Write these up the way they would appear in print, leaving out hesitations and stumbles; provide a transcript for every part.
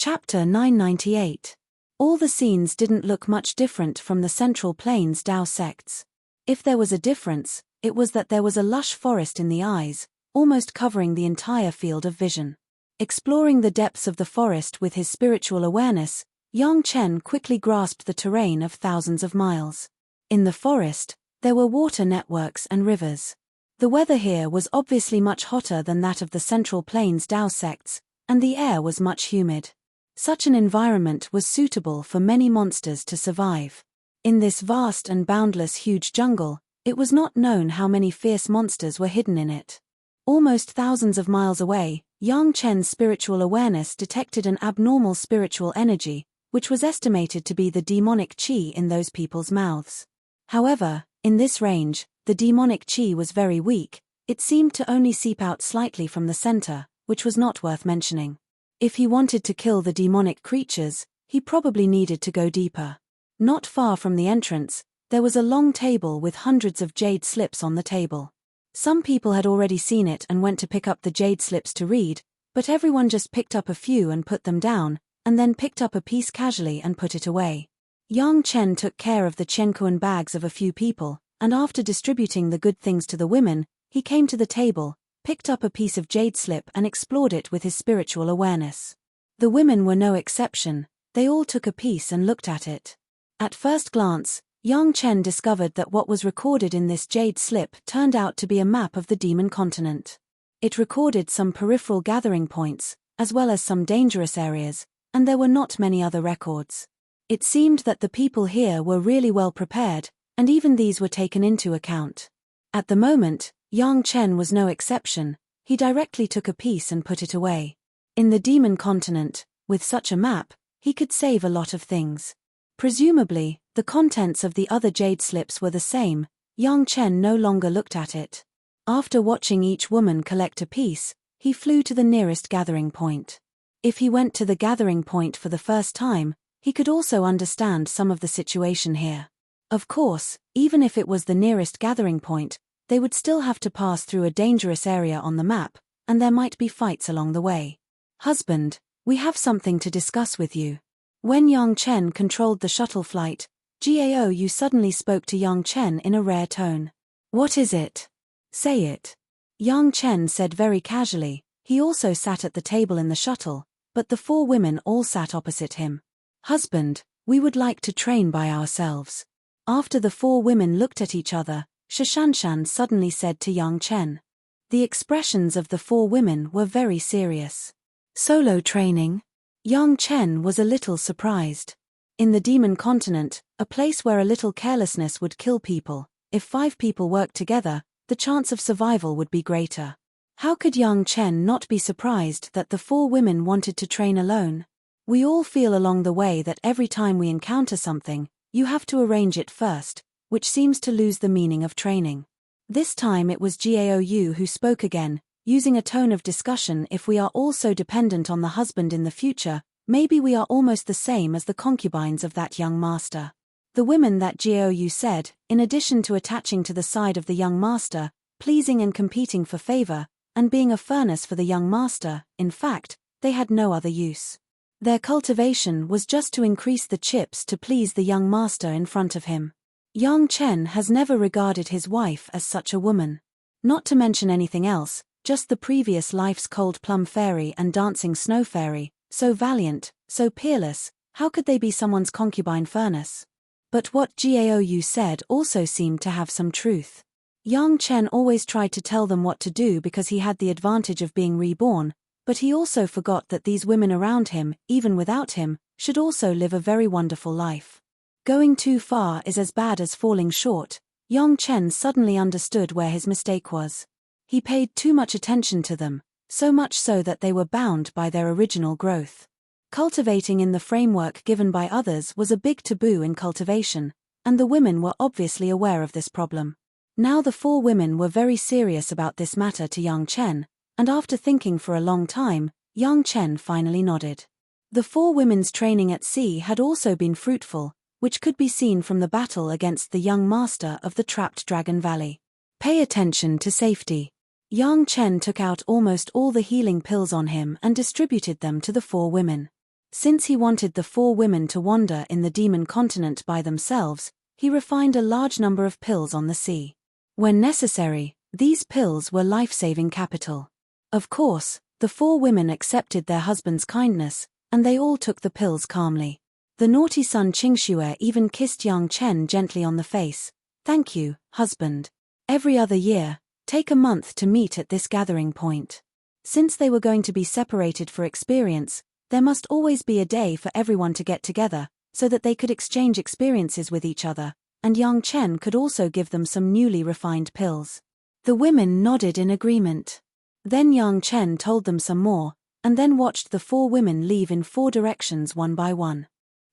Chapter 998. All the scenes didn't look much different from the Central Plains Dao sects. If there was a difference, it was that there was a lush forest in the eyes, almost covering the entire field of vision. Exploring the depths of the forest with his spiritual awareness, Yang Chen quickly grasped the terrain of thousands of miles. In the forest, there were water networks and rivers. The weather here was obviously much hotter than that of the Central Plains Dao sects, and the air was much humid. Such an environment was suitable for many monsters to survive. In this vast and boundless huge jungle, it was not known how many fierce monsters were hidden in it. Almost thousands of miles away, Yang Chen's spiritual awareness detected an abnormal spiritual energy, which was estimated to be the demonic qi in those people's mouths. However, in this range, the demonic qi was very weak. It seemed to only seep out slightly from the center, which was not worth mentioning. If he wanted to kill the demonic creatures, he probably needed to go deeper. Not far from the entrance, there was a long table with hundreds of jade slips on the table. Some people had already seen it and went to pick up the jade slips to read, but everyone just picked up a few and put them down, and then picked up a piece casually and put it away. Yang Chen took care of the Chenkuan bags of a few people, and after distributing the good things to the women, he came to the table, picked up a piece of jade slip and explored it with his spiritual awareness. The women were no exception. They all took a piece and looked at it. At first glance, Yang Chen discovered that what was recorded in this jade slip turned out to be a map of the demon continent. It recorded some peripheral gathering points, as well as some dangerous areas, and there were not many other records. It seemed that the people here were really well prepared, and even these were taken into account. At the moment, Yang Chen was no exception. He directly took a piece and put it away. In the demon continent, with such a map, he could save a lot of things. Presumably, the contents of the other jade slips were the same. Yang Chen no longer looked at it. After watching each woman collect a piece, he flew to the nearest gathering point. If he went to the gathering point for the first time, he could also understand some of the situation here. Of course, even if it was the nearest gathering point, they would still have to pass through a dangerous area on the map, and there might be fights along the way. "Husband, we have something to discuss with you." When Yang Chen controlled the shuttle flight, Gao Yu suddenly spoke to Yang Chen in a rare tone. "What is it? Say it." Yang Chen said very casually. He also sat at the table in the shuttle, but the four women all sat opposite him. "Husband, we would like to train by ourselves." After the four women looked at each other, Shishanshan suddenly said to Yang Chen. The expressions of the four women were very serious. "Solo training?" Yang Chen was a little surprised. In the demon continent, a place where a little carelessness would kill people, if 5 people worked together, the chance of survival would be greater. How could Yang Chen not be surprised that the 4 women wanted to train alone? We all feel along the way that every time we encounter something, you have to arrange it first, which seems to lose the meaning of training. This time it was Gao Yu who spoke again, using a tone of discussion. "If we are all so dependent on the husband in the future, maybe we are almost the same as the concubines of that young master." The women that Gao Yu said, in addition to attaching to the side of the young master, pleasing and competing for favor, and being a furnace for the young master, in fact, they had no other use. Their cultivation was just to increase the chips to please the young master in front of him. Yang Chen has never regarded his wife as such a woman. Not to mention anything else, just the previous life's cold plum fairy and dancing snow fairy, so valiant, so peerless, how could they be someone's concubine furnace? But what Gao Yu said also seemed to have some truth. Yang Chen always tried to tell them what to do because he had the advantage of being reborn, but he also forgot that these women around him, even without him, should also live a very wonderful life. Going too far is as bad as falling short. Yang Chen suddenly understood where his mistake was. He paid too much attention to them, so much so that they were bound by their original growth. Cultivating in the framework given by others was a big taboo in cultivation, and the women were obviously aware of this problem. Now the 4 women were very serious about this matter to Yang Chen, and after thinking for a long time, Yang Chen finally nodded. The 4 women's training at sea had also been fruitful, which could be seen from the battle against the young master of the trapped Dragon Valley. "Pay attention to safety." Yang Chen took out almost all the healing pills on him and distributed them to the 4 women. Since he wanted the 4 women to wander in the demon continent by themselves, he refined a large number of pills on the sea. When necessary, these pills were life-saving capital. Of course, the 4 women accepted their husband's kindness, and they all took the pills calmly. The naughty son Qingxue even kissed Yang Chen gently on the face. "Thank you, husband. Every other year, take a month to meet at this gathering point." Since they were going to be separated for experience, there must always be a day for everyone to get together, so that they could exchange experiences with each other, and Yang Chen could also give them some newly refined pills. The women nodded in agreement. Then Yang Chen told them some more, and then watched the 4 women leave in 4 directions one by one.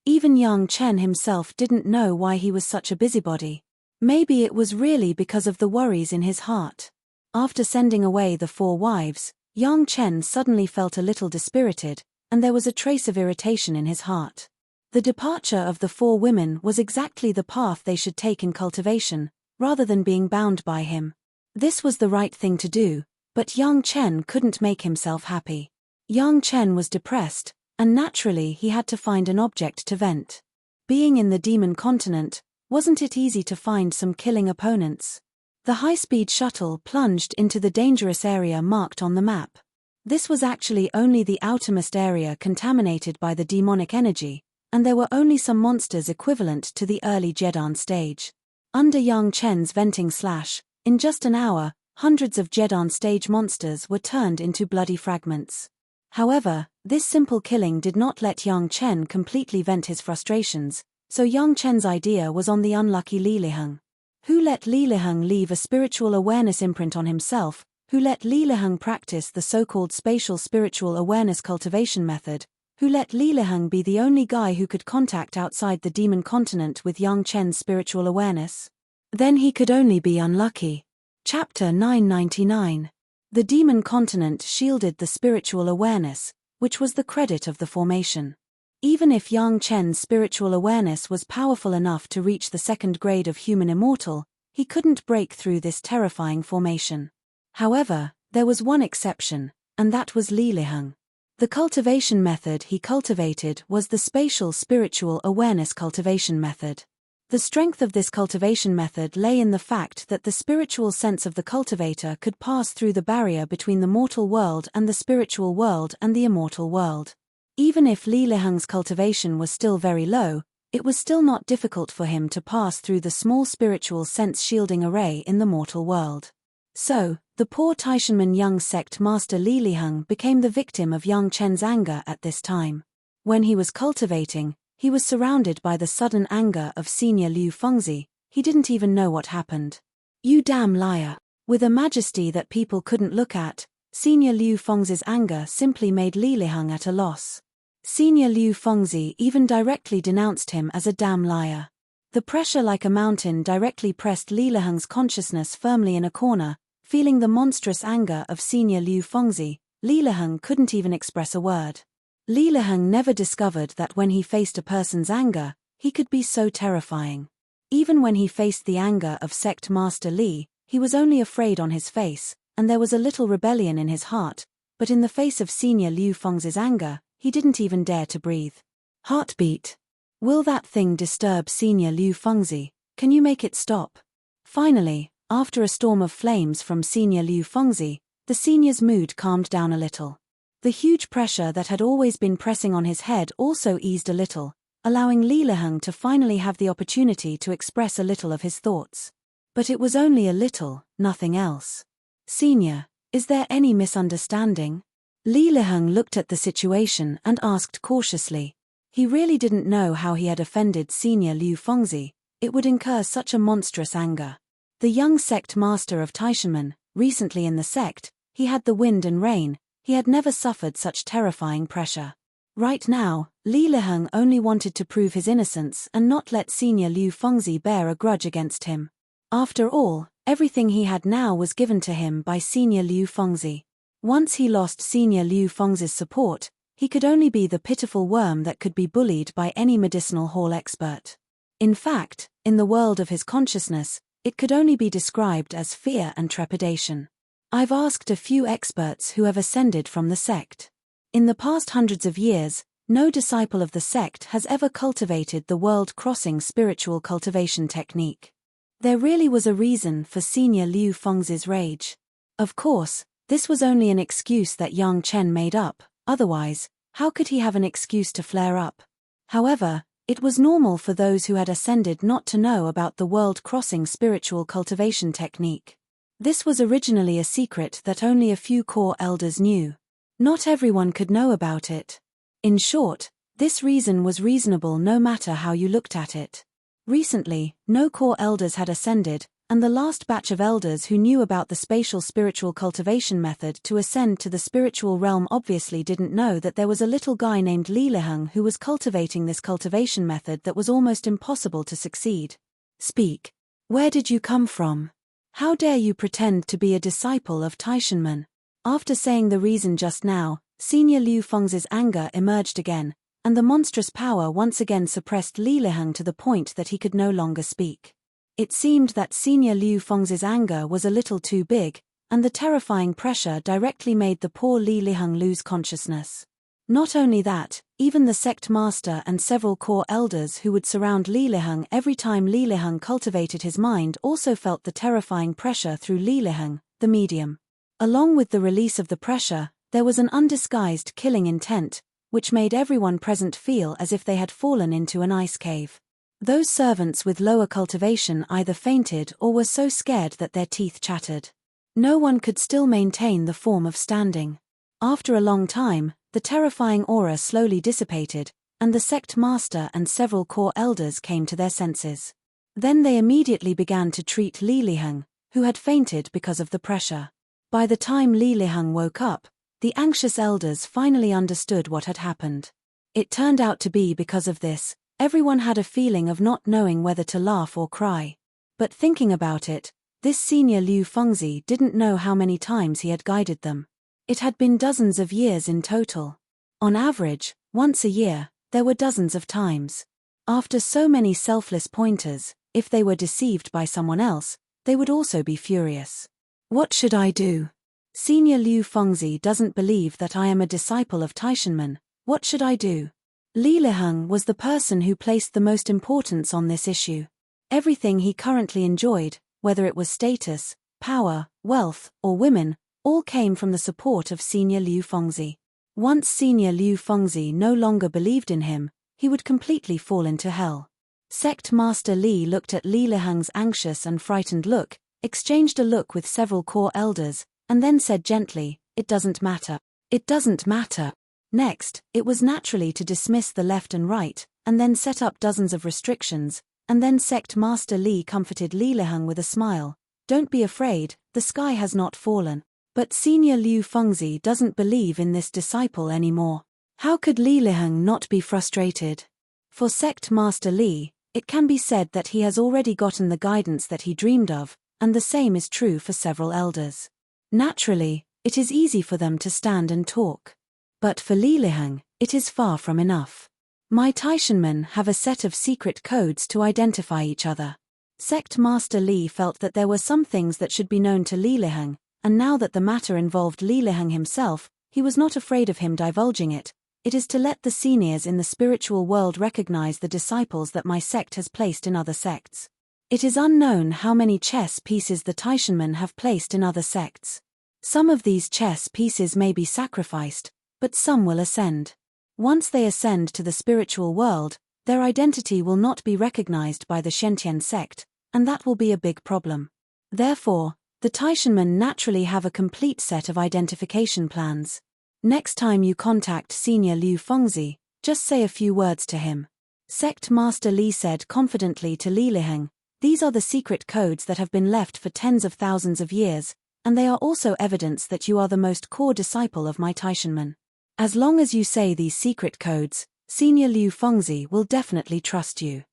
Even Yang Chen himself didn't know why he was such a busybody. Maybe it was really because of the worries in his heart. After sending away the 4 wives, Yang Chen suddenly felt a little dispirited, and there was a trace of irritation in his heart. The departure of the 4 women was exactly the path they should take in cultivation, rather than being bound by him. This was the right thing to do, but Yang Chen couldn't make himself happy. Yang Chen was depressed, and naturally he had to find an object to vent. Being in the demon continent, wasn't it easy to find some killing opponents? The high-speed shuttle plunged into the dangerous area marked on the map. This was actually only the outermost area contaminated by the demonic energy, and there were only some monsters equivalent to the early Jedan stage. Under Yang Chen's venting slash, in just an hour, hundreds of Jedan stage monsters were turned into bloody fragments. However, this simple killing did not let Yang Chen completely vent his frustrations, so Yang Chen's idea was on the unlucky Li Liheng. Who let Li Liheng leave a spiritual awareness imprint on himself, who let Li Liheng practice the so-called spatial spiritual awareness cultivation method, who let Li Liheng be the only guy who could contact outside the demon continent with Yang Chen's spiritual awareness? Then he could only be unlucky. Chapter 999. The demon continent shielded the spiritual awareness, which was the credit of the formation. Even if Yang Chen's spiritual awareness was powerful enough to reach the 2nd grade of human immortal, he couldn't break through this terrifying formation. However, there was one exception, and that was Li Liheng. The cultivation method he cultivated was the spatial spiritual awareness cultivation method. The strength of this cultivation method lay in the fact that the spiritual sense of the cultivator could pass through the barrier between the mortal world and the spiritual world and the immortal world. Even if Li Liheng's cultivation was still very low, it was still not difficult for him to pass through the small spiritual sense shielding array in the mortal world. So, the poor Taishanmen young sect master Li Liheng became the victim of Yang Chen's anger at this time. When he was cultivating, he was surrounded by the sudden anger of Senior Liu Fengzi. He didn't even know what happened. "You damn liar." With a majesty that people couldn't look at, Senior Liu Fengzi's anger simply made Li Liheng at a loss. Senior Liu Fengzi even directly denounced him as a damn liar. The pressure like a mountain directly pressed Li Liheng's consciousness firmly in a corner. Feeling the monstrous anger of Senior Liu Fengzi, Li Liheng couldn't even express a word. Li Liheng never discovered that when he faced a person's anger, he could be so terrifying. Even when he faced the anger of Sect Master Li, he was only afraid on his face, and there was a little rebellion in his heart, but in the face of Senior Liu Fengzi's anger, he didn't even dare to breathe. Heartbeat. Will that thing disturb Senior Liu Fengzi? Can you make it stop? Finally, after a storm of flames from Senior Liu Fengzi, the senior's mood calmed down a little. The huge pressure that had always been pressing on his head also eased a little, allowing Li Liheng to finally have the opportunity to express a little of his thoughts. But it was only a little, nothing else. "Senior, is there any misunderstanding?" Li Liheng looked at the situation and asked cautiously. He really didn't know how he had offended Senior Liu Fengzi. It would incur such a monstrous anger. The young sect master of Taishanmen, recently in the sect, he had the wind and rain, he had never suffered such terrifying pressure. Right now, Li Liheng only wanted to prove his innocence and not let Senior Liu Fengzi bear a grudge against him. After all, everything he had now was given to him by Senior Liu Fengzi. Once he lost Senior Liu Fengzi's support, he could only be the pitiful worm that could be bullied by any medicinal hall expert. In fact, in the world of his consciousness, it could only be described as fear and trepidation. I've asked a few experts who have ascended from the sect. In the past hundreds of years, No disciple of the sect has ever cultivated the world-crossing spiritual cultivation technique. There really was a reason for Senior Liu Fengzi's rage. Of course, this was only an excuse that Yang Chen made up, otherwise, how could he have an excuse to flare up? However, it was normal for those who had ascended not to know about the world-crossing spiritual cultivation technique. This was originally a secret that only a few core elders knew. Not everyone could know about it. In short, this reason was reasonable no matter how you looked at it. Recently, no core elders had ascended, and the last batch of elders who knew about the spatial spiritual cultivation method to ascend to the spiritual realm obviously didn't know that there was a little guy named Li Liheng who was cultivating this cultivation method that was almost impossible to succeed. Speak. Where did you come from? How dare you pretend to be a disciple of Taishanmen? After saying the reason just now, Senior Liu Fengzi's anger emerged again, and the monstrous power once again suppressed Li Liheng to the point that he could no longer speak. It seemed that Senior Liu Fengzi's anger was a little too big, and the terrifying pressure directly made the poor Li Liheng lose consciousness. Not only that, even the sect master and several core elders who would surround Li Liheng every time Li Liheng cultivated his mind also felt the terrifying pressure through Li Liheng, the medium. Along with the release of the pressure, there was an undisguised killing intent, which made everyone present feel as if they had fallen into an ice cave. Those servants with lower cultivation either fainted or were so scared that their teeth chattered. No one could still maintain the form of standing. After a long time, the terrifying aura slowly dissipated, and the sect master and several core elders came to their senses. Then they immediately began to treat Li Liheng, who had fainted because of the pressure. By the time Li Liheng woke up, the anxious elders finally understood what had happened. It turned out to be because of this, everyone had a feeling of not knowing whether to laugh or cry. But thinking about it, this Senior Liu Fengzi didn't know how many times he had guided them. It had been dozens of years in total. On average, once a year, there were dozens of times. After so many selfless pointers, if they were deceived by someone else, they would also be furious. What should I do? Senior Liu Fengzi doesn't believe that I am a disciple of Taishanmen. What should I do? Li Liheng was the person who placed the most importance on this issue. Everything he currently enjoyed, whether it was status, power, wealth, or women, all came from the support of Senior Liu Fengzi. Once Senior Liu Fengzi no longer believed in him, he would completely fall into hell. Sect Master Li looked at Li Liheng's anxious and frightened look, exchanged a look with several core elders, and then said gently, "It doesn't matter. It doesn't matter." Next, it was naturally to dismiss the left and right, and then set up dozens of restrictions, and then Sect Master Li comforted Li Liheng with a smile. "Don't be afraid, the sky has not fallen." But Senior Liu Fengzi doesn't believe in this disciple anymore. How could Li Liheng not be frustrated? For Sect Master Li, it can be said that he has already gotten the guidance that he dreamed of, and the same is true for several elders. Naturally, it is easy for them to stand and talk. But for Li Liheng, it is far from enough. My Taishanmen have a set of secret codes to identify each other. Sect Master Li felt that there were some things that should be known to Li Liheng, and now that the matter involved Li Liheng himself, he was not afraid of him divulging it. It is to let the seniors in the spiritual world recognize the disciples that my sect has placed in other sects. It is unknown how many chess pieces the Taishanmen have placed in other sects. Some of these chess pieces may be sacrificed, but some will ascend. Once they ascend to the spiritual world, their identity will not be recognized by the Shentian sect, and that will be a big problem. Therefore, the Taishanmen naturally have a complete set of identification plans. Next time you contact Senior Liu Fengzi, just say a few words to him. Sect Master Li said confidently to Li Liheng, "These are the secret codes that have been left for tens of thousands of years, and they are also evidence that you are the most core disciple of my Taishanmen. As long as you say these secret codes, Senior Liu Fengzi will definitely trust you."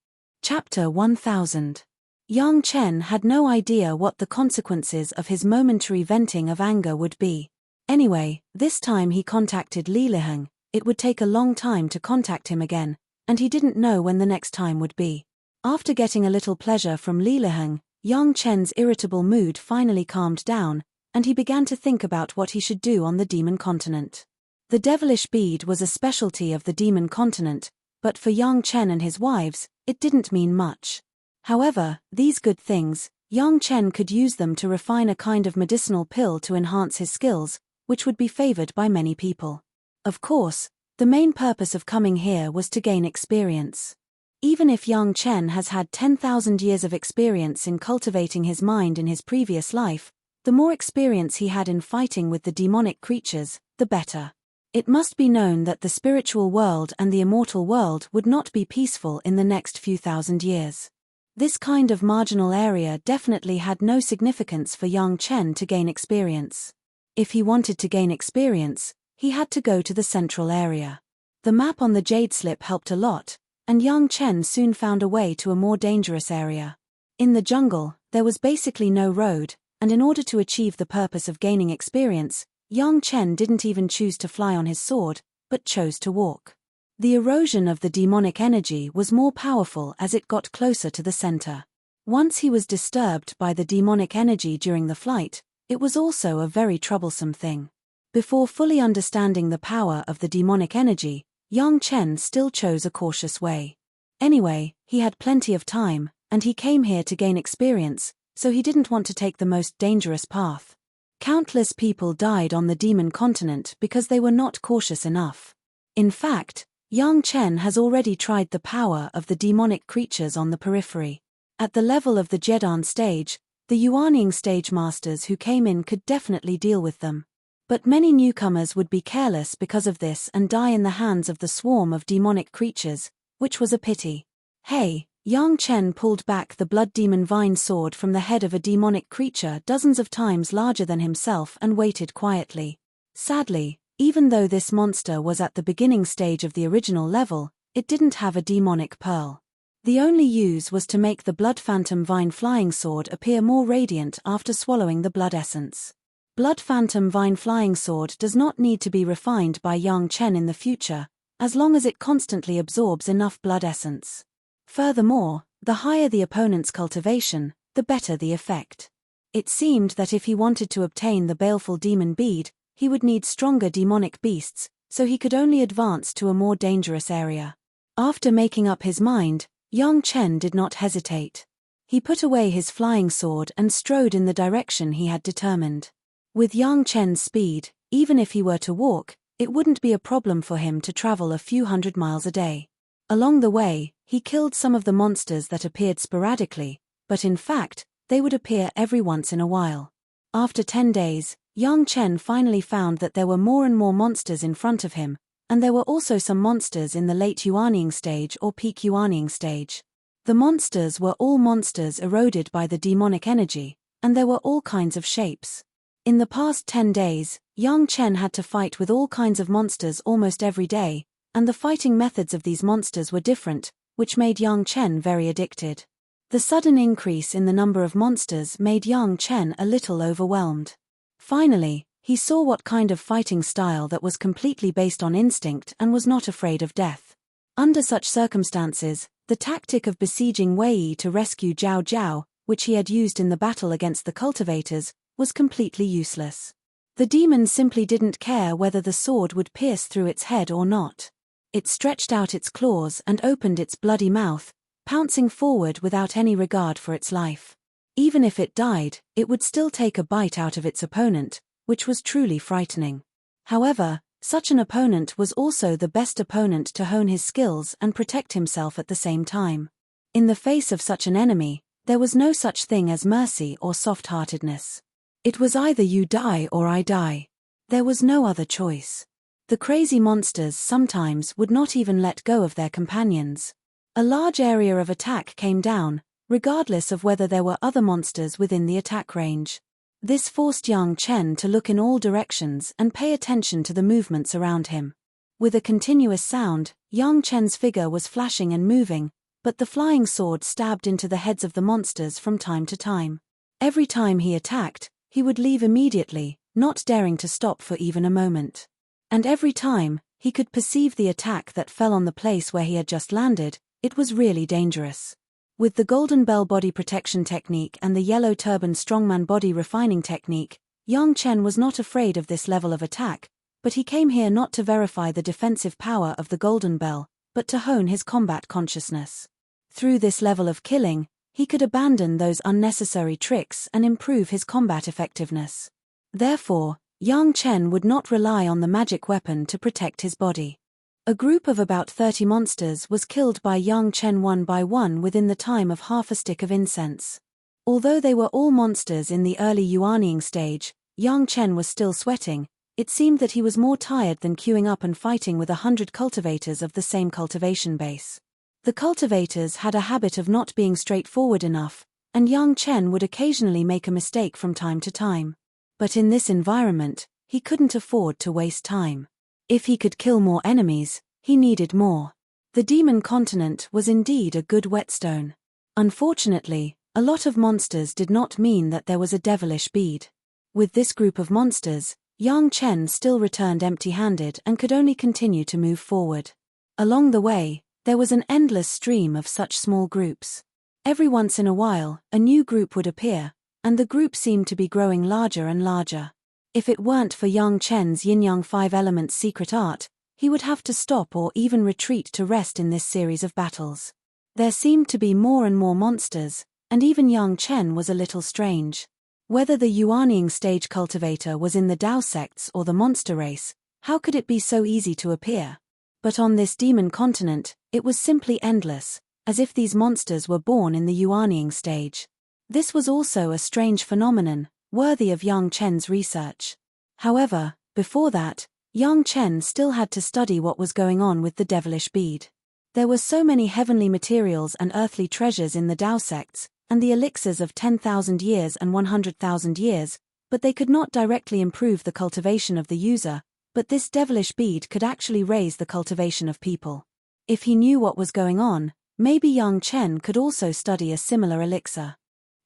Chapter 1000. Yang Chen had no idea what the consequences of his momentary venting of anger would be. Anyway, this time he contacted Li Liheng. It would take a long time to contact him again, and he didn't know when the next time would be. After getting a little pleasure from Li Liheng, Yang Chen's irritable mood finally calmed down, and he began to think about what he should do on the demon continent. The devilish bead was a specialty of the demon continent, but for Yang Chen and his wives, it didn't mean much. However, these good things, Yang Chen could use them to refine a kind of medicinal pill to enhance his skills, which would be favored by many people. Of course, the main purpose of coming here was to gain experience. Even if Yang Chen has had 10,000 years of experience in cultivating his mind in his previous life, the more experience he had in fighting with the demonic creatures, the better. It must be known that the spiritual world and the immortal world would not be peaceful in the next few thousand years. This kind of marginal area definitely had no significance for Yang Chen to gain experience. If he wanted to gain experience, he had to go to the central area. The map on the jade slip helped a lot, and Yang Chen soon found a way to a more dangerous area. In the jungle, there was basically no road, and in order to achieve the purpose of gaining experience, Yang Chen didn't even choose to fly on his sword, but chose to walk. The erosion of the demonic energy was more powerful as it got closer to the center. Once he was disturbed by the demonic energy during the flight, it was also a very troublesome thing. Before fully understanding the power of the demonic energy, Yang Chen still chose a cautious way. Anyway, he had plenty of time, and he came here to gain experience, so he didn't want to take the most dangerous path. Countless people died on the demon continent because they were not cautious enough. In fact, Yang Chen has already tried the power of the demonic creatures on the periphery. At the level of the Jedan stage, the Yuanying stage masters who came in could definitely deal with them. But many newcomers would be careless because of this and die in the hands of the swarm of demonic creatures, which was a pity. Hey, Yang Chen pulled back the blood demon vine sword from the head of a demonic creature dozens of times larger than himself and waited quietly. Sadly, even though this monster was at the beginning stage of the original level, it didn't have a demonic pearl. The only use was to make the blood phantom vine flying sword appear more radiant after swallowing the blood essence. Blood phantom vine flying sword does not need to be refined by Yang Chen in the future, as long as it constantly absorbs enough blood essence. Furthermore, the higher the opponent's cultivation, the better the effect. It seemed that if he wanted to obtain the baleful demon bead, he would need stronger demonic beasts, so he could only advance to a more dangerous area. After making up his mind, Yang Chen did not hesitate. He put away his flying sword and strode in the direction he had determined. With Yang Chen's speed, even if he were to walk, it wouldn't be a problem for him to travel a few hundred miles a day. Along the way, he killed some of the monsters that appeared sporadically, but in fact, they would appear every once in a while. After 10 days, Yang Chen finally found that there were more and more monsters in front of him, and there were also some monsters in the late Yuanying stage or peak Yuanying stage. The monsters were all monsters eroded by the demonic energy, and there were all kinds of shapes. In the past 10 days, Yang Chen had to fight with all kinds of monsters almost every day, and the fighting methods of these monsters were different, which made Yang Chen very addicted. The sudden increase in the number of monsters made Yang Chen a little overwhelmed. Finally, he saw what kind of fighting style that was completely based on instinct and was not afraid of death. Under such circumstances, the tactic of besieging Wei to rescue Zhao Zhao, which he had used in the battle against the cultivators, was completely useless. The demon simply didn't care whether the sword would pierce through its head or not. It stretched out its claws and opened its bloody mouth, pouncing forward without any regard for its life. Even if it died, it would still take a bite out of its opponent, which was truly frightening. However, such an opponent was also the best opponent to hone his skills and protect himself at the same time. In the face of such an enemy, there was no such thing as mercy or soft-heartedness. It was either you die or I die. There was no other choice. The crazy monsters sometimes would not even let go of their companions. A large area of attack came down, regardless of whether there were other monsters within the attack range. This forced Yang Chen to look in all directions and pay attention to the movements around him. With a continuous sound, Yang Chen's figure was flashing and moving, but the flying sword stabbed into the heads of the monsters from time to time. Every time he attacked, he would leave immediately, not daring to stop for even a moment. And every time, he could perceive the attack that fell on the place where he had just landed. It was really dangerous. With the Golden Bell body protection technique and the Yellow Turban Strongman body refining technique, Yang Chen was not afraid of this level of attack, But he came here not to verify the defensive power of the Golden Bell, but to hone his combat consciousness. Through this level of killing, he could abandon those unnecessary tricks and improve his combat effectiveness. Therefore, Yang Chen would not rely on the magic weapon to protect his body. A group of about 30 monsters was killed by Yang Chen one by one within the time of half a stick of incense. Although they were all monsters in the early Yuanying stage, Yang Chen was still sweating. It seemed that he was more tired than queuing up and fighting with 100 cultivators of the same cultivation base. The cultivators had a habit of not being straightforward enough, and Yang Chen would occasionally make a mistake from time to time. But in this environment, he couldn't afford to waste time. If he could kill more enemies, he needed more. The demon continent was indeed a good whetstone. Unfortunately, a lot of monsters did not mean that there was a devilish bead. With this group of monsters, Yang Chen still returned empty-handed and could only continue to move forward. Along the way, there was an endless stream of such small groups. Every once in a while, a new group would appear, and the group seemed to be growing larger and larger. If it weren't for Yang Chen's yin-yang 5 elements secret art, he would have to stop or even retreat to rest in this series of battles. There seemed to be more and more monsters, and even Yang Chen was a little strange. Whether the Yuanying stage cultivator was in the Dao sects or the monster race, how could it be so easy to appear? But on this demon continent, it was simply endless, as if these monsters were born in the Yuanying stage. This was also a strange phenomenon, worthy of Yang Chen's research. However, before that, Yang Chen still had to study what was going on with the devilish bead. There were so many heavenly materials and earthly treasures in the Dao sects, and the elixirs of 10,000 years and 100,000 years, but they could not directly improve the cultivation of the user, but this devilish bead could actually raise the cultivation of people. If he knew what was going on, maybe Yang Chen could also study a similar elixir.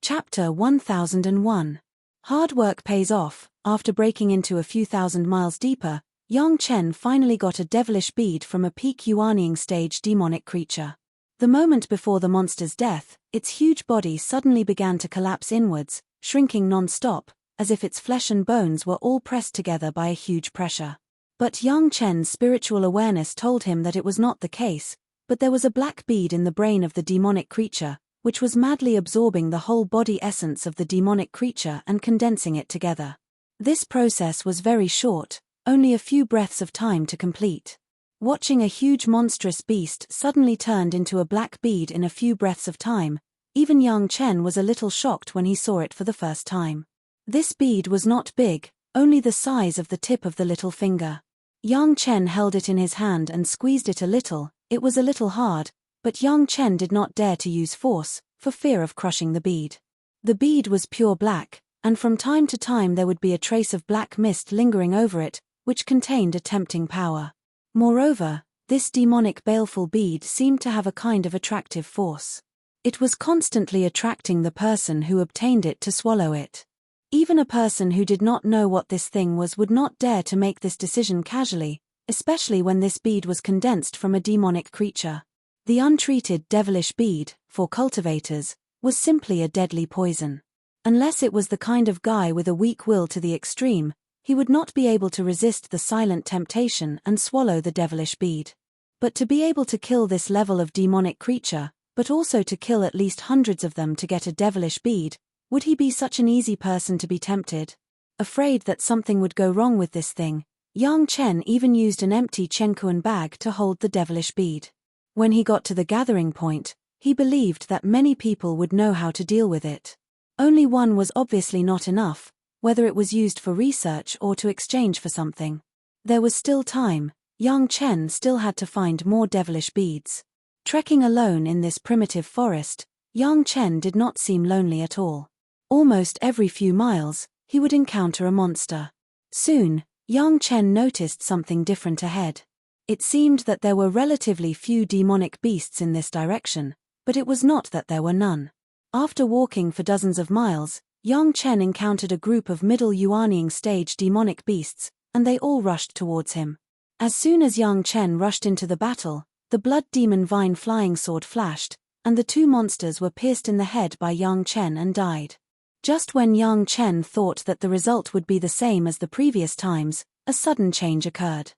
Chapter 1001. Hard work pays off. After breaking into a few thousand miles deeper, Yang Chen finally got a devilish bead from a peak Yuanying stage demonic creature. The moment before the monster's death, its huge body suddenly began to collapse inwards, shrinking non-stop, as if its flesh and bones were all pressed together by a huge pressure. But Yang Chen's spiritual awareness told him that it was not the case, but there was a black bead in the brain of the demonic creature, which was madly absorbing the whole body essence of the demonic creature and condensing it together. This process was very short, only a few breaths of time to complete. Watching a huge monstrous beast suddenly turned into a black bead in a few breaths of time, even Yang Chen was a little shocked when he saw it for the first time. This bead was not big, only the size of the tip of the little finger. Yang Chen held it in his hand and squeezed it a little. It was a little hard, but Yang Chen did not dare to use force, for fear of crushing the bead. The bead was pure black, and from time to time there would be a trace of black mist lingering over it, which contained a tempting power. Moreover, this demonic baleful bead seemed to have a kind of attractive force. It was constantly attracting the person who obtained it to swallow it. Even a person who did not know what this thing was would not dare to make this decision casually, especially when this bead was condensed from a demonic creature. The untreated devilish bead, for cultivators, was simply a deadly poison. Unless it was the kind of guy with a weak will to the extreme, he would not be able to resist the silent temptation and swallow the devilish bead. But to be able to kill this level of demonic creature, but also to kill at least hundreds of them to get a devilish bead, would he be such an easy person to be tempted? Afraid that something would go wrong with this thing, Yang Chen even used an empty Chenkuan bag to hold the devilish bead. When he got to the gathering point, he believed that many people would know how to deal with it. Only one was obviously not enough, whether it was used for research or to exchange for something. There was still time. Yang Chen still had to find more devilish beads. Trekking alone in this primitive forest, Yang Chen did not seem lonely at all. Almost every few miles, he would encounter a monster. Soon, Yang Chen noticed something different ahead. It seemed that there were relatively few demonic beasts in this direction, but it was not that there were none. After walking for dozens of miles, Yang Chen encountered a group of middle Yuanying stage demonic beasts, and they all rushed towards him. As soon as Yang Chen rushed into the battle, the blood demon vine flying sword flashed, and the two monsters were pierced in the head by Yang Chen and died. Just when Yang Chen thought that the result would be the same as the previous times, a sudden change occurred.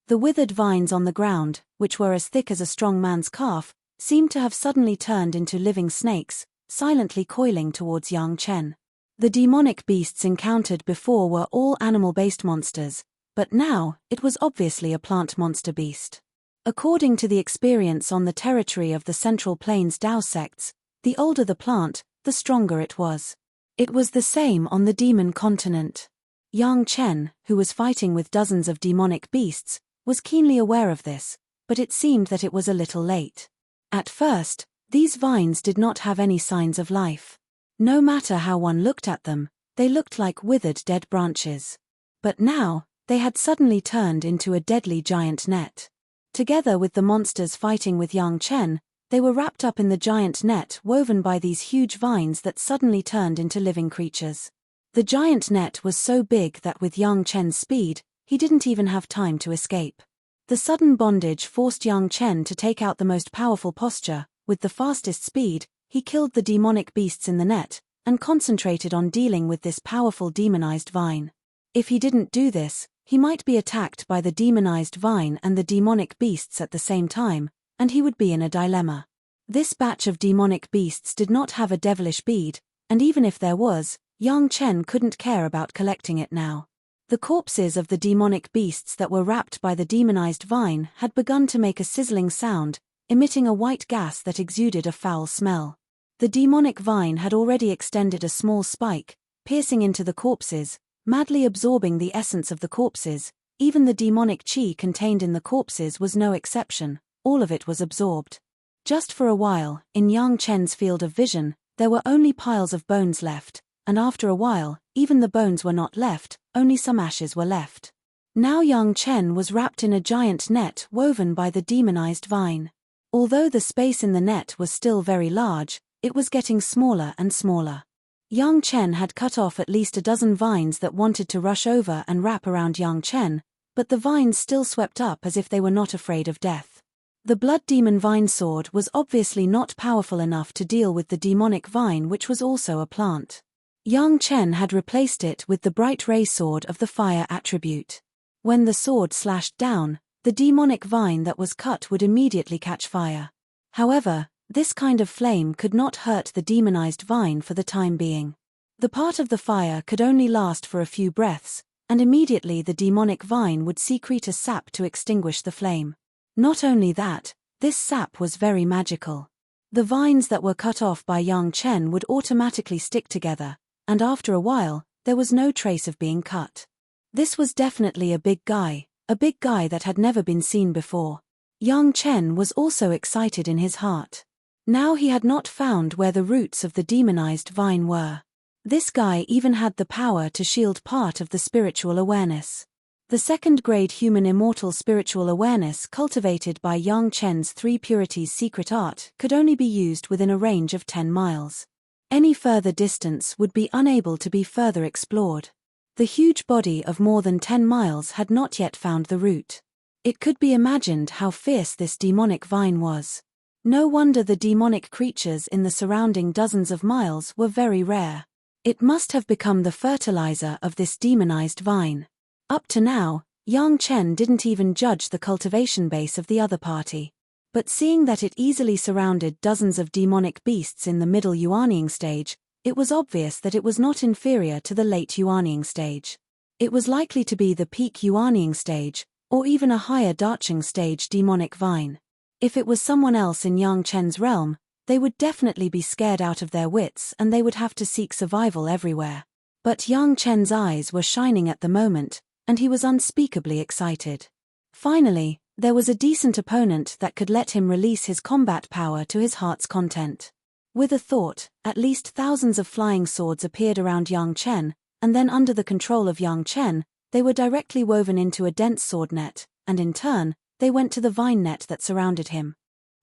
The withered vines on the ground, which were as thick as a strong man's calf, seemed to have suddenly turned into living snakes, silently coiling towards Yang Chen. The demonic beasts encountered before were all animal-based monsters, but now, it was obviously a plant monster beast. According to the experience on the territory of the Central Plains Dao sects, the older the plant, the stronger it was. It was the same on the demon continent. Yang Chen, who was fighting with dozens of demonic beasts, was keenly aware of this, but it seemed that it was a little late. At first, these vines did not have any signs of life. No matter how one looked at them, they looked like withered dead branches. But now, they had suddenly turned into a deadly giant net. Together with the monsters fighting with Yang Chen, they were wrapped up in the giant net woven by these huge vines that suddenly turned into living creatures. The giant net was so big that with Yang Chen's speed, he didn't even have time to escape. The sudden bondage forced Yang Chen to take out the most powerful posture. With the fastest speed, he killed the demonic beasts in the net, and concentrated on dealing with this powerful demonized vine. If he didn't do this, he might be attacked by the demonized vine and the demonic beasts at the same time, and he would be in a dilemma. This batch of demonic beasts did not have a devilish bead, and even if there was, Yang Chen couldn't care about collecting it now. The corpses of the demonic beasts that were wrapped by the demonized vine had begun to make a sizzling sound, emitting a white gas that exuded a foul smell. The demonic vine had already extended a small spike, piercing into the corpses, madly absorbing the essence of the corpses. Even the demonic qi contained in the corpses was no exception, all of it was absorbed. Just for a while, in Yang Chen's field of vision, there were only piles of bones left, and after a while, even the bones were not left, only some ashes were left. Now Yang Chen was wrapped in a giant net woven by the demonized vine. Although the space in the net was still very large, it was getting smaller and smaller. Yang Chen had cut off at least a dozen vines that wanted to rush over and wrap around Yang Chen, but the vines still swept up as if they were not afraid of death. The blood demon vine sword was obviously not powerful enough to deal with the demonic vine, which was also a plant. Yang Chen had replaced it with the bright ray sword of the fire attribute. When the sword slashed down, the demonic vine that was cut would immediately catch fire. However, this kind of flame could not hurt the demonized vine for the time being. The part of the fire could only last for a few breaths, and immediately the demonic vine would secrete a sap to extinguish the flame. Not only that, this sap was very magical. The vines that were cut off by Yang Chen would automatically stick together, and after a while, there was no trace of being cut. This was definitely a big guy that had never been seen before. Yang Chen was also excited in his heart. Now he had not found where the roots of the demonized vine were. This guy even had the power to shield part of the spiritual awareness. The second-grade human immortal spiritual awareness cultivated by Yang Chen's three purities secret art could only be used within a range of 10 miles. Any further distance would be unable to be further explored. The huge body of more than 10 miles had not yet found the root. It could be imagined how fierce this demonic vine was. No wonder the demonic creatures in the surrounding dozens of miles were very rare. It must have become the fertilizer of this demonized vine. Up to now, Yang Chen didn't even judge the cultivation base of the other party. But seeing that it easily surrounded dozens of demonic beasts in the middle Yuanying stage, it was obvious that it was not inferior to the late Yuanying stage. It was likely to be the peak Yuanying stage, or even a higher Dacheng stage demonic vine. If it was someone else in Yang Chen's realm, they would definitely be scared out of their wits and they would have to seek survival everywhere. But Yang Chen's eyes were shining at the moment, and he was unspeakably excited. Finally, there was a decent opponent that could let him release his combat power to his heart's content. With a thought, at least thousands of flying swords appeared around Yang Chen, and then under the control of Yang Chen, they were directly woven into a dense sword net, and in turn, they went to the vine net that surrounded him.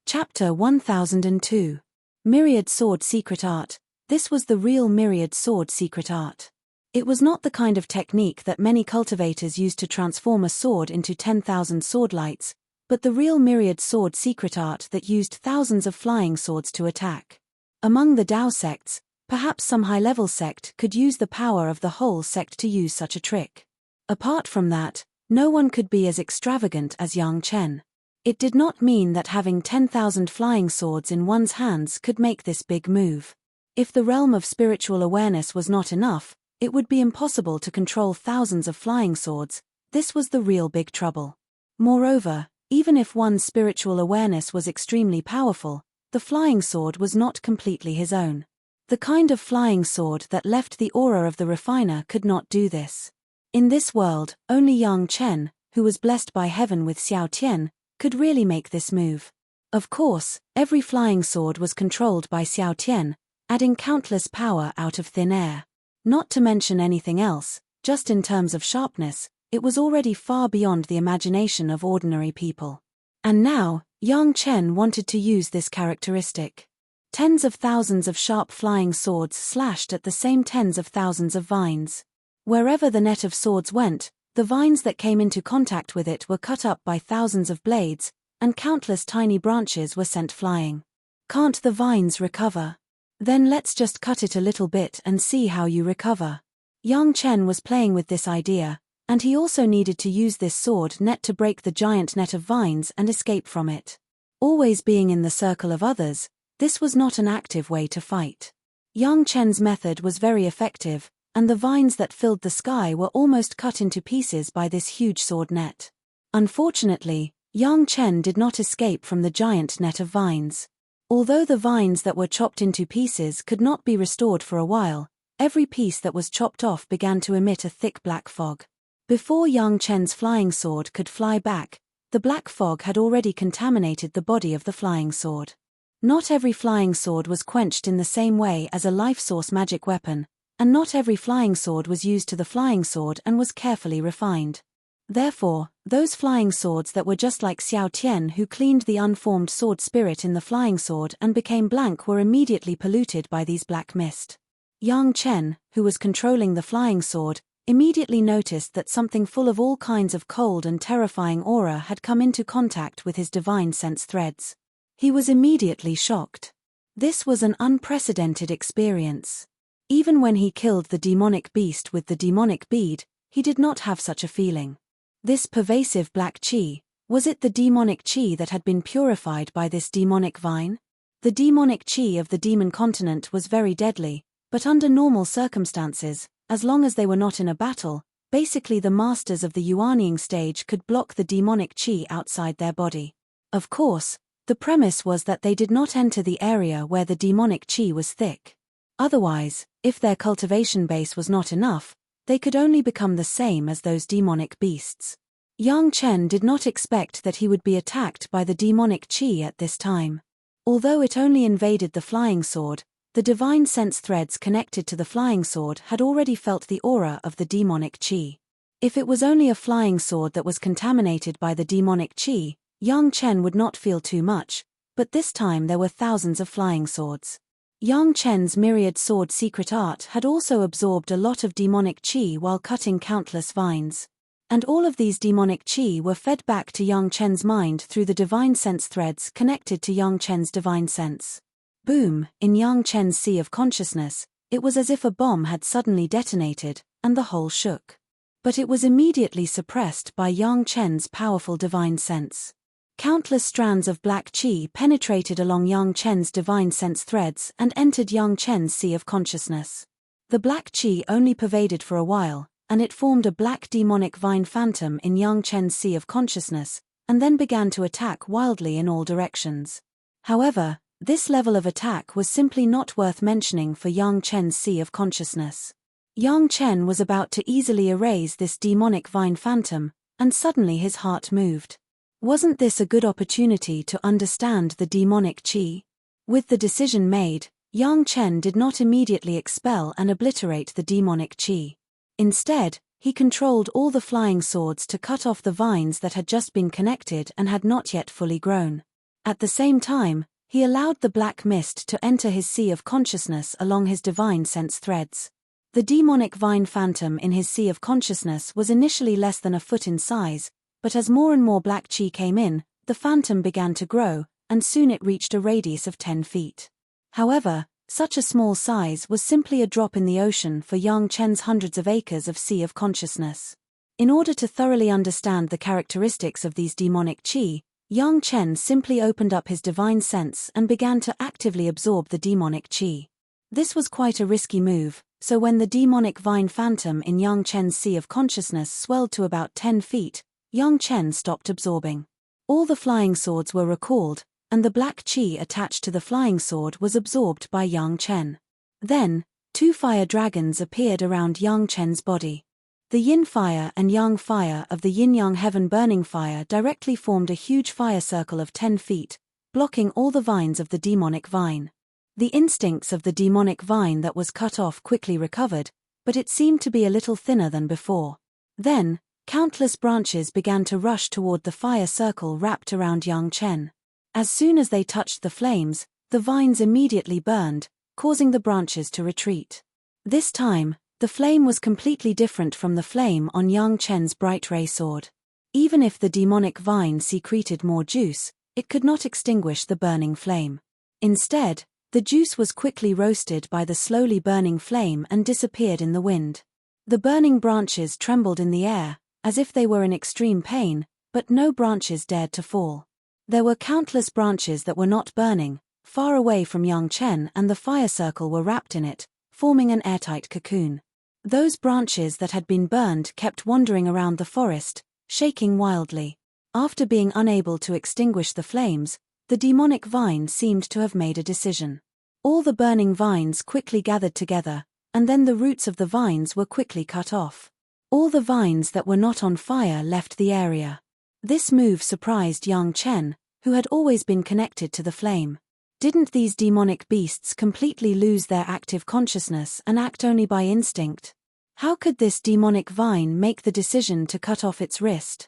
Chapter 1002. Myriad Sword Secret Art. This was the real Myriad Sword Secret Art. It was not the kind of technique that many cultivators use to transform a sword into 10,000 sword lights, but the real Myriad Sword Secret Art that used thousands of flying swords to attack. Among the Dao sects, perhaps some high-level sect could use the power of the whole sect to use such a trick. Apart from that, No one could be as extravagant as Yang Chen. It did not mean that having 10,000 flying swords in one's hands could make this big move. If the realm of spiritual awareness was not enough, it would be impossible to control thousands of flying swords. This was the real big trouble. Moreover, even if one's spiritual awareness was extremely powerful, the flying sword was not completely his own. The kind of flying sword that left the aura of the refiner could not do this. In this world, only Yang Chen, who was blessed by heaven with Xiao Tian, could really make this move. Of course, every flying sword was controlled by Xiao Tian, adding countless power out of thin air. Not to mention anything else, just in terms of sharpness, it was already far beyond the imagination of ordinary people. And now, Yang Chen wanted to use this characteristic. Tens of thousands of sharp flying swords slashed at the same tens of thousands of vines. Wherever the net of swords went, the vines that came into contact with it were cut up by thousands of blades, and countless tiny branches were sent flying. Can't the vines recover? Then let's just cut it a little bit and see how you recover. Yang Chen was playing with this idea, and he also needed to use this sword net to break the giant net of vines and escape from it. Always being in the circle of others, this was not an active way to fight. Yang Chen's method was very effective, and the vines that filled the sky were almost cut into pieces by this huge sword net. Unfortunately, Yang Chen did not escape from the giant net of vines. Although the vines that were chopped into pieces could not be restored for a while, every piece that was chopped off began to emit a thick black fog. Before Yang Chen's flying sword could fly back, the black fog had already contaminated the body of the flying sword. Not every flying sword was quenched in the same way as a life source magic weapon, and not every flying sword was used to the flying sword and was carefully refined. Therefore, those flying swords that were just like Xiao Tian, who cleaned the unformed sword spirit in the flying sword and became blank, were immediately polluted by these black mist. Yang Chen, who was controlling the flying sword, immediately noticed that something full of all kinds of cold and terrifying aura had come into contact with his divine sense threads. He was immediately shocked. This was an unprecedented experience. Even when he killed the demonic beast with the demonic bead, he did not have such a feeling. This pervasive black qi, was it the demonic qi that had been purified by this demonic vine? The demonic qi of the demon continent was very deadly, but under normal circumstances, as long as they were not in a battle, basically the masters of the Yuanying stage could block the demonic qi outside their body. Of course, the premise was that they did not enter the area where the demonic qi was thick. Otherwise, if their cultivation base was not enough, they could only become the same as those demonic beasts. Yang Chen did not expect that he would be attacked by the demonic qi at this time. Although it only invaded the flying sword, the divine sense threads connected to the flying sword had already felt the aura of the demonic qi. If it was only a flying sword that was contaminated by the demonic qi, Yang Chen would not feel too much, but this time there were thousands of flying swords. Yang Chen's myriad sword secret art had also absorbed a lot of demonic qi while cutting countless vines. And all of these demonic qi were fed back to Yang Chen's mind through the divine sense threads connected to Yang Chen's divine sense. Boom, in Yang Chen's sea of consciousness, it was as if a bomb had suddenly detonated, and the whole shook. But it was immediately suppressed by Yang Chen's powerful divine sense. Countless strands of black qi penetrated along Yang Chen's divine sense threads and entered Yang Chen's sea of consciousness. The black qi only pervaded for a while, and it formed a black demonic vine phantom in Yang Chen's sea of consciousness, and then began to attack wildly in all directions. However, this level of attack was simply not worth mentioning for Yang Chen's sea of consciousness. Yang Chen was about to easily erase this demonic vine phantom, and suddenly his heart moved. Wasn't this a good opportunity to understand the demonic qi? With the decision made, Yang Chen did not immediately expel and obliterate the demonic qi. Instead, he controlled all the flying swords to cut off the vines that had just been connected and had not yet fully grown. At the same time, he allowed the black mist to enter his sea of consciousness along his divine sense threads. The demonic vine phantom in his sea of consciousness was initially less than a foot in size, but as more and more black qi came in, the phantom began to grow, and soon it reached a radius of 10 feet. However, such a small size was simply a drop in the ocean for Yang Chen's hundreds of acres of sea of consciousness. In order to thoroughly understand the characteristics of these demonic qi, Yang Chen simply opened up his divine sense and began to actively absorb the demonic qi. This was quite a risky move, so when the demonic vine phantom in Yang Chen's sea of consciousness swelled to about 10 feet, Yang Chen stopped absorbing. All the flying swords were recalled, and the black qi attached to the flying sword was absorbed by Yang Chen. Then, 2 fire dragons appeared around Yang Chen's body. The yin fire and yang fire of the yin-yang heaven burning fire directly formed a huge fire circle of 10 feet, blocking all the vines of the demonic vine. The instincts of the demonic vine that was cut off quickly recovered, but it seemed to be a little thinner than before. Then, countless branches began to rush toward the fire circle wrapped around Yang Chen. As soon as they touched the flames, the vines immediately burned, causing the branches to retreat. This time, the flame was completely different from the flame on Yang Chen's bright ray sword. Even if the demonic vine secreted more juice, it could not extinguish the burning flame. Instead, the juice was quickly roasted by the slowly burning flame and disappeared in the wind. The burning branches trembled in the air, as if they were in extreme pain, but no branches dared to fall. There were countless branches that were not burning, far away from Yang Chen, and the fire circle were wrapped in it, forming an airtight cocoon. Those branches that had been burned kept wandering around the forest, shaking wildly. After being unable to extinguish the flames, the demonic vine seemed to have made a decision. All the burning vines quickly gathered together, and then the roots of the vines were quickly cut off. All the vines that were not on fire left the area. This move surprised Yang Chen, who had always been connected to the flame. Didn't these demonic beasts completely lose their active consciousness and act only by instinct? How could this demonic vine make the decision to cut off its wrist?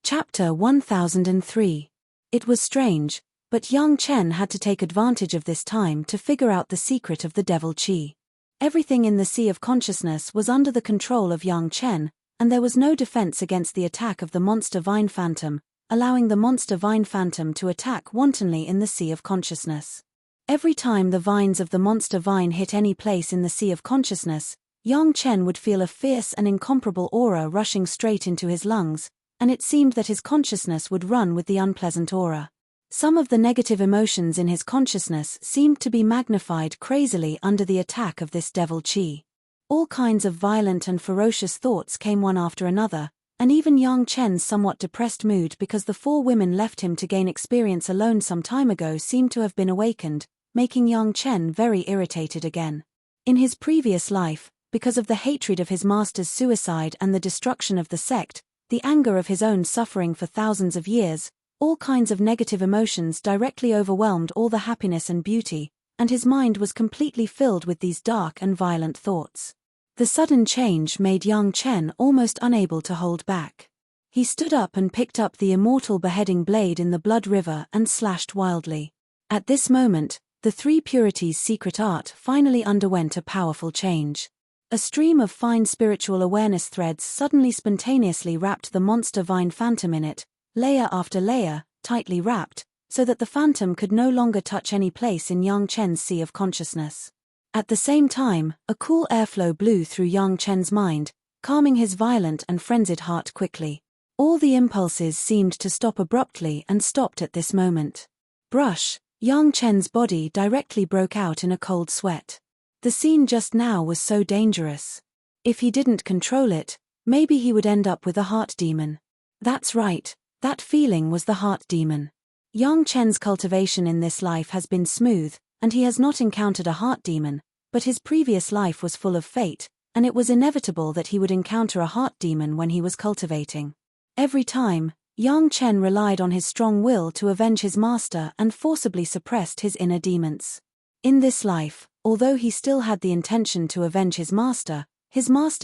Chapter 1003. It was strange, but Yang Chen had to take advantage of this time to figure out the secret of the devil qi. Everything in the sea of consciousness was under the control of Yang Chen, and there was no defense against the attack of the monster vine phantom, allowing the monster vine phantom to attack wantonly in the sea of consciousness. Every time the vines of the monster vine hit any place in the sea of consciousness, Yang Chen would feel a fierce and incomparable aura rushing straight into his lungs, and it seemed that his consciousness would run with the unpleasant aura. Some of the negative emotions in his consciousness seemed to be magnified crazily under the attack of this devil qi. All kinds of violent and ferocious thoughts came one after another, and even Yang Chen's somewhat depressed mood because the 4 women left him to gain experience alone some time ago seemed to have been awakened, making Yang Chen very irritated again. In his previous life, because of the hatred of his master's suicide and the destruction of the sect, the anger of his own suffering for thousands of years, all kinds of negative emotions directly overwhelmed all the happiness and beauty, and his mind was completely filled with these dark and violent thoughts. The sudden change made Yang Chen almost unable to hold back. He stood up and picked up the immortal beheading blade in the blood river and slashed wildly. At this moment, the 3 purities' secret art finally underwent a powerful change. A stream of fine spiritual awareness threads suddenly spontaneously wrapped the monster vine phantom in it, layer after layer, tightly wrapped, so that the phantom could no longer touch any place in Yang Chen's sea of consciousness. At the same time, a cool airflow blew through Yang Chen's mind, calming his violent and frenzied heart quickly. All the impulses seemed to stop abruptly and stopped at this moment. Brush, Yang Chen's body directly broke out in a cold sweat. The scene just now was so dangerous. If he didn't control it, maybe he would end up with a heart demon. That's right, that feeling was the heart demon. Yang Chen's cultivation in this life has been smooth, and he has not encountered a heart demon, but his previous life was full of fate, and it was inevitable that he would encounter a heart demon when he was cultivating. Every time, Yang Chen relied on his strong will to avenge his master and forcibly suppressed his inner demons. In this life, although he still had the intention to avenge his master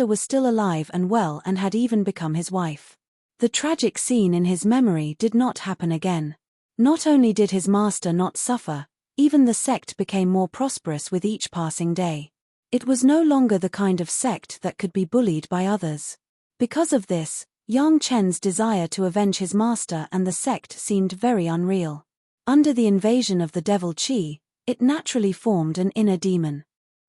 was still alive and well and had even become his wife. The tragic scene in his memory did not happen again. Not only did his master not suffer, even the sect became more prosperous with each passing day. It was no longer the kind of sect that could be bullied by others. Because of this, Yang Chen's desire to avenge his master and the sect seemed very unreal. Under the invasion of the devil qi, it naturally formed an inner demon.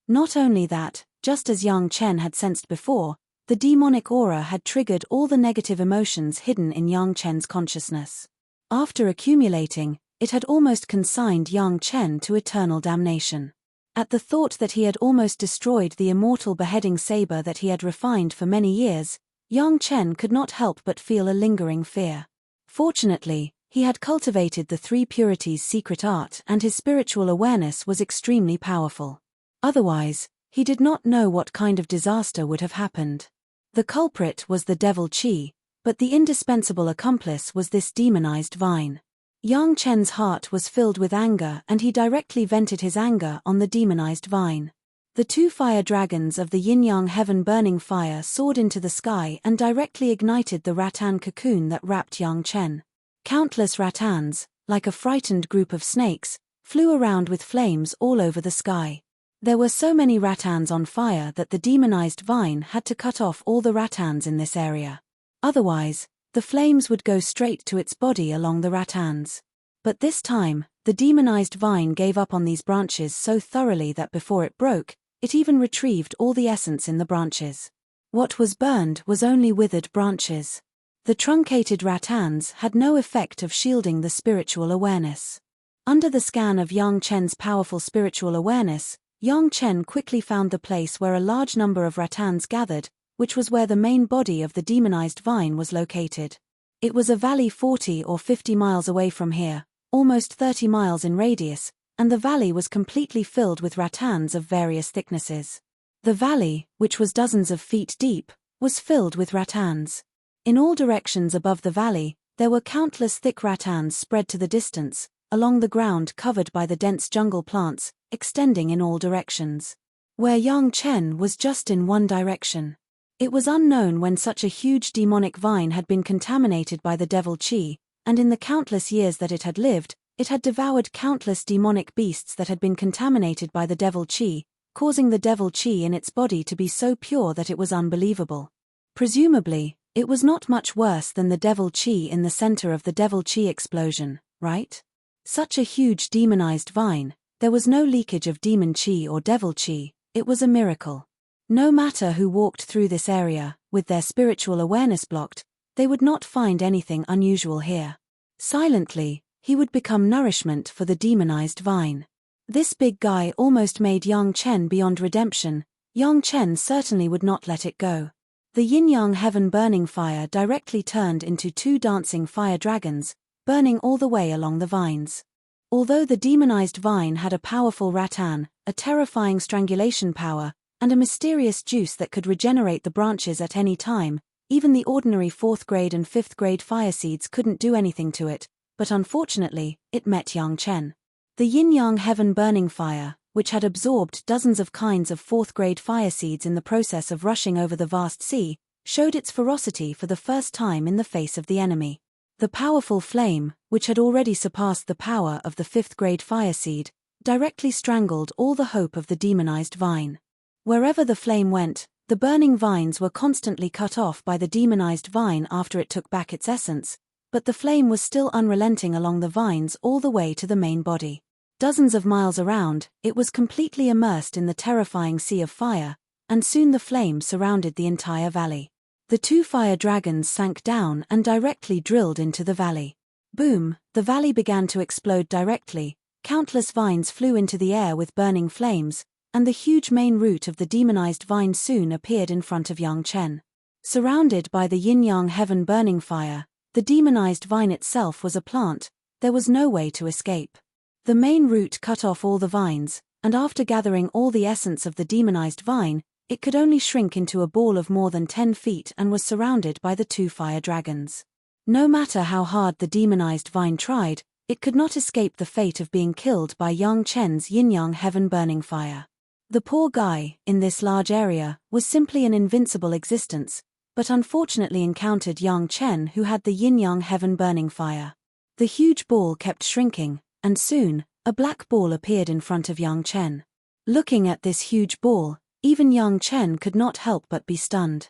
Not only that, just as Yang Chen had sensed before, The demonic aura had triggered all the negative emotions hidden in Yang Chen's consciousness. After accumulating, it had almost consigned Yang Chen to eternal damnation. At the thought that he had almost destroyed the immortal beheading saber that he had refined for many years, Yang Chen could not help but feel a lingering fear. Fortunately, he had cultivated the three purities' secret art and his spiritual awareness was extremely powerful. Otherwise, he did not know what kind of disaster would have happened. The culprit was the devil Qi, but the indispensable accomplice was this demonized vine. Yang Chen's heart was filled with anger and he directly vented his anger on the demonized vine. The two fire dragons of the yin-yang heaven burning fire soared into the sky and directly ignited the rattan cocoon that wrapped Yang Chen. Countless rattans, like a frightened group of snakes, flew around with flames all over the sky. There were so many rattans on fire that the demonized vine had to cut off all the rattans in this area. Otherwise, the flames would go straight to its body along the rattans. But this time, the demonized vine gave up on these branches so thoroughly that before it broke, it even retrieved all the essence in the branches. What was burned was only withered branches. The truncated rattans had no effect of shielding the spiritual awareness. Under the scan of Yang Chen's powerful spiritual awareness, Yang Chen quickly found the place where a large number of rattans gathered, which was where the main body of the demonized vine was located. It was a valley 40 or 50 miles away from here, almost 30 miles in radius, and the valley was completely filled with rattans of various thicknesses. The valley, which was dozens of feet deep, was filled with rattans. In all directions above the valley, there were countless thick rattans spread to the distance, along the ground covered by the dense jungle plants, extending in all directions. Where Yang Chen was just in one direction. It was unknown when such a huge demonic vine had been contaminated by the devil Qi, and in the countless years that it had lived, it had devoured countless demonic beasts that had been contaminated by the devil Qi, causing the devil Qi in its body to be so pure that it was unbelievable. Presumably, it was not much worse than the devil Qi in the center of the devil Qi explosion, right? Such a huge demonized vine, there was no leakage of demon Qi or devil Qi, it was a miracle. No matter who walked through this area, with their spiritual awareness blocked, they would not find anything unusual here. Silently, he would become nourishment for the demonized vine. This big guy almost made Yang Chen beyond redemption. Yang Chen certainly would not let it go. The yin-yang heaven burning fire directly turned into two dancing fire dragons, burning all the way along the vines. Although the demonized vine had a powerful rattan, a terrifying strangulation power, and a mysterious juice that could regenerate the branches at any time, even the ordinary 4th grade and 5th grade fire seeds couldn't do anything to it, but unfortunately, it met Yang Chen. The yin-yang heaven burning fire, which had absorbed dozens of kinds of 4th grade fire seeds in the process of rushing over the vast sea, showed its ferocity for the first time in the face of the enemy. The powerful flame, which had already surpassed the power of the 5th grade fire seed, directly strangled all the hope of the demonized vine. Wherever the flame went, the burning vines were constantly cut off by the demonized vine after it took back its essence, but the flame was still unrelenting along the vines all the way to the main body. Dozens of miles around, it was completely immersed in the terrifying sea of fire, and soon the flame surrounded the entire valley. The two fire dragons sank down and directly drilled into the valley. Boom, the valley began to explode directly, countless vines flew into the air with burning flames, and the huge main root of the demonized vine soon appeared in front of Yang Chen. Surrounded by the yin-yang heaven burning fire, the demonized vine itself was a plant, there was no way to escape. The main root cut off all the vines, and after gathering all the essence of the demonized vine, it could only shrink into a ball of more than 10 feet and was surrounded by the two fire dragons. No matter how hard the demonized vine tried, it could not escape the fate of being killed by Yang Chen's yin-yang heaven burning fire. The poor guy, in this large area, was simply an invincible existence, but unfortunately encountered Yang Chen who had the yin-yang heaven burning fire. The huge ball kept shrinking, and soon, a black ball appeared in front of Yang Chen. Looking at this huge ball, even Yang Chen could not help but be stunned.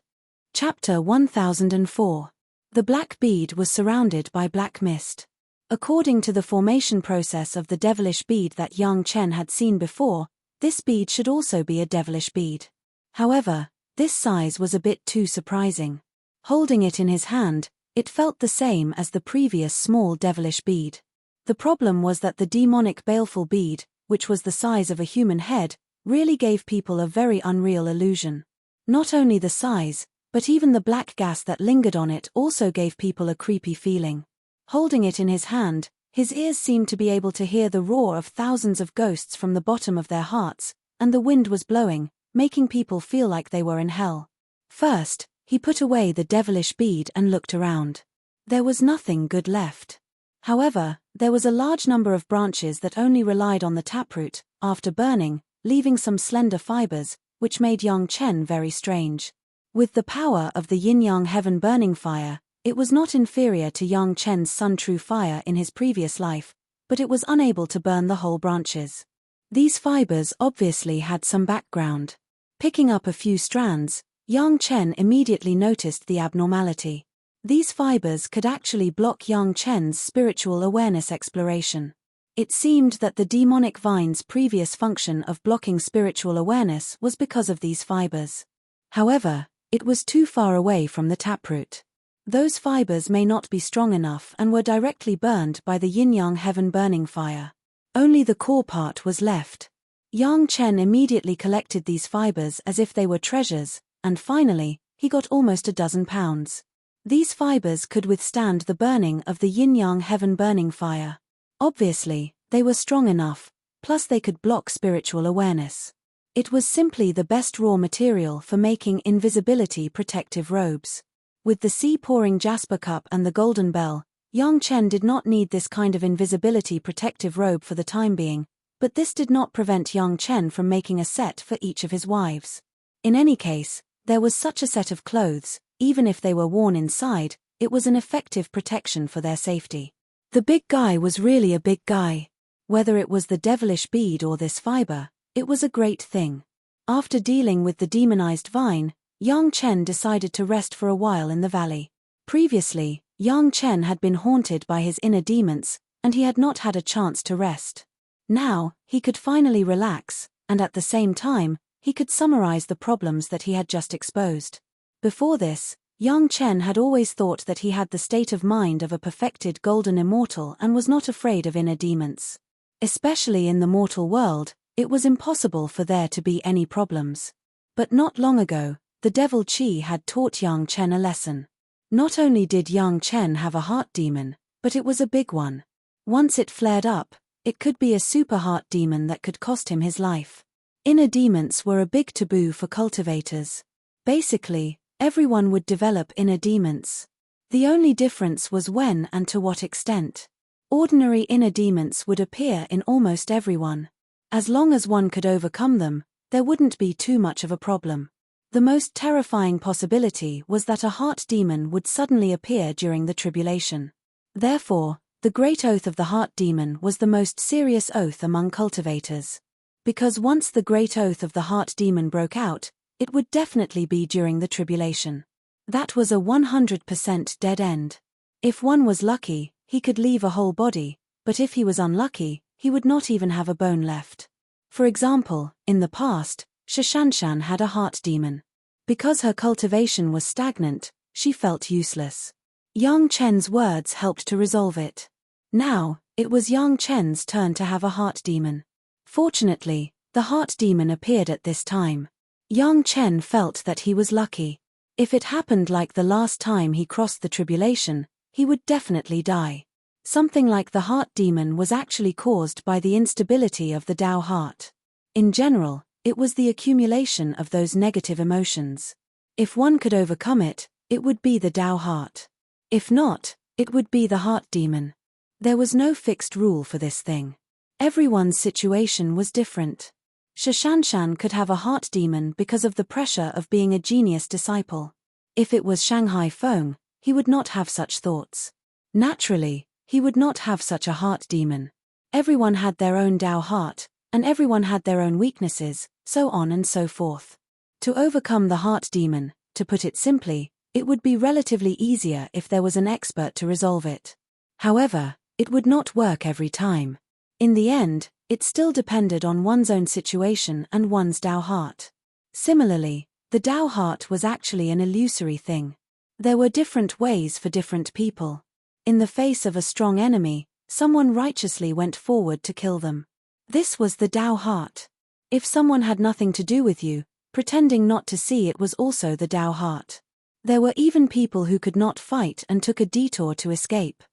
Chapter 1004. The black bead was surrounded by black mist. According to the formation process of the devilish bead that Yang Chen had seen before, this bead should also be a devilish bead. However, This size was a bit too surprising. Holding it in his hand, it felt the same as the previous small devilish bead. The problem was that the demonic baleful bead, which was the size of a human head, really gave people a very unreal illusion. Not only the size, but even the black gas that lingered on it also gave people a creepy feeling. Holding it in his hand, his ears seemed to be able to hear the roar of thousands of ghosts from the bottom of their hearts, and the wind was blowing, making people feel like they were in hell. First, he put away the devilish bead and looked around. There was nothing good left. However, there was a large number of branches that only relied on the taproot, after burning, leaving some slender fibers, which made Yang Chen very strange. With the power of the yin-yang heaven burning fire, it was not inferior to Yang Chen's sun true fire in his previous life, but it was unable to burn the whole branches. These fibers obviously had some background. Picking up a few strands, Yang Chen immediately noticed the abnormality. These fibers could actually block Yang Chen's spiritual awareness exploration. It seemed that the demonic vine's previous function of blocking spiritual awareness was because of these fibers. However, it was too far away from the taproot. Those fibers may not be strong enough and were directly burned by the yin-yang heaven burning fire. Only the core part was left. Yang Chen immediately collected these fibers as if they were treasures, and finally, he got almost 12 pounds. These fibers could withstand the burning of the yin-yang heaven burning fire. Obviously, they were strong enough, plus they could block spiritual awareness. It was simply the best raw material for making invisibility protective robes. With the sea-pouring jasper cup and the golden bell, Yang Chen did not need this kind of invisibility protective robe for the time being, but this did not prevent Yang Chen from making a set for each of his wives. In any case, there was such a set of clothes, even if they were worn inside, it was an effective protection for their safety. The big guy was really a big guy. Whether it was the devilish bead or this fiber, it was a great thing. After dealing with the demonized vine, Yang Chen decided to rest for a while in the valley. Previously, Yang Chen had been haunted by his inner demons, and he had not had a chance to rest. Now, he could finally relax, and at the same time, he could summarize the problems that he had just exposed. Before this, Yang Chen had always thought that he had the state of mind of a perfected golden immortal and was not afraid of inner demons. Especially in the mortal world, it was impossible for there to be any problems. But not long ago, the devil Qi had taught Yang Chen a lesson. Not only did Yang Chen have a heart demon, but it was a big one. Once it flared up, it could be a super heart demon that could cost him his life. Inner demons were a big taboo for cultivators. Basically, everyone would develop inner demons. The only difference was when and to what extent. Ordinary inner demons would appear in almost everyone. As long as one could overcome them, there wouldn't be too much of a problem. The most terrifying possibility was that a heart demon would suddenly appear during the tribulation. Therefore, the great oath of the heart demon was the most serious oath among cultivators. Because once the great oath of the heart demon broke out, it would definitely be during the tribulation. That was a 100% dead end. If one was lucky, he could leave a whole body, but if he was unlucky, he would not even have a bone left. For example, in the past, Shashanshan had a heart demon. Because her cultivation was stagnant, she felt useless. Yang Chen's words helped to resolve it. Now, it was Yang Chen's turn to have a heart demon. Fortunately, the heart demon appeared at this time. Yang Chen felt that he was lucky. If it happened like the last time he crossed the tribulation, he would definitely die. Something like the heart demon was actually caused by the instability of the Tao heart. In general, it was the accumulation of those negative emotions. If one could overcome it, it would be the Tao heart. If not, it would be the heart demon. There was no fixed rule for this thing. Everyone's situation was different. Shashanshan could have a heart demon because of the pressure of being a genius disciple. If it was Shanghai Feng, he would not have such thoughts. Naturally, he would not have such a heart demon. Everyone had their own Tao heart, and everyone had their own weaknesses, so on and so forth. To overcome the heart demon, to put it simply, it would be relatively easier if there was an expert to resolve it. However, it would not work every time. In the end, it still depended on one's own situation and one's Tao heart. Similarly, The Tao heart was actually an illusory thing. There were different ways for different people. In the face of a strong enemy, someone righteously went forward to kill them. This was the Tao heart. If someone had nothing to do with you, pretending not to see it was also the Tao heart. There were even people who could not fight and took a detour to escape.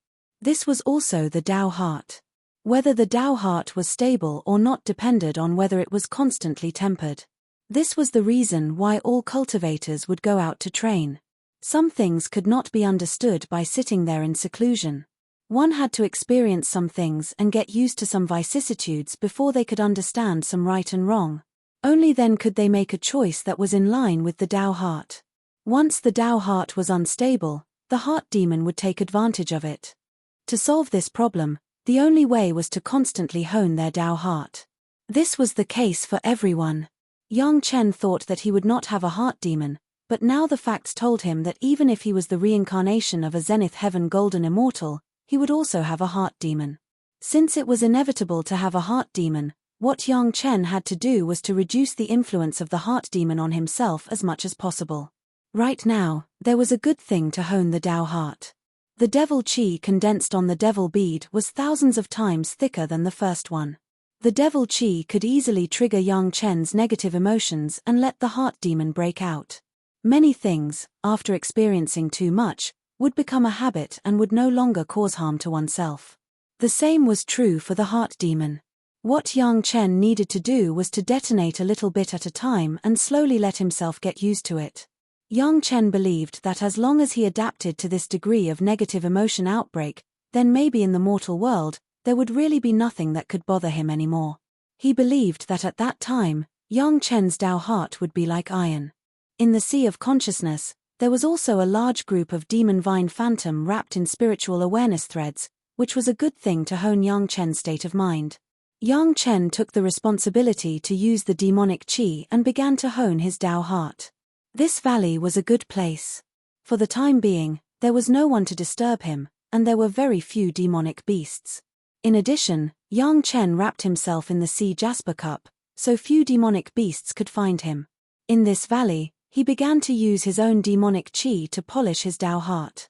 This was also the Tao heart. Whether the Tao heart was stable or not depended on whether it was constantly tempered. This was the reason why all cultivators would go out to train. Some things could not be understood by sitting there in seclusion. One had to experience some things and get used to some vicissitudes before they could understand some right and wrong. Only then could they make a choice that was in line with the Tao heart. Once the Tao heart was unstable, the heart demon would take advantage of it. To solve this problem, the only way was to constantly hone their Tao heart. This was the case for everyone. Yang Chen thought that he would not have a heart demon, but now the facts told him that even if he was the reincarnation of a Zenith Heaven Golden Immortal, he would also have a heart demon. Since it was inevitable to have a heart demon, what Yang Chen had to do was to reduce the influence of the heart demon on himself as much as possible. Right now, there was a good thing to hone the Tao heart. The devil chi condensed on the devil bead was thousands of times thicker than the first one. The devil chi could easily trigger Yang Chen's negative emotions and let the heart demon break out. Many things, after experiencing too much, would become a habit and would no longer cause harm to oneself. The same was true for the heart demon. What Yang Chen needed to do was to detonate a little bit at a time and slowly let himself get used to it. Yang Chen believed that as long as he adapted to this degree of negative emotion outbreak, then maybe in the mortal world, there would really be nothing that could bother him anymore. He believed that at that time, Yang Chen's Tao heart would be like iron. In the sea of consciousness, there was also a large group of demon vine phantom wrapped in spiritual awareness threads, which was a good thing to hone Yang Chen's state of mind. Yang Chen took the responsibility to use the demonic chi and began to hone his Tao heart. This valley was a good place. For the time being, there was no one to disturb him, and there were very few demonic beasts. In addition, Yang Chen wrapped himself in the sea jasper cup, so few demonic beasts could find him. In this valley, he began to use his own demonic chi to polish his Tao heart.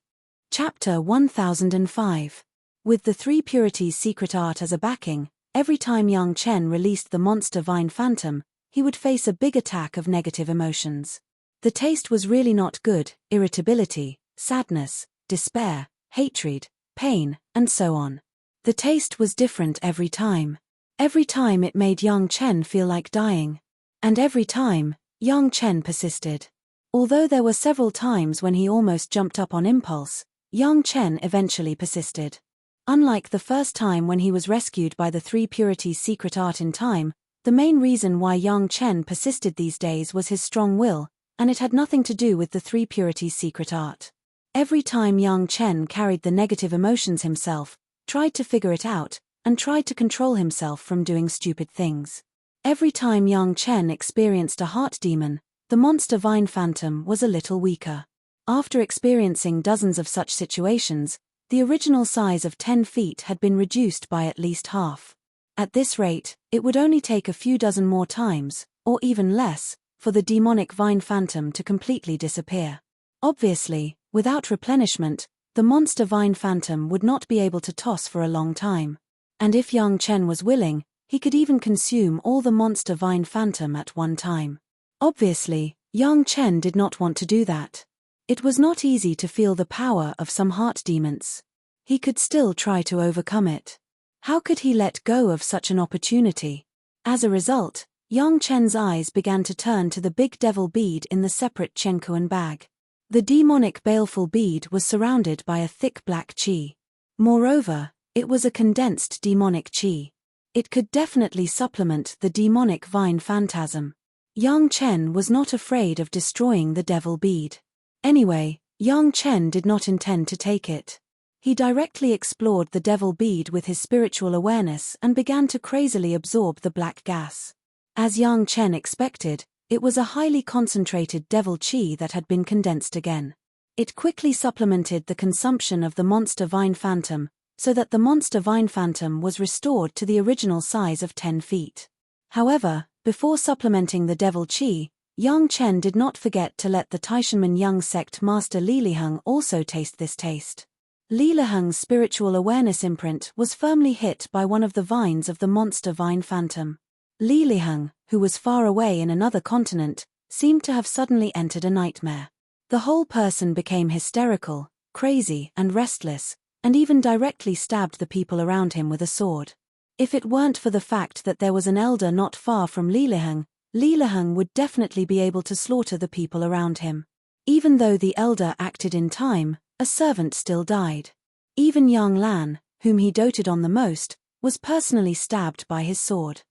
Chapter 1005. With the three purities secret art as a backing, every time Yang Chen released the monster vine phantom, he would face a big attack of negative emotions. The taste was really not good: irritability, sadness, despair, hatred, pain, and so on. The taste was different every time. Every time it made Yang Chen feel like dying. And every time, Yang Chen persisted. Although there were several times when he almost jumped up on impulse, Yang Chen eventually persisted. Unlike the first time when he was rescued by the three purities secret art in time, the main reason why Yang Chen persisted these days was his strong will, and it had nothing to do with the three purities secret art. Every time Yang Chen carried the negative emotions himself, tried to figure it out, and tried to control himself from doing stupid things. Every time Yang Chen experienced a heart demon, the monster vine phantom was a little weaker. After experiencing dozens of such situations, the original size of 10 feet had been reduced by at least half. At this rate, it would only take a few dozen more times, or even less, for the demonic vine phantom to completely disappear. Obviously, without replenishment, the monster vine phantom would not be able to toss for a long time. And if Yang Chen was willing, he could even consume all the monster vine phantom at one time. Obviously, Yang Chen did not want to do that. It was not easy to feel the power of some heart demons. He could still try to overcome it. How could he let go of such an opportunity? As a result, Yang Chen's eyes began to turn to the big devil bead in the separate Chenkuan bag. The demonic baleful bead was surrounded by a thick black chi. Moreover, it was a condensed demonic chi. It could definitely supplement the demonic vine phantasm. Yang Chen was not afraid of destroying the devil bead. Anyway, Yang Chen did not intend to take it. He directly explored the devil bead with his spiritual awareness and began to crazily absorb the black gas. As Yang Chen expected, it was a highly concentrated devil chi that had been condensed again. It quickly supplemented the consumption of the monster vine phantom, so that the monster vine phantom was restored to the original size of 10 feet. However, before supplementing the devil chi, Yang Chen did not forget to let the Taishanmen Young Sect Master Li Liheng also taste this taste. Li Liheng's spiritual awareness imprint was firmly hit by one of the vines of the monster vine phantom. Li Liheng, who was far away in another continent, seemed to have suddenly entered a nightmare. The whole person became hysterical, crazy, and restless, and even directly stabbed the people around him with a sword. If it weren't for the fact that there was an elder not far from Li Liheng would definitely be able to slaughter the people around him. Even though the elder acted in time, a servant still died. Even Yang Lan, whom he doted on the most, was personally stabbed by his sword.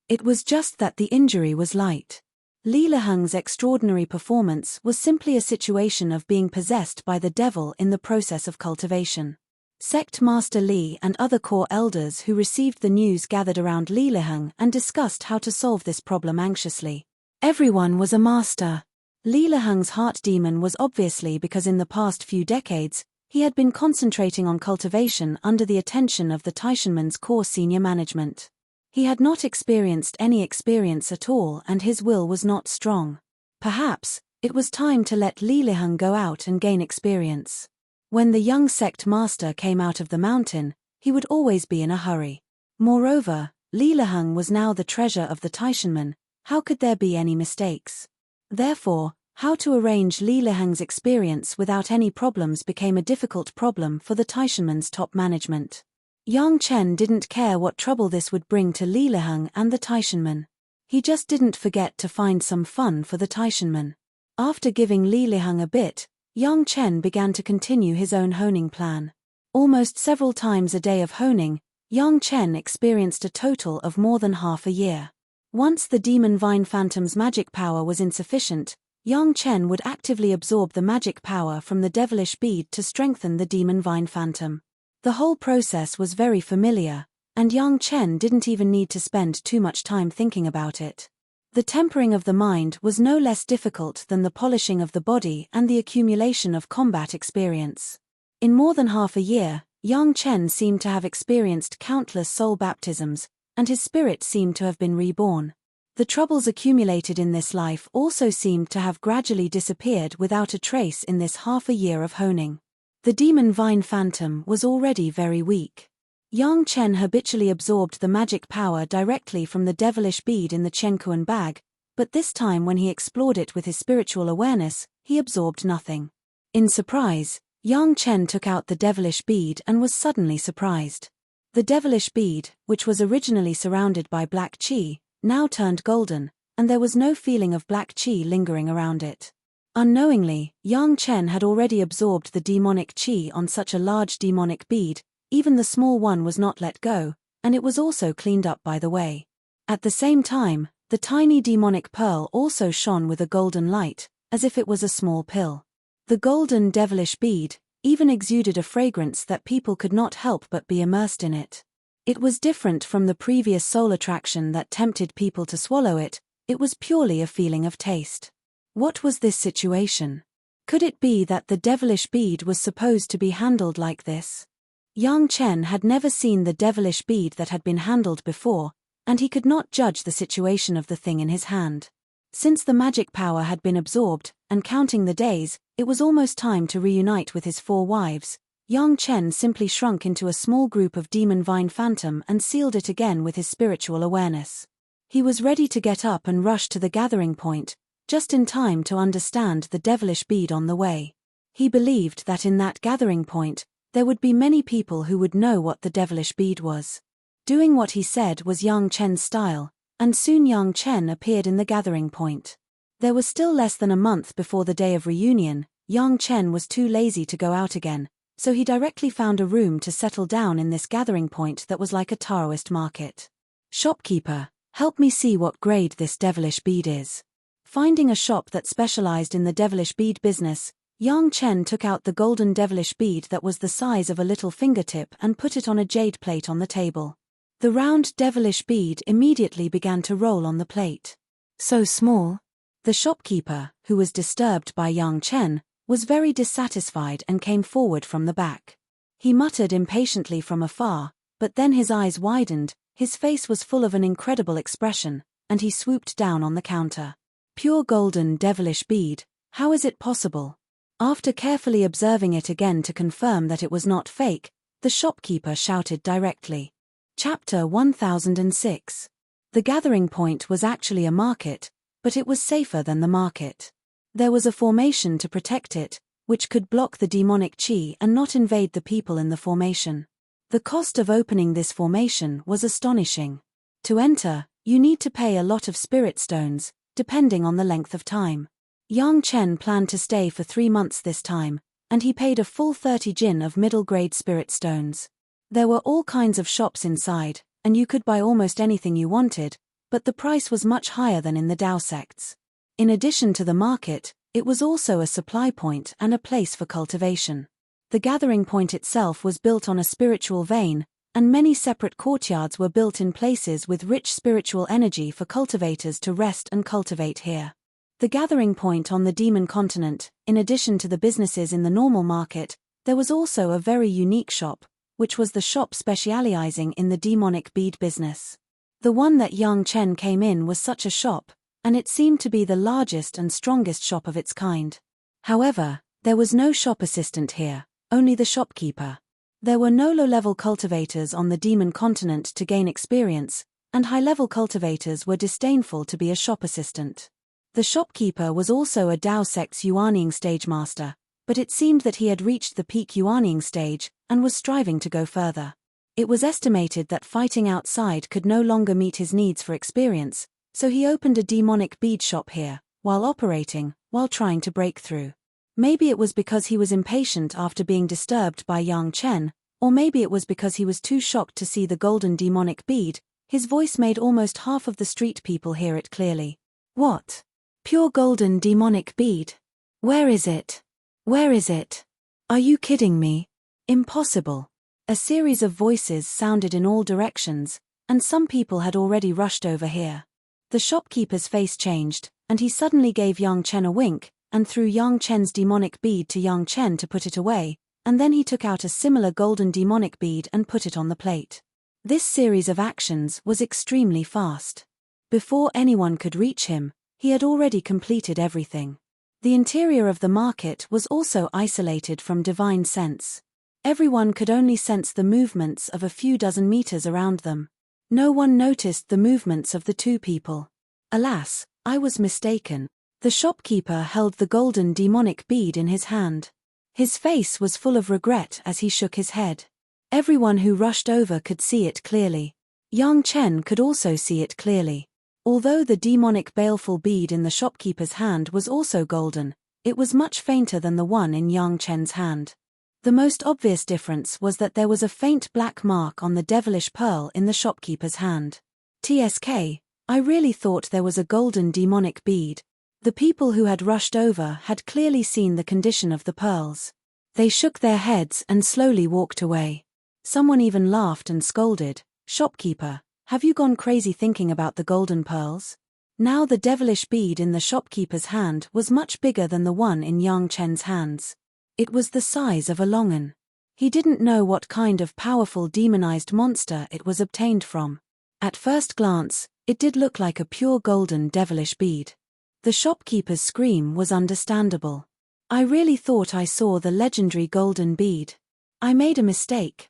It was just that the injury was light. Li Liheng's extraordinary performance was simply a situation of being possessed by the devil in the process of cultivation. Sect Master Li and other core elders who received the news gathered around Li Liheng and discussed how to solve this problem anxiously. Everyone was a master. Li Liheng's heart demon was obviously because in the past few decades, he had been concentrating on cultivation under the attention of the Taishanmen's core senior management. He had not experienced any experience at all and his will was not strong. Perhaps, it was time to let Li Liheng go out and gain experience. When the young sect master came out of the mountain, he would always be in a hurry. Moreover, Li Liheng was now the treasure of the Taishanmen. How could there be any mistakes? Therefore, how to arrange Li Liheng's experience without any problems became a difficult problem for the Taishanmen's top management. Yang Chen didn't care what trouble this would bring to Li Liheng and the Taishanmen. He just didn't forget to find some fun for the Taishanmen. After giving Li Liheng a bit, Yang Chen began to continue his own honing plan. Almost several times a day of honing, Yang Chen experienced a total of more than half a year. Once the demon vine phantom's magic power was insufficient, Yang Chen would actively absorb the magic power from the devilish bead to strengthen the demon vine phantom. The whole process was very familiar, and Yang Chen didn't even need to spend too much time thinking about it. The tempering of the mind was no less difficult than the polishing of the body and the accumulation of combat experience. In more than half a year, Yang Chen seemed to have experienced countless soul baptisms, and his spirit seemed to have been reborn. The troubles accumulated in this life also seemed to have gradually disappeared without a trace in this half a year of honing. The demon vine phantom was already very weak. Yang Chen habitually absorbed the magic power directly from the devilish bead in the Chenkuan bag, but this time when he explored it with his spiritual awareness, he absorbed nothing. In surprise, Yang Chen took out the devilish bead and was suddenly surprised. The devilish bead, which was originally surrounded by black qi, now turned golden, and there was no feeling of black qi lingering around it. Unknowingly, Yang Chen had already absorbed the demonic qi on such a large demonic bead, even the small one was not let go, and it was also cleaned up by the way. At the same time, the tiny demonic pearl also shone with a golden light, as if it was a small pill. The golden devilish bead even exuded a fragrance that people could not help but be immersed in it. It was different from the previous soul attraction that tempted people to swallow it, it was purely a feeling of taste. What was this situation? Could it be that the devilish bead was supposed to be handled like this? Yang Chen had never seen the devilish bead that had been handled before, and he could not judge the situation of the thing in his hand. Since the magic power had been absorbed, and counting the days, it was almost time to reunite with his 4 wives. Yang Chen simply shrunk into a small group of demon vine phantom and sealed it again with his spiritual awareness. He was ready to get up and rush to the gathering point, just in time to understand the devilish bead on the way. He believed that in that gathering point, there would be many people who would know what the devilish bead was. Doing what he said was Yang Chen's style, and soon Yang Chen appeared in the gathering point. There was still less than a month before the day of reunion. Yang Chen was too lazy to go out again, so he directly found a room to settle down in this gathering point that was like a Taoist market. Shopkeeper, help me see what grade this devilish bead is. Finding a shop that specialized in the devilish bead business, Yang Chen took out the golden devilish bead that was the size of a little fingertip and put it on a jade plate on the table. The round devilish bead immediately began to roll on the plate. So small. The shopkeeper, who was disturbed by Yang Chen, was very dissatisfied and came forward from the back. He muttered impatiently from afar, but then his eyes widened, his face was full of an incredible expression, and he swooped down on the counter. Pure golden devilish bead, how is it possible? After carefully observing it again to confirm that it was not fake, the shopkeeper shouted directly. Chapter 1006. The gathering point was actually a market, but it was safer than the market. There was a formation to protect it, which could block the demonic chi and not invade the people in the formation. The cost of opening this formation was astonishing. To enter, you need to pay a lot of spirit stones, depending on the length of time. Yang Chen planned to stay for 3 months this time, and he paid a full 30 jin of middle-grade spirit stones. There were all kinds of shops inside, and you could buy almost anything you wanted, but the price was much higher than in the Dao sects. In addition to the market, it was also a supply point and a place for cultivation. The gathering point itself was built on a spiritual vein, and many separate courtyards were built in places with rich spiritual energy for cultivators to rest and cultivate here. The gathering point on the demon continent, in addition to the businesses in the normal market, there was also a very unique shop, which was the shop specializing in the demonic bead business. The one that Yang Chen came in was such a shop, and it seemed to be the largest and strongest shop of its kind. However, there was no shop assistant here, only the shopkeeper. There were no low-level cultivators on the demon continent to gain experience, and high-level cultivators were disdainful to be a shop assistant. The shopkeeper was also a Dao sect's Yuanying stage master, but it seemed that he had reached the peak Yuanying stage and was striving to go further. It was estimated that fighting outside could no longer meet his needs for experience, so he opened a demonic bead shop here, while trying to break through. Maybe it was because he was impatient after being disturbed by Yang Chen, or maybe it was because he was too shocked to see the golden demonic bead. His voice made almost half of the street people hear it clearly. What? Pure golden demonic bead? Where is it? Where is it? Are you kidding me? Impossible. A series of voices sounded in all directions, and some people had already rushed over here. The shopkeeper's face changed, and he suddenly gave Yang Chen a wink, and threw Yang Chen's demonic bead to Yang Chen to put it away, and then he took out a similar golden demonic bead and put it on the plate. This series of actions was extremely fast. Before anyone could reach him, he had already completed everything. The interior of the market was also isolated from divine sense. Everyone could only sense the movements of a few dozen meters around them. No one noticed the movements of the two people. Alas, I was mistaken. The shopkeeper held the golden demonic bead in his hand. His face was full of regret as he shook his head. Everyone who rushed over could see it clearly. Yang Chen could also see it clearly. Although the demonic baleful bead in the shopkeeper's hand was also golden, it was much fainter than the one in Yang Chen's hand. The most obvious difference was that there was a faint black mark on the devilish pearl in the shopkeeper's hand. TSK, I really thought there was a golden demonic bead. The people who had rushed over had clearly seen the condition of the pearls. They shook their heads and slowly walked away. Someone even laughed and scolded, "Shopkeeper, have you gone crazy thinking about the golden pearls?" Now the devilish bead in the shopkeeper's hand was much bigger than the one in Yang Chen's hands. It was the size of a longan. He didn't know what kind of powerful demonized monster it was obtained from. At first glance, it did look like a pure golden devilish bead. The shopkeeper's scream was understandable. I really thought I saw the legendary golden bead. I made a mistake.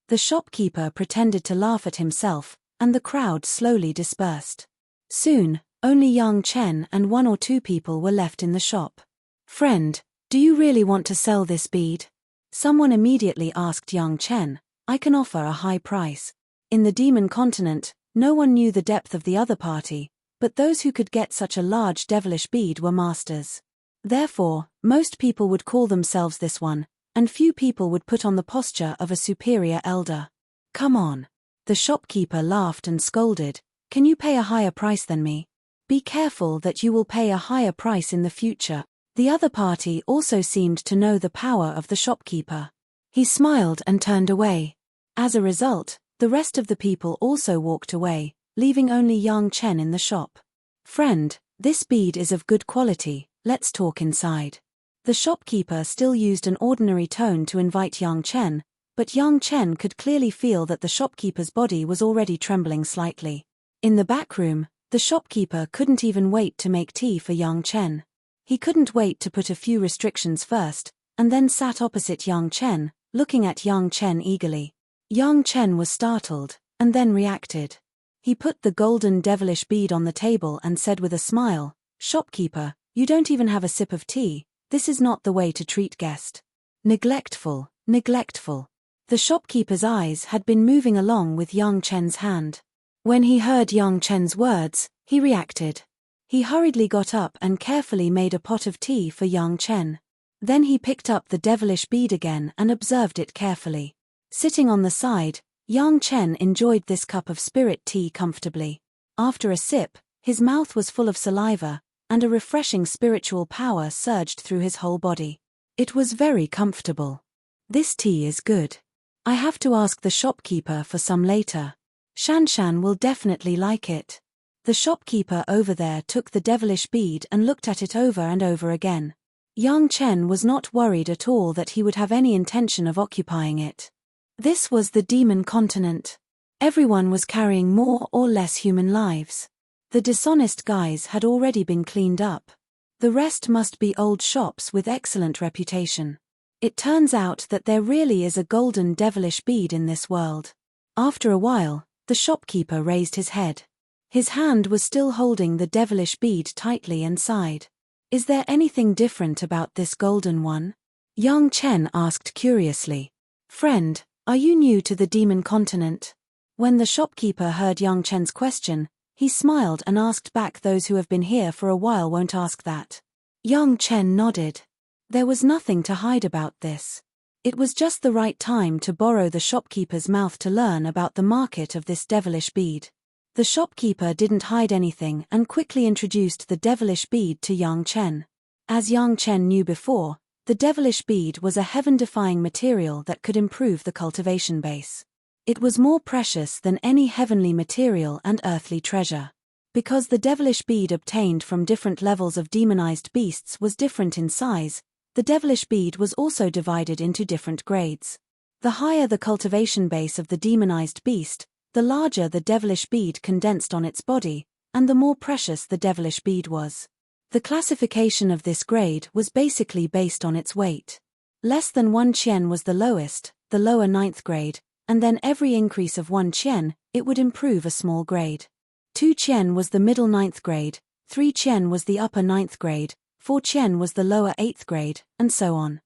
The shopkeeper pretended to laugh at himself, and the crowd slowly dispersed. Soon, only Yang Chen and 1 or 2 people were left in the shop. "Friend, do you really want to sell this bead?" Someone immediately asked Yang Chen. "I can offer a high price." In the demon continent, no one knew the depth of the other party, but those who could get such a large devilish bead were masters. Therefore, most people would call themselves this one, and few people would put on the posture of a superior elder. "Come on." The shopkeeper laughed and scolded, "Can you pay a higher price than me? Be careful that you will pay a higher price in the future." The other party also seemed to know the power of the shopkeeper. He smiled and turned away. As a result, the rest of the people also walked away, leaving only Yang Chen in the shop. "Friend, this bead is of good quality, let's talk inside." The shopkeeper still used an ordinary tone to invite Yang Chen, but Yang Chen could clearly feel that the shopkeeper's body was already trembling slightly. In the back room, The shopkeeper couldn't even wait to make tea for Yang Chen. He couldn't wait to put a few restrictions first, and then sat opposite Yang Chen, looking at Yang Chen eagerly. Yang Chen was startled, and then reacted. He put the golden devilish bead on the table and said with a smile, "Shopkeeper, you don't even have a sip of tea. This is not the way to treat guest." Neglectful, neglectful. The shopkeeper's eyes had been moving along with Yang Chen's hand. When he heard Yang Chen's words, he reacted. He hurriedly got up and carefully made a pot of tea for Yang Chen. Then he picked up the devilish bead again and observed it carefully. Sitting on the side, Yang Chen enjoyed this cup of spirit tea comfortably. After a sip, his mouth was full of saliva, and a refreshing spiritual power surged through his whole body. It was very comfortable. "This tea is good. I have to ask the shopkeeper for some later. Shanshan will definitely like it." The shopkeeper over there took the devilish bead and looked at it over and over again. Yang Chen was not worried at all that he would have any intention of occupying it. This was the demon continent. Everyone was carrying more or less human lives. The dishonest guys had already been cleaned up. The rest must be old shops with excellent reputation. It turns out that there really is a golden devilish bead in this world. After a while, the shopkeeper raised his head. His hand was still holding the devilish bead tightly and sighed. "Is there anything different about this golden one?" Yang Chen asked curiously. "Friend, are you new to the demon continent?" When the shopkeeper heard Yang Chen's question, he smiled and asked back, "Those who have been here for a while won't ask that." Yang Chen nodded. There was nothing to hide about this. It was just the right time to borrow the shopkeeper's mouth to learn about the market of this devilish bead. The shopkeeper didn't hide anything and quickly introduced the devilish bead to Yang Chen. As Yang Chen knew before, the devilish bead was a heaven-defying material that could improve the cultivation base. It was more precious than any heavenly material and earthly treasure. Because the devilish bead obtained from different levels of demonized beasts was different in size, the devilish bead was also divided into different grades. The higher the cultivation base of the demonized beast, the larger the devilish bead condensed on its body, and the more precious the devilish bead was. The classification of this grade was basically based on its weight. Less than 1 qian was the lowest, the lower 9th grade, and then every increase of 1 qian, it would improve a small grade. 2 qian was the middle 9th grade, 3 qian was the upper 9th grade, 4 qian was the lower 8th grade, and so on.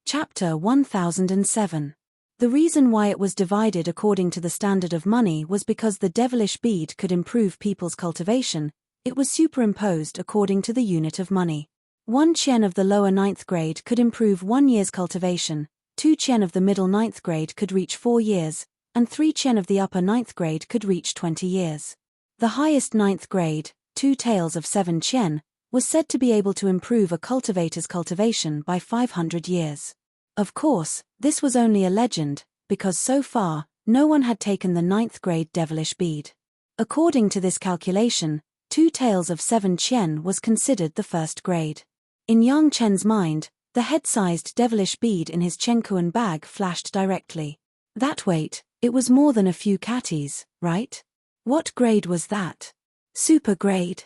Chapter 1007. The reason why it was divided according to the standard of money was because the devilish bead could improve people's cultivation. It was superimposed according to the unit of money. 1 qian of the lower 9th grade could improve 1 year's cultivation, 2 qian of the middle 9th grade could reach 4 years, and 3 qian of the upper 9th grade could reach 20 years. The highest 9th grade, 2 taels of 7 qian, was said to be able to improve a cultivator's cultivation by 500 years. Of course, this was only a legend, because so far, no one had taken the 9th grade devilish bead. According to this calculation, 2 taels of 7 qian was considered the first grade. In Yang Chen's mind, the head-sized devilish bead in his Chenkuan bag flashed directly. That weight, it was more than a few catties, right? What grade was that? Super grade.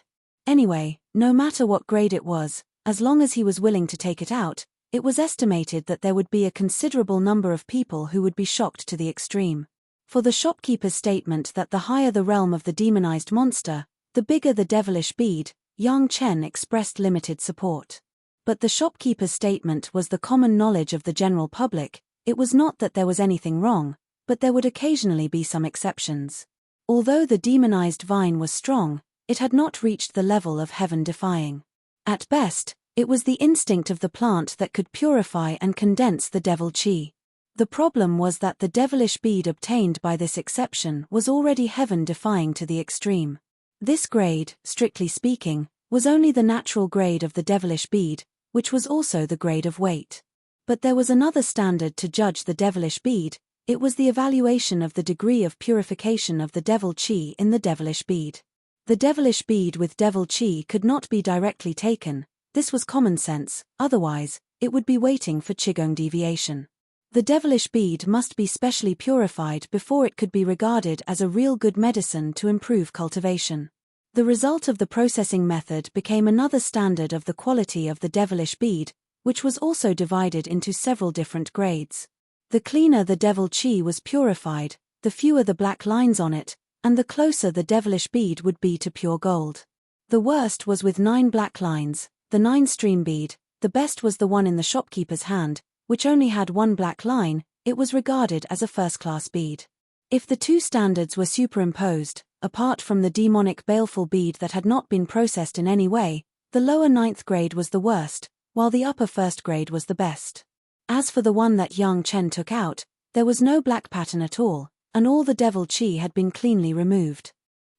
Anyway, no matter what grade it was, as long as he was willing to take it out, it was estimated that there would be a considerable number of people who would be shocked to the extreme. For the shopkeeper's statement that the higher the realm of the demonized monster, the bigger the devilish bead, Yang Chen expressed limited support. But the shopkeeper's statement was the common knowledge of the general public. It was not that there was anything wrong, but there would occasionally be some exceptions. Although the demonized vine was strong, it had not reached the level of heaven-defying. At best, it was the instinct of the plant that could purify and condense the devil chi. The problem was that the devilish bead obtained by this exception was already heaven-defying to the extreme. This grade, strictly speaking, was only the natural grade of the devilish bead, which was also the grade of weight. But there was another standard to judge the devilish bead. It was the evaluation of the degree of purification of the devil chi in the devilish bead. The devilish bead with devil chi could not be directly taken. This was common sense, otherwise, it would be waiting for qigong deviation. The devilish bead must be specially purified before it could be regarded as a real good medicine to improve cultivation. The result of the processing method became another standard of the quality of the devilish bead, which was also divided into several different grades. The cleaner the devil chi was purified, the fewer the black lines on it, and the closer the devilish bead would be to pure gold. The worst was with 9 black lines, the 9-stream bead. The best was the one in the shopkeeper's hand, which only had 1 black line. It was regarded as a first-class bead. If the two standards were superimposed, apart from the demonic baleful bead that had not been processed in any way, the lower 9th grade was the worst, while the upper 1st grade was the best. As for the one that young Chen took out, there was no black pattern at all, and all the devil chi had been cleanly removed.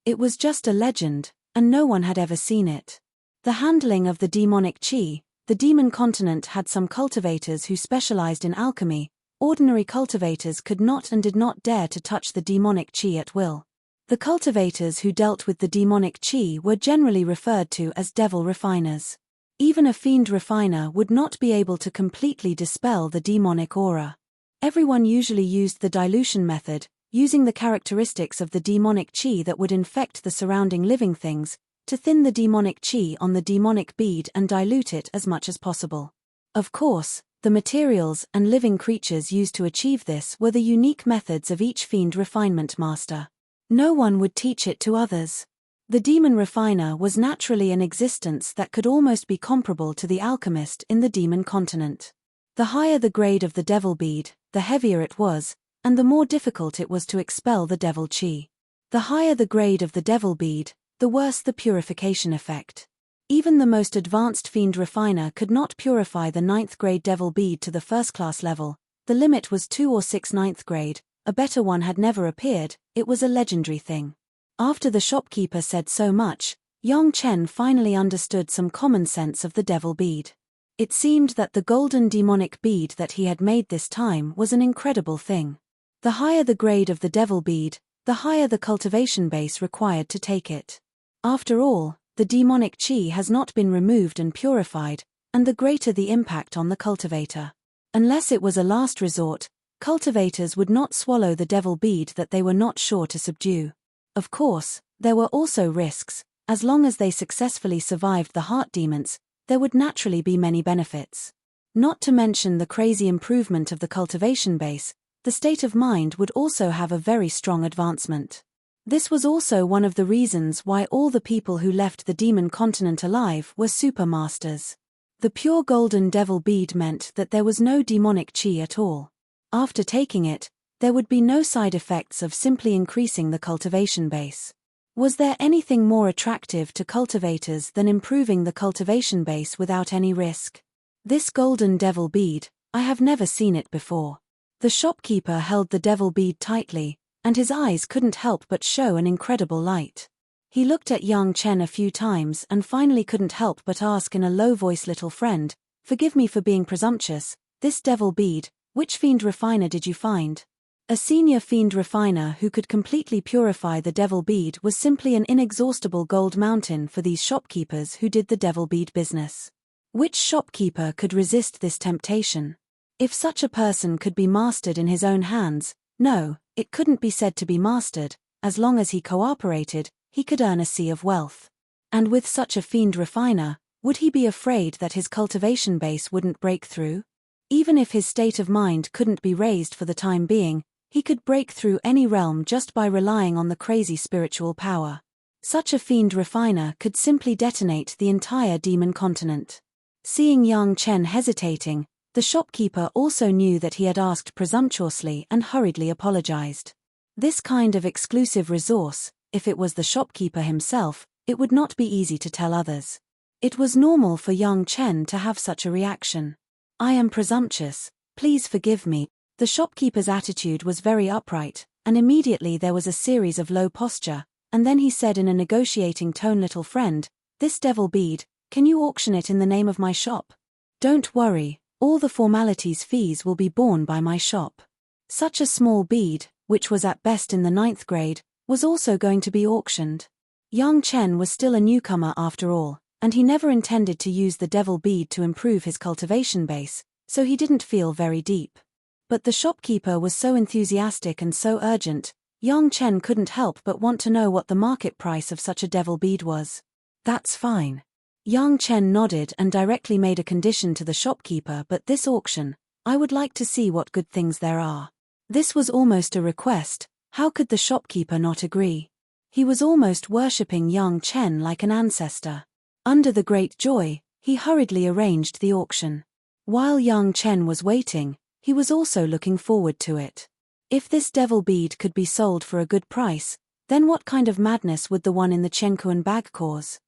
It was just a legend, and no one had ever seen it. The handling of the demonic chi. The demon continent had some cultivators who specialized in alchemy. Ordinary cultivators could not and did not dare to touch the demonic chi at will. The cultivators who dealt with the demonic chi were generally referred to as devil refiners. Even a fiend refiner would not be able to completely dispel the demonic aura. Everyone usually used the dilution method, using the characteristics of the demonic chi that would infect the surrounding living things, to thin the demonic chi on the demonic bead and dilute it as much as possible. Of course, the materials and living creatures used to achieve this were the unique methods of each fiend refinement master. No one would teach it to others. The demon refiner was naturally an existence that could almost be comparable to the alchemist in the demon continent. The higher the grade of the devil bead, the heavier it was, and the more difficult it was to expel the devil chi. The higher the grade of the devil bead, the worse the purification effect. Even the most advanced fiend refiner could not purify the 9th grade devil bead to the first-class level. The limit was 2 or 6 9th grade, a better one had never appeared. It was a legendary thing. After the shopkeeper said so much, Yang Chen finally understood some common sense of the devil bead. It seemed that the golden demonic bead that he had made this time was an incredible thing. The higher the grade of the devil bead, the higher the cultivation base required to take it. After all, the demonic chi has not been removed and purified, and the greater the impact on the cultivator. Unless it was a last resort, cultivators would not swallow the devil bead that they were not sure to subdue. Of course, there were also risks. As long as they successfully survived the heart demons, there would naturally be many benefits. Not to mention the crazy improvement of the cultivation base, the state of mind would also have a very strong advancement. This was also one of the reasons why all the people who left the demon continent alive were super masters. The pure golden devil bead meant that there was no demonic chi at all. After taking it, there would be no side effects of simply increasing the cultivation base. Was there anything more attractive to cultivators than improving the cultivation base without any risk? This golden devil bead, I have never seen it before. The shopkeeper held the devil bead tightly, and his eyes couldn't help but show an incredible light. He looked at Yang Chen a few times and finally couldn't help but ask in a low voice, "Little friend, forgive me for being presumptuous, this devil bead, which fiend refiner did you find?" A senior fiend refiner who could completely purify the devil bead was simply an inexhaustible gold mountain for these shopkeepers who did the devil bead business. Which shopkeeper could resist this temptation? If such a person could be mastered in his own hands, no, it couldn't be said to be mastered. As long as he cooperated, he could earn a sea of wealth. And with such a fiend refiner, would he be afraid that his cultivation base wouldn't break through? Even if his state of mind couldn't be raised for the time being, he could break through any realm just by relying on the crazy spiritual power. Such a fiend refiner could simply detonate the entire demon continent. Seeing Yang Chen hesitating, the shopkeeper also knew that he had asked presumptuously and hurriedly apologized. This kind of exclusive resource, if it was the shopkeeper himself, it would not be easy to tell others. It was normal for Yang Chen to have such a reaction. "I am presumptuous, please forgive me." The shopkeeper's attitude was very upright, and immediately there was a series of low posture, and then he said in a negotiating tone, "Little friend, this devil bead, can you auction it in the name of my shop? Don't worry, all the formalities fees will be borne by my shop." Such a small bead, which was at best in the 9th grade, was also going to be auctioned. Yang Chen was still a newcomer after all, and he never intended to use the devil bead to improve his cultivation base, so he didn't feel very deep. But the shopkeeper was so enthusiastic and so urgent, Yang Chen couldn't help but want to know what the market price of such a devil bead was. That's fine. Yang Chen nodded and directly made a condition to the shopkeeper, but this auction, I would like to see what good things there are. This was almost a request. How could the shopkeeper not agree? He was almost worshipping Yang Chen like an ancestor. Under the great joy, he hurriedly arranged the auction. While Yang Chen was waiting, he was also looking forward to it. If this devil bead could be sold for a good price, then what kind of madness would the one in the Chenkuan bag cause?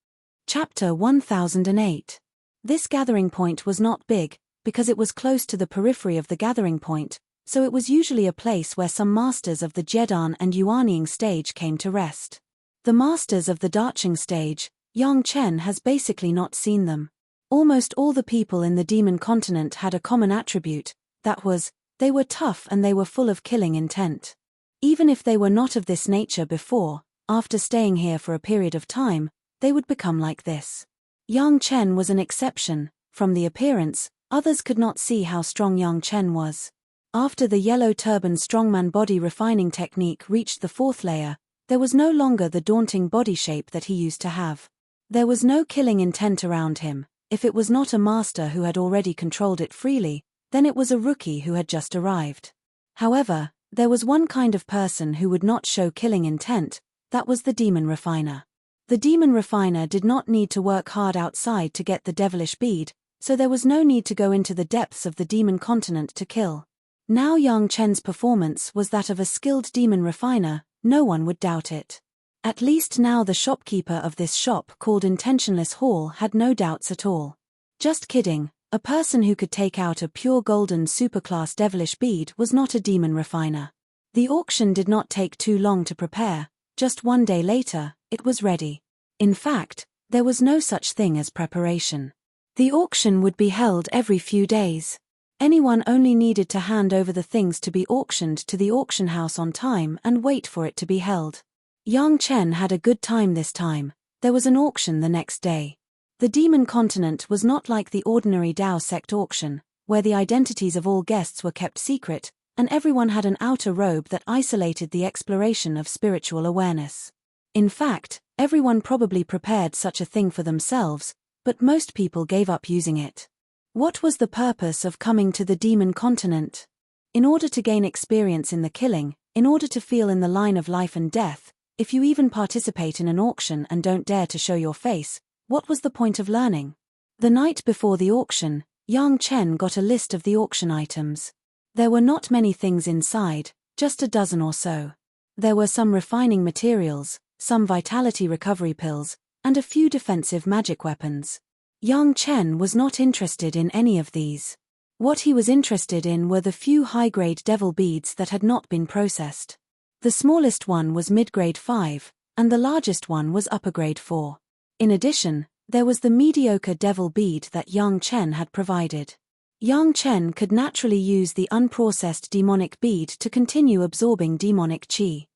Chapter 1008. This gathering point was not big, because it was close to the periphery of the gathering point, so it was usually a place where some masters of the Jedan and Yuanying stage came to rest. The masters of the Dacheng stage, Yang Chen has basically not seen them. Almost all the people in the demon continent had a common attribute, that was, they were tough and they were full of killing intent. Even if they were not of this nature before, after staying here for a period of time, they would become like this. Yang Chen was an exception. From the appearance, others could not see how strong Yang Chen was. After the yellow turban strongman body refining technique reached the fourth layer, there was no longer the daunting body shape that he used to have. There was no killing intent around him. If it was not a master who had already controlled it freely, then it was a rookie who had just arrived. However, there was one kind of person who would not show killing intent, that was the demon refiner. The demon refiner did not need to work hard outside to get the devilish bead, so there was no need to go into the depths of the demon continent to kill. Now Yang Chen's performance was that of a skilled demon refiner, no one would doubt it. At least now the shopkeeper of this shop called Intentionless Hall had no doubts at all. Just kidding, a person who could take out a pure golden superclass devilish bead was not a demon refiner. The auction did not take too long to prepare, just one day later, it was ready. In fact, there was no such thing as preparation. The auction would be held every few days. Anyone only needed to hand over the things to be auctioned to the auction house on time and wait for it to be held. Yang Chen had a good time this time. There was an auction the next day. The demon continent was not like the ordinary Dao sect auction, where the identities of all guests were kept secret, and everyone had an outer robe that isolated the exploration of spiritual awareness. In fact, everyone probably prepared such a thing for themselves, but most people gave up using it. What was the purpose of coming to the demon continent? In order to gain experience in the killing, in order to feel in the line of life and death. If you even participate in an auction and don't dare to show your face, what was the point of learning? The night before the auction, Yang Chen got a list of the auction items. There were not many things inside, just a dozen or so. There were some refining materials, some vitality recovery pills, and a few defensive magic weapons. Yang Chen was not interested in any of these. What he was interested in were the few high-grade devil beads that had not been processed. The smallest one was mid-grade 5, and the largest one was upper-grade 4. In addition, there was the mediocre devil bead that Yang Chen had provided. Yang Chen could naturally use the unprocessed demonic bead to continue absorbing demonic qi.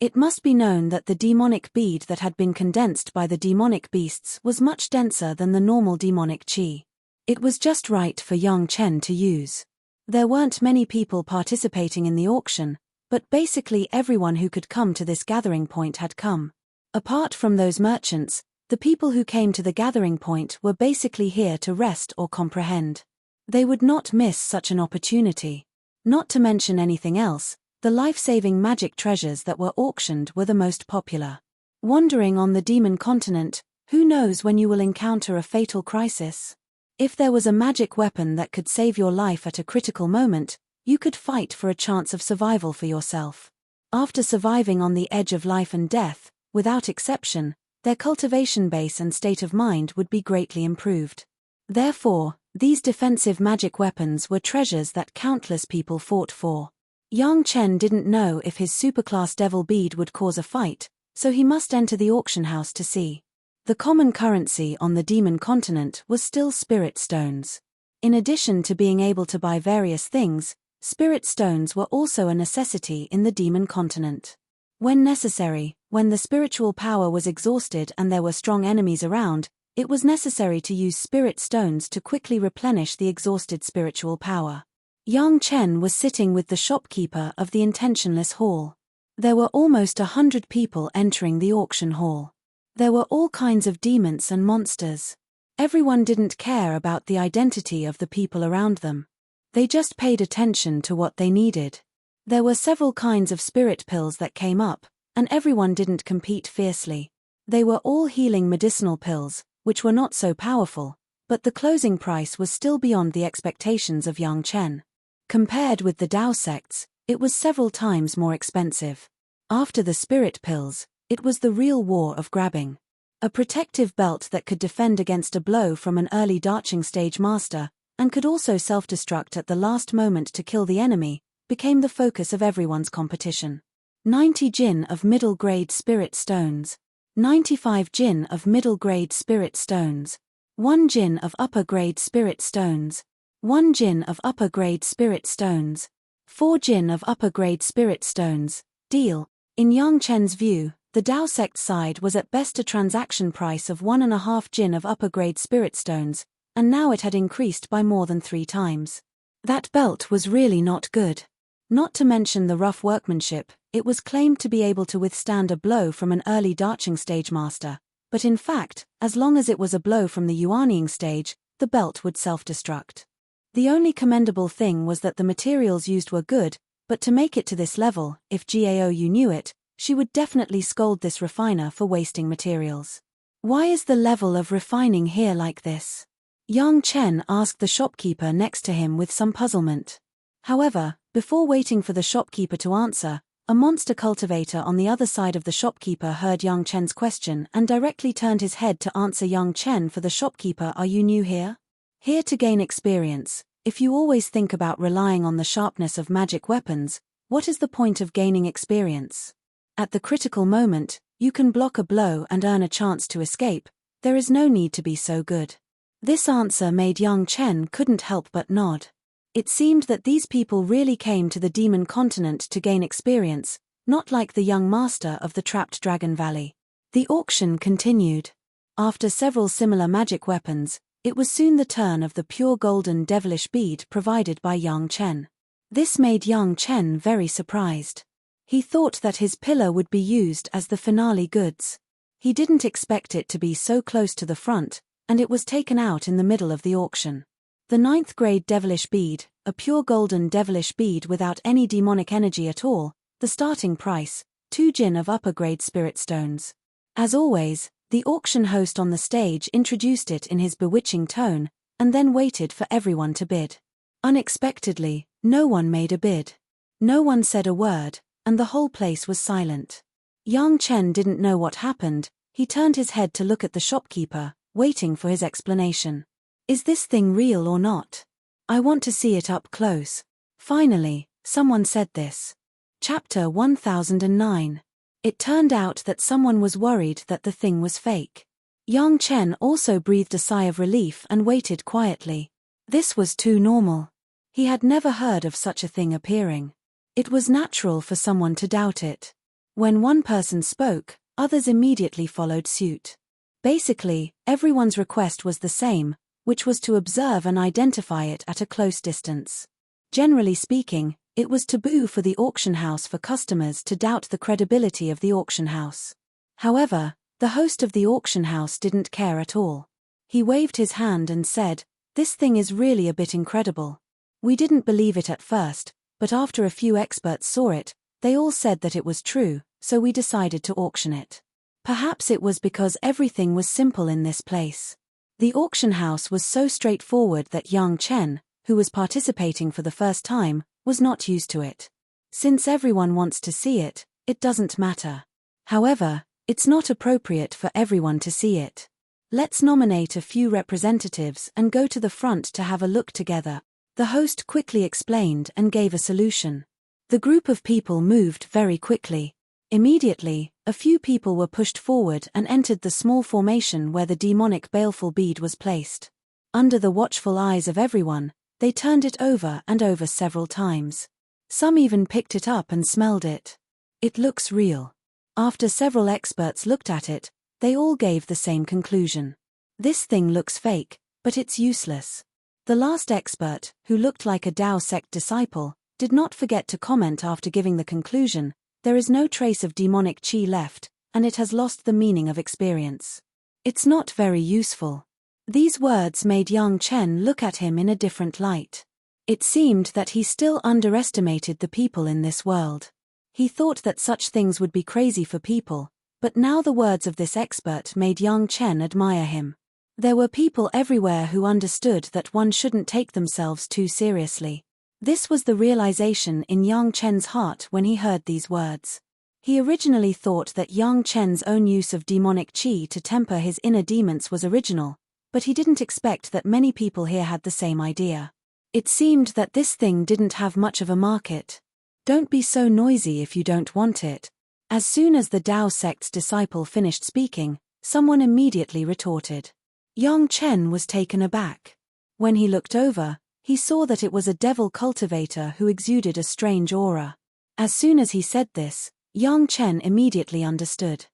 It must be known that the demonic bead that had been condensed by the demonic beasts was much denser than the normal demonic qi. It was just right for Yang Chen to use. There weren't many people participating in the auction, but basically everyone who could come to this gathering point had come. Apart from those merchants, the people who came to the gathering point were basically here to rest or comprehend. They would not miss such an opportunity. Not to mention anything else, the life-saving magic treasures that were auctioned were the most popular. Wandering on the demon continent, who knows when you will encounter a fatal crisis? If there was a magic weapon that could save your life at a critical moment, you could fight for a chance of survival for yourself. After surviving on the edge of life and death, without exception, their cultivation base and state of mind would be greatly improved. Therefore, these defensive magic weapons were treasures that countless people fought for. Yang Chen didn't know if his superclass devil bead would cause a fight, so he must enter the auction house to see. The common currency on the demon continent was still spirit stones. In addition to being able to buy various things, spirit stones were also a necessity in the demon continent. When necessary, when the spiritual power was exhausted and there were strong enemies around, it was necessary to use spirit stones to quickly replenish the exhausted spiritual power. Yang Chen was sitting with the shopkeeper of the Intentionless Hall. There were almost 100 people entering the auction hall. There were all kinds of demons and monsters. Everyone didn't care about the identity of the people around them. They just paid attention to what they needed. There were several kinds of spirit pills that came up, and everyone didn't compete fiercely. They were all healing medicinal pills, which were not so powerful, but the closing price was still beyond the expectations of Yang Chen. Compared with the Dao sects, it was several times more expensive. After the spirit pills, it was the real war of grabbing. A protective belt that could defend against a blow from an early darching stage master, and could also self-destruct at the last moment to kill the enemy, became the focus of everyone's competition. 90 jin of middle-grade spirit stones. 95 jin of middle-grade spirit stones. 1 jin of upper-grade spirit stones. 1 jin of upper-grade spirit stones. 4 jin of upper-grade spirit stones. Deal. In Yang Chen's view, the Dao sect side was at best a transaction price of 1.5 jin of upper-grade spirit stones, and now it had increased by more than 3 times. That belt was really not good. Not to mention the rough workmanship, it was claimed to be able to withstand a blow from an early darching stage master, but in fact, as long as it was a blow from the yuanying stage, the belt would self-destruct. The only commendable thing was that the materials used were good, but to make it to this level, if Gao Yu knew it, she would definitely scold this refiner for wasting materials. Why is the level of refining here like this? Yang Chen asked the shopkeeper next to him with some puzzlement. However, before waiting for the shopkeeper to answer, a monster cultivator on the other side of the shopkeeper heard Yang Chen's question and directly turned his head to answer Yang Chen for the shopkeeper. Are you new here? Here to gain experience. If you always think about relying on the sharpness of magic weapons, what is the point of gaining experience? At the critical moment, you can block a blow and earn a chance to escape. There is no need to be so good. This answer made Yang Chen couldn't help but nod. It seemed that these people really came to the Demon Continent to gain experience, not like the young master of the trapped Dragon Valley. The auction continued. After several similar magic weapons, it was soon the turn of the pure golden devilish bead provided by Yang Chen. This made Yang Chen very surprised. He thought that his pillar would be used as the finale goods. He didn't expect it to be so close to the front, and it was taken out in the middle of the auction. The 9th grade devilish bead, a pure golden devilish bead without any demonic energy at all, the starting price, 2 jin of upper grade spirit stones. As always, the auction host on the stage introduced it in his bewitching tone, and then waited for everyone to bid. Unexpectedly, no one made a bid. No one said a word, and the whole place was silent. Yang Chen didn't know what happened. He turned his head to look at the shopkeeper, waiting for his explanation. Is this thing real or not? I want to see it up close. Finally, someone said this. Chapter 1009. It turned out that someone was worried that the thing was fake. Yang Chen also breathed a sigh of relief and waited quietly. This was too normal. He had never heard of such a thing appearing. It was natural for someone to doubt it. When one person spoke, others immediately followed suit. Basically, everyone's request was the same, which was to observe and identify it at a close distance. Generally speaking, it was taboo for the auction house for customers to doubt the credibility of the auction house. However, the host of the auction house didn't care at all. He waved his hand and said, "This thing is really a bit incredible. We didn't believe it at first, but after a few experts saw it, they all said that it was true, so we decided to auction it." Perhaps it was because everything was simple in this place. The auction house was so straightforward that Yang Chen, who was participating for the first time, was not used to it. Since everyone wants to see it, it doesn't matter. However, it's not appropriate for everyone to see it. Let's nominate a few representatives and go to the front to have a look together. The host quickly explained and gave a solution. The group of people moved very quickly. Immediately, a few people were pushed forward and entered the small formation where the demonic baleful bead was placed. Under the watchful eyes of everyone, they turned it over and over several times. Some even picked it up and smelled it. It looks real. After several experts looked at it, they all gave the same conclusion. This thing looks fake, but it's useless. The last expert, who looked like a Dao sect disciple, did not forget to comment after giving the conclusion, there is no trace of demonic chi left, and it has lost the meaning of experience. It's not very useful. These words made Yang Chen look at him in a different light. It seemed that he still underestimated the people in this world. He thought that such things would be crazy for people, but now the words of this expert made Yang Chen admire him. There were people everywhere who understood that one shouldn't take themselves too seriously. This was the realization in Yang Chen's heart when he heard these words. He originally thought that Yang Chen's own use of demonic chi to temper his inner demons was original, but he didn't expect that many people here had the same idea. It seemed that this thing didn't have much of a market. Don't be so noisy if you don't want it. As soon as the Tao sect's disciple finished speaking, someone immediately retorted. Yang Chen was taken aback. When he looked over, he saw that it was a devil cultivator who exuded a strange aura. As soon as he said this, Yang Chen immediately understood.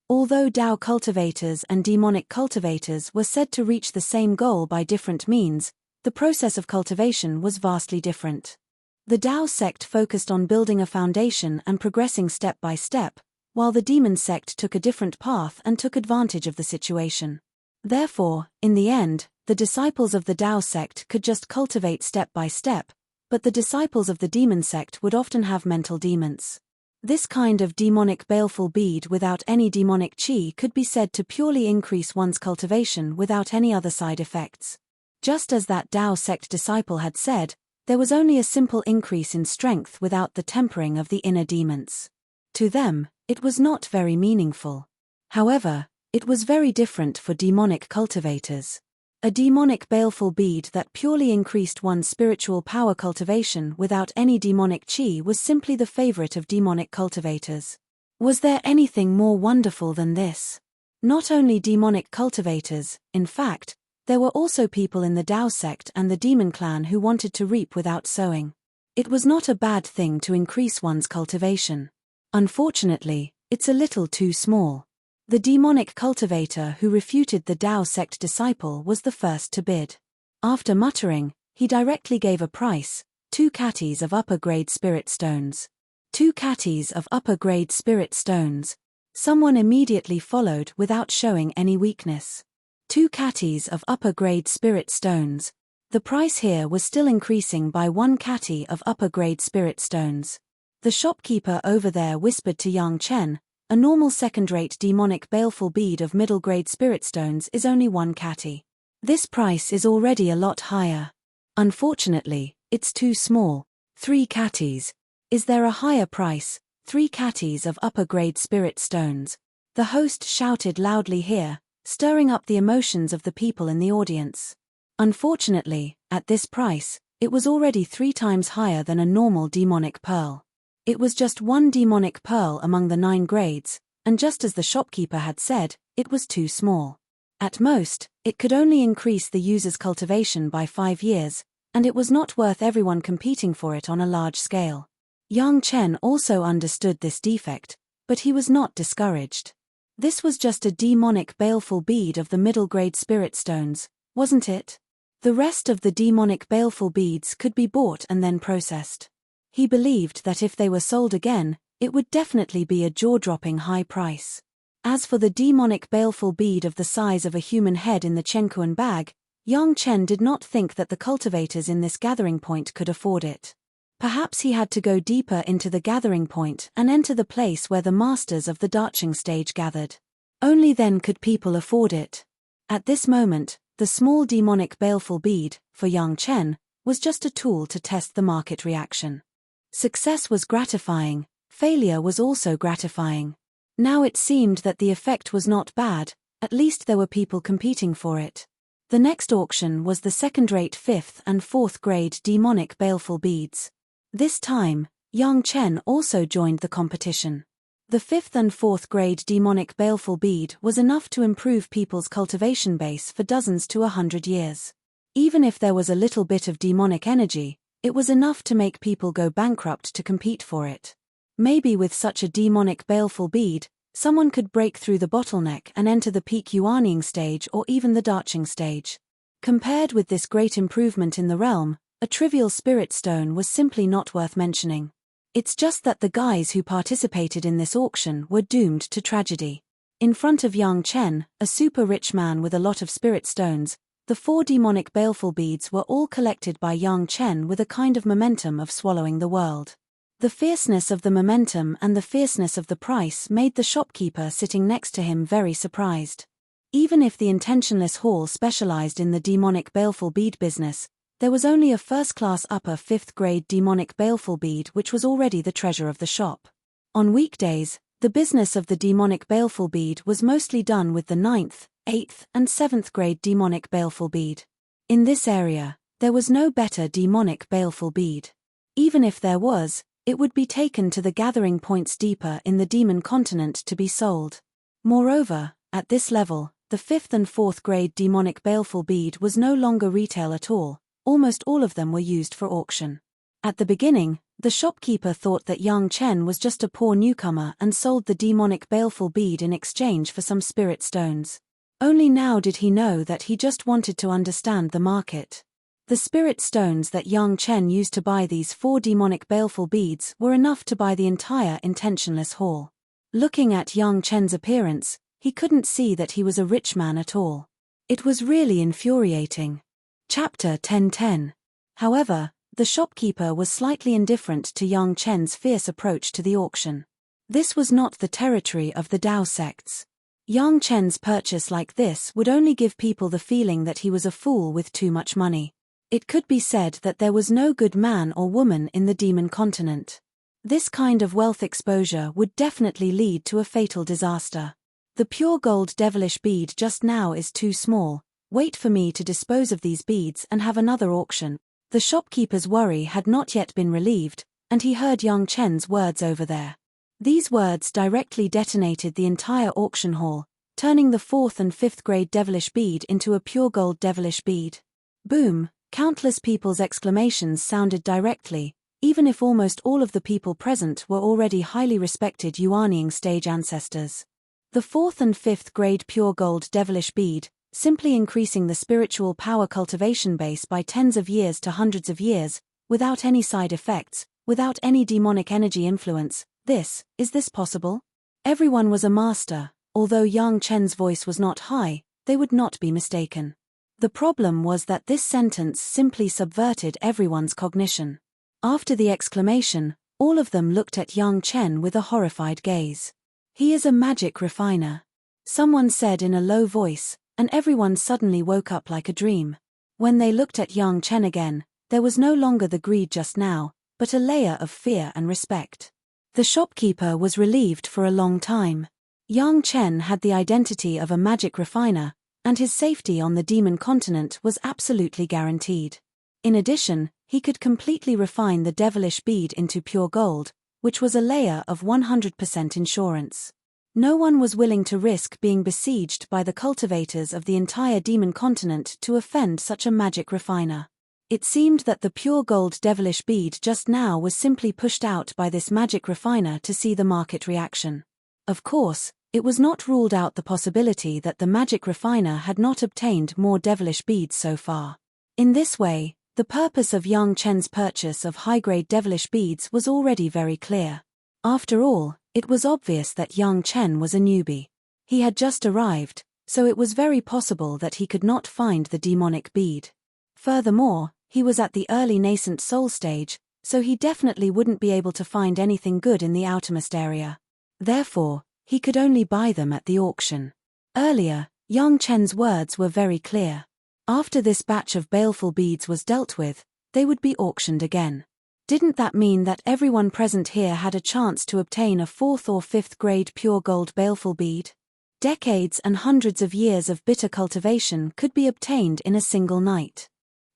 Although Tao cultivators and demonic cultivators were said to reach the same goal by different means, the process of cultivation was vastly different. The Tao sect focused on building a foundation and progressing step by step, while the demon sect took a different path and took advantage of the situation. Therefore, in the end, the disciples of the Tao sect could just cultivate step by step, but the disciples of the demon sect would often have mental demons. This kind of demonic baleful bead without any demonic chi could be said to purely increase one's cultivation without any other side effects. Just as that Tao sect disciple had said, there was only a simple increase in strength without the tempering of the inner demons. To them, it was not very meaningful. However, it was very different for demonic cultivators. A demonic baleful bead that purely increased one's spiritual power cultivation without any demonic chi was simply the favorite of demonic cultivators. Was there anything more wonderful than this? Not only demonic cultivators, in fact, there were also people in the Tao sect and the demon clan who wanted to reap without sowing. It was not a bad thing to increase one's cultivation. Unfortunately, it's a little too small. The demonic cultivator who refuted the Tao sect disciple was the first to bid. After muttering, he directly gave a price, 2 catties of upper-grade spirit stones. 2 catties of upper-grade spirit stones. Someone immediately followed without showing any weakness. 2 catties of upper-grade spirit stones. The price here was still increasing by 1 catty of upper-grade spirit stones. The shopkeeper over there whispered to Yang Chen, a normal second-rate demonic baleful bead of middle-grade spirit stones is only 1 catty. This price is already a lot higher. Unfortunately, it's too small. 3 catties. Is there a higher price? 3 catties of upper-grade spirit stones. The host shouted loudly here, stirring up the emotions of the people in the audience. Unfortunately, at this price, it was already 3 times higher than a normal demonic pearl. It was just 1 demonic pearl among the 9 grades, and just as the shopkeeper had said, it was too small. At most, it could only increase the user's cultivation by 5 years, and it was not worth everyone competing for it on a large scale. Yang Chen also understood this defect, but he was not discouraged. This was just a demonic baleful bead of the middle-grade spirit stones, wasn't it? The rest of the demonic baleful beads could be bought and then processed. He believed that if they were sold again, it would definitely be a jaw-dropping high price. As for the demonic baleful bead of the size of a human head in the Chenkuan bag, Yang Chen did not think that the cultivators in this gathering point could afford it. Perhaps he had to go deeper into the gathering point and enter the place where the masters of the Darching stage gathered. Only then could people afford it. At this moment, the small demonic baleful bead, for Yang Chen, was just a tool to test the market reaction. Success was gratifying, failure was also gratifying. Now it seemed that the effect was not bad, at least there were people competing for it. The next auction was the second-rate 5th and 4th grade demonic baleful beads. This time, Yang Chen also joined the competition. The 5th and 4th grade demonic baleful bead was enough to improve people's cultivation base for dozens to 100 years. Even if there was a little bit of demonic energy, it was enough to make people go bankrupt to compete for it. Maybe with such a demonic baleful bead, someone could break through the bottleneck and enter the peak Yuanying stage or even the Darching stage. Compared with this great improvement in the realm, a trivial spirit stone was simply not worth mentioning. It's just that the guys who participated in this auction were doomed to tragedy. In front of Yang Chen, a super rich man with a lot of spirit stones, the 4 demonic baleful beads were all collected by Yang Chen with a kind of momentum of swallowing the world. The fierceness of the momentum and the fierceness of the price made the shopkeeper sitting next to him very surprised. Even if the intentionless hall specialized in the demonic baleful bead business, there was only a first-class upper 5th grade demonic baleful bead which was already the treasure of the shop. On weekdays, the business of the demonic baleful bead was mostly done with the 9th, 8th, and 7th grade demonic baleful bead. In this area, there was no better demonic baleful bead. Even if there was, it would be taken to the gathering points deeper in the demon continent to be sold. Moreover, at this level, the 5th and 4th grade demonic baleful bead was no longer retail at all. Almost all of them were used for auction. At the beginning, the shopkeeper thought that Yang Chen was just a poor newcomer and sold the demonic baleful bead in exchange for some spirit stones. Only now did he know that he just wanted to understand the market. The spirit stones that Yang Chen used to buy these 4 demonic baleful beads were enough to buy the entire intentionless hall. Looking at Yang Chen's appearance, he couldn't see that he was a rich man at all. It was really infuriating. Chapter 10:10. However, the shopkeeper was slightly indifferent to Yang Chen's fierce approach to the auction. This was not the territory of the Dao sects. Yang Chen's purchase like this would only give people the feeling that he was a fool with too much money. It could be said that there was no good man or woman in the demon continent. This kind of wealth exposure would definitely lead to a fatal disaster. The pure gold devilish bead just now is too small. Wait for me to dispose of these beads and have another auction. The shopkeeper's worry had not yet been relieved, and he heard Yang Chen's words over there. These words directly detonated the entire auction hall, turning the 4th and 5th grade devilish bead into a pure gold devilish bead. Boom! Countless people's exclamations sounded directly, even if almost all of the people present were already highly respected Yuanying stage ancestors. The 4th and 5th grade pure gold devilish bead, simply increasing the spiritual power cultivation base by tens of years to hundreds of years, without any side effects, without any demonic energy influence. Is this possible? Everyone was a master. Although Yang Chen's voice was not high, they would not be mistaken. The problem was that this sentence simply subverted everyone's cognition. After the exclamation, all of them looked at Yang Chen with a horrified gaze. He is a magic refiner. Someone said in a low voice, and everyone suddenly woke up like a dream. When they looked at Yang Chen again, there was no longer the greed just now, but a layer of fear and respect. The shopkeeper was relieved for a long time. Yang Chen had the identity of a magic refiner, and his safety on the demon continent was absolutely guaranteed. In addition, he could completely refine the devilish bead into pure gold, which was a layer of 100% insurance. No one was willing to risk being besieged by the cultivators of the entire demon continent to offend such a magic refiner. It seemed that the pure gold devilish bead just now was simply pushed out by this magic refiner to see the market reaction. Of course, it was not ruled out the possibility that the magic refiner had not obtained more devilish beads so far. In this way, the purpose of Yang Chen's purchase of high-grade devilish beads was already very clear. After all, it was obvious that Yang Chen was a newbie. He had just arrived, so it was very possible that he could not find the demonic bead. Furthermore, he was at the early nascent soul stage, so he definitely wouldn't be able to find anything good in the outermost area. Therefore, he could only buy them at the auction. Earlier, Yang Chen's words were very clear. After this batch of baleful beads was dealt with, they would be auctioned again. Didn't that mean that everyone present here had a chance to obtain a 4th or 5th grade pure gold baleful bead? Decades and hundreds of years of bitter cultivation could be obtained in a single night.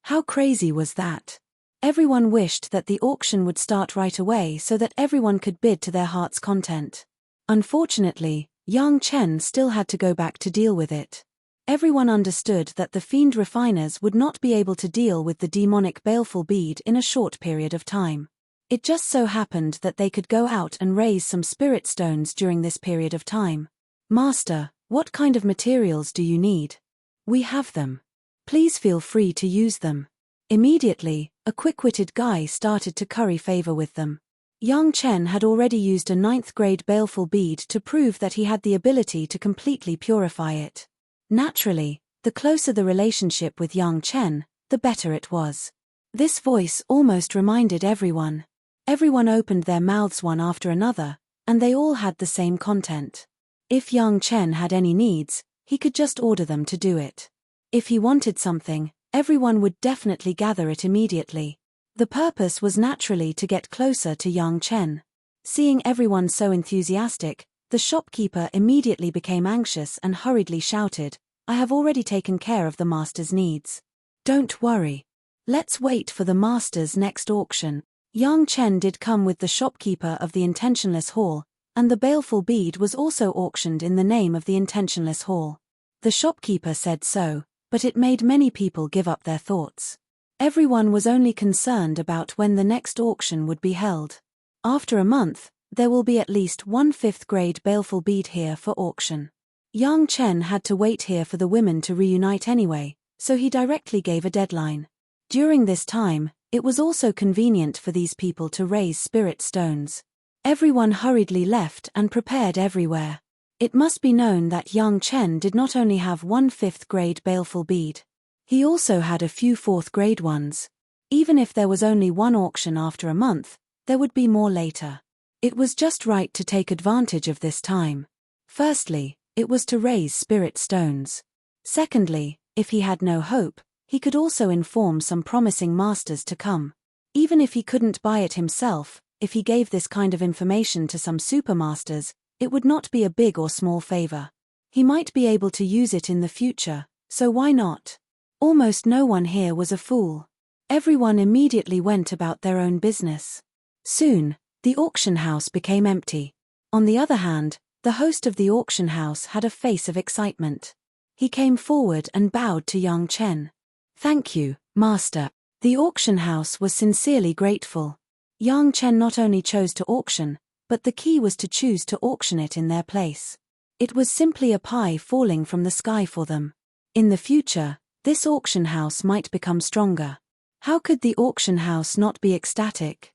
How crazy was that? Everyone wished that the auction would start right away so that everyone could bid to their heart's content. Unfortunately, Yang Chen still had to go back to deal with it. Everyone understood that the fiend refiners would not be able to deal with the demonic baleful bead in a short period of time. It just so happened that they could go out and raise some spirit stones during this period of time. Master, what kind of materials do you need? We have them. Please feel free to use them. Immediately, a quick-witted guy started to curry favor with them. Young Chen had already used a 9th-grade baleful bead to prove that he had the ability to completely purify it. Naturally, the closer the relationship with Young Chen, the better it was. This voice almost reminded everyone. Everyone opened their mouths one after another, and they all had the same content. If Young Chen had any needs, he could just order them to do it. If he wanted something, everyone would definitely gather it immediately. The purpose was naturally to get closer to Young Chen. Seeing everyone so enthusiastic, the shopkeeper immediately became anxious and hurriedly shouted, "I have already taken care of the master's needs. Don't worry. Let's wait for the master's next auction." Young Chen did come with the shopkeeper of the intentionless hall, and the baleful bead was also auctioned in the name of the intentionless hall. The shopkeeper said so, but it made many people give up their thoughts. Everyone was only concerned about when the next auction would be held. After a month, there will be at least one 5th-grade baleful bead here for auction. Young Chen had to wait here for the women to reunite anyway, so he directly gave a deadline. During this time, it was also convenient for these people to raise spirit stones. Everyone hurriedly left and prepared everywhere. It must be known that Young Chen did not only have one 5th-grade baleful bead. He also had a few 4th-grade ones. Even if there was only one auction after a month, there would be more later. It was just right to take advantage of this time. Firstly, it was to raise spirit stones. Secondly, if he had no hope, he could also inform some promising masters to come. Even if he couldn't buy it himself, if he gave this kind of information to some supermasters, it would not be a big or small favor. He might be able to use it in the future, so why not? Almost no one here was a fool. Everyone immediately went about their own business. Soon, the auction house became empty. On the other hand, the host of the auction house had a face of excitement. He came forward and bowed to Young Chen. "Thank you, Master." The auction house was sincerely grateful. Young Chen not only chose to auction, but the key was to choose to auction it in their place. It was simply a pie falling from the sky for them. In the future, this auction house might become stronger. How could the auction house not be ecstatic?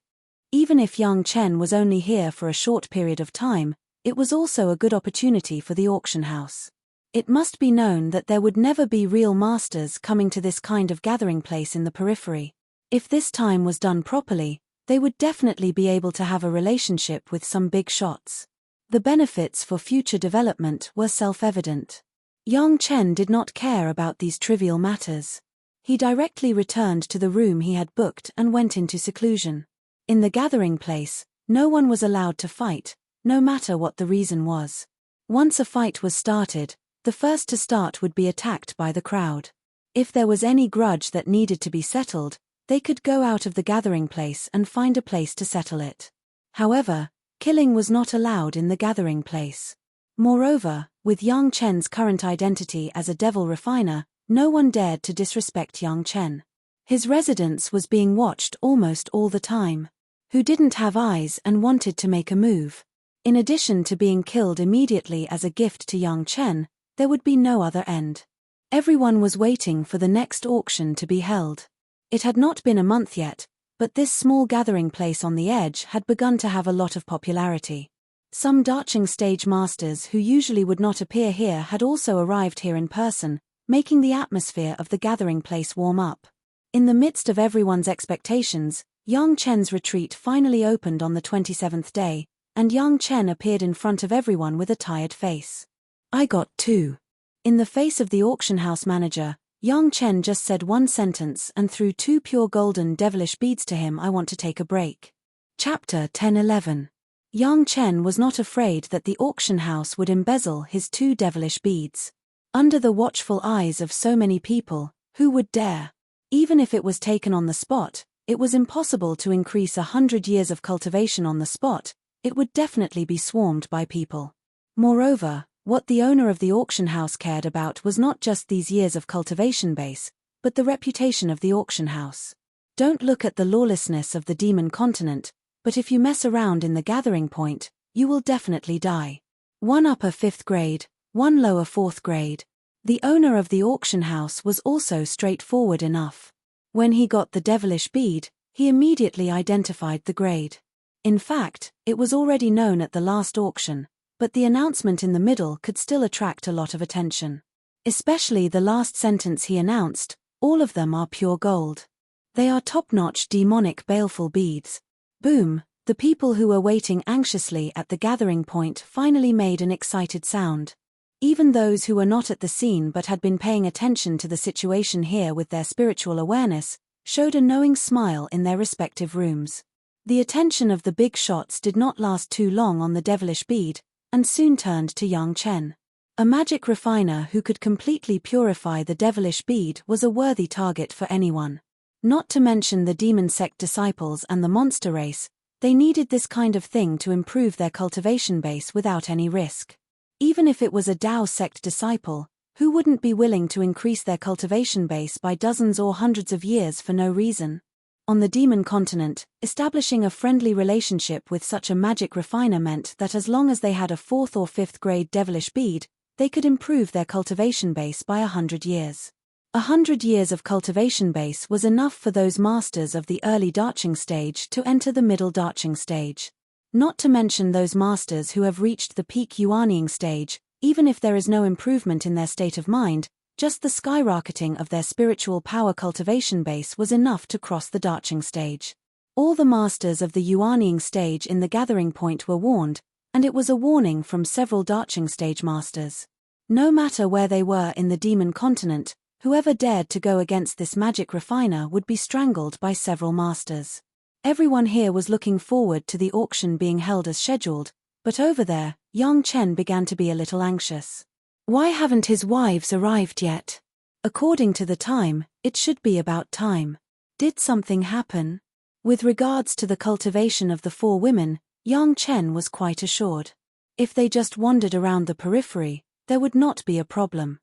Even if Young Chen was only here for a short period of time, it was also a good opportunity for the auction house. It must be known that there would never be real masters coming to this kind of gathering place in the periphery. If this time was done properly, they would definitely be able to have a relationship with some big shots. The benefits for future development were self-evident. Young Chen did not care about these trivial matters. He directly returned to the room he had booked and went into seclusion. In the gathering place, no one was allowed to fight, no matter what the reason was. Once a fight was started, the first to start would be attacked by the crowd. If there was any grudge that needed to be settled, they could go out of the gathering place and find a place to settle it. However, killing was not allowed in the gathering place. Moreover, with Young Chen's current identity as a devil refiner, no one dared to disrespect Young Chen. His residence was being watched almost all the time. Who didn't have eyes and wanted to make a move? In addition to being killed immediately as a gift to Young Chen, there would be no other end. Everyone was waiting for the next auction to be held. It had not been a month yet, but this small gathering place on the edge had begun to have a lot of popularity. Some darching stage masters who usually would not appear here had also arrived here in person, making the atmosphere of the gathering place warm up. In the midst of everyone's expectations, Young Chen's retreat finally opened on the 27th day, and Young Chen appeared in front of everyone with a tired face. "I got 2. In the face of the auction house manager, Young Chen just said one sentence and threw 2 pure golden devilish beads to him. "I want to take a break." Chapter 10:11. Young Chen was not afraid that the auction house would embezzle his 2 devilish beads. Under the watchful eyes of so many people, who would dare? Even if it was taken on the spot, it was impossible to increase 100 years of cultivation on the spot. It would definitely be swarmed by people. Moreover, what the owner of the auction house cared about was not just these years of cultivation base, but the reputation of the auction house. Don't look at the lawlessness of the demon continent, but if you mess around in the gathering point, you will definitely die. 1 upper 5th grade, 1 lower 4th grade. The owner of the auction house was also straightforward enough. When he got the devilish bead, he immediately identified the grade. In fact, it was already known at the last auction, but the announcement in the middle could still attract a lot of attention. Especially the last sentence he announced, "All of them are pure gold. They are top-notch demonic baleful beads." Boom, the people who were waiting anxiously at the gathering point finally made an excited sound. Even those who were not at the scene but had been paying attention to the situation here with their spiritual awareness, showed a knowing smile in their respective rooms. The attention of the big shots did not last too long on the devilish bead, and soon turned to young Chen. A magic refiner who could completely purify the devilish bead was a worthy target for anyone. Not to mention the demon sect disciples and the monster race, they needed this kind of thing to improve their cultivation base without any risk. Even if it was a Tao sect disciple, who wouldn't be willing to increase their cultivation base by dozens or hundreds of years for no reason? On the demon continent, establishing a friendly relationship with such a magic refiner meant that as long as they had a 4th or 5th grade devilish bead, they could improve their cultivation base by 100 years. 100 years of cultivation base was enough for those masters of the early darching stage to enter the middle darching stage. Not to mention those masters who have reached the peak yuanying stage, even if there is no improvement in their state of mind, just the skyrocketing of their spiritual power cultivation base was enough to cross the darching stage. All the masters of the yuanying stage in the gathering point were warned, and it was a warning from several darching stage masters. No matter where they were in the demon continent, whoever dared to go against this magic refiner would be strangled by several masters. Everyone here was looking forward to the auction being held as scheduled, but over there, young Chen began to be a little anxious. Why haven't his wives arrived yet? According to the time, it should be about time. Did something happen? With regards to the cultivation of the 4 women, young Chen was quite assured. If they just wandered around the periphery, there would not be a problem.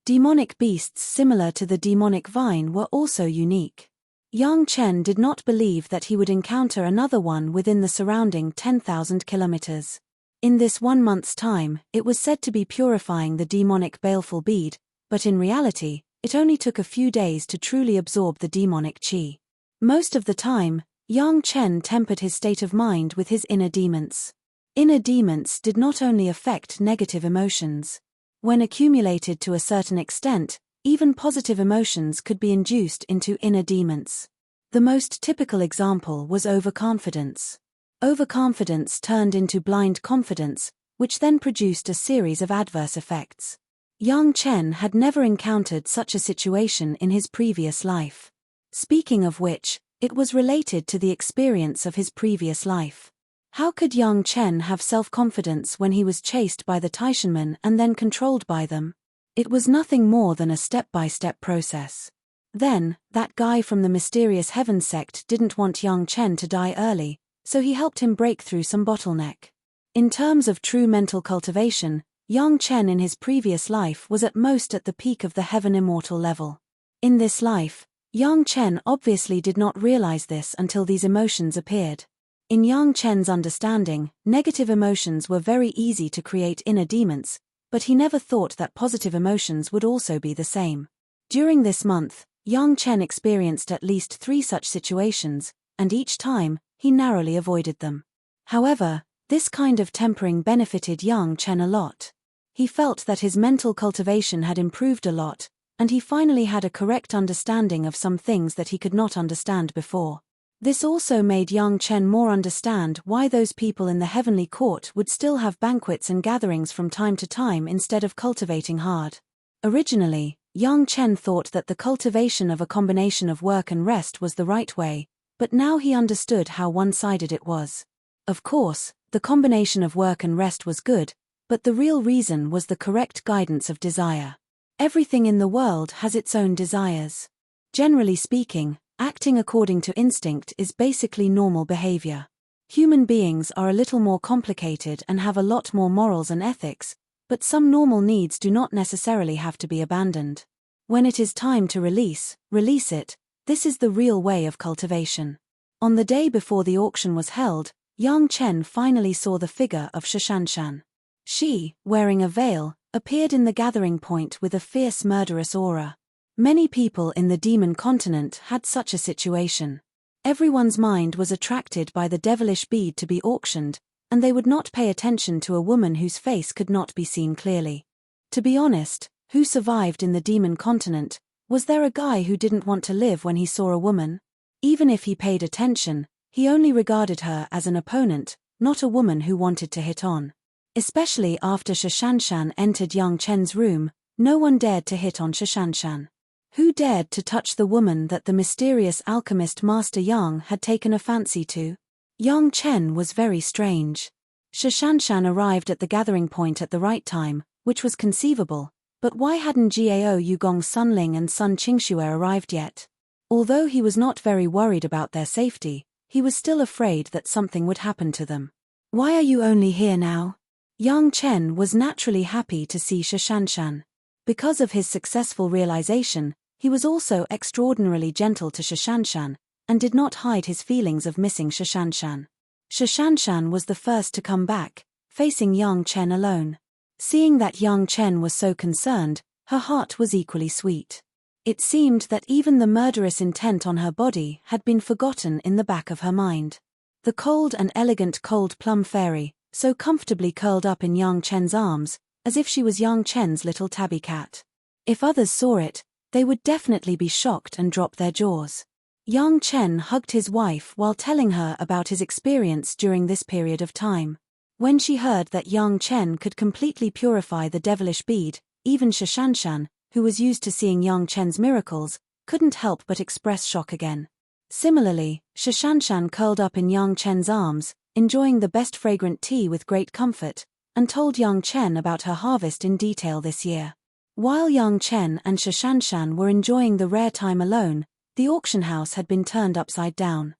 Demonic beasts similar to the demonic vine were also unique. Young Chen did not believe that he would encounter another one within the surrounding 10,000 kilometers. In this 1 month's time, it was said to be purifying the demonic baleful bead, but in reality, it only took a few days to truly absorb the demonic qi. Most of the time, young Chen tempered his state of mind with his inner demons. Inner demons did not only affect negative emotions. When accumulated to a certain extent, even positive emotions could be induced into inner demons. The most typical example was overconfidence. Overconfidence turned into blind confidence, which then produced a series of adverse effects. Young Chen had never encountered such a situation in his previous life. Speaking of which, it was related to the experience of his previous life. How could young Chen have self-confidence when he was chased by the Taishanmen and then controlled by them? It was nothing more than a step-by-step process. Then, that guy from the mysterious heaven sect didn't want young Chen to die early, so he helped him break through some bottleneck. In terms of true mental cultivation, young Chen in his previous life was at most at the peak of the heaven immortal level. In this life, young Chen obviously did not realize this until these emotions appeared. In young Chen's understanding, negative emotions were very easy to create inner demons, but he never thought that positive emotions would also be the same. During this month, young Chen experienced at least 3 such situations, and each time, he narrowly avoided them. However, this kind of tempering benefited young Chen a lot. He felt that his mental cultivation had improved a lot, and he finally had a correct understanding of some things that he could not understand before. This also made young Chen more understand why those people in the heavenly court would still have banquets and gatherings from time to time instead of cultivating hard. Originally, young Chen thought that the cultivation of a combination of work and rest was the right way, but now he understood how one-sided it was. Of course, the combination of work and rest was good, but the real reason was the correct guidance of desire. Everything in the world has its own desires. Generally speaking, acting according to instinct is basically normal behavior. Human beings are a little more complicated and have a lot more morals and ethics, but some normal needs do not necessarily have to be abandoned. When it is time to release it. This is the real way of cultivation. On the day before the auction was held, young Chen finally saw the figure of Shishanshan. She, wearing a veil, appeared in the gathering point with a fierce murderous aura. Many people in the demon continent had such a situation. Everyone's mind was attracted by the devilish bead to be auctioned, and they would not pay attention to a woman whose face could not be seen clearly. To be honest, who survived in the demon continent? Was there a guy who didn't want to live when he saw a woman? Even if he paid attention, he only regarded her as an opponent, not a woman who wanted to hit on. Especially after Shashanshan entered Yang Chen's room, no one dared to hit on Shashanshan. Who dared to touch the woman that the mysterious alchemist Master Yang had taken a fancy to? Yang Chen was very strange. Shashanshan arrived at the gathering point at the right time, which was conceivable, but why hadn't Gao Yugong Sunling and Sun Qingxue arrived yet? Although he was not very worried about their safety, he was still afraid that something would happen to them. Why are you only here now? Yang Chen was naturally happy to see Shashanshan. Because of his successful realization, he was also extraordinarily gentle to Shashanshan, and did not hide his feelings of missing Shashanshan. Shashanshan was the first to come back, facing Yang Chen alone. Seeing that Yang Chen was so concerned, her heart was equally sweet. It seemed that even the murderous intent on her body had been forgotten in the back of her mind. The cold and elegant cold plum fairy, so comfortably curled up in Yang Chen's arms, as if she was Yang Chen's little tabby cat. If others saw it, they would definitely be shocked and drop their jaws. Yang Chen hugged his wife while telling her about his experience during this period of time. When she heard that Yang Chen could completely purify the devilish bead, even Shashanshan, who was used to seeing Yang Chen's miracles, couldn't help but express shock again. Similarly, Shashanshan curled up in Yang Chen's arms, enjoying the best fragrant tea with great comfort, and told Yang Chen about her harvest in detail this year. While Yang Chen and Shashanshan were enjoying the rare time alone, the auction house had been turned upside down.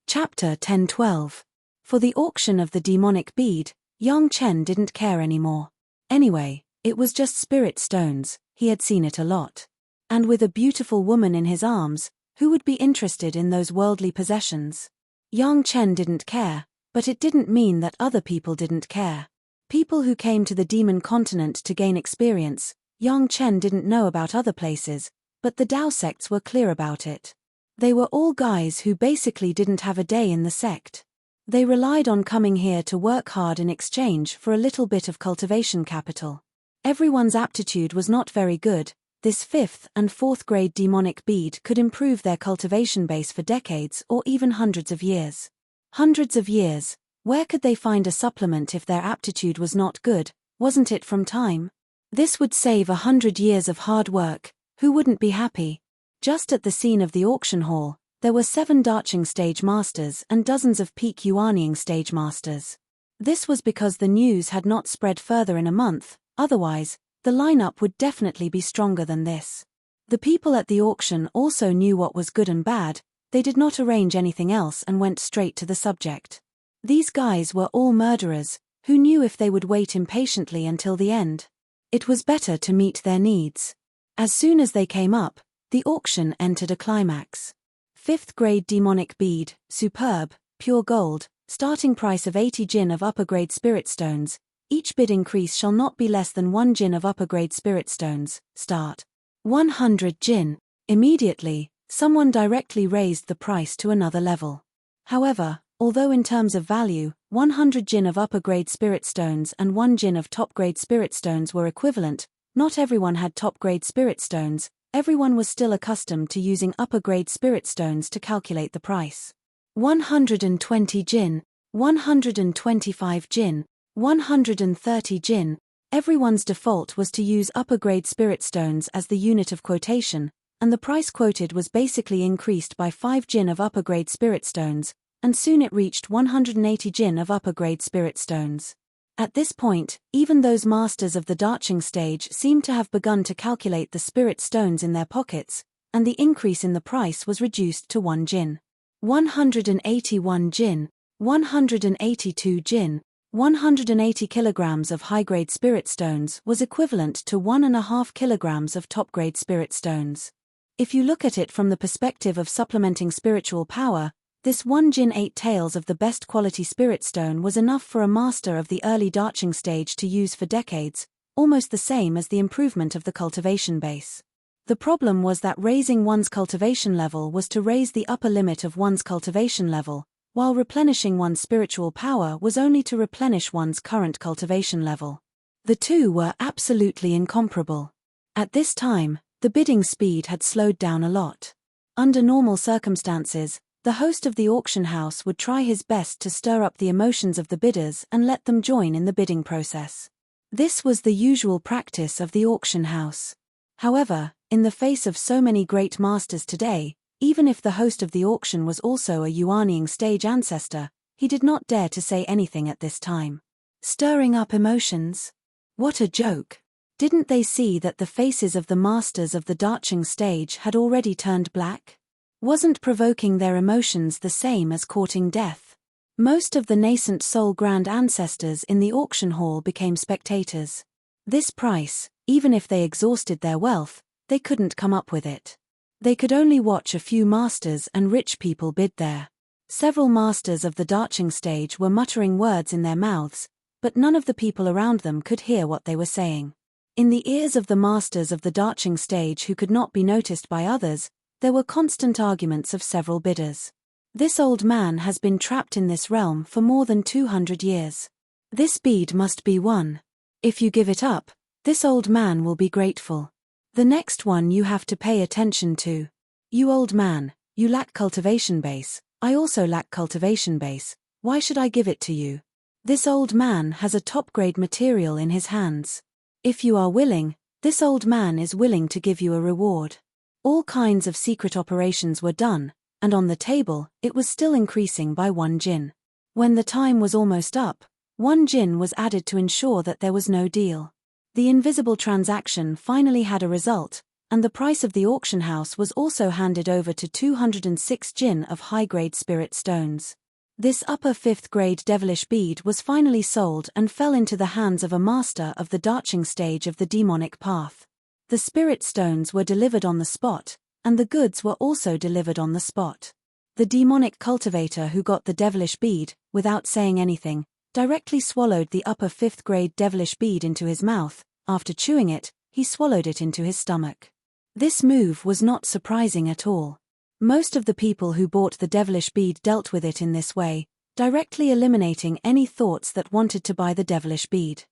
Chapter 10-12. For the auction of the demonic bead, Yang Chen didn't care anymore. Anyway, it was just spirit stones, he had seen it a lot. And with a beautiful woman in his arms, who would be interested in those worldly possessions? Yang Chen didn't care, but it didn't mean that other people didn't care. People who came to the demon continent to gain experience, Yang Chen didn't know about other places, but the Dao sects were clear about it. They were all guys who basically didn't have a day in the sect. They relied on coming here to work hard in exchange for a little bit of cultivation capital. Everyone's aptitude was not very good. This 5th and 4th grade demonic bead could improve their cultivation base for decades or even hundreds of years. Hundreds of years. Where could they find a supplement if their aptitude was not good? Wasn't it from time? This would save 100 years of hard work. Who wouldn't be happy? Just at the scene of the auction hall, there were 7 Darching stage masters and dozens of peak Yuanying stage masters. This was because the news had not spread further in a month, otherwise, the lineup would definitely be stronger than this. The people at the auction also knew what was good and bad. They did not arrange anything else and went straight to the subject. These guys were all murderers, who knew if they would wait impatiently until the end, it was better to meet their needs. As soon as they came up, the auction entered a climax. 5th grade demonic bead, superb, pure gold, starting price of 80 jin of upper grade spirit stones. Each bid increase shall not be less than 1 jin of upper grade spirit stones. Start. 100 jin. Immediately, someone directly raised the price to another level. However, although in terms of value, 100 jin of upper grade spirit stones and 1 jin of top grade spirit stones were equivalent, not everyone had top grade spirit stones. Everyone was still accustomed to using upper grade spirit stones to calculate the price. 120 jin, 125 jin, 130 jin. Everyone's default was to use upper grade spirit stones as the unit of quotation, and the price quoted was basically increased by 5 jin of upper grade spirit stones, and soon it reached 180 jin of upper grade spirit stones. At this point, even those masters of the Darching stage seemed to have begun to calculate the spirit stones in their pockets, and the increase in the price was reduced to 1 jin. 181 jin, 182 jin, 180 kilograms of high-grade spirit stones was equivalent to 1.5 kilograms of top-grade spirit stones. If you look at it from the perspective of supplementing spiritual power, this 1 jin 8 taels of the best quality spirit stone was enough for a master of the early Darching stage to use for decades, almost the same as the improvement of the cultivation base. The problem was that raising one's cultivation level was to raise the upper limit of one's cultivation level, while replenishing one's spiritual power was only to replenish one's current cultivation level. The two were absolutely incomparable. At this time, the bidding speed had slowed down a lot. Under normal circumstances, the host of the auction house would try his best to stir up the emotions of the bidders and let them join in the bidding process. This was the usual practice of the auction house. However, in the face of so many great masters today, even if the host of the auction was also a Yuanying stage ancestor, he did not dare to say anything at this time. Stirring up emotions? What a joke! Didn't they see that the faces of the masters of the Dacheng stage had already turned black? Wasn't provoking their emotions the same as courting death? Most of the nascent soul grand ancestors in the auction hall became spectators. This price, even if they exhausted their wealth, they couldn't come up with it. They could only watch a few masters and rich people bid there. Several masters of the Dacheng stage were muttering words in their mouths, but none of the people around them could hear what they were saying. In the ears of the masters of the Dacheng stage who could not be noticed by others, there were constant arguments of several bidders. This old man has been trapped in this realm for more than 200 years. This bead must be won. If you give it up, this old man will be grateful. The next one you have to pay attention to. You old man, you lack cultivation base, I also lack cultivation base, why should I give it to you? This old man has a top-grade material in his hands. If you are willing, this old man is willing to give you a reward. All kinds of secret operations were done, and on the table, it was still increasing by 1 jin. When the time was almost up, 1 jin was added to ensure that there was no deal. The invisible transaction finally had a result, and the price of the auction house was also handed over to 206 jin of high-grade spirit stones. This upper 5th-grade devilish bead was finally sold and fell into the hands of a master of the Dacheng stage of the demonic path. The spirit stones were delivered on the spot, and the goods were also delivered on the spot. The demonic cultivator who got the devilish bead, without saying anything, directly swallowed the upper 5th-grade devilish bead into his mouth. After chewing it, he swallowed it into his stomach. This move was not surprising at all. Most of the people who bought the devilish bead dealt with it in this way, directly eliminating any thoughts that wanted to buy the devilish bead.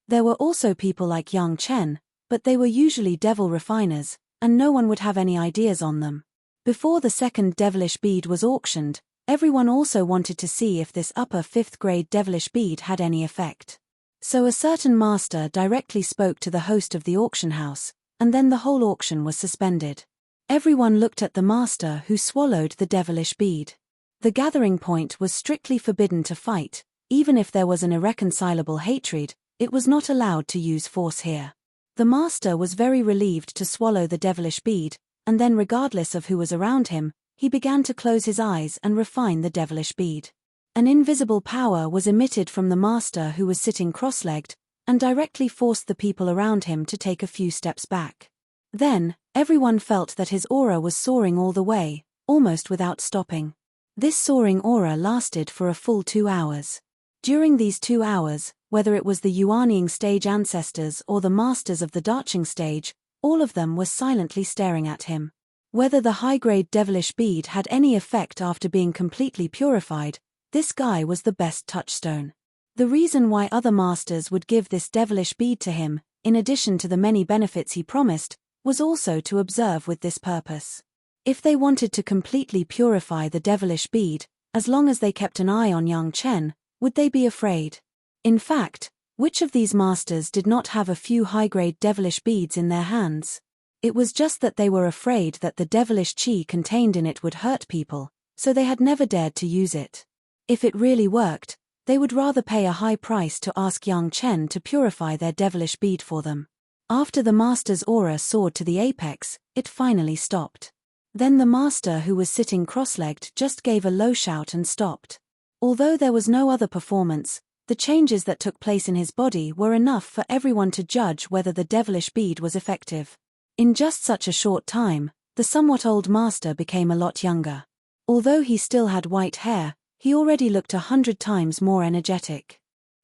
There were also people like Yang Chen, but they were usually devil refiners, and no one would have any ideas on them. Before the second devilish bead was auctioned, everyone also wanted to see if this upper 5th-grade devilish bead had any effect. So a certain master directly spoke to the host of the auction house, and then the whole auction was suspended. Everyone looked at the master who swallowed the devilish bead. The gathering point was strictly forbidden to fight, even if there was an irreconcilable hatred, it was not allowed to use force here. The master was very relieved to swallow the devilish bead, and then regardless of who was around him, he began to close his eyes and refine the devilish bead. An invisible power was emitted from the master who was sitting cross-legged, and directly forced the people around him to take a few steps back. Then, everyone felt that his aura was soaring all the way, almost without stopping. This soaring aura lasted for a full 2 hours. During these 2 hours, whether it was the Yuanying stage ancestors or the masters of the Dacheng stage, all of them were silently staring at him. Whether the high-grade devilish bead had any effect after being completely purified, this guy was the best touchstone. The reason why other masters would give this devilish bead to him, in addition to the many benefits he promised, was also to observe with this purpose. If they wanted to completely purify the devilish bead, as long as they kept an eye on Yang Chen, would they be afraid? In fact, which of these masters did not have a few high-grade devilish beads in their hands? It was just that they were afraid that the devilish qi contained in it would hurt people, so they had never dared to use it. If it really worked, they would rather pay a high price to ask Yang Chen to purify their devilish bead for them. After the master's aura soared to the apex, it finally stopped. Then the master who was sitting cross-legged just gave a low shout and stopped. Although there was no other performance, the changes that took place in his body were enough for everyone to judge whether the devilish bead was effective. In just such a short time, the somewhat old master became a lot younger. Although he still had white hair, he already looked 100 times more energetic.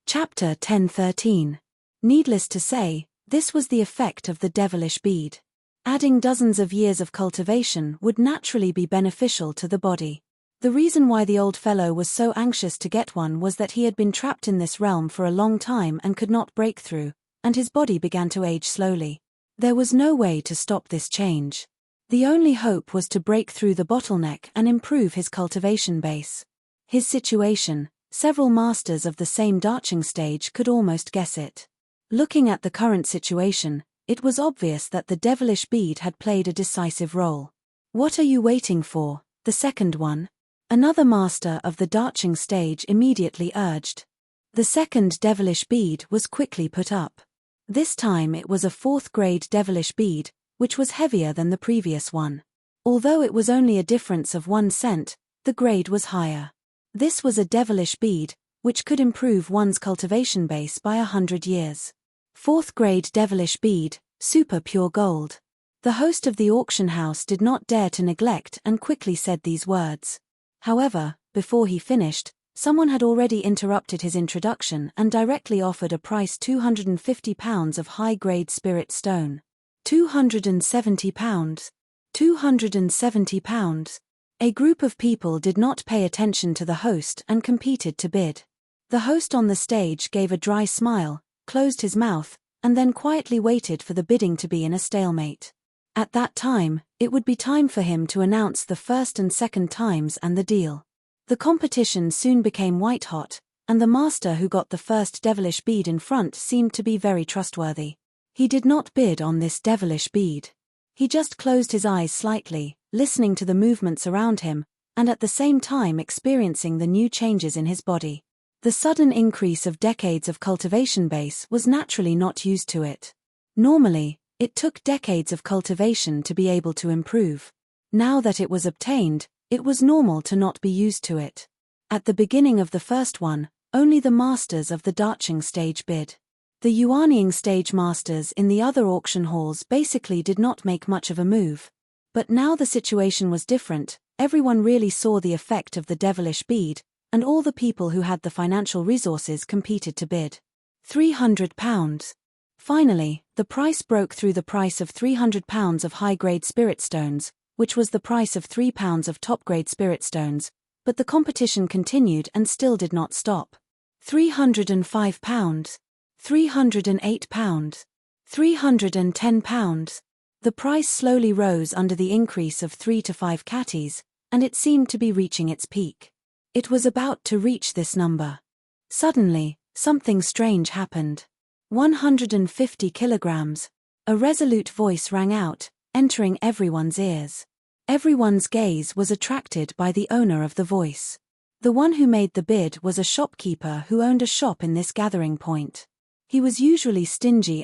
Chapter 1013. Needless to say, this was the effect of the devilish bead. Adding dozens of years of cultivation would naturally be beneficial to the body. The reason why the old fellow was so anxious to get one was that he had been trapped in this realm for a long time and could not break through, and his body began to age slowly. There was no way to stop this change. The only hope was to break through the bottleneck and improve his cultivation base. His situation, several masters of the same darching stage could almost guess it. Looking at the current situation, it was obvious that the devilish bead had played a decisive role. "What are you waiting for, the second one?" Another master of the darching stage immediately urged. The second devilish bead was quickly put up. This time it was a 4th grade devilish bead, which was heavier than the previous one. Although it was only a difference of 1 cent, the grade was higher. This was a devilish bead, which could improve one's cultivation base by 100 years. 4th grade devilish bead, super pure gold. The host of the auction house did not dare to neglect and quickly said these words. However, before he finished, someone had already interrupted his introduction and directly offered a price £250 of high-grade spirit stone. £270. £270. A group of people did not pay attention to the host and competed to bid. The host on the stage gave a dry smile, closed his mouth, and then quietly waited for the bidding to be in a stalemate. At that time, it would be time for him to announce the first and second times and the deal. The competition soon became white-hot, and the master who got the first devilish bead in front seemed to be very trustworthy. He did not bid on this devilish bead. He just closed his eyes slightly, listening to the movements around him, and at the same time experiencing the new changes in his body. The sudden increase of decades of cultivation base was naturally not used to it. Normally, it took decades of cultivation to be able to improve. Now that it was obtained, it was normal to not be used to it. At the beginning of the first one, only the masters of the darching stage bid. The yuanying stage masters in the other auction halls basically did not make much of a move. But now the situation was different, everyone really saw the effect of the devilish bead, and all the people who had the financial resources competed to bid. £300. Finally, the price broke through the price of £300 of high-grade spirit stones, which was the price of £3 of top-grade spirit stones, but the competition continued and still did not stop. £305. £308. £310. The price slowly rose under the increase of 3 to 5 catties, and it seemed to be reaching its peak. It was about to reach this number. Suddenly, something strange happened. 150 kilograms. A resolute voice rang out, entering everyone's ears. Everyone's gaze was attracted by the owner of the voice. The one who made the bid was a shopkeeper who owned a shop in this gathering point. He was usually stingy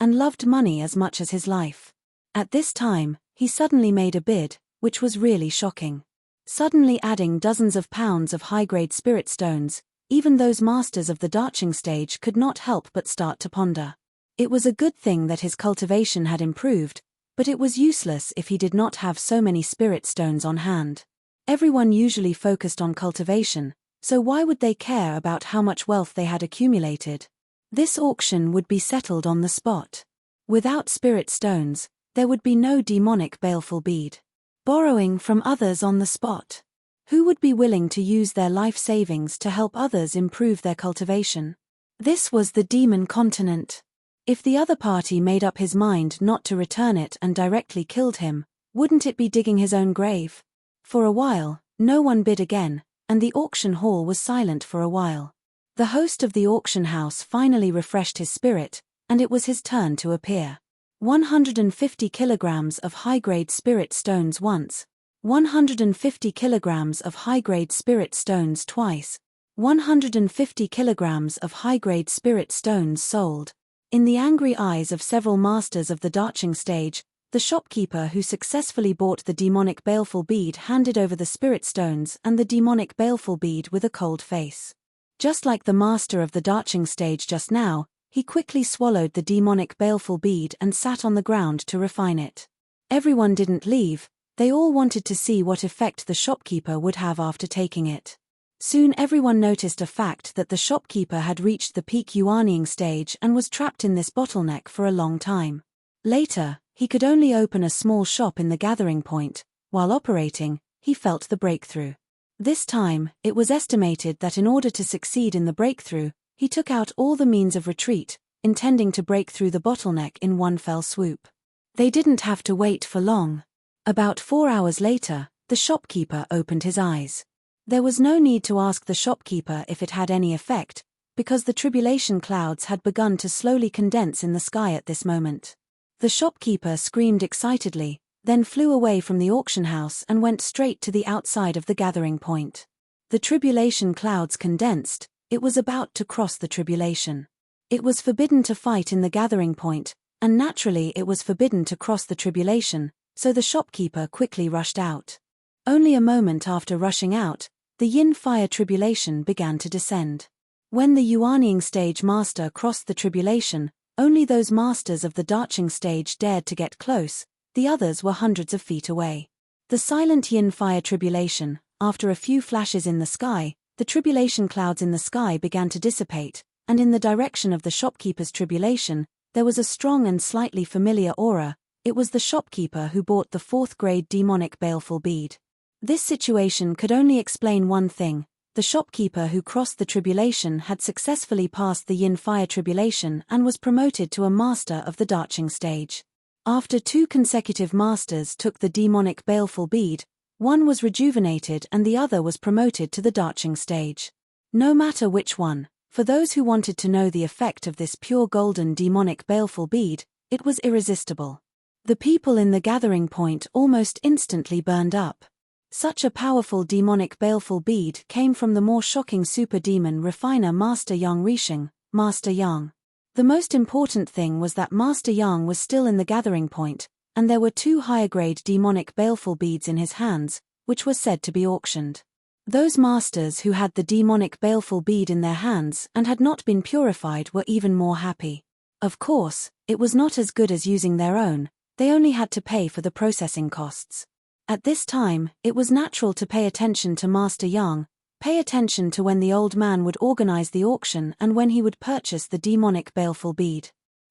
and loved money as much as his life. At this time, he suddenly made a bid, which was really shocking. Suddenly adding dozens of pounds of high-grade spirit stones, even those masters of the darching stage could not help but start to ponder. It was a good thing that his cultivation had improved, but it was useless if he did not have so many spirit stones on hand. Everyone usually focused on cultivation, so why would they care about how much wealth they had accumulated? This auction would be settled on the spot. Without spirit stones, there would be no demonic baleful bead. Borrowing from others on the spot. Who would be willing to use their life savings to help others improve their cultivation? This was the demon continent. If the other party made up his mind not to return it and directly killed him, wouldn't it be digging his own grave? For a while, no one bid again, and the auction hall was silent for a while. The host of the auction house finally refreshed his spirit, and it was his turn to appear. 150 kilograms of high-grade spirit stones once. 150 kilograms of high-grade spirit stones twice. 150 kilograms of high-grade spirit stones sold. In the angry eyes of several masters of the darching stage, the shopkeeper who successfully bought the demonic baleful bead handed over the spirit stones and the demonic baleful bead with a cold face. Just like the master of the darching stage just now, he quickly swallowed the demonic baleful bead and sat on the ground to refine it. Everyone didn't leave, they all wanted to see what effect the shopkeeper would have after taking it. Soon everyone noticed a fact that the shopkeeper had reached the peak yuanying stage and was trapped in this bottleneck for a long time. Later, He could only open a small shop in the gathering point. While operating, he felt the breakthrough. This time, it was estimated that in order to succeed in the breakthrough, he took out all the means of retreat, intending to break through the bottleneck in one fell swoop. They didn't have to wait for long. About 4 hours later, the shopkeeper opened his eyes. There was no need to ask the shopkeeper if it had any effect, because the tribulation clouds had begun to slowly condense in the sky at this moment. The shopkeeper screamed excitedly, then flew away from the auction house and went straight to the outside of the gathering point. The tribulation clouds condensed. It was about to cross the tribulation. It was forbidden to fight in the gathering point, and naturally it was forbidden to cross the tribulation, so the shopkeeper quickly rushed out. Only a moment after rushing out, the yin fire tribulation began to descend. When the Yuanying stage master crossed the tribulation, only those masters of the Daching stage dared to get close, the others were hundreds of feet away. The silent yin fire tribulation, after a few flashes in the sky, the tribulation clouds in the sky began to dissipate, and in the direction of the shopkeeper's tribulation, there was a strong and slightly familiar aura. It was the shopkeeper who bought the 4th-grade demonic baleful bead. This situation could only explain one thing: the shopkeeper who crossed the tribulation had successfully passed the yin fire tribulation and was promoted to a master of the Daching stage. After 2 consecutive masters took the demonic baleful bead, one was rejuvenated and the other was promoted to the Daching stage. No matter which one, for those who wanted to know the effect of this pure golden demonic baleful bead, it was irresistible. The people in the gathering point almost instantly burned up. Such a powerful demonic baleful bead came from the more shocking super demon refiner Master Yang Risheng, Master Yang. The most important thing was that Master Yang was still in the gathering point, and there were 2 higher-grade demonic baleful beads in his hands, which were said to be auctioned. Those masters who had the demonic baleful bead in their hands and had not been purified were even more happy. Of course, it was not as good as using their own. They only had to pay for the processing costs. At this time, it was natural to pay attention to Master Yang, pay attention to when the old man would organize the auction and when he would purchase the demonic baleful bead.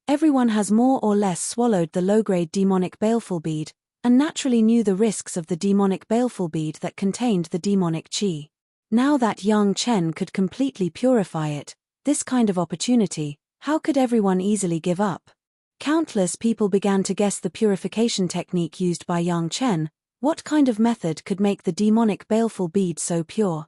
Everyone has more or less swallowed the low-grade demonic baleful bead, and naturally knew the risks of the demonic baleful bead that contained the demonic qi. Now that Yang Chen could completely purify it, this kind of opportunity, how could everyone easily give up? Countless people began to guess the purification technique used by Yang Chen. What kind of method could make the demonic baleful bead so pure?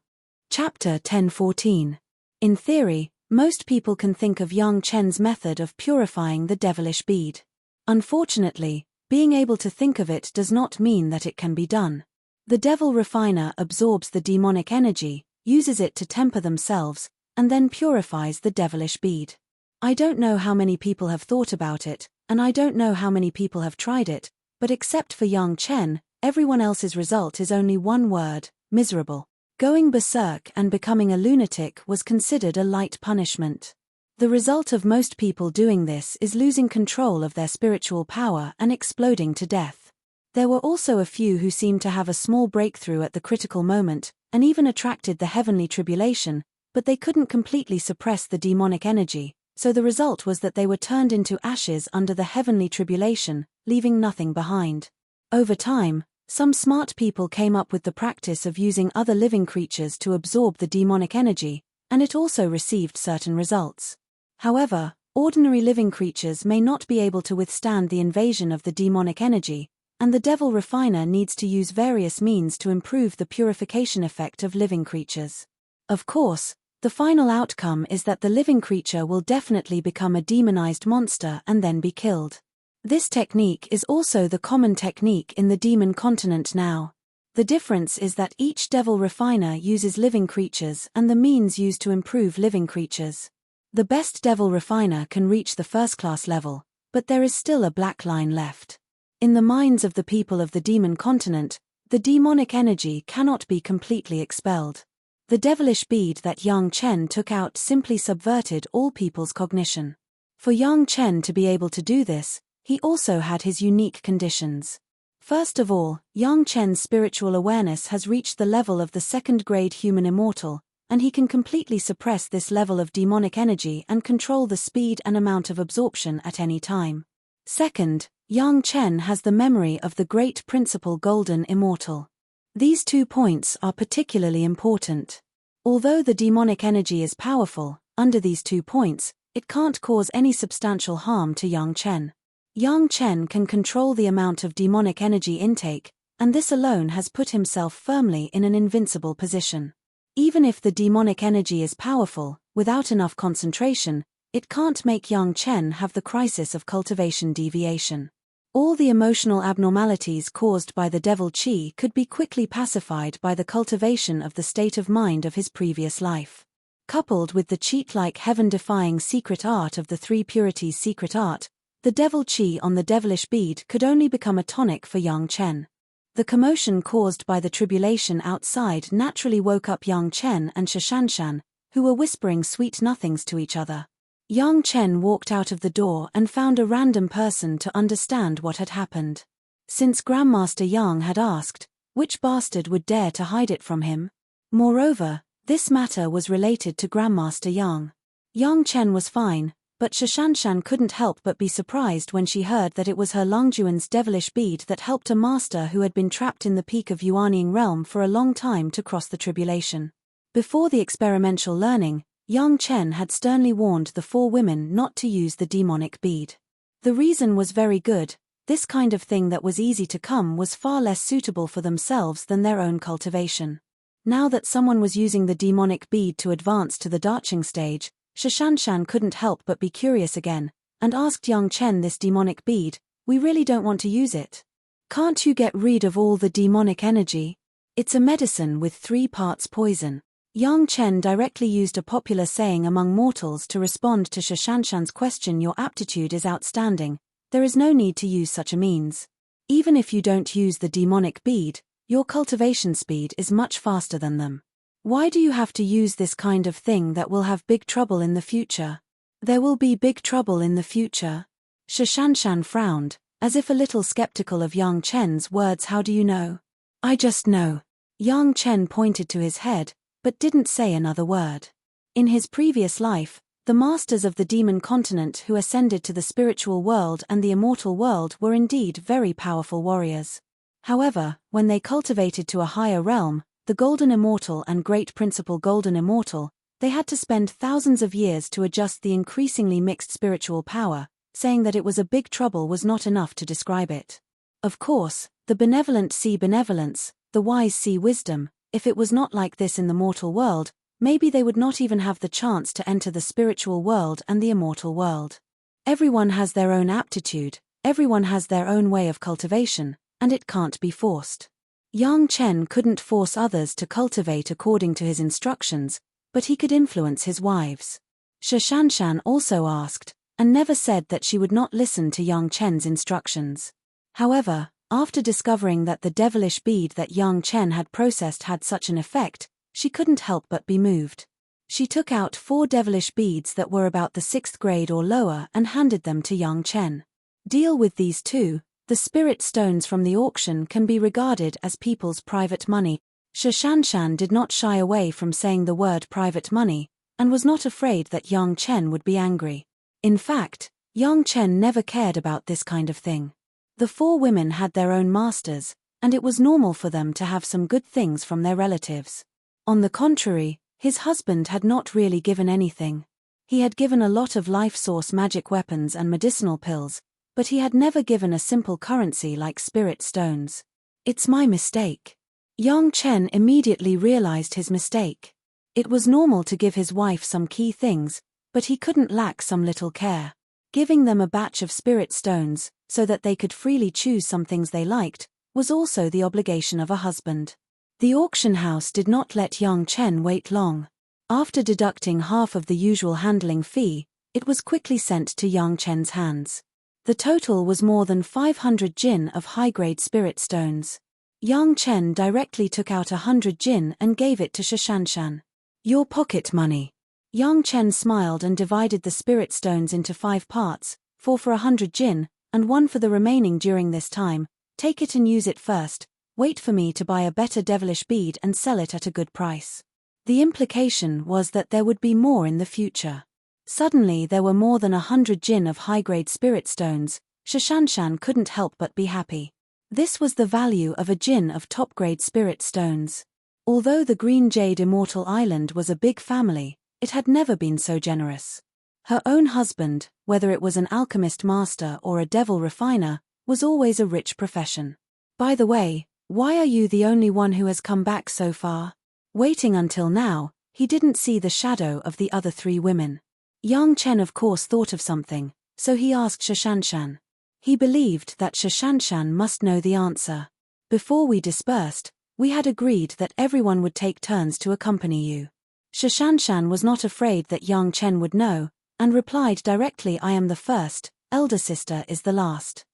Chapter 10:14. In theory, most people can think of Yang Chen's method of purifying the devilish bead. Unfortunately, being able to think of it does not mean that it can be done. The devil refiner absorbs the demonic energy, uses it to temper themselves, and then purifies the devilish bead. I don't know how many people have thought about it, and I don't know how many people have tried it, but except for Yang Chen, everyone else's result is only one word: miserable. Going berserk and becoming a lunatic was considered a light punishment. The result of most people doing this is losing control of their spiritual power and exploding to death. There were also a few who seemed to have a small breakthrough at the critical moment, and even attracted the heavenly tribulation, but they couldn't completely suppress the demonic energy, so the result was that they were turned into ashes under the heavenly tribulation, leaving nothing behind. Over time, some smart people came up with the practice of using other living creatures to absorb the demonic energy, and it also received certain results. However, ordinary living creatures may not be able to withstand the invasion of the demonic energy, and the devil refiner needs to use various means to improve the purification effect of living creatures. Of course, the final outcome is that the living creature will definitely become a demonized monster and then be killed. This technique is also the common technique in the demon continent now. The difference is that each devil refiner uses living creatures and the means used to improve living creatures. The best devil refiner can reach the first-class level, but there is still a black line left. In the minds of the people of the demon continent, the demonic energy cannot be completely expelled. The devilish bead that Yang Chen took out simply subverted all people's cognition. For Yang Chen to be able to do this, he also had his unique conditions. First of all, Yang Chen's spiritual awareness has reached the level of the 2nd-grade human immortal, and he can completely suppress this level of demonic energy and control the speed and amount of absorption at any time. Second, Yang Chen has the memory of the great principal golden immortal. These 2 points are particularly important. Although the demonic energy is powerful, under these 2 points, it can't cause any substantial harm to Yang Chen. Yang Chen can control the amount of demonic energy intake, and this alone has put himself firmly in an invincible position. Even if the demonic energy is powerful, without enough concentration, it can't make Yang Chen have the crisis of cultivation deviation. All the emotional abnormalities caused by the devil chi could be quickly pacified by the cultivation of the state of mind of his previous life. Coupled with the cheat-like heaven-defying secret art of the 3 purities secret art, the devil chi on the devilish bead could only become a tonic for Yang Chen. The commotion caused by the tribulation outside naturally woke up Yang Chen and Shashanshan, who were whispering sweet nothings to each other. Yang Chen walked out of the door and found a random person to understand what had happened. Since Grandmaster Yang had asked, which bastard would dare to hide it from him? Moreover, this matter was related to Grandmaster Yang. Yang Chen was fine, but Shashanshan couldn't help but be surprised when she heard that it was her Longjuan's devilish bead that helped a master who had been trapped in the peak of Yuanying realm for a long time to cross the tribulation. Before the experimental learning, Yang Chen had sternly warned the 4 women not to use the demonic bead. The reason was very good. This kind of thing that was easy to come was far less suitable for themselves than their own cultivation. Now that someone was using the demonic bead to advance to the Daching stage, Shashanshan couldn't help but be curious again, and asked Yang Chen, this demonic bead, we really don't want to use it. Can't you get rid of all the demonic energy? It's a medicine with 3 parts poison. Yang Chen directly used a popular saying among mortals to respond to Shashanshan's question, your aptitude is outstanding, there is no need to use such a means. Even if you don't use the demonic bead, your cultivation speed is much faster than them. Why do you have to use this kind of thing that will have big trouble in the future? There will be big trouble in the future. Shashanshan frowned, as if a little skeptical of Yang Chen's words. How do you know? I just know. Yang Chen pointed to his head, but didn't say another word. In his previous life, the masters of the demon continent who ascended to the spiritual world and the immortal world were indeed very powerful warriors. However, when they cultivated to a higher realm, the golden immortal and great principal golden immortal, they had to spend thousands of years to adjust the increasingly mixed spiritual power, saying that it was a big trouble was not enough to describe it. Of course, the benevolent see benevolence, the wise see wisdom. If it was not like this in the mortal world, maybe they would not even have the chance to enter the spiritual world and the immortal world. Everyone has their own aptitude, everyone has their own way of cultivation, and it can't be forced. Yang Chen couldn't force others to cultivate according to his instructions, but he could influence his wives. Shashanshan also asked, and never said that she would not listen to Yang Chen's instructions. However, after discovering that the devilish bead that Yang Chen had processed had such an effect, she couldn't help but be moved. She took out 4 devilish beads that were about the 6th grade or lower and handed them to Yang Chen. Deal with these 2. The spirit stones from the auction can be regarded as people's private money. Shashanshan did not shy away from saying the word private money, and was not afraid that Yang Chen would be angry. In fact, Yang Chen never cared about this kind of thing. The 4 women had their own masters, and it was normal for them to have some good things from their relatives. On the contrary, his husband had not really given anything. He had given a lot of life source magic weapons and medicinal pills, but he had never given a simple currency like spirit stones. It's my mistake. Yang Chen immediately realized his mistake. It was normal to give his wife some key things, but he couldn't lack some little care. Giving them a batch of spirit stones, so that they could freely choose some things they liked, was also the obligation of a husband. The auction house did not let Yang Chen wait long. After deducting half of the usual handling fee, it was quickly sent to Yang Chen's hands. The total was more than 500 jin of high-grade spirit stones. Yang Chen directly took out 100 jin and gave it to Shashanshan. Your pocket money. Yang Chen smiled and divided the spirit stones into 5 parts, 4 for 100 jin, and 1 for the remaining during this time. Take it and use it first, wait for me to buy a better devilish bead and sell it at a good price. The implication was that there would be more in the future. Suddenly there were more than 100 jin of high-grade spirit stones. Shashanshan couldn't help but be happy. This was the value of a jinn of top-grade spirit stones. Although the Green Jade Immortal Island was a big family, it had never been so generous. Her own husband, whether it was an alchemist master or a devil refiner, was always a rich profession. By the way, why are you the only one who has come back so far? Waiting until now, he didn't see the shadow of the other 3 women. Yang Chen of course thought of something, so he asked Shashanshan. He believed that Shashanshan must know the answer. Before we dispersed, we had agreed that everyone would take turns to accompany you. Shashanshan was not afraid that Yang Chen would know, and replied directly, I am the first, elder sister is the last.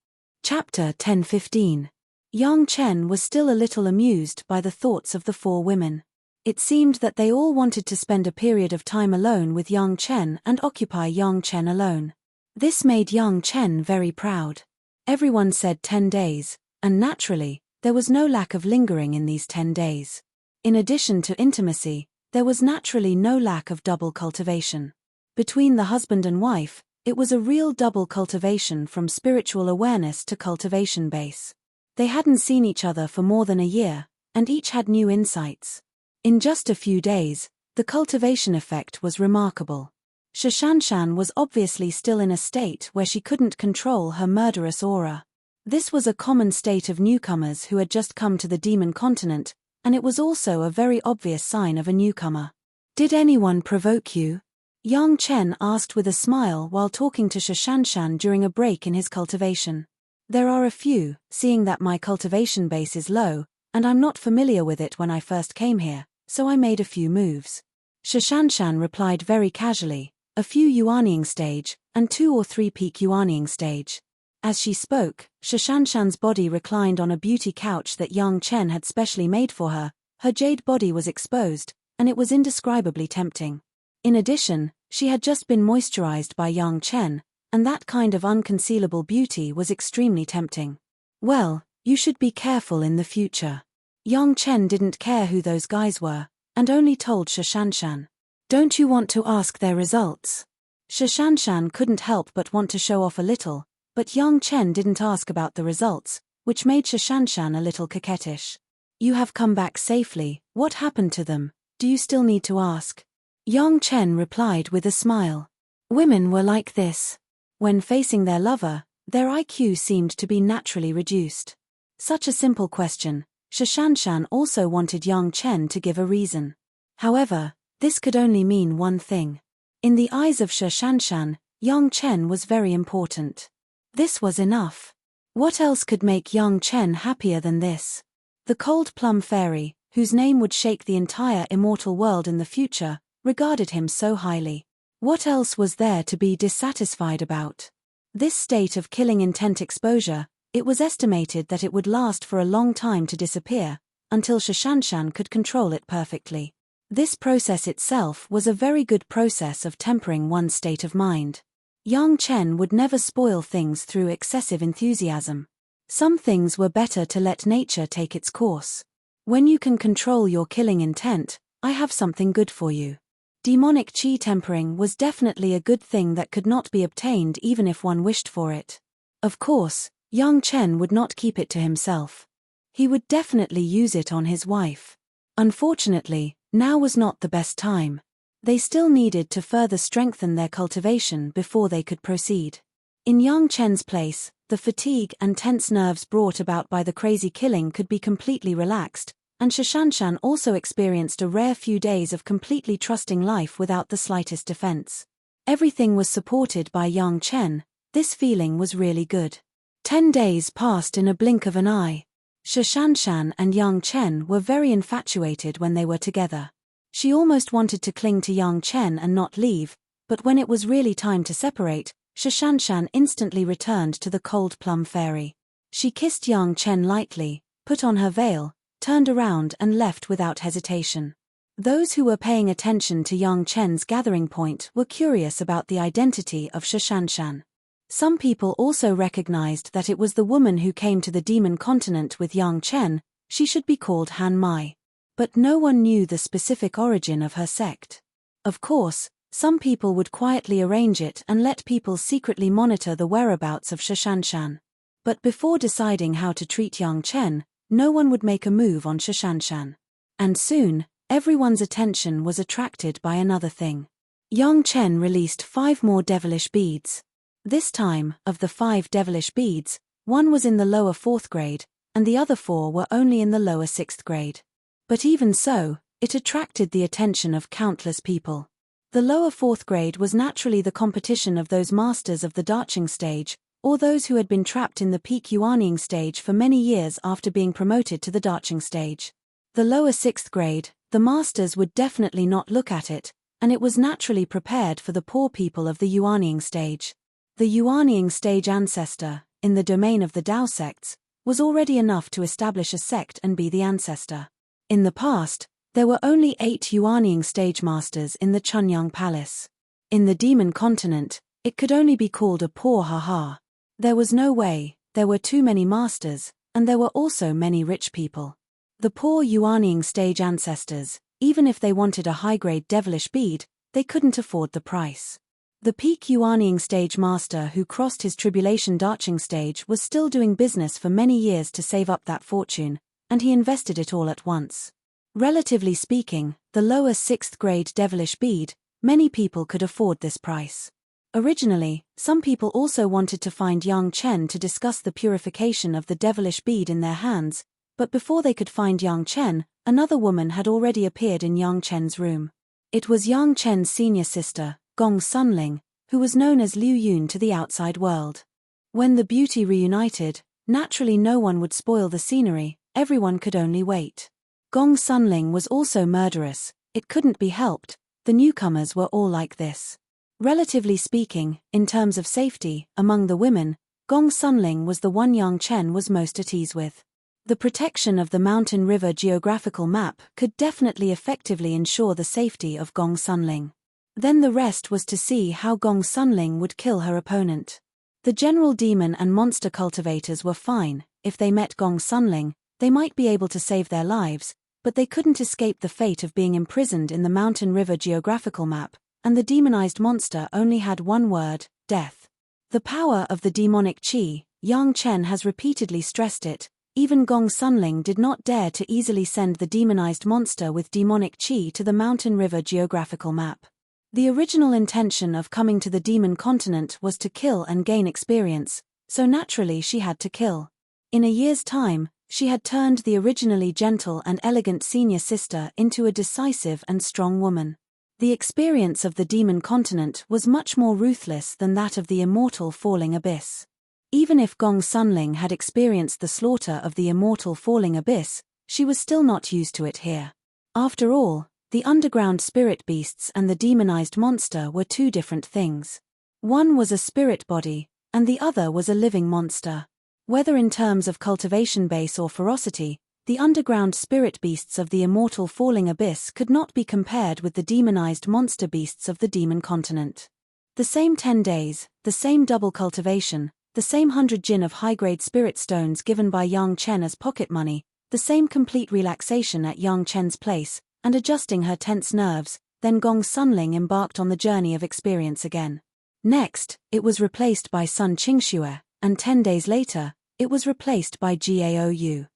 Chapter 10:15. Yang Chen was still a little amused by the thoughts of the 4 women. It seemed that they all wanted to spend a period of time alone with Yang Chen and occupy Yang Chen alone. This made Yang Chen very proud. Everyone said 10 days, and naturally, there was no lack of lingering in these 10 days. In addition to intimacy, there was naturally no lack of double cultivation. Between the husband and wife, it was a real double cultivation from spiritual awareness to cultivation base. They hadn't seen each other for more than a year, and each had new insights. In just a few days, the cultivation effect was remarkable. Shashanshan was obviously still in a state where she couldn't control her murderous aura. This was a common state of newcomers who had just come to the demon continent, and it was also a very obvious sign of a newcomer. Did anyone provoke you? Yang Chen asked with a smile while talking to Shashanshan during a break in his cultivation. There are a few, seeing that my cultivation base is low, and I'm not familiar with it when I first came here, so I made a few moves. Shashanshan replied very casually, a few yuanying stage, and 2 or 3 peak yuanying stage. As she spoke, Shashanshan's body reclined on a beauty couch that Yang Chen had specially made for her. Her jade body was exposed, and it was indescribably tempting. In addition, she had just been moisturized by Yang Chen, and that kind of unconcealable beauty was extremely tempting. Well, you should be careful in the future. Yang Chen didn't care who those guys were, and only told Shashanshan. Don't you want to ask their results? Shashanshan couldn't help but want to show off a little, but Yang Chen didn't ask about the results, which made Shashanshan a little coquettish. You have come back safely, what happened to them? Do you still need to ask? Yang Chen replied with a smile. Women were like this. When facing their lover, their IQ seemed to be naturally reduced. Such a simple question, Shashanshan also wanted Yang Chen to give a reason. However, this could only mean one thing. In the eyes of Shashanshan, Yang Chen was very important. This was enough. What else could make Yang Chen happier than this? The cold plum fairy, whose name would shake the entire immortal world in the future, regarded him so highly. What else was there to be dissatisfied about? This state of killing intent exposure, it was estimated that it would last for a long time to disappear, until Shashanshan could control it perfectly. This process itself was a very good process of tempering one's state of mind. Yang Chen would never spoil things through excessive enthusiasm. Some things were better to let nature take its course. When you can control your killing intent, I have something good for you. Demonic chi tempering was definitely a good thing that could not be obtained even if one wished for it. Of course, Yang Chen would not keep it to himself. He would definitely use it on his wife. Unfortunately, now was not the best time. They still needed to further strengthen their cultivation before they could proceed. In Yang Chen's place, the fatigue and tense nerves brought about by the crazy killing could be completely relaxed, and Shashanshan also experienced a rare few days of completely trusting life without the slightest defense. Everything was supported by Yang Chen. This feeling was really good. 10 days passed in a blink of an eye. Shashanshan and Yang Chen were very infatuated when they were together. She almost wanted to cling to Yang Chen and not leave, but when it was really time to separate, Shashanshan instantly returned to the cold plum fairy. She kissed Yang Chen lightly, put on her veil, turned around and left without hesitation. Those who were paying attention to Yang Chen's gathering point were curious about the identity of Shashanshan. Some people also recognized that it was the woman who came to the demon continent with Yang Chen. She should be called Han Mai. But no one knew the specific origin of her sect. Of course, Some people would quietly arrange it and let people secretly monitor the whereabouts of Shashanshan. But before deciding how to treat young Chen, no one would make a move on Shashanshan. And soon, everyone's attention was attracted by another thing. Young Chen released 5 more devilish beads. This time, of the 5 devilish beads, 1 was in the lower 4th grade, and the other 4 were only in the lower 6th grade. But even so, it attracted the attention of countless people. The lower 4th grade was naturally the competition of those masters of the Darching stage, or those who had been trapped in the peak Yuanying stage for many years after being promoted to the Darching stage. The lower 6th grade, the masters would definitely not look at it, and it was naturally prepared for the poor people of the Yuanying stage. The Yuanying stage ancestor, in the domain of the Tao sects, was already enough to establish a sect and be the ancestor. In the past, there were only 8 Yuanying stage masters in the Chunyang Palace. In the Demon Continent, it could only be called a poor haha. There was no way, there were too many masters, and there were also many rich people. The poor Yuanying stage ancestors, even if they wanted a high-grade devilish bead, they couldn't afford the price. The peak Yuanying stage master who crossed his tribulation Darching stage was still doing business for many years to save up that fortune, and he invested it all at once. Relatively speaking, the lower 6th grade devilish bead, many people could afford this price. Originally, some people also wanted to find young Chen to discuss the purification of the devilish bead in their hands, but before they could find young Chen, another woman had already appeared in young Chen's room. It was young Chen's senior sister, Gong Sunling, who was known as Liu Yun to the outside world. When the beauty reunited, naturally no one would spoil the scenery, everyone could only wait. Gong Sunling was also murderous, it couldn't be helped, the newcomers were all like this. Relatively speaking, in terms of safety, among the women, Gong Sunling was the one young Chen was most at ease with. The protection of the mountain river geographical map could definitely effectively ensure the safety of Gong Sunling. Then the rest was to see how Gong Sunling would kill her opponent. The general demon and monster cultivators were fine, if they met Gong Sunling, they might be able to save their lives, but they couldn't escape the fate of being imprisoned in the mountain river geographical map, and the demonized monster only had one word, death. The power of the demonic qi, Yang Chen has repeatedly stressed it, even Gong Sunling did not dare to easily send the demonized monster with demonic qi to the mountain river geographical map. The original intention of coming to the demon continent was to kill and gain experience, so naturally she had to kill. In a year's time, she had turned the originally gentle and elegant senior sister into a decisive and strong woman. The experience of the demon continent was much more ruthless than that of the immortal falling abyss. Even if Gong Sunling had experienced the slaughter of the immortal falling abyss, she was still not used to it here. After all, the underground spirit beasts and the demonized monster were 2 different things. One was a spirit body, and the other was a living monster. Whether in terms of cultivation base or ferocity, the underground spirit beasts of the immortal falling abyss could not be compared with the demonized monster beasts of the demon continent. The same 10 days, the same double cultivation, the same 100 jin of high-grade spirit stones given by Yang Chen as pocket money, the same complete relaxation at Yang Chen's place, and adjusting her tense nerves, then Gong Sunling embarked on the journey of experience again. Next, it was replaced by Sun Qingxue, and 10 days later, it was replaced by Gaou.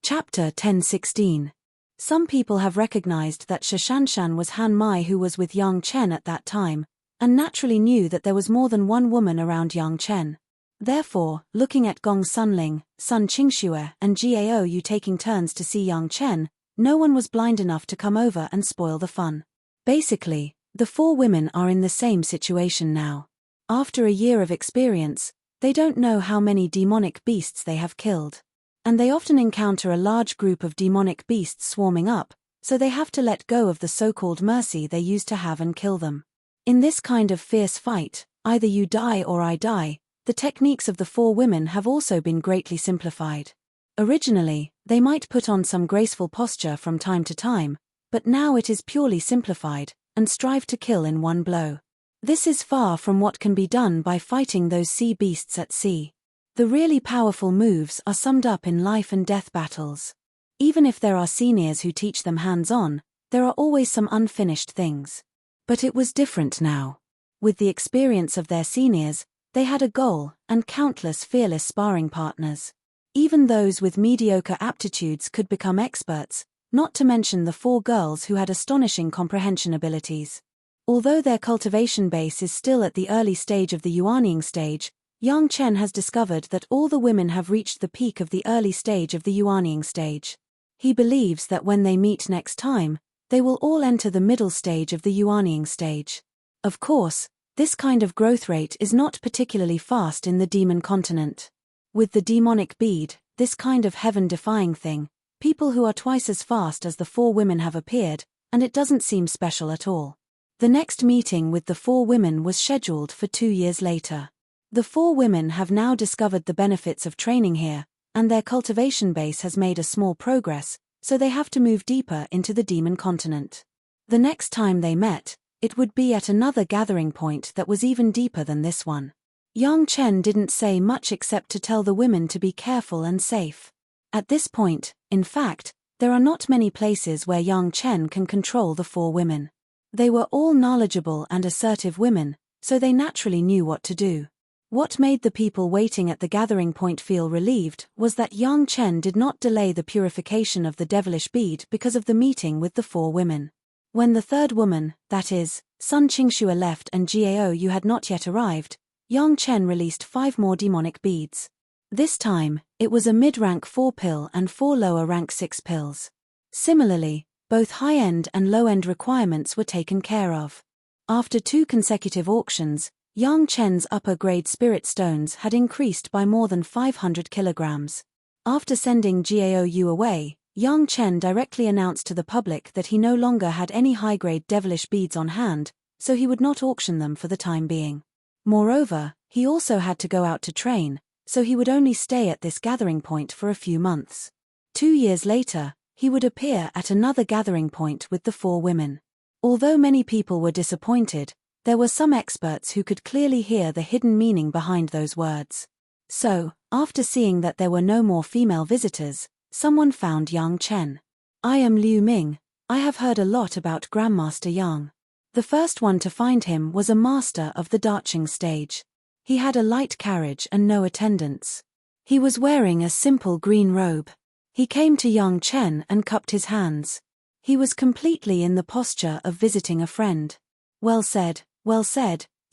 Chapter 1016. Some people have recognized that Shashanshan was Han Mai who was with Yang Chen at that time, and naturally knew that there was more than one woman around Yang Chen. Therefore, looking at Gong Sunling, Sun Qingxue, and Gaou taking turns to see Yang Chen, no one was blind enough to come over and spoil the fun. Basically, the 4 women are in the same situation now. After a year of experience, they don't know how many demonic beasts they have killed. And they often encounter a large group of demonic beasts swarming up, so they have to let go of the so-called mercy they used to have and kill them. In this kind of fierce fight, either you die or I die, the techniques of the 4 women have also been greatly simplified. Originally, they might put on some graceful posture from time to time, but now it is purely simplified, and strive to kill in one blow. This is far from what can be done by fighting those sea beasts at sea. The really powerful moves are summed up in life and death battles. Even if there are seniors who teach them hands-on, there are always some unfinished things. But it was different now. With the experience of their seniors, they had a goal and countless fearless sparring partners. Even those with mediocre aptitudes could become experts, not to mention the 4 girls who had astonishing comprehension abilities. Although their cultivation base is still at the early stage of the Yuanying stage, Yang Chen has discovered that all the women have reached the peak of the early stage of the Yuanying stage. He believes that when they meet next time, they will all enter the middle stage of the Yuanying stage. Of course, this kind of growth rate is not particularly fast in the demon continent. With the demonic bead, this kind of heaven-defying thing, people who are twice as fast as the 4 women have appeared, and it doesn't seem special at all. The next meeting with the 4 women was scheduled for 2 years later. The 4 women have now discovered the benefits of training here, and their cultivation base has made a small progress, so they have to move deeper into the demon continent. The next time they met, it would be at another gathering point that was even deeper than this one. Yang Chen didn't say much except to tell the women to be careful and safe. At this point, in fact, there are not many places where Yang Chen can control the 4 women. They were all knowledgeable and assertive women, so they naturally knew what to do. What made the people waiting at the gathering point feel relieved was that Yang Chen did not delay the purification of the devilish bead because of the meeting with the 4 women. When the 3rd woman, that is, Sun Qingxue left and Gao Yu had not yet arrived, Yang Chen released 5 more demonic beads. This time, it was a mid-rank 4 pill and 4 lower rank 6 pills. Similarly, both high-end and low-end requirements were taken care of. After 2 consecutive auctions, Yang Chen's upper-grade spirit stones had increased by more than 500 kilograms. After sending Gao Yu away, Yang Chen directly announced to the public that he no longer had any high-grade devilish beads on hand, so he would not auction them for the time being. Moreover, he also had to go out to train, so he would only stay at this gathering point for a few months. 2 years later, he would appear at another gathering point with the 4 women. Although many people were disappointed, there were some experts who could clearly hear the hidden meaning behind those words. So, after seeing that there were no more female visitors, someone found Yang Chen. "I am Liu Ming. I have heard a lot about Grandmaster Yang." The first one to find him was a master of the Daching stage. He had a light carriage and no attendants. He was wearing a simple green robe. He came to Yang Chen and cupped his hands. He was completely in the posture of visiting a friend. Well said,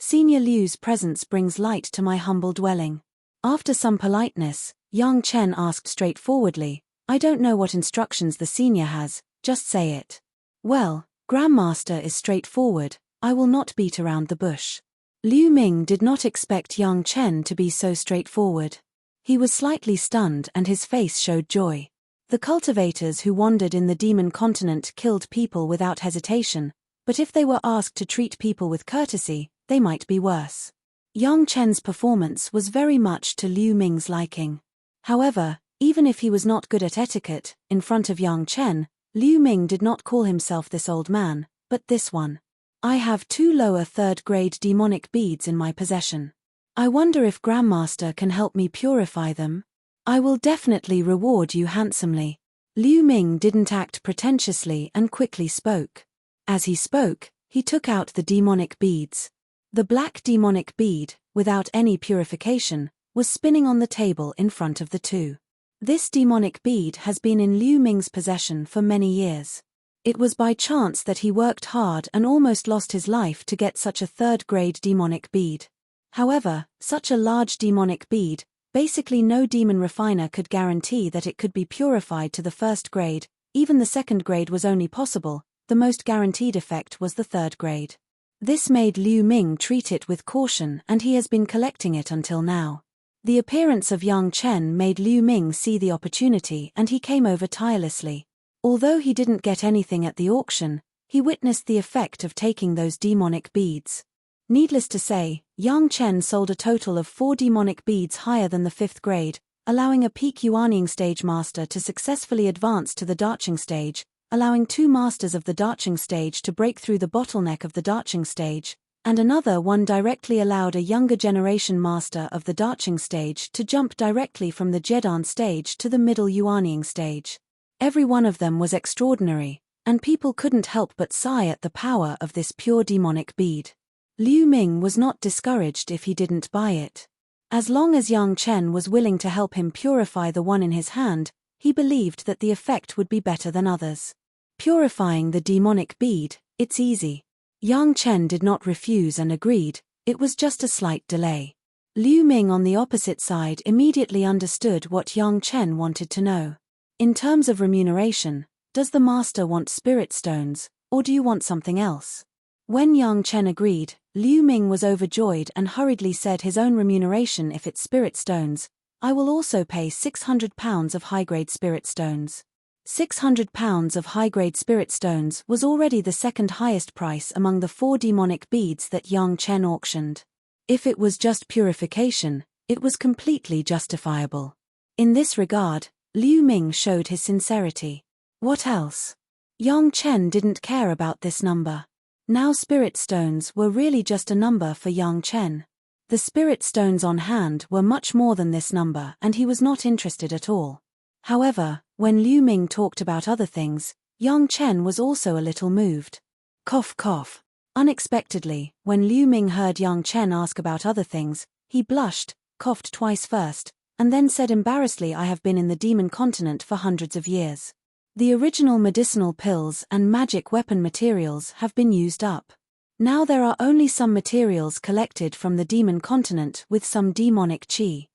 Senior Liu's presence brings light to my humble dwelling." After some politeness, Yang Chen asked straightforwardly, "I don't know what instructions the senior has, just say it." "Well, Grandmaster is straightforward, I will not beat around the bush." Liu Ming did not expect Yang Chen to be so straightforward. He was slightly stunned and his face showed joy. The cultivators who wandered in the demon continent killed people without hesitation, but if they were asked to treat people with courtesy, they might be worse. Yang Chen's performance was very much to Liu Ming's liking. However, even if he was not good at etiquette, in front of Yang Chen, Liu Ming did not call himself this old man, but this one. "I have 2 lower 3rd-grade demonic beads in my possession. I wonder if Grandmaster can help me purify them? I will definitely reward you handsomely." Liu Ming didn't act pretentiously and quickly spoke. As he spoke, he took out the demonic beads. The black demonic bead, without any purification, was spinning on the table in front of the 2. This demonic bead has been in Liu Ming's possession for many years. It was by chance that he worked hard and almost lost his life to get such a 3rd-grade demonic bead. However, such a large demonic bead, basically no demon refiner could guarantee that it could be purified to the 1st grade, even the 2nd grade was only possible, the most guaranteed effect was the 3rd grade. This made Liu Ming treat it with caution and he has been collecting it until now. The appearance of Yang Chen made Liu Ming see the opportunity and he came over tirelessly. Although he didn't get anything at the auction, he witnessed the effect of taking those demonic beads. Needless to say, Yang Chen sold a total of 4 demonic beads higher than the 5th grade, allowing a peak Yuanying stage master to successfully advance to the Daching stage, allowing 2 masters of the Daching stage to break through the bottleneck of the Daching stage, and another one directly allowed a younger generation master of the Daching stage to jump directly from the Jedan stage to the middle Yuanying stage. Every one of them was extraordinary, and people couldn't help but sigh at the power of this pure demonic bead. Liu Ming was not discouraged if he didn't buy it. As long as Yang Chen was willing to help him purify the one in his hand, he believed that the effect would be better than others. Purifying the demonic bead, it's easy. Yang Chen did not refuse and agreed, it was just a slight delay. Liu Ming on the opposite side immediately understood what Yang Chen wanted to know. In terms of remuneration, does the master want spirit stones, or do you want something else? When Yang Chen agreed, Liu Ming was overjoyed and hurriedly said his own remuneration if it's spirit stones, I will also pay 600 pounds of high-grade spirit stones. 600 pounds of high-grade spirit stones was already the second highest price among the 4 demonic beads that Yang Chen auctioned. If it was just purification, it was completely justifiable. In this regard, Liu Ming showed his sincerity. What else? Yang Chen didn't care about this number. Now spirit stones were really just a number for Yang Chen. The spirit stones on hand were much more than this number and he was not interested at all. However, when Liu Ming talked about other things, Yang Chen was also a little moved. Cough cough. Unexpectedly, when Liu Ming heard Yang Chen ask about other things, he blushed, coughed twice first, and then said embarrassedly, I have been in the demon continent for hundreds of years. The original medicinal pills and magic weapon materials have been used up. Now there are only some materials collected from the demon continent with some demonic qi.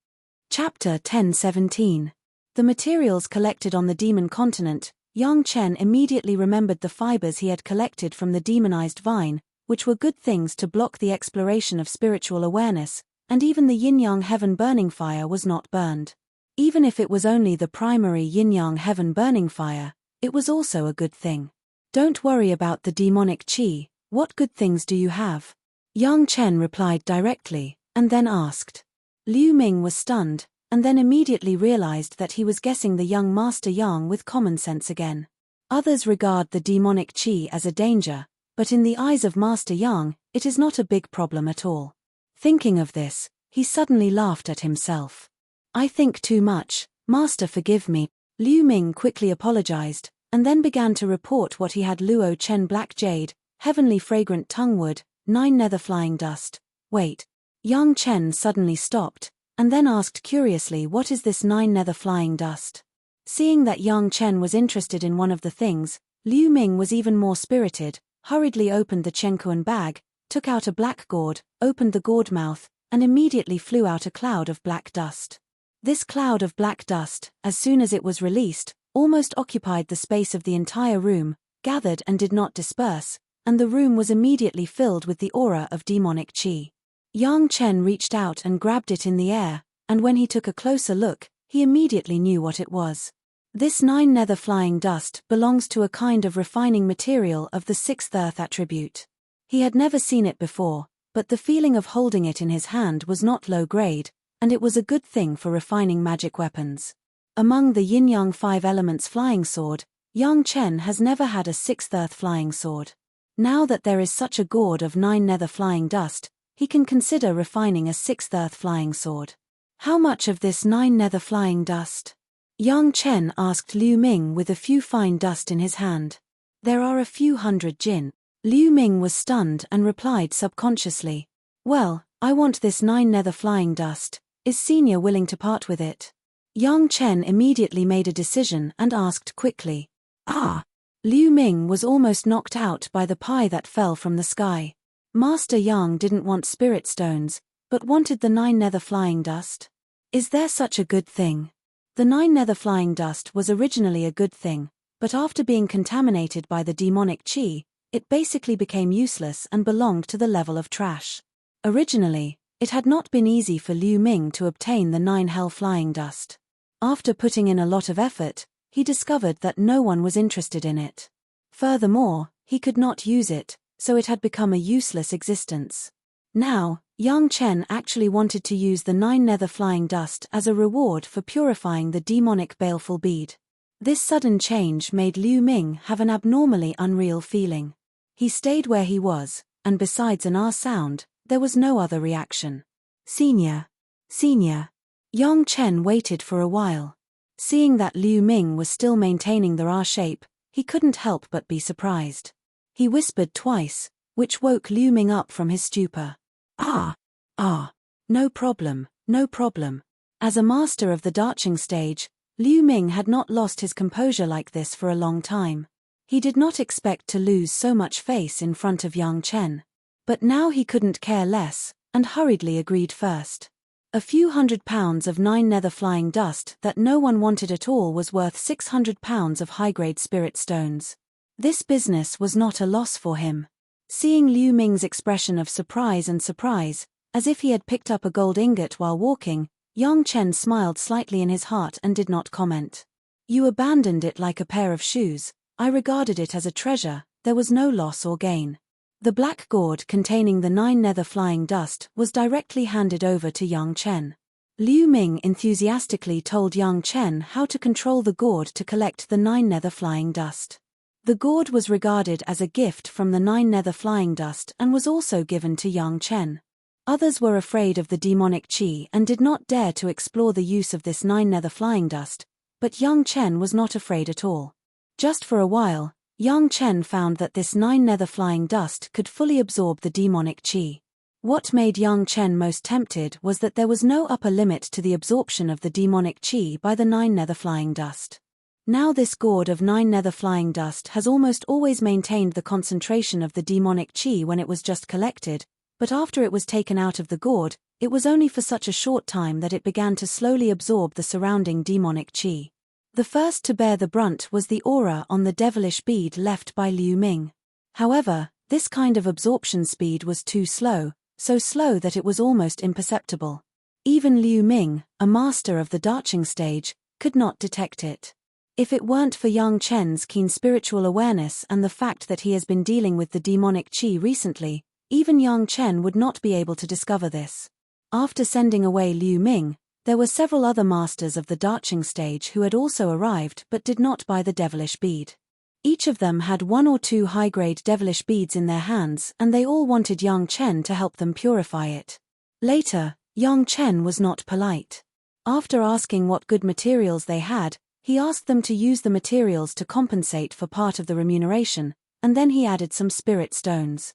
Chapter 10:17. The materials collected on the demon continent. Yang Chen immediately remembered the fibers he had collected from the demonized vine, which were good things to block the exploration of spiritual awareness, and even the yin-yang heaven burning fire was not burned. Even if it was only the primary yin-yang heaven burning fire, it was also a good thing. Don't worry about the demonic qi, what good things do you have? Yang Chen replied directly, and then asked. Liu Ming was stunned, and then immediately realized that he was guessing the young Master Yang with common sense again. Others regard the demonic qi as a danger, but in the eyes of Master Yang, it is not a big problem at all. Thinking of this, he suddenly laughed at himself. I think too much, Master, forgive me. Liu Ming quickly apologized, and then began to report what he had: Luo Chen black jade, heavenly fragrant tonguewood, 9 nether flying dust. Wait. Yang Chen suddenly stopped, and then asked curiously, what is this 9 nether flying dust? Seeing that Yang Chen was interested in one of the things, Liu Ming was even more spirited, hurriedly opened the Chenkuan bag, took out a black gourd, opened the gourd mouth, and immediately flew out a cloud of black dust. This cloud of black dust, as soon as it was released, almost occupied the space of the entire room, gathered and did not disperse, and the room was immediately filled with the aura of demonic qi. Yang Chen reached out and grabbed it in the air, and when he took a closer look, he immediately knew what it was. This 9 nether flying dust belongs to a kind of refining material of the 6th earth attribute. He had never seen it before, but the feeling of holding it in his hand was not low grade, and it was a good thing for refining magic weapons. Among the yin-yang 5 elements flying sword, Yang Chen has never had a 6th earth flying sword. Now that there is such a gourd of 9 nether flying dust, he can consider refining a 6th earth flying sword. How much of this 9 nether flying dust? Yang Chen asked Liu Ming with a few fine dust in his hand. There are a few hundred jin. Liu Ming was stunned and replied subconsciously. Well, I want this 9 nether flying dust. Is Senior willing to part with it? Yang Chen immediately made a decision and asked quickly. Ah! Liu Ming was almost knocked out by the pie that fell from the sky. Master Yang didn't want spirit stones, but wanted the 9 nether flying dust. Is there such a good thing? The 9 nether flying dust was originally a good thing, but after being contaminated by the demonic qi, it basically became useless and belonged to the level of trash. Originally, it had not been easy for Liu Ming to obtain the 9 hell flying dust. After putting in a lot of effort, he discovered that no one was interested in it. Furthermore, he could not use it, so it had become a useless existence. Now, Yang Chen actually wanted to use the 9 nether flying dust as a reward for purifying the demonic baleful bead. This sudden change made Liu Ming have an abnormally unreal feeling. He stayed where he was, and besides an ah sound, there was no other reaction. Senior. Yang Chen waited for a while. Seeing that Liu Ming was still maintaining the ah shape, he couldn't help but be surprised. He whispered twice, which woke Liu Ming up from his stupor. Ah! No problem, no problem. As a master of the darching stage, Liu Ming had not lost his composure like this for a long time. He did not expect to lose so much face in front of Yang Chen. But now he couldn't care less, and hurriedly agreed first. A few £100 of 9 nether flying dust that no one wanted at all was worth £600 of high-grade spirit stones. This business was not a loss for him. Seeing Liu Ming's expression of surprise, as if he had picked up a gold ingot while walking, Yang Chen smiled slightly in his heart and did not comment. You abandoned it like a pair of shoes. I regarded it as a treasure, there was no loss or gain. The black gourd containing the 9 nether flying dust was directly handed over to Yang Chen. Liu Ming enthusiastically told Yang Chen how to control the gourd to collect the 9 nether flying dust. The gourd was regarded as a gift from the 9 nether flying dust and was also given to Yang Chen. Others were afraid of the demonic qi and did not dare to explore the use of this 9 nether flying dust, but Yang Chen was not afraid at all. Just for a while, Yang Chen found that this 9 nether flying dust could fully absorb the demonic qi. What made Yang Chen most tempted was that there was no upper limit to the absorption of the demonic qi by the 9 nether flying dust. Now this gourd of 9 nether flying dust has almost always maintained the concentration of the demonic qi when it was just collected, but after it was taken out of the gourd, it was only for such a short time that it began to slowly absorb the surrounding demonic qi. The first to bear the brunt was the aura on the devilish bead left by Liu Ming. However, this kind of absorption speed was too slow, so slow that it was almost imperceptible. Even Liu Ming, a master of the darching stage, could not detect it. If it weren't for Yang Chen's keen spiritual awareness and the fact that he has been dealing with the demonic qi recently, even Yang Chen would not be able to discover this. After sending away Liu Ming, there were several other masters of the darching stage who had also arrived but did not buy the devilish bead. Each of them had 1 or 2 high-grade devilish beads in their hands and they all wanted Yang Chen to help them purify it. Later, Yang Chen was not polite. After asking what good materials they had, he asked them to use the materials to compensate for part of the remuneration, and then he added some spirit stones.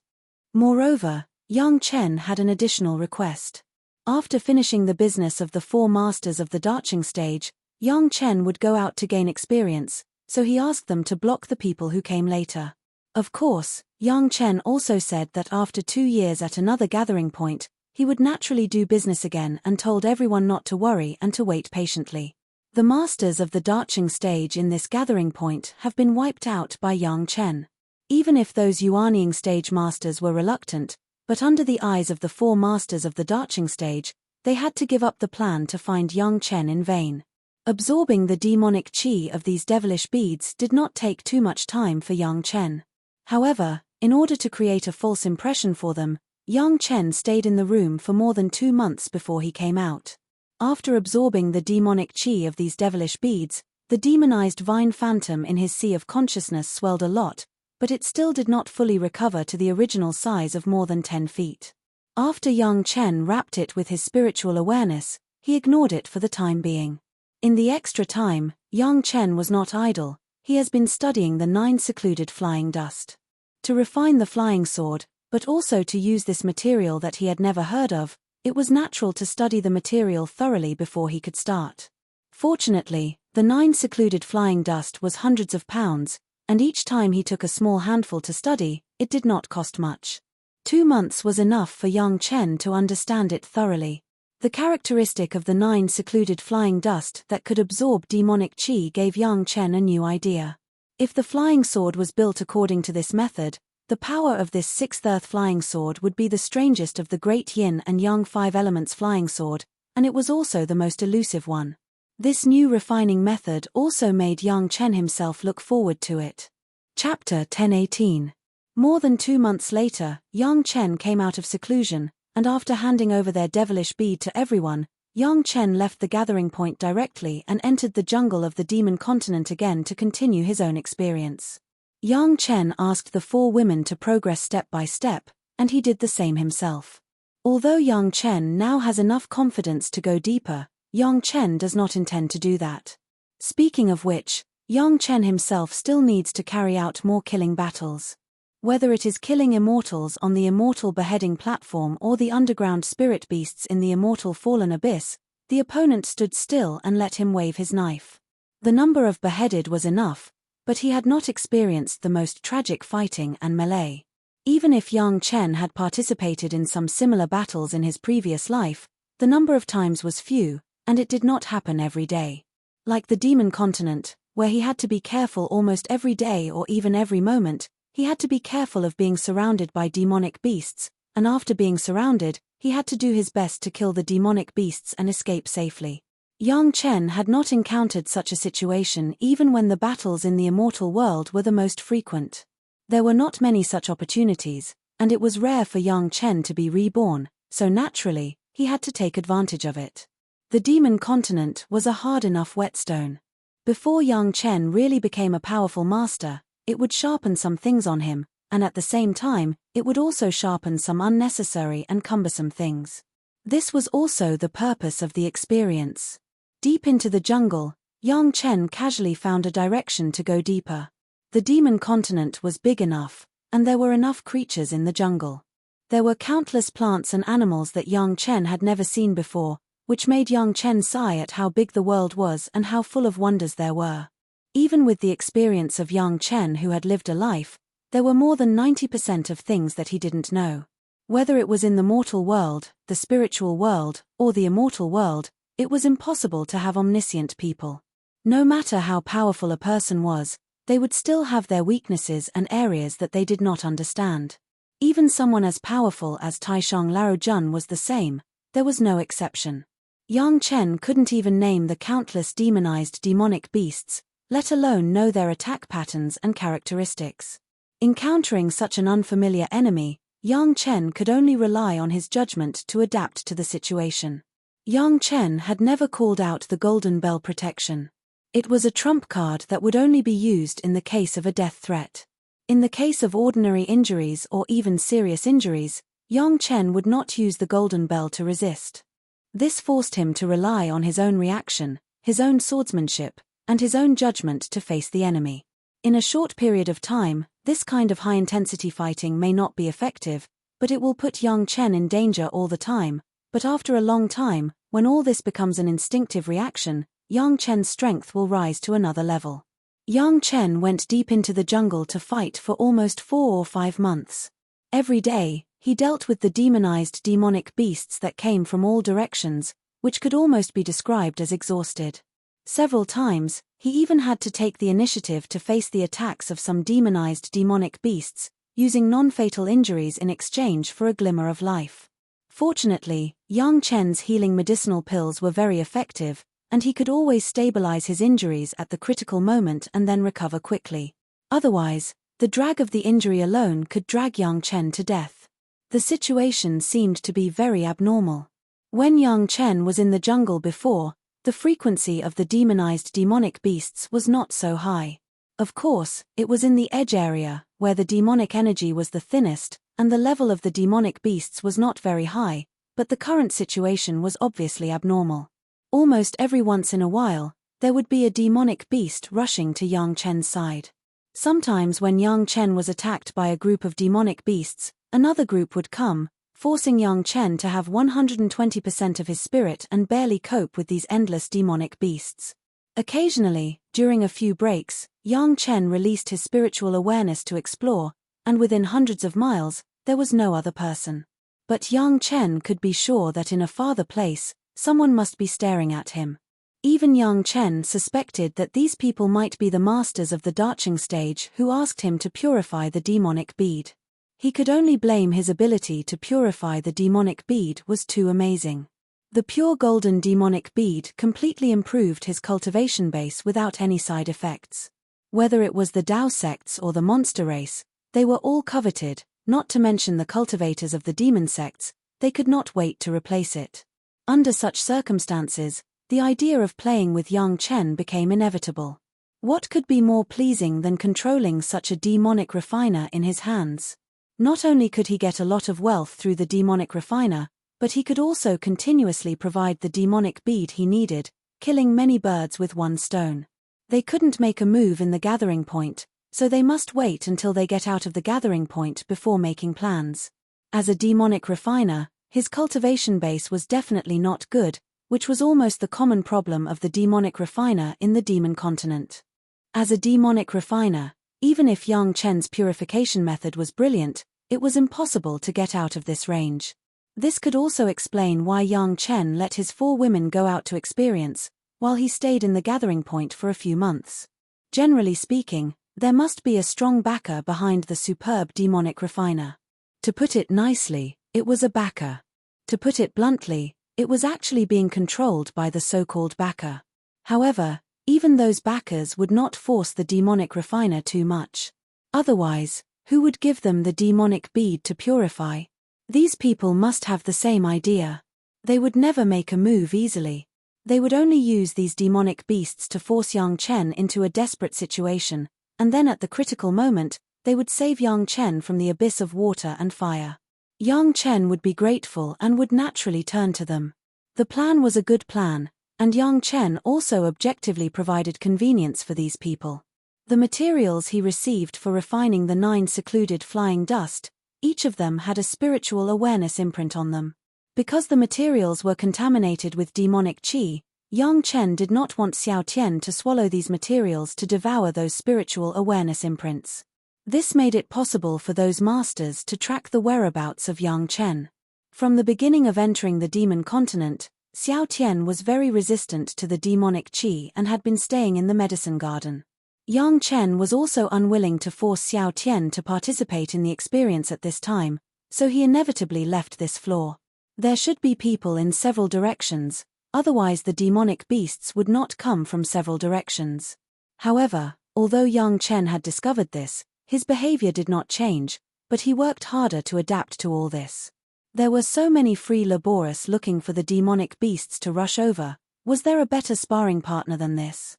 Moreover, Yang Chen had an additional request. After finishing the business of the 4 masters of the darching stage, Yang Chen would go out to gain experience, so he asked them to block the people who came later. Of course, Yang Chen also said that after 2 years at another gathering point, he would naturally do business again and told everyone not to worry and to wait patiently. The masters of the darching stage in this gathering point have been wiped out by Yang Chen. Even if those Yuanying stage masters were reluctant, but under the eyes of the 4 masters of the darching stage, they had to give up the plan to find Yang Chen in vain. Absorbing the demonic qi of these devilish beads did not take too much time for Yang Chen. However, in order to create a false impression for them, Yang Chen stayed in the room for more than 2 months before he came out. After absorbing the demonic qi of these devilish beads, the demonized vine phantom in his sea of consciousness swelled a lot, but it still did not fully recover to the original size of more than 10 feet. After Yang Chen wrapped it with his spiritual awareness, he ignored it for the time being. In the extra time, Yang Chen was not idle, he has been studying the 9 secluded flying dust. To refine the flying sword, but also to use this material that he had never heard of, it was natural to study the material thoroughly before he could start. Fortunately, the 9 secluded flying dust was hundreds of pounds, and each time he took a small handful to study, it did not cost much. 2 months was enough for Yang Chen to understand it thoroughly. The characteristic of the 9 secluded flying dust that could absorb demonic qi gave Yang Chen a new idea. If the flying sword was built according to this method, the power of this 6th earth flying sword would be the strangest of the great yin and yang 5 elements flying sword, and it was also the most elusive one. This new refining method also made Yang Chen himself look forward to it. Chapter 1018. More than 2 months later, Yang Chen came out of seclusion, and after handing over their devilish bead to everyone, Yang Chen left the gathering point directly and entered the jungle of the demon continent again to continue his own experience. Yang Chen asked the 4 women to progress step by step, and he did the same himself. Although Yang Chen now has enough confidence to go deeper, Yang Chen does not intend to do that. Speaking of which, Yang Chen himself still needs to carry out more killing battles. Whether it is killing immortals on the immortal beheading platform or the underground spirit beasts in the immortal fallen abyss, the opponent stood still and let him wave his knife. The number of beheaded was enough, but he had not experienced the most tragic fighting and melee. Even if Yang Chen had participated in some similar battles in his previous life, the number of times was few, and it did not happen every day. Like the demon continent, where he had to be careful almost every day or even every moment, he had to be careful of being surrounded by demonic beasts, and after being surrounded, he had to do his best to kill the demonic beasts and escape safely. Yang Chen had not encountered such a situation even when the battles in the immortal world were the most frequent. There were not many such opportunities, and it was rare for Yang Chen to be reborn, so naturally, he had to take advantage of it. The demon continent was a hard enough whetstone. Before Yang Chen really became a powerful master, it would sharpen some things on him, and at the same time, it would also sharpen some unnecessary and cumbersome things. This was also the purpose of the experience. Deep into the jungle, Yang Chen casually found a direction to go deeper. The demon continent was big enough, and there were enough creatures in the jungle. There were countless plants and animals that Yang Chen had never seen before, which made Yang Chen sigh at how big the world was and how full of wonders there were. Even with the experience of Yang Chen who had lived a life, there were more than 90% of things that he didn't know. Whether it was in the mortal world, the spiritual world, or the immortal world, it was impossible to have omniscient people. No matter how powerful a person was, they would still have their weaknesses and areas that they did not understand. Even someone as powerful as Taishang Laojun was the same, there was no exception. Yang Chen couldn't even name the countless demonized demonic beasts, let alone know their attack patterns and characteristics. Encountering such an unfamiliar enemy, Yang Chen could only rely on his judgment to adapt to the situation. Yang Chen had never called out the Golden Bell protection. It was a trump card that would only be used in the case of a death threat. In the case of ordinary injuries or even serious injuries, Yang Chen would not use the Golden Bell to resist. This forced him to rely on his own reaction, his own swordsmanship, and his own judgment to face the enemy. In a short period of time, this kind of high-intensity fighting may not be effective, but it will put Yang Chen in danger all the time. But after a long time, when all this becomes an instinctive reaction, Yang Chen's strength will rise to another level. Yang Chen went deep into the jungle to fight for almost 4 or 5 months. Every day, he dealt with the demonized demonic beasts that came from all directions, which could almost be described as exhausted. Several times, he even had to take the initiative to face the attacks of some demonized demonic beasts, using non-fatal injuries in exchange for a glimmer of life. Fortunately, Yang Chen's healing medicinal pills were very effective, and he could always stabilize his injuries at the critical moment and then recover quickly. Otherwise, the drag of the injury alone could drag Yang Chen to death. The situation seemed to be very abnormal. When Yang Chen was in the jungle before, the frequency of the demonized demonic beasts was not so high. Of course, it was in the edge area, where the demonic energy was the thinnest, and the level of the demonic beasts was not very high, but the current situation was obviously abnormal. Almost every once in a while, there would be a demonic beast rushing to Yang Chen's side. Sometimes when Yang Chen was attacked by a group of demonic beasts, another group would come, forcing Yang Chen to have 120% of his spirit and barely cope with these endless demonic beasts. Occasionally, during a few breaks, Yang Chen released his spiritual awareness to explore, and within hundreds of miles, there was no other person. But Yang Chen could be sure that in a farther place, someone must be staring at him. Even Yang Chen suspected that these people might be the masters of the Darching stage who asked him to purify the demonic bead. He could only blame his ability to purify the demonic bead was too amazing. The pure golden demonic bead completely improved his cultivation base without any side effects. Whether it was the Dao sects or the monster race, they were all coveted, not to mention the cultivators of the demon sects, they could not wait to replace it. Under such circumstances, the idea of playing with Yang Chen became inevitable. What could be more pleasing than controlling such a demonic refiner in his hands? Not only could he get a lot of wealth through the demonic refiner, but he could also continuously provide the demonic bead he needed, killing many birds with one stone. They couldn't make a move in the gathering point, so they must wait until they get out of the gathering point before making plans. As a demonic refiner, his cultivation base was definitely not good, which was almost the common problem of the demonic refiner in the demon continent. As a demonic refiner, even if Yang Chen's purification method was brilliant, it was impossible to get out of this range. This could also explain why Yang Chen let his 4 women go out to experience, while he stayed in the gathering point for a few months. Generally speaking, there must be a strong backer behind the superb demonic refiner. To put it nicely, it was a backer. To put it bluntly, it was actually being controlled by the so-called backer. However, even those backers would not force the demonic refiner too much. Otherwise, who would give them the demonic bead to purify? These people must have the same idea. They would never make a move easily. They would only use these demonic beasts to force Yang Chen into a desperate situation, and then at the critical moment, they would save Yang Chen from the abyss of water and fire. Yang Chen would be grateful and would naturally turn to them. The plan was a good plan, and Yang Chen also objectively provided convenience for these people. The materials he received for refining the 9 secluded flying dust, each of them had a spiritual awareness imprint on them. Because the materials were contaminated with demonic qi, Yang Chen did not want Xiao Tian to swallow these materials to devour those spiritual awareness imprints. This made it possible for those masters to track the whereabouts of Yang Chen. From the beginning of entering the demon continent, Xiao Tian was very resistant to the demonic qi and had been staying in the medicine garden. Yang Chen was also unwilling to force Xiao Tian to participate in the experience at this time, so he inevitably left this floor. There should be people in several directions, otherwise the demonic beasts would not come from several directions. However, although Yang Chen had discovered this, his behavior did not change, but he worked harder to adapt to all this. There were so many free laborers looking for the demonic beasts to rush over. Was there a better sparring partner than this?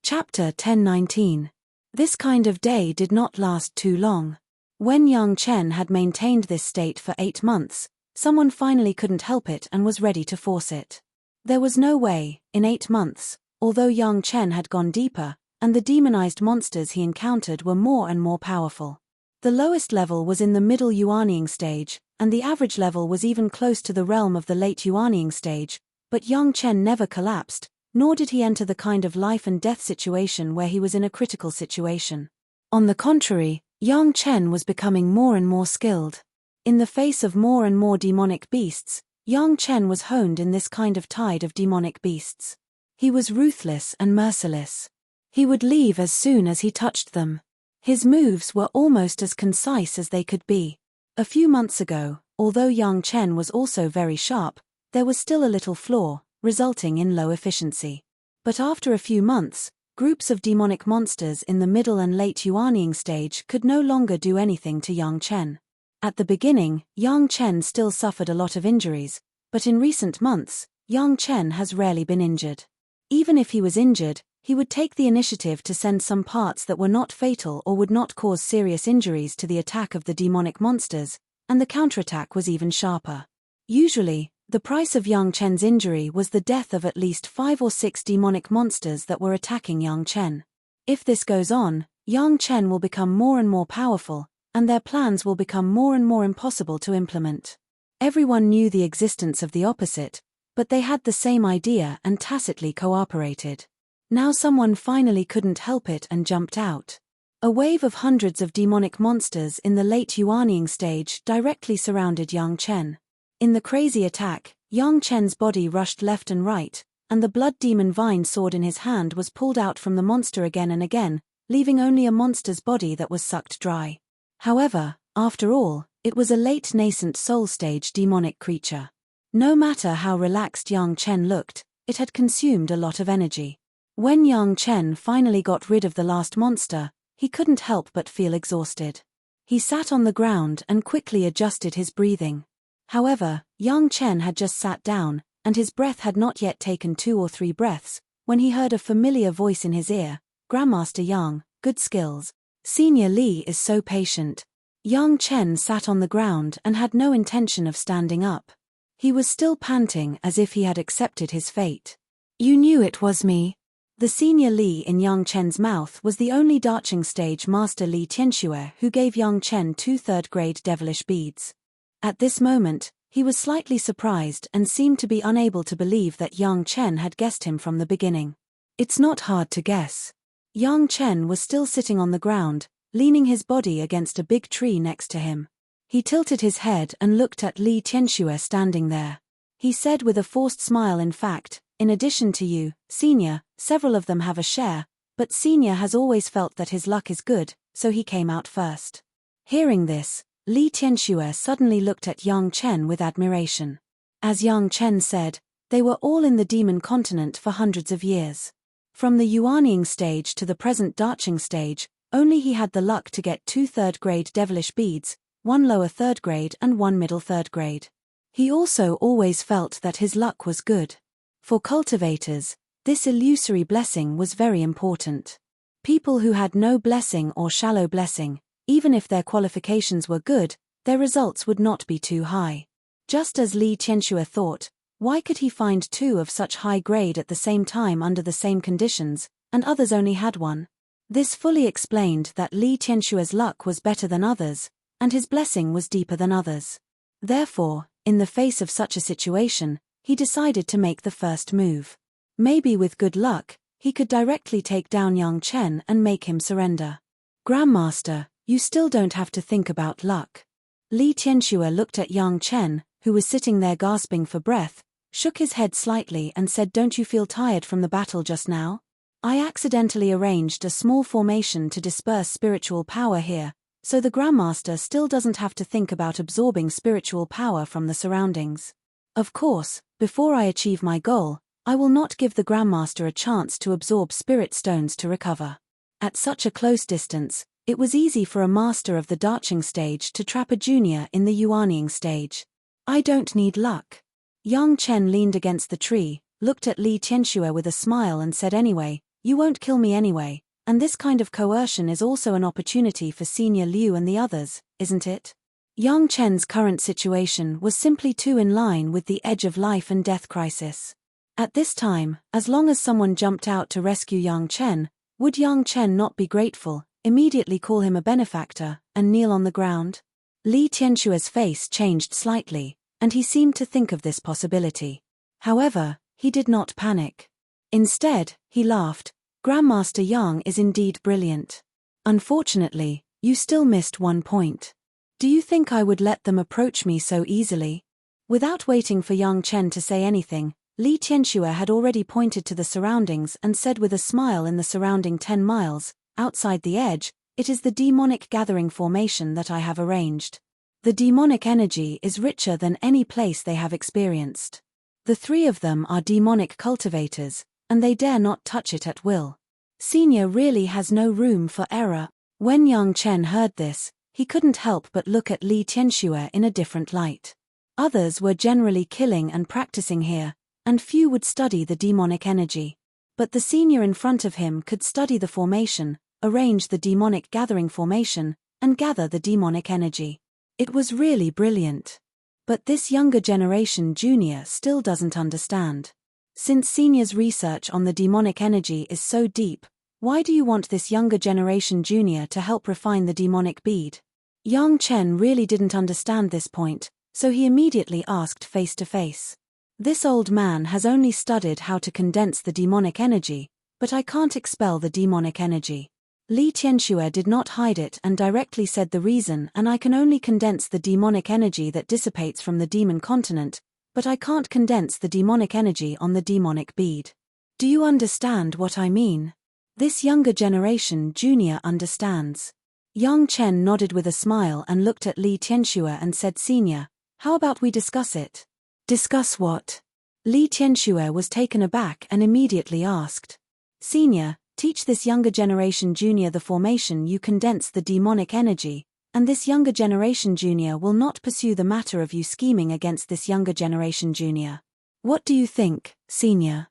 Chapter 10:19. This kind of day did not last too long. When Yang Chen had maintained this state for 8 months, someone finally couldn't help it and was ready to force it. There was no way, in 8 months, although Yang Chen had gone deeper, and the demonized monsters he encountered were more and more powerful. The lowest level was in the middle Yuanying stage, and the average level was even close to the realm of the late Yuanying stage, but Yang Chen never collapsed, nor did he enter the kind of life and death situation where he was in a critical situation. On the contrary, Yang Chen was becoming more and more skilled. In the face of more and more demonic beasts, Yang Chen was honed in this kind of tide of demonic beasts. He was ruthless and merciless. He would leave as soon as he touched them. His moves were almost as concise as they could be. A few months ago, although Yang Chen was also very sharp, there was still a little flaw, resulting in low efficiency. But after a few months, groups of demonic monsters in the middle and late Yuanying stage could no longer do anything to Yang Chen. At the beginning, Yang Chen still suffered a lot of injuries, but in recent months, Yang Chen has rarely been injured. Even if he was injured, he would take the initiative to send some parts that were not fatal or would not cause serious injuries to the attack of the demonic monsters, and the counterattack was even sharper. Usually, the price of Yang Chen's injury was the death of at least 5 or 6 demonic monsters that were attacking Yang Chen. If this goes on, Yang Chen will become more and more powerful, and their plans will become more and more impossible to implement. Everyone knew the existence of the opposite, but they had the same idea and tacitly cooperated. Now someone finally couldn't help it and jumped out. A wave of hundreds of demonic monsters in the late Yuanying stage directly surrounded Yang Chen. In the crazy attack, Yang Chen's body rushed left and right, and the blood demon vine sword in his hand was pulled out from the monster again and again, leaving only a monster's body that was sucked dry. However, after all, it was a late nascent soul stage demonic creature. No matter how relaxed Yang Chen looked, it had consumed a lot of energy. When Yang Chen finally got rid of the last monster, he couldn't help but feel exhausted. He sat on the ground and quickly adjusted his breathing. However, Yang Chen had just sat down, and his breath had not yet taken 2 or 3 breaths, when he heard a familiar voice in his ear. "Grandmaster Yang, good skills. Senior Li is so patient." Yang Chen sat on the ground and had no intention of standing up. He was still panting as if he had accepted his fate. "You knew it was me?" The senior Li in Yang Chen's mouth was the only Darching stage master Li Tianxue who gave Yang Chen 2 third-grade devilish beads. At this moment, he was slightly surprised and seemed to be unable to believe that Yang Chen had guessed him from the beginning. It's not hard to guess. Yang Chen was still sitting on the ground, leaning his body against a big tree next to him. He tilted his head and looked at Li Tianxue standing there. He said with a forced smile, in fact, in addition to you, Senior, several of them have a share, but Senior has always felt that his luck is good, so he came out first. Hearing this, Li Tianxue suddenly looked at Yang Chen with admiration. As Yang Chen said, they were all in the demon continent for hundreds of years. From the Yuanying stage to the present Darching stage, only he had the luck to get 2 third-grade devilish beads, 1 lower third grade and 1 middle third grade. He also always felt that his luck was good. For cultivators, this illusory blessing was very important. People who had no blessing or shallow blessing, even if their qualifications were good, their results would not be too high. Just as Li Tianxue thought, why could he find 2 of such high grade at the same time under the same conditions, and others only had 1? This fully explained that Li Tianxue's luck was better than others, and his blessing was deeper than others. Therefore, in the face of such a situation, he decided to make the first move. Maybe with good luck, he could directly take down Yang Chen and make him surrender. Grandmaster, you still don't have to think about luck. Li Tianxue looked at Yang Chen, who was sitting there gasping for breath, shook his head slightly and said, don't you feel tired from the battle just now? I accidentally arranged a small formation to disperse spiritual power here, so the Grandmaster still doesn't have to think about absorbing spiritual power from the surroundings. Of course, before I achieve my goal, I will not give the Grandmaster a chance to absorb spirit stones to recover. At such a close distance, it was easy for a master of the Darching stage to trap a junior in the Yuanying stage. I don't need luck. Yang Chen leaned against the tree, looked at Li Tianxue with a smile and said, anyway, you won't kill me anyway, and this kind of coercion is also an opportunity for Senior Liu and the others, isn't it? Yang Chen's current situation was simply too in line with the edge of life and death crisis. At this time, as long as someone jumped out to rescue Yang Chen, would Yang Chen not be grateful, immediately call him a benefactor, and kneel on the ground? Li Tianxue's face changed slightly, and he seemed to think of this possibility. However, he did not panic. Instead, he laughed. Grandmaster Yang is indeed brilliant. Unfortunately, you still missed 1 point. Do you think I would let them approach me so easily? Without waiting for Yang Chen to say anything, Li Tianxue had already pointed to the surroundings and said with a smile, in the surrounding 10 miles, outside the edge, it is the demonic gathering formation that I have arranged. The demonic energy is richer than any place they have experienced. The 3 of them are demonic cultivators, and they dare not touch it at will. Senior really has no room for error. When Yang Chen heard this, he couldn't help but look at Li Tianxue in a different light. Others were generally killing and practicing here, and few would study the demonic energy. But the senior in front of him could study the formation, arrange the demonic gathering formation, and gather the demonic energy. It was really brilliant. But this younger generation junior still doesn't understand. Since Senior's research on the demonic energy is so deep, why do you want this younger generation junior to help refine the demonic bead? Yang Chen really didn't understand this point, so he immediately asked face to face. This old man has only studied how to condense the demonic energy, but I can't expel the demonic energy. Li Tianxue did not hide it and directly said the reason, and I can only condense the demonic energy that dissipates from the demon continent, but I can't condense the demonic energy on the demonic bead. Do you understand what I mean? This younger generation junior understands. Yang Chen nodded with a smile and looked at Li Tianxue and said, Senior, how about we discuss it? Discuss what? Li Tianxue was taken aback and immediately asked. Senior, teach this younger generation junior the formation you condense the demonic energy, and this younger generation junior will not pursue the matter of you scheming against this younger generation junior. What do you think, Senior?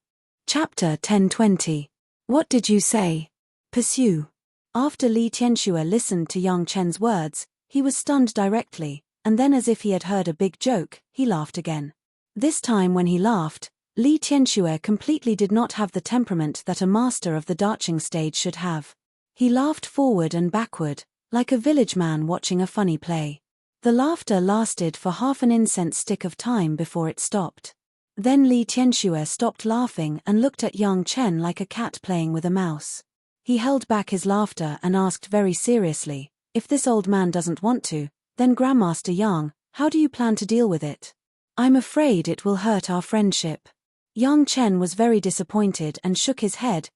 Chapter 1020. What did you say? Pursue. After Li Tianxue listened to Yang Chen's words, he was stunned directly, and then as if he had heard a big joke, he laughed again. This time when he laughed, Li Tianxue completely did not have the temperament that a master of the darching stage should have. He laughed forward and backward, like a village man watching a funny play. The laughter lasted for half an incense stick of time before it stopped. Then Li Tianxue stopped laughing and looked at Yang Chen like a cat playing with a mouse. He held back his laughter and asked very seriously, "If this old man doesn't want to, then Grandmaster Yang, how do you plan to deal with it? I'm afraid it will hurt our friendship." Yang Chen was very disappointed and shook his head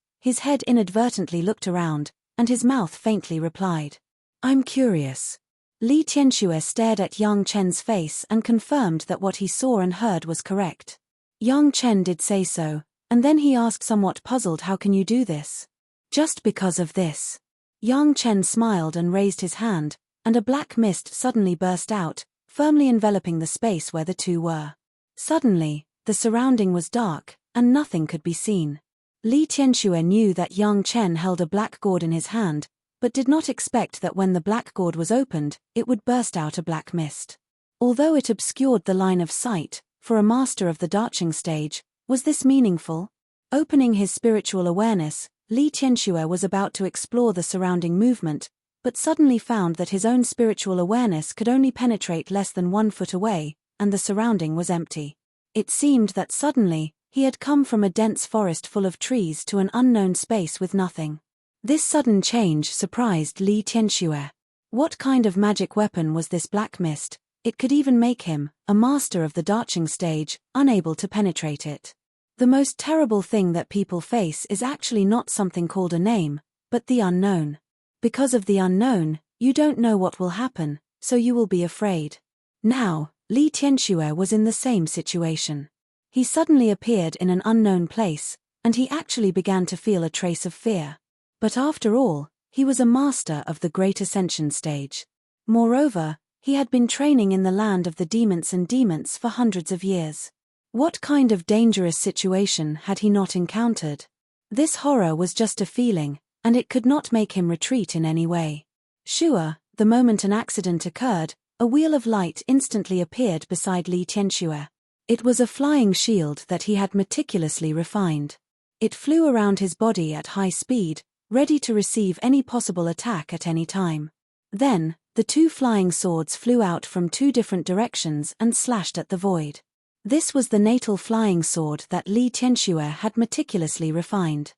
inadvertently looked around, and his mouth faintly replied, "I'm curious." Li Tianxue stared at Yang Chen's face and confirmed that what he saw and heard was correct. Yang Chen did say so, and then he asked somewhat puzzled, "How can you do this?" "Just because of this." Yang Chen smiled and raised his hand, and a black mist suddenly burst out, firmly enveloping the space where the two were. Suddenly, the surrounding was dark, and nothing could be seen. Li Tianxue knew that Yang Chen held a black gourd in his hand, but did not expect that when the black gourd was opened, it would burst out a black mist. Although it obscured the line of sight, for a master of the darching stage, was this meaningful? Opening his spiritual awareness, Li Tianxue was about to explore the surrounding movement, but suddenly found that his own spiritual awareness could only penetrate less than 1 foot away, and the surrounding was empty. It seemed that suddenly, he had come from a dense forest full of trees to an unknown space with nothing. This sudden change surprised Li Tianxue. What kind of magic weapon was this black mist? It could even make him, a master of the darching stage, unable to penetrate it. The most terrible thing that people face is actually not something called a name, but the unknown. Because of the unknown, you don't know what will happen, so you will be afraid. Now, Li Tianxue was in the same situation. He suddenly appeared in an unknown place, and he actually began to feel a trace of fear. But after all, he was a master of the Great Ascension stage. Moreover, he had been training in the land of the demons and demons for hundreds of years. What kind of dangerous situation had he not encountered? This horror was just a feeling, and it could not make him retreat in any way. Sure, the moment an accident occurred, a wheel of light instantly appeared beside Li Tianxue. It was a flying shield that he had meticulously refined. It flew around his body at high speed, ready to receive any possible attack at any time. Then, the two flying swords flew out from two different directions and slashed at the void. This was the natal flying sword that Li Tianxue had meticulously refined.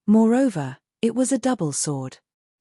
Moreover, it was a double sword.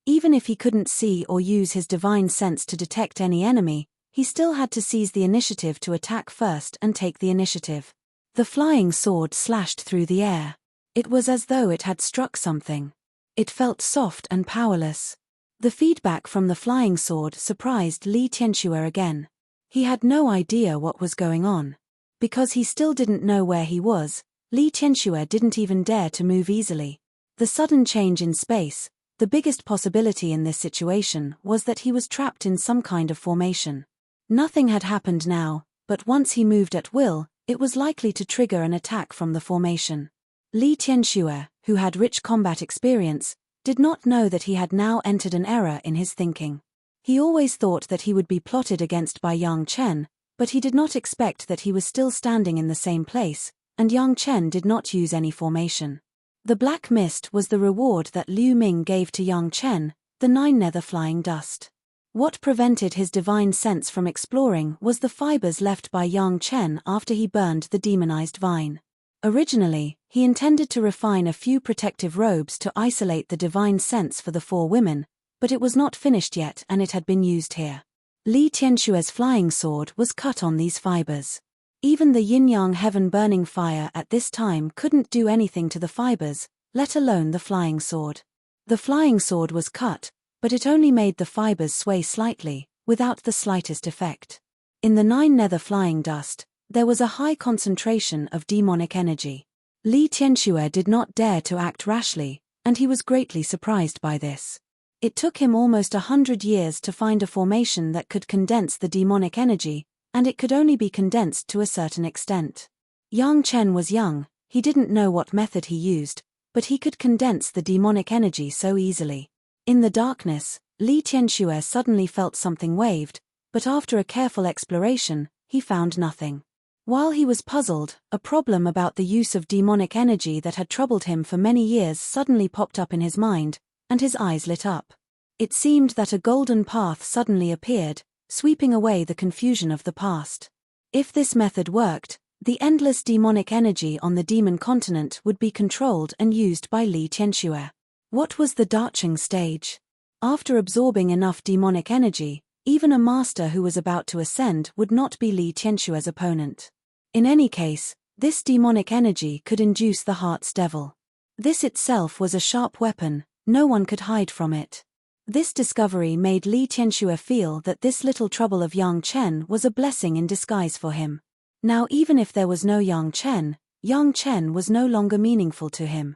Even if he couldn't see or use his divine sense to detect any enemy, he still had to seize the initiative to attack first and take the initiative. The flying sword slashed through the air. It was as though it had struck something. It felt soft and powerless. The feedback from the flying sword surprised Li Tianxue again. He had no idea what was going on. Because he still didn't know where he was, Li Tianxue didn't even dare to move easily. The sudden change in space, the biggest possibility in this situation was that he was trapped in some kind of formation. Nothing had happened now, but once he moved at will, it was likely to trigger an attack from the formation. Li Tianxue, who had rich combat experience, did not know that he had now entered an error in his thinking. He always thought that he would be plotted against by Yang Chen, but he did not expect that he was still standing in the same place, and Yang Chen did not use any formation. The black mist was the reward that Liu Ming gave to Yang Chen, the 9 nether flying dust. What prevented his divine sense from exploring was the fibers left by Yang Chen after he burned the demonized vine. Originally, he intended to refine a few protective robes to isolate the divine sense for the 4 women, but it was not finished yet and it had been used here. Li Tianxue's flying sword was cut on these fibers. Even the yin-yang heaven-burning fire at this time couldn't do anything to the fibers, let alone the flying sword. The flying sword was cut, but it only made the fibers sway slightly, without the slightest effect. In the 9 nether flying dust, there was a high concentration of demonic energy. Li Tianxue did not dare to act rashly, and he was greatly surprised by this. It took him almost 100 years to find a formation that could condense the demonic energy, and it could only be condensed to a certain extent. Yang Chen was young, he didn't know what method he used, but he could condense the demonic energy so easily. In the darkness, Li Tianxue suddenly felt something waved, but after a careful exploration, he found nothing. While he was puzzled, a problem about the use of demonic energy that had troubled him for many years suddenly popped up in his mind, and his eyes lit up. It seemed that a golden path suddenly appeared, sweeping away the confusion of the past. If this method worked, the endless demonic energy on the demon continent would be controlled and used by Li Tianxue. What was the Dacheng stage? After absorbing enough demonic energy, even a master who was about to ascend would not be Li Tianxue's opponent. In any case, this demonic energy could induce the heart's devil. This itself was a sharp weapon, no one could hide from it. This discovery made Li Tianxue feel that this little trouble of Yang Chen was a blessing in disguise for him. Now even if there was no Yang Chen was no longer meaningful to him.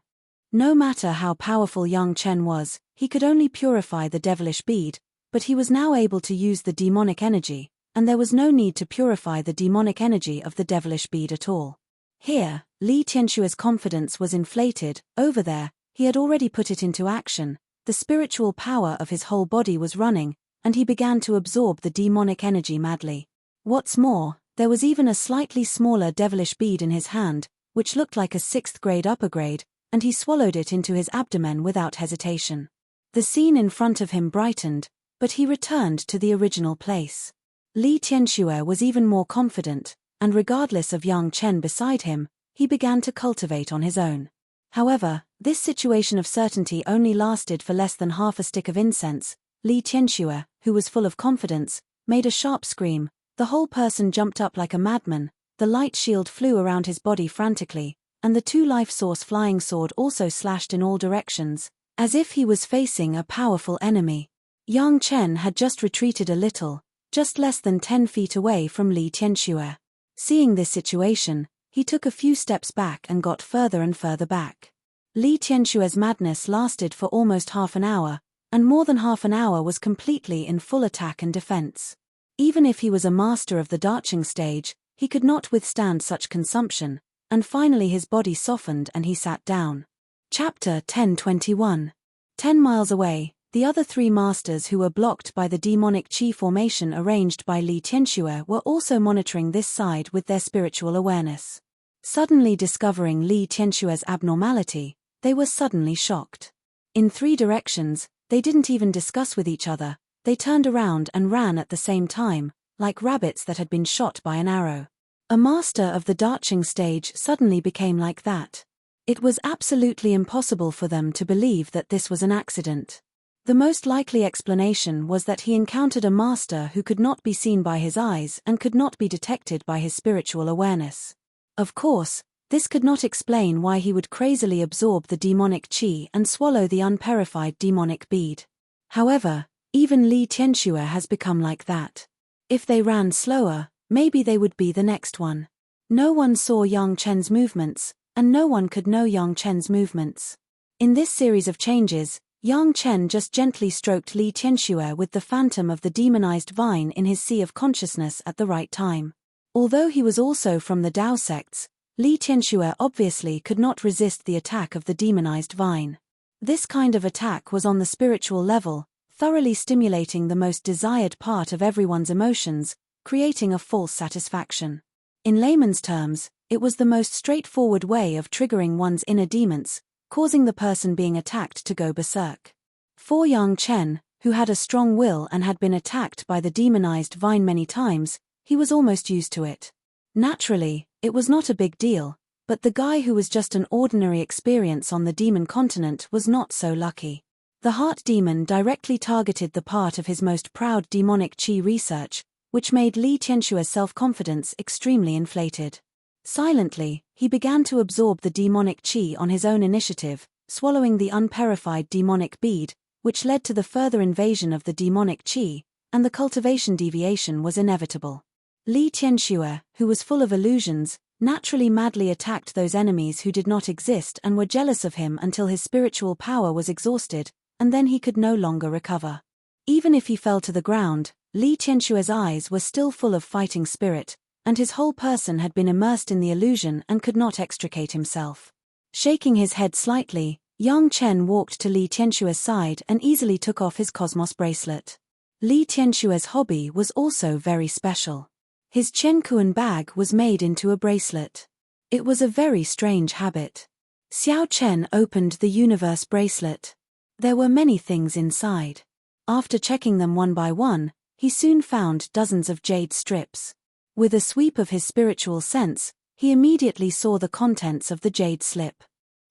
No matter how powerful Yang Chen was, he could only purify the devilish bead, but he was now able to use the demonic energy, and there was no need to purify the demonic energy of the devilish bead at all. Here, Li Tianxue's confidence was inflated. Over there, he had already put it into action, the spiritual power of his whole body was running, and he began to absorb the demonic energy madly. What's more, there was even a slightly smaller devilish bead in his hand, which looked like a 6th grade upper grade, and he swallowed it into his abdomen without hesitation. The scene in front of him brightened, but he returned to the original place. Li Tianxue was even more confident, and regardless of Yang Chen beside him, he began to cultivate on his own. However, this situation of certainty only lasted for less than half a stick of incense. Li Tianxue, who was full of confidence, made a sharp scream. The whole person jumped up like a madman, the light shield flew around his body frantically, and the 2 life source flying sword also slashed in all directions, as if he was facing a powerful enemy. Yang Chen had just retreated a little, just less than 10 feet away from Li Tianxue. Seeing this situation, he took a few steps back and got further and further back. Li Tianxue's madness lasted for almost half an hour, and more than half an hour was completely in full attack and defense. Even if he was a master of the Dacheng stage, he could not withstand such consumption, and finally his body softened and he sat down. Chapter 10:21. 10 miles away, the other 3 masters who were blocked by the demonic chi formation arranged by Li Tianxue were also monitoring this side with their spiritual awareness. Suddenly discovering Li Tianxue's abnormality, they were suddenly shocked. In 3 directions, they didn't even discuss with each other, they turned around and ran at the same time, like rabbits that had been shot by an arrow. A master of the Dacheng stage suddenly became like that. It was absolutely impossible for them to believe that this was an accident. The most likely explanation was that he encountered a master who could not be seen by his eyes and could not be detected by his spiritual awareness. Of course, this could not explain why he would crazily absorb the demonic chi and swallow the unpurified demonic bead. However, even Li Tianxue has become like that. If they ran slower, maybe they would be the next one. No one saw Yang Chen's movements, and no one could know Yang Chen's movements. In this series of changes, Yang Chen just gently stroked Li Tianxue with the phantom of the demonized vine in his sea of consciousness at the right time. Although he was also from the Dao sects, Li Tianxue obviously could not resist the attack of the demonized vine. This kind of attack was on the spiritual level, thoroughly stimulating the most desired part of everyone's emotions, creating a false satisfaction. In layman's terms, it was the most straightforward way of triggering one's inner demons, causing the person being attacked to go berserk. For Yang Chen, who had a strong will and had been attacked by the demonized vine many times, he was almost used to it. Naturally, it was not a big deal, but the guy who was just an ordinary experience on the demon continent was not so lucky. The heart demon directly targeted the part of his most proud demonic chi research, which made Li Tianxue's self-confidence extremely inflated. Silently, he began to absorb the demonic chi on his own initiative, swallowing the unpurified demonic bead, which led to the further invasion of the demonic chi, and the cultivation deviation was inevitable. Li Tianxue, who was full of illusions, naturally madly attacked those enemies who did not exist and were jealous of him until his spiritual power was exhausted, and then he could no longer recover. Even if he fell to the ground, Li Tianxue's eyes were still full of fighting spirit, and his whole person had been immersed in the illusion and could not extricate himself. Shaking his head slightly, Yang Chen walked to Li Tianxue's side and easily took off his cosmos bracelet. Li Tianxue's hobby was also very special. His Qianquan bag was made into a bracelet. It was a very strange habit. Xiao Chen opened the universe bracelet. There were many things inside. After checking them one by one, he soon found dozens of jade strips. With a sweep of his spiritual sense, he immediately saw the contents of the jade slip.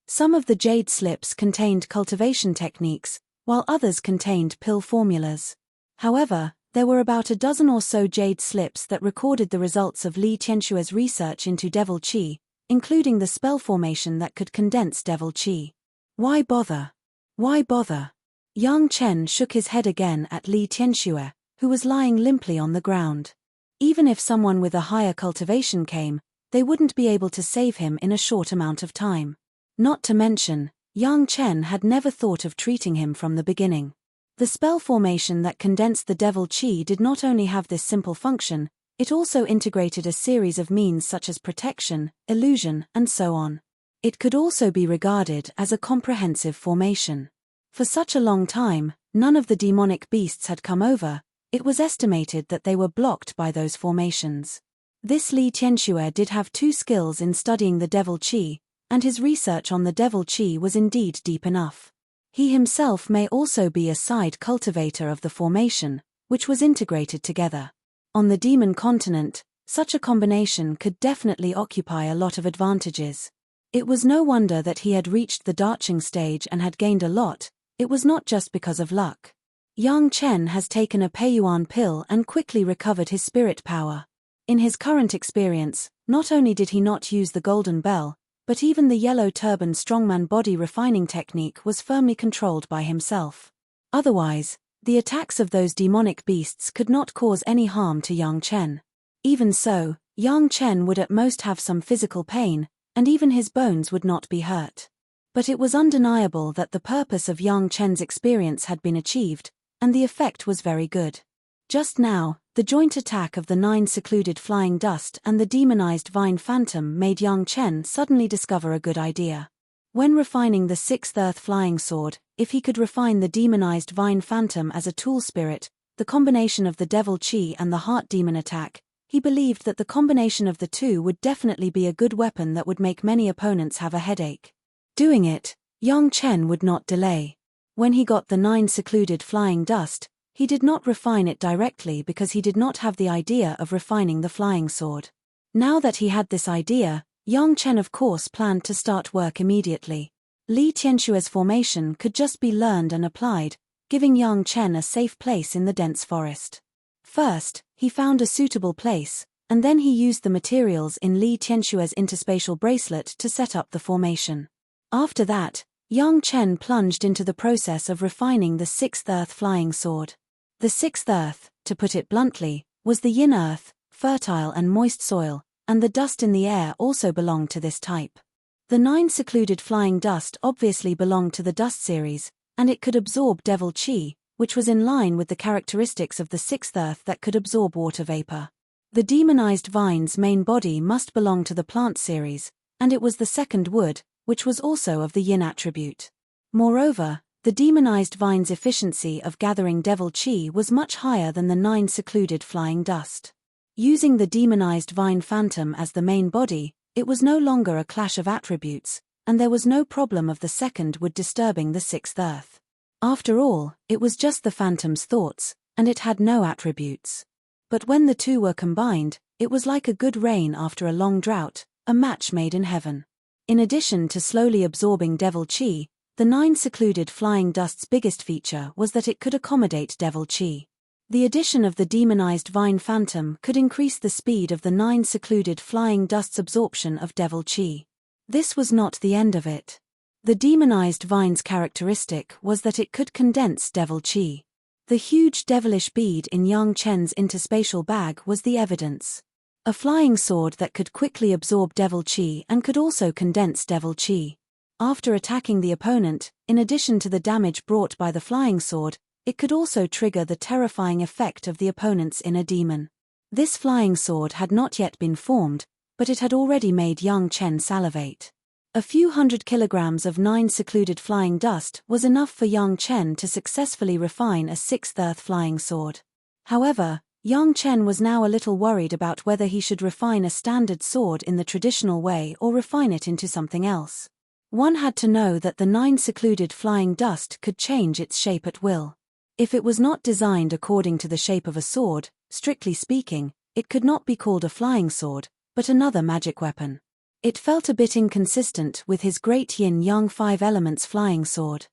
Some of the jade slips contained cultivation techniques, while others contained pill formulas. However, there were about a dozen or so jade slips that recorded the results of Li Tianxue's research into devil qi, including the spell formation that could condense devil qi. Why bother? Why bother? Yang Chen shook his head again at Li Tianxue, who was lying limply on the ground. Even if someone with a higher cultivation came, they wouldn't be able to save him in a short amount of time. Not to mention, Yang Chen had never thought of treating him from the beginning. The spell formation that condensed the devil qi did not only have this simple function, it also integrated a series of means such as protection, illusion, and so on. It could also be regarded as a comprehensive formation. For such a long time, none of the demonic beasts had come over. It was estimated that they were blocked by those formations. This Li Tianxue did have 2 skills in studying the devil qi, and his research on the devil qi was indeed deep enough. He himself may also be a side cultivator of the formation, which was integrated together. On the demon continent, such a combination could definitely occupy a lot of advantages. It was no wonder that he had reached the Darching stage and had gained a lot. It was not just because of luck. Yang Chen has taken a Peiyuan pill and quickly recovered his spirit power. In his current experience, not only did he not use the golden bell, but even the yellow turban strongman body refining technique was firmly controlled by himself. Otherwise, the attacks of those demonic beasts could not cause any harm to Yang Chen. Even so, Yang Chen would at most have some physical pain, and even his bones would not be hurt. But it was undeniable that the purpose of Yang Chen's experience had been achieved, and the effect was very good. Just now, the joint attack of the 9 secluded flying dust and the demonized vine phantom made Yang Chen suddenly discover a good idea. When refining the 6th earth flying sword, if he could refine the demonized vine phantom as a tool spirit, the combination of the devil qi and the heart demon attack, he believed that the combination of the two would definitely be a good weapon that would make many opponents have a headache. Doing it, Yang Chen would not delay. When he got the 9 secluded flying dust, he did not refine it directly because he did not have the idea of refining the flying sword. Now that he had this idea, Yang Chen of course planned to start work immediately. Li Tianxue's formation could just be learned and applied, giving Yang Chen a safe place in the dense forest. First, he found a suitable place, and then he used the materials in Li Tianxue's interspatial bracelet to set up the formation. After that, Yang Chen plunged into the process of refining the 6th earth flying sword. The 6th earth, to put it bluntly, was the yin earth, fertile and moist soil, and the dust in the air also belonged to this type. The 9 secluded flying dust obviously belonged to the dust series, and it could absorb devil qi, which was in line with the characteristics of the 6th earth that could absorb water vapor. The demonized vine's main body must belong to the plant series, and it was the 2nd wood, which was also of the yin attribute. Moreover, the demonized vine's efficiency of gathering devil qi was much higher than the 9 secluded flying dust. Using the demonized vine phantom as the main body, it was no longer a clash of attributes, and there was no problem of the 2nd wood disturbing the 6th earth. After all, it was just the phantom's thoughts, and it had no attributes. But when the two were combined, it was like a good rain after a long drought, a match made in heaven. In addition to slowly absorbing devil qi, the 9 secluded flying dust's biggest feature was that it could accommodate devil qi. The addition of the demonized vine phantom could increase the speed of the 9 secluded flying dust's absorption of devil qi. This was not the end of it. The demonized vine's characteristic was that it could condense devil qi. The huge devilish bead in Yang Chen's interspatial bag was the evidence. A flying sword that could quickly absorb devil qi and could also condense devil qi. After attacking the opponent, in addition to the damage brought by the flying sword, it could also trigger the terrifying effect of the opponent's inner demon. This flying sword had not yet been formed, but it had already made Yang Chen salivate. A few 100 kilograms of 9 secluded flying dust was enough for Yang Chen to successfully refine a 6th earth flying sword. However, Yang Chen was now a little worried about whether he should refine a standard sword in the traditional way or refine it into something else. One had to know that the 9 secluded flying dust could change its shape at will. If it was not designed according to the shape of a sword, strictly speaking, it could not be called a flying sword, but another magic weapon. It felt a bit inconsistent with his great yin-yang 5 elements flying sword.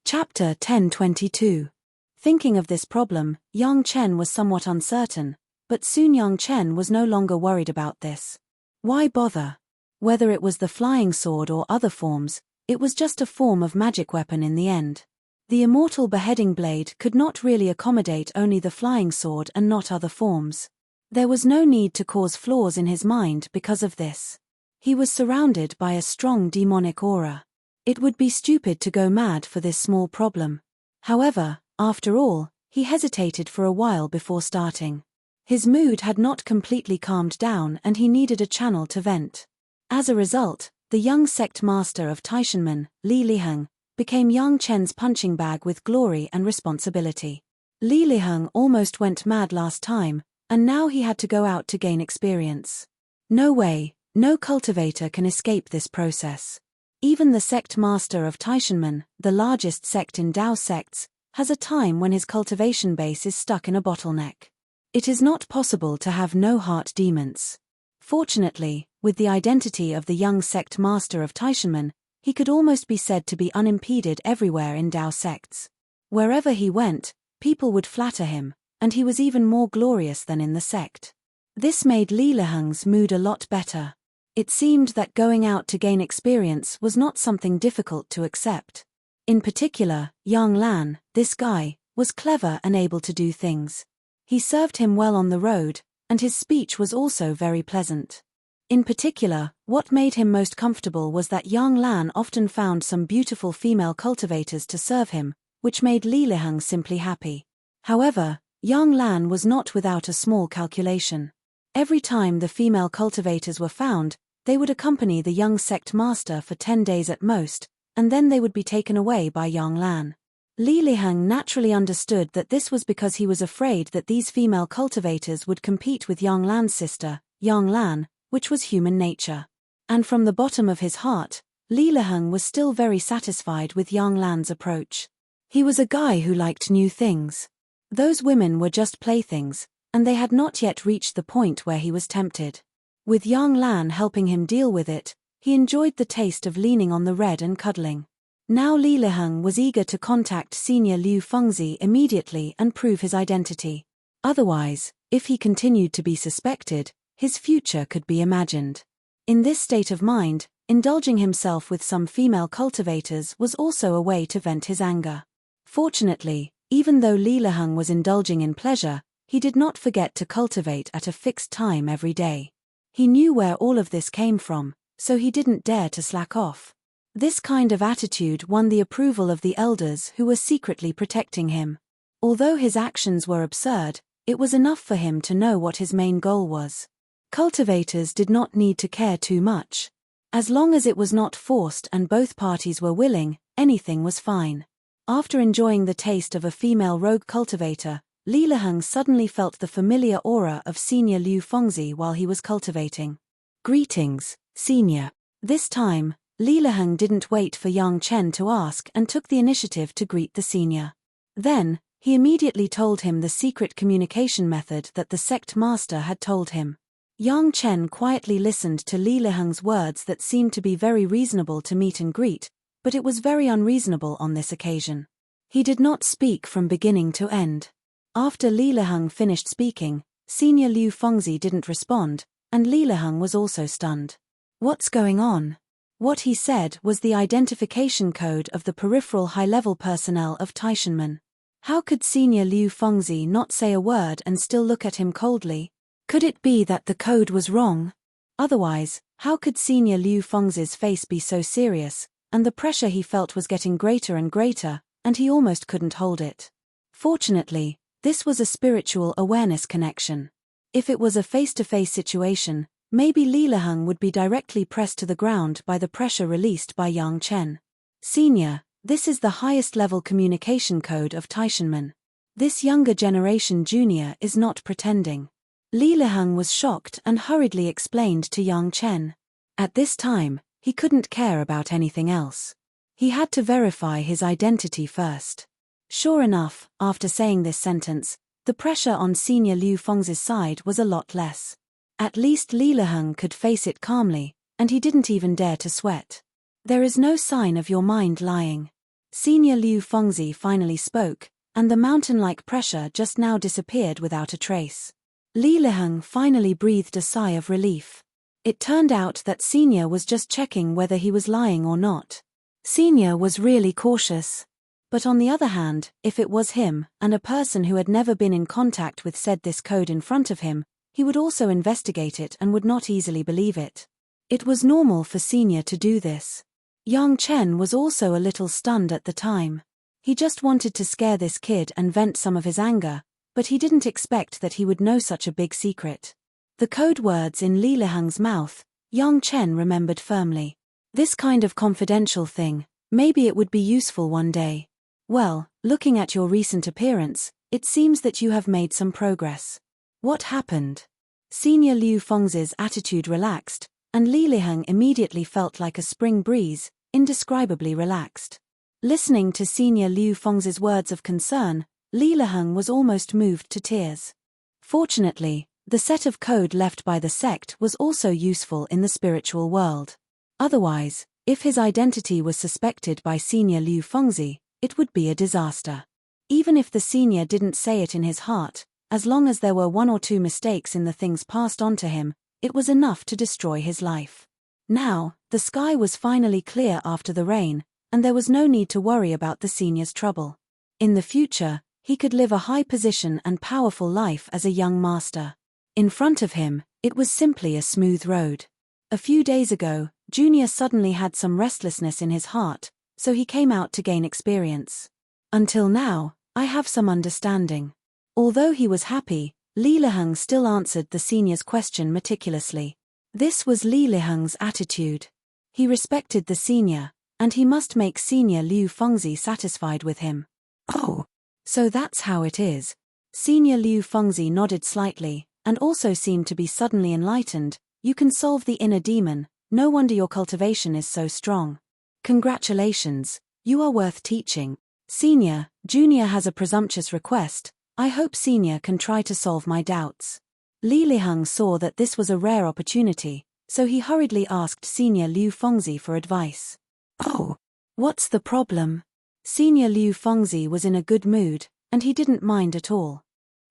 Chapter 1022. Thinking of this problem, Yang Chen was somewhat uncertain, but soon Yang Chen was no longer worried about this. Why bother? Whether it was the flying sword or other forms, it was just a form of magic weapon in the end. The immortal beheading blade could not really accommodate only the flying sword and not other forms. There was no need to cause flaws in his mind because of this. He was surrounded by a strong demonic aura. It would be stupid to go mad for this small problem. However, after all, he hesitated for a while before starting. His mood had not completely calmed down and he needed a channel to vent. As a result, the young sect master of Taishanmen, Li Liheng, became Yang Chen's punching bag with glory and responsibility. Li Liheng almost went mad last time, and now he had to go out to gain experience. No way, no cultivator can escape this process. Even the sect master of Taishanmen, the largest sect in Dao sects, has a time when his cultivation base is stuck in a bottleneck. It is not possible to have no heart demons. Fortunately, with the identity of the young sect master of Taishanmen, he could almost be said to be unimpeded everywhere in Dao sects. Wherever he went, people would flatter him, and he was even more glorious than in the sect. This made Li Liheng's mood a lot better. It seemed that going out to gain experience was not something difficult to accept. In particular, Yang Lan, this guy, was clever and able to do things. He served him well on the road, and his speech was also very pleasant. In particular, what made him most comfortable was that Yang Lan often found some beautiful female cultivators to serve him, which made Li Liheng simply happy. However, Yang Lan was not without a small calculation. Every time the female cultivators were found, they would accompany the young sect master for 10 days at most, and then they would be taken away by Yang Lan. Li Liheng naturally understood that this was because he was afraid that these female cultivators would compete with Yang Lan's sister, Yang Lan, which was human nature. And from the bottom of his heart, Li Liheng was still very satisfied with Yang Lan's approach. He was a guy who liked new things. Those women were just playthings, and they had not yet reached the point where he was tempted. With Yang Lan helping him deal with it, he enjoyed the taste of leaning on the red and cuddling. Now Li Liheng was eager to contact Senior Liu Fengzi immediately and prove his identity. Otherwise, if he continued to be suspected, his future could be imagined. In this state of mind, indulging himself with some female cultivators was also a way to vent his anger. Fortunately, even though Li Liheng was indulging in pleasure, he did not forget to cultivate at a fixed time every day. He knew where all of this came from, so he didn't dare to slack off. This kind of attitude won the approval of the elders who were secretly protecting him. Although his actions were absurd, it was enough for him to know what his main goal was. Cultivators did not need to care too much. As long as it was not forced and both parties were willing, anything was fine. After enjoying the taste of a female rogue cultivator, Li Liheng suddenly felt the familiar aura of Senior Liu Fengzi while he was cultivating. "Greetings, Senior." This time, Li Liheng didn't wait for Yang Chen to ask and took the initiative to greet the senior. Then, he immediately told him the secret communication method that the sect master had told him. Yang Chen quietly listened to Li Liheng's words that seemed to be very reasonable to meet and greet, but it was very unreasonable on this occasion. He did not speak from beginning to end. After Li Liheng finished speaking, Senior Liu Fengzi didn't respond, and Li Liheng was also stunned. What's going on? What he said was the identification code of the peripheral high-level personnel of Taishanmen. How could Senior Liu Fengzi not say a word and still look at him coldly? Could it be that the code was wrong? Otherwise, how could Senior Liu Fengzi's face be so serious, and the pressure he felt was getting greater and greater, and he almost couldn't hold it? Fortunately, this was a spiritual awareness connection. If it was a face-to-face situation, maybe Li Liheng would be directly pressed to the ground by the pressure released by Yang Chen. "Senior, this is the highest level communication code of Taishanmen. This younger generation junior is not pretending. Li Liheng was shocked and hurriedly explained to Yang Chen. At this time, he couldn't care about anything else. He had to verify his identity first. Sure enough, after saying this sentence, the pressure on Senior Liu Feng's side was a lot less. At least Li Liheng could face it calmly, and he didn't even dare to sweat. There is no sign of your mind lying. Senior Liu Fengzi finally spoke, and the mountain-like pressure just now disappeared without a trace. Li Liheng finally breathed a sigh of relief. It turned out that Senior was just checking whether he was lying or not. Senior was really cautious. But on the other hand, if it was him, and a person who had never been in contact with said this code in front of him, he would also investigate it and would not easily believe it. It was normal for Senior to do this. Yang Chen was also a little stunned at the time. He just wanted to scare this kid and vent some of his anger, but he didn't expect that he would know such a big secret. The code words in Li Liheng's mouth, Yang Chen remembered firmly. This kind of confidential thing, maybe it would be useful one day. Well, looking at your recent appearance, it seems that you have made some progress. What happened? Senior Liu Feng's attitude relaxed, and Li Liheng immediately felt like a spring breeze, indescribably relaxed. Listening to Senior Liu Feng's words of concern, Li Liheng was almost moved to tears. Fortunately, the set of code left by the sect was also useful in the spiritual world. Otherwise, if his identity was suspected by Senior Liu Fengzi, it would be a disaster. Even if the senior didn't say it in his heart, as long as there were one or two mistakes in the things passed on to him, it was enough to destroy his life. Now, the sky was finally clear after the rain, and there was no need to worry about the senior's trouble. In the future, he could live a high position and powerful life as a young master. In front of him, it was simply a smooth road. A few days ago, Junior suddenly had some restlessness in his heart, so he came out to gain experience. Until now, I have some understanding. Although he was happy, Li Liheng still answered the senior's question meticulously. This was Li Liheng's attitude. He respected the senior, and he must make Senior Liu Fengzi satisfied with him. Oh, so that's how it is. Senior Liu Fengzi nodded slightly, and also seemed to be suddenly enlightened. You can solve the inner demon, no wonder your cultivation is so strong. Congratulations, you are worth teaching. Senior, Junior has a presumptuous request. I hope Senior can try to solve my doubts. Li Liheng saw that this was a rare opportunity, so he hurriedly asked Senior Liu Fengzi for advice. Oh, what's the problem? Senior Liu Fengzi was in a good mood, and he didn't mind at all.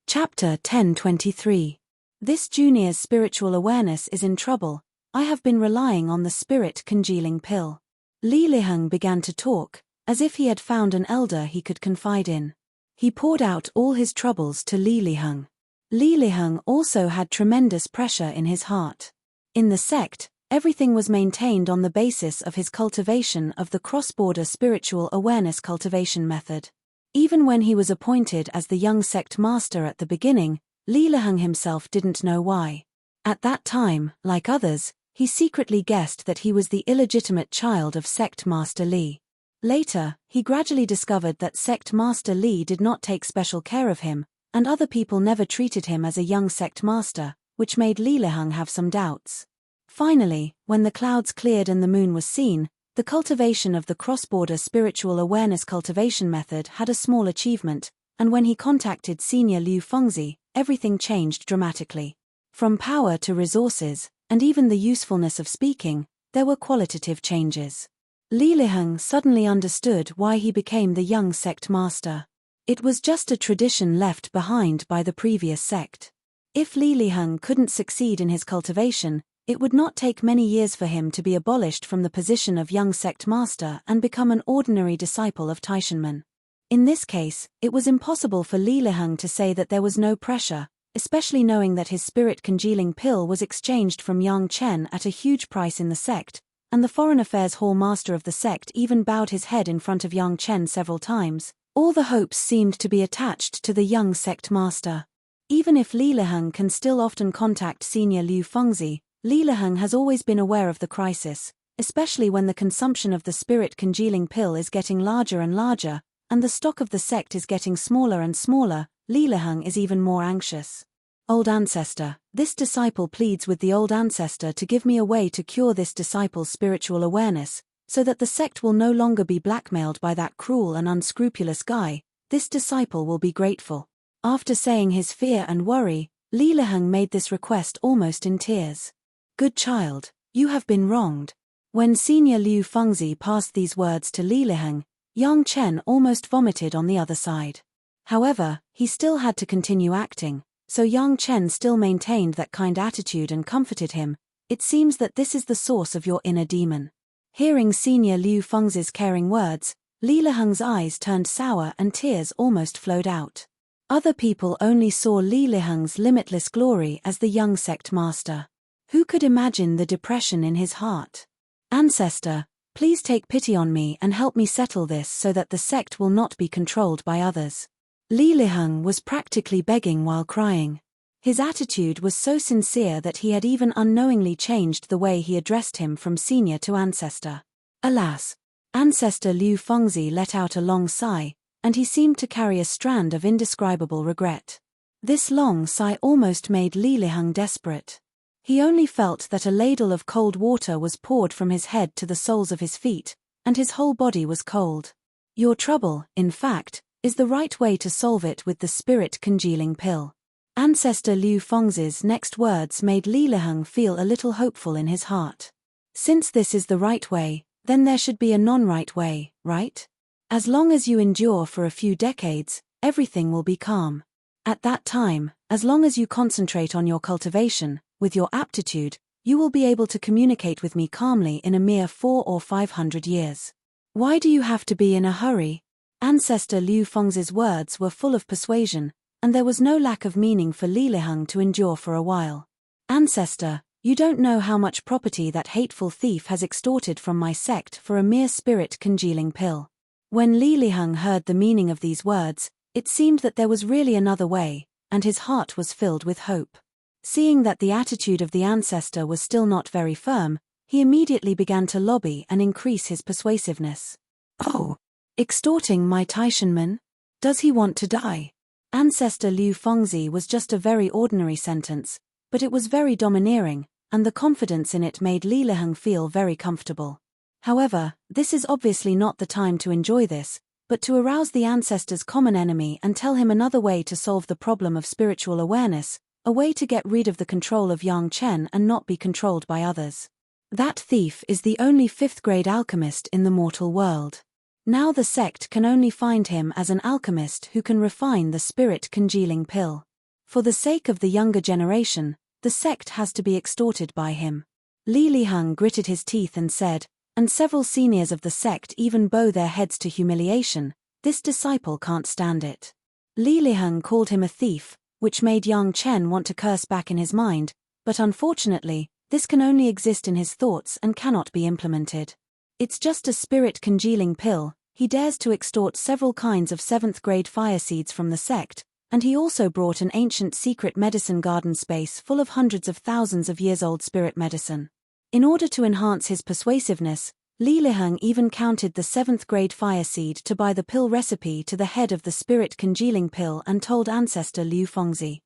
Chapter 1023. This junior's spiritual awareness is in trouble. I have been relying on the spirit congealing pill. Li Liheng began to talk, as if he had found an elder he could confide in. He poured out all his troubles to Li Liheng. Li Liheng also had tremendous pressure in his heart. In the sect, everything was maintained on the basis of his cultivation of the cross-border spiritual awareness cultivation method. Even when he was appointed as the young sect master at the beginning, Li Liheng himself didn't know why. At that time, like others, he secretly guessed that he was the illegitimate child of sect master Li. Later, he gradually discovered that sect master Li did not take special care of him, and other people never treated him as a young sect master, which made Li Liheng have some doubts. Finally, when the clouds cleared and the moon was seen, the cultivation of the cross-border spiritual awareness cultivation method had a small achievement, and when he contacted Senior Liu Fengzi, everything changed dramatically. From power to resources, and even the usefulness of speaking, there were qualitative changes. Li Liheng suddenly understood why he became the young sect master. It was just a tradition left behind by the previous sect. If Li Liheng couldn't succeed in his cultivation, it would not take many years for him to be abolished from the position of young sect master and become an ordinary disciple of Taishanmen. In this case, it was impossible for Li Liheng to say that there was no pressure, especially knowing that his spirit congealing pill was exchanged from Yang Chen at a huge price in the sect, and the Foreign Affairs Hall master of the sect even bowed his head in front of Yang Chen several times. All the hopes seemed to be attached to the young sect master. Even if Li Liheng can still often contact Senior Liu Fengzi, Li Liheng has always been aware of the crisis, especially when the consumption of the spirit congealing pill is getting larger and larger, and the stock of the sect is getting smaller and smaller. Li Liheng is even more anxious. Old ancestor, this disciple pleads with the old ancestor to give me a way to cure this disciple's spiritual awareness, so that the sect will no longer be blackmailed by that cruel and unscrupulous guy. This disciple will be grateful. After saying his fear and worry, Li Liheng made this request almost in tears. Good child, you have been wronged. When Senior Liu Fengzi passed these words to Li Liheng, Yang Chen almost vomited on the other side. However, he still had to continue acting, so Yang Chen still maintained that kind attitude and comforted him. It seems that this is the source of your inner demon. Hearing Senior Liu Fengzi's caring words, Li Liheng's eyes turned sour and tears almost flowed out. Other people only saw Li Liheng's limitless glory as the young sect master. Who could imagine the depression in his heart? Ancestor, please take pity on me and help me settle this so that the sect will not be controlled by others. Li Liheng was practically begging while crying. His attitude was so sincere that he had even unknowingly changed the way he addressed him from senior to ancestor. Alas! Ancestor Liu Fengzi let out a long sigh, and he seemed to carry a strand of indescribable regret. This long sigh almost made Li Liheng desperate. He only felt that a ladle of cold water was poured from his head to the soles of his feet, and his whole body was cold. Your trouble, in fact, is the right way to solve it with the spirit congealing pill. Ancestor Liu Fengzi's next words made Li Liheng feel a little hopeful in his heart. Since this is the right way, then there should be a non-right way, right? As long as you endure for a few decades, everything will be calm. At that time, as long as you concentrate on your cultivation, with your aptitude, you will be able to communicate with me calmly in a mere 400 or 500 years. Why do you have to be in a hurry? Ancestor Liu Fengzi's words were full of persuasion, and there was no lack of meaning for Li Liheng to endure for a while. Ancestor, you don't know how much property that hateful thief has extorted from my sect for a mere spirit congealing pill. When Li Liheng heard the meaning of these words, it seemed that there was really another way, and his heart was filled with hope. Seeing that the attitude of the ancestor was still not very firm, he immediately began to lobby and increase his persuasiveness. Oh! Extorting my Taishanman? Does he want to die? Ancestor Liu Fengzi was just a very ordinary sentence, but it was very domineering, and the confidence in it made Li Liheng feel very comfortable. However, this is obviously not the time to enjoy this, but to arouse the ancestor's common enemy and tell him another way to solve the problem of spiritual awareness, a way to get rid of the control of Yang Chen and not be controlled by others. That thief is the only 5th-grade alchemist in the mortal world. Now the sect can only find him as an alchemist who can refine the spirit congealing pill. For the sake of the younger generation, the sect has to be extorted by him. Li Liheng gritted his teeth and said, and several seniors of the sect even bow their heads to humiliation, this disciple can't stand it. Li Liheng called him a thief, which made Yang Chen want to curse back in his mind, but unfortunately, this can only exist in his thoughts and cannot be implemented. It's just a spirit congealing pill. He dares to extort several kinds of 7th-grade fire seeds from the sect, and he also brought an ancient secret medicine garden space full of hundreds of thousands of years old spirit medicine. In order to enhance his persuasiveness, Li Liheng even counted the 7th-grade fire seed to buy the pill recipe to the head of the spirit congealing pill and told ancestor Liu Fengzi.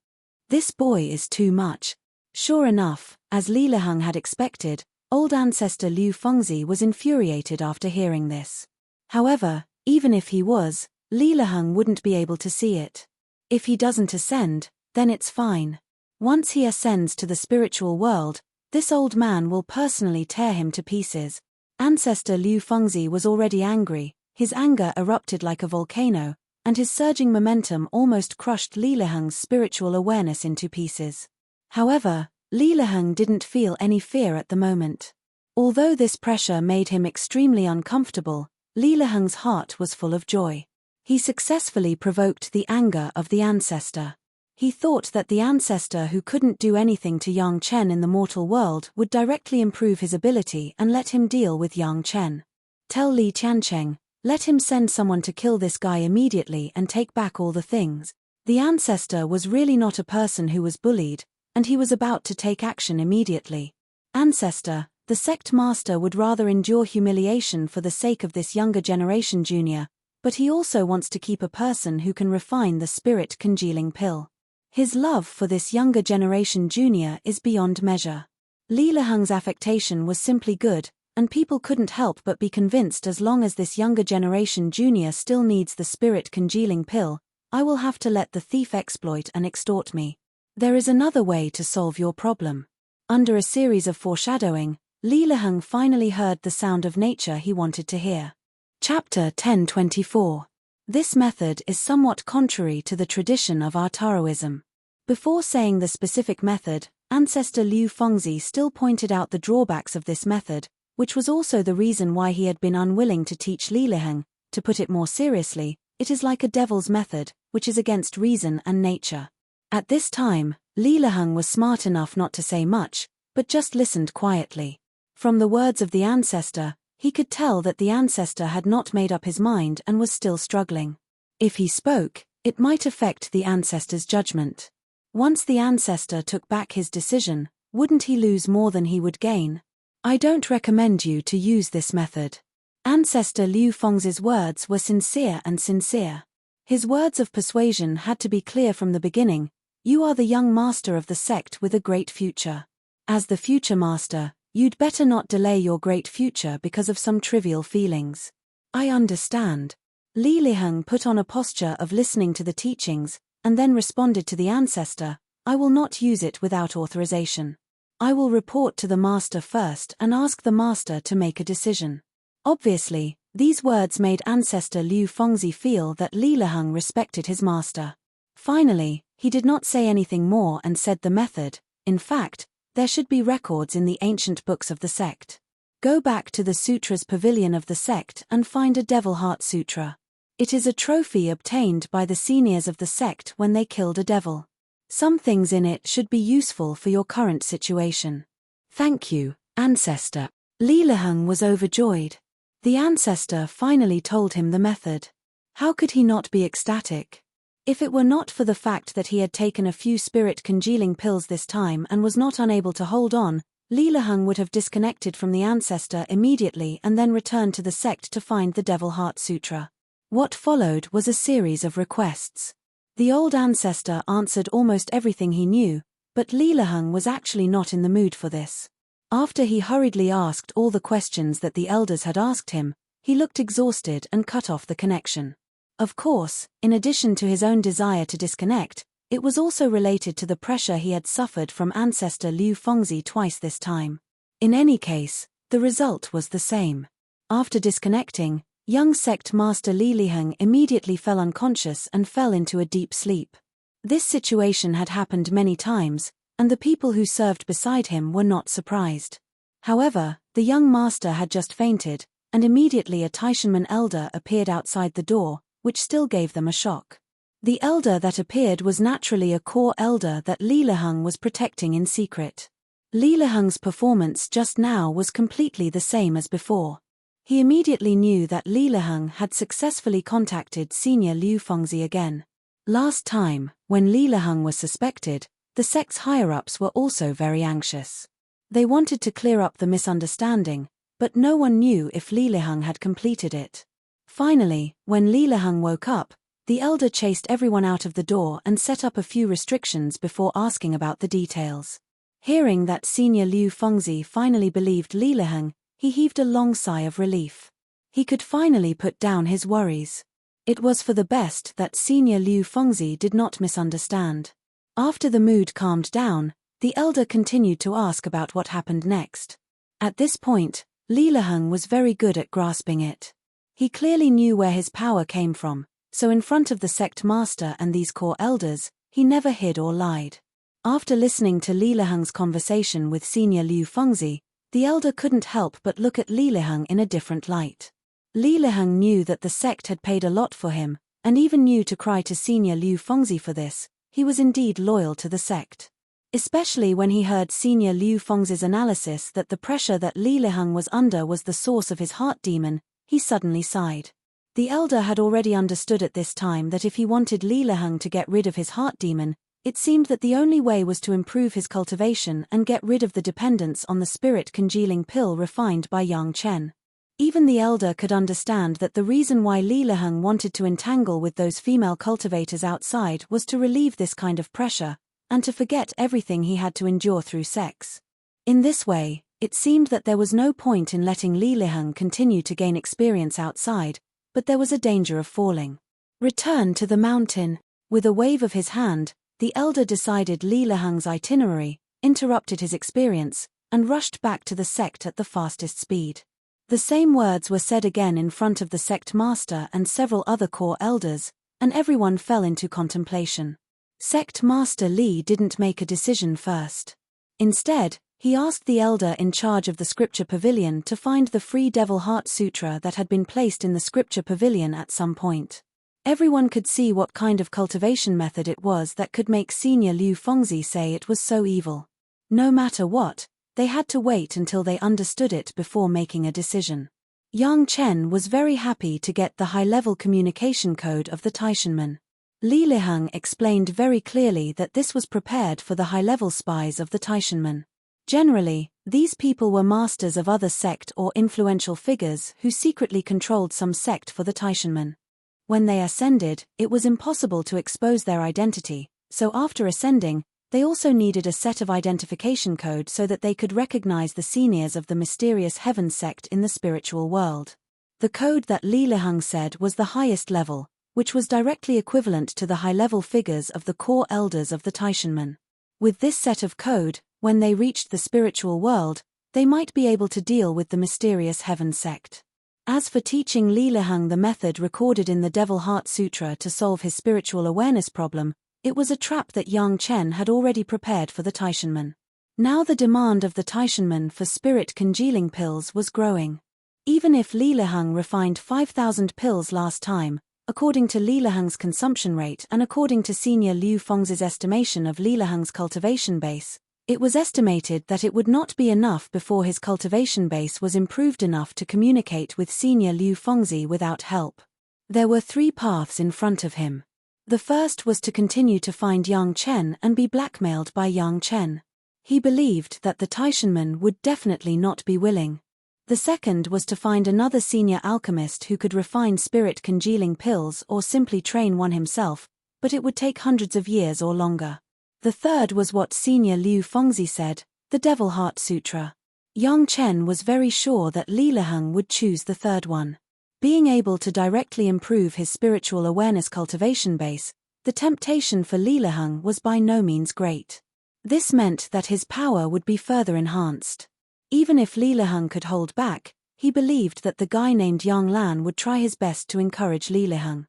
This boy is too much. Sure enough, as Li Liheng had expected, old ancestor Liu Fengzi was infuriated after hearing this. However, even if he was, Li Liheng wouldn't be able to see it. If he doesn't ascend, then it's fine. Once he ascends to the spiritual world, this old man will personally tear him to pieces. Ancestor Liu Fengzi was already angry, his anger erupted like a volcano, and his surging momentum almost crushed Li Liheng's spiritual awareness into pieces. However, Li Liheng didn't feel any fear at the moment. Although this pressure made him extremely uncomfortable, Li Liheng's heart was full of joy. He successfully provoked the anger of the ancestor. He thought that the ancestor who couldn't do anything to Yang Chen in the mortal world would directly improve his ability and let him deal with Yang Chen. Tell Li Tiancheng, let him send someone to kill this guy immediately and take back all the things. The ancestor was really not a person who was bullied, and he was about to take action immediately. Ancestor, the sect master would rather endure humiliation for the sake of this younger generation junior, But he also wants to keep a person who can refine the spirit congealing pill. His love for this younger generation junior is beyond measure. Li Liheng's affectation was simply good, and people couldn't help but be convinced as long as this younger generation junior still needs the spirit congealing pill, I will have to let the thief exploit and extort me. There is another way to solve your problem. Under a series of foreshadowing, Li Liheng finally heard the sound of nature he wanted to hear. Chapter 1024. This method is somewhat contrary to the tradition of our Taoism. Before saying the specific method, Ancestor Liu Fengzi still pointed out the drawbacks of this method, which was also the reason why he had been unwilling to teach Li Liheng. To put it more seriously, it is like a devil's method, which is against reason and nature. At this time, Li Liheng was smart enough not to say much, but just listened quietly. From the words of the ancestor, he could tell that the ancestor had not made up his mind and was still struggling. If he spoke, it might affect the ancestor's judgment. Once the ancestor took back his decision, wouldn't he lose more than he would gain? I don't recommend you to use this method. Ancestor Liu Fengzi's words were sincere and sincere. His words of persuasion had to be clear from the beginning. You are the young master of the sect with a great future. As the future master, you'd better not delay your great future because of some trivial feelings. I understand. Li Liheng put on a posture of listening to the teachings, and then responded to the ancestor, I will not use it without authorization. I will report to the master first and ask the master to make a decision. Obviously, these words made Ancestor Liu Fengzi feel that Li Liheng respected his master. Finally, he did not say anything more and said the method, in fact, there should be records in the ancient books of the sect. Go back to the Sutra's pavilion of the sect and find a Devil Heart Sutra. It is a trophy obtained by the seniors of the sect when they killed a devil. Some things in it should be useful for your current situation. Thank you, Ancestor. Li Liheng was overjoyed. The ancestor finally told him the method. How could he not be ecstatic? If it were not for the fact that he had taken a few spirit congealing pills this time and was not unable to hold on, Li Liheng would have disconnected from the ancestor immediately and then returned to the sect to find the Devil Heart Sutra. What followed was a series of requests. The old ancestor answered almost everything he knew, but Li Liheng was actually not in the mood for this. After he hurriedly asked all the questions that the elders had asked him, he looked exhausted and cut off the connection. Of course, in addition to his own desire to disconnect, it was also related to the pressure he had suffered from Ancestor Liu Fengzi twice this time. In any case, the result was the same. After disconnecting, young sect master Li Liheng immediately fell unconscious and fell into a deep sleep. This situation had happened many times, and the people who served beside him were not surprised. However, the young master had just fainted, and immediately a Taishanman elder appeared outside the door, which still gave them a shock. The elder that appeared was naturally a core elder that Li Liheng was protecting in secret. Li Liheng's performance just now was completely the same as before. He immediately knew that Li Liheng had successfully contacted Senior Liu Fengzi again. Last time, when Li Liheng was suspected, the sect's higher-ups were also very anxious. They wanted to clear up the misunderstanding, but no one knew if Li Liheng had completed it. Finally, when Li Liheng woke up, the elder chased everyone out of the door and set up a few restrictions before asking about the details. Hearing that Senior Liu Fengzi finally believed Li Liheng, he heaved a long sigh of relief. He could finally put down his worries. It was for the best that Senior Liu Fengzi did not misunderstand. After the mood calmed down, the elder continued to ask about what happened next. At this point, Li Liheng was very good at grasping it. He clearly knew where his power came from, so in front of the sect master and these core elders, he never hid or lied. After listening to Li Liheng's conversation with Senior Liu Fengzi, the elder couldn't help but look at Li Liheng in a different light. Li Liheng knew that the sect had paid a lot for him, and even knew to cry to Senior Liu Fengzi for this. He was indeed loyal to the sect. Especially when he heard Senior Liu Fengzi's analysis that the pressure that Li Liheng was under was the source of his heart demon, he suddenly sighed. The elder had already understood at this time that if he wanted Li Liheng to get rid of his heart demon, it seemed that the only way was to improve his cultivation and get rid of the dependence on the spirit congealing pill refined by Yang Chen. Even the elder could understand that the reason why Li Liheng wanted to entangle with those female cultivators outside was to relieve this kind of pressure, and to forget everything he had to endure through sex. In this way, it seemed that there was no point in letting Li Liheng continue to gain experience outside, but there was a danger of falling. Return to the mountain. With a wave of his hand, the elder decided Li Liheng's itinerary, interrupted his experience, and rushed back to the sect at the fastest speed. The same words were said again in front of the sect master and several other core elders, and everyone fell into contemplation. Sect Master Li didn't make a decision first. Instead, he asked the elder in charge of the scripture pavilion to find the Free Devil Heart Sutra that had been placed in the scripture pavilion at some point. Everyone could see what kind of cultivation method it was that could make Senior Liu Fengzi say it was so evil. No matter what, they had to wait until they understood it before making a decision. Yang Chen was very happy to get the high-level communication code of the Taishanmen. Li Liheng explained very clearly that this was prepared for the high-level spies of the Taishanmen. Generally, these people were masters of other sect or influential figures who secretly controlled some sect for the Taishanmen. When they ascended, it was impossible to expose their identity, so after ascending, they also needed a set of identification code so that they could recognize the seniors of the mysterious heaven sect in the spiritual world. The code that Li Liheng said was the highest level, which was directly equivalent to the high-level figures of the core elders of the Taishanmen. With this set of code, when they reached the spiritual world, they might be able to deal with the mysterious heaven sect. As for teaching Li Liheng the method recorded in the Devil Heart Sutra to solve his spiritual awareness problem, it was a trap that Yang Chen had already prepared for the Taishanmen. Now the demand of the Taishanmen for spirit congealing pills was growing. Even if Li Liheng refined 5,000 pills last time, according to Li Liheng's consumption rate and according to Senior Liu Fengzi's estimation of Li Liheng's cultivation base, it was estimated that it would not be enough before his cultivation base was improved enough to communicate with Senior Liu Fengzi without help. There were 3 paths in front of him. The first was to continue to find Yang Chen and be blackmailed by Yang Chen. He believed that the Taishanmen would definitely not be willing. The second was to find another senior alchemist who could refine spirit congealing pills or simply train one himself, but it would take hundreds of years or longer. The third was what Senior Liu Fengzi said, the Devil Heart Sutra. Yang Chen was very sure that Li Liheng would choose the third one. Being able to directly improve his spiritual awareness cultivation base, the temptation for Li Liheng was by no means great. This meant that his power would be further enhanced. Even if Li Liheng could hold back, he believed that the guy named Yang Lan would try his best to encourage Li Liheng.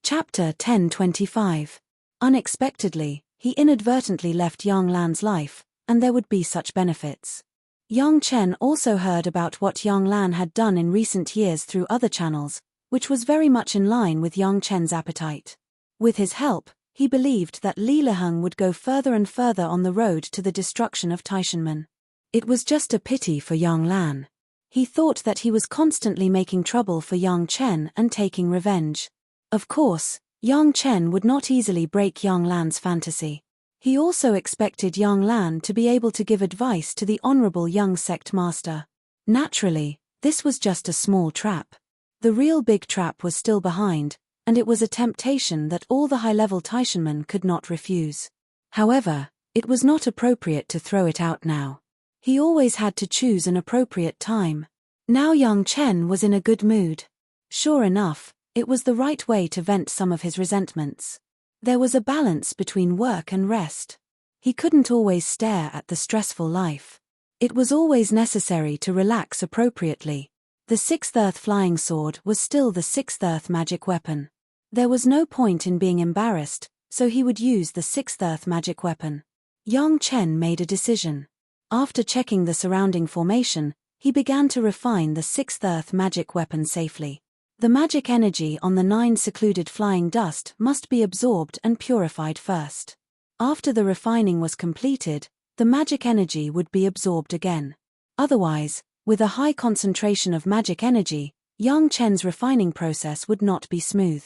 Chapter 1025. Unexpectedly, he inadvertently left Yang Lan's life, and there would be such benefits. Yang Chen also heard about what Yang Lan had done in recent years through other channels, which was very much in line with Yang Chen's appetite. With his help, he believed that Li Liheng would go further and further on the road to the destruction of Taishanmen. It was just a pity for Yang Lan. He thought that he was constantly making trouble for Yang Chen and taking revenge. Of course, Yang Chen would not easily break Yang Lan's fantasy. He also expected Yang Lan to be able to give advice to the honorable young sect master. Naturally, this was just a small trap. The real big trap was still behind, and it was a temptation that all the high-level Taishanmen could not refuse. However, it was not appropriate to throw it out now. He always had to choose an appropriate time. Now Yang Chen was in a good mood. Sure enough, it was the right way to vent some of his resentments. There was a balance between work and rest. He couldn't always stare at the stressful life. It was always necessary to relax appropriately. The 6th Earth flying sword was still the 6th Earth magic weapon. There was no point in being embarrassed, so he would use the 6th Earth magic weapon. Yang Chen made a decision. After checking the surrounding formation, he began to refine the 6th Earth magic weapon safely. The magic energy on the 9 secluded flying dust must be absorbed and purified first. After the refining was completed, the magic energy would be absorbed again. Otherwise, with a high concentration of magic energy, Yang Chen's refining process would not be smooth.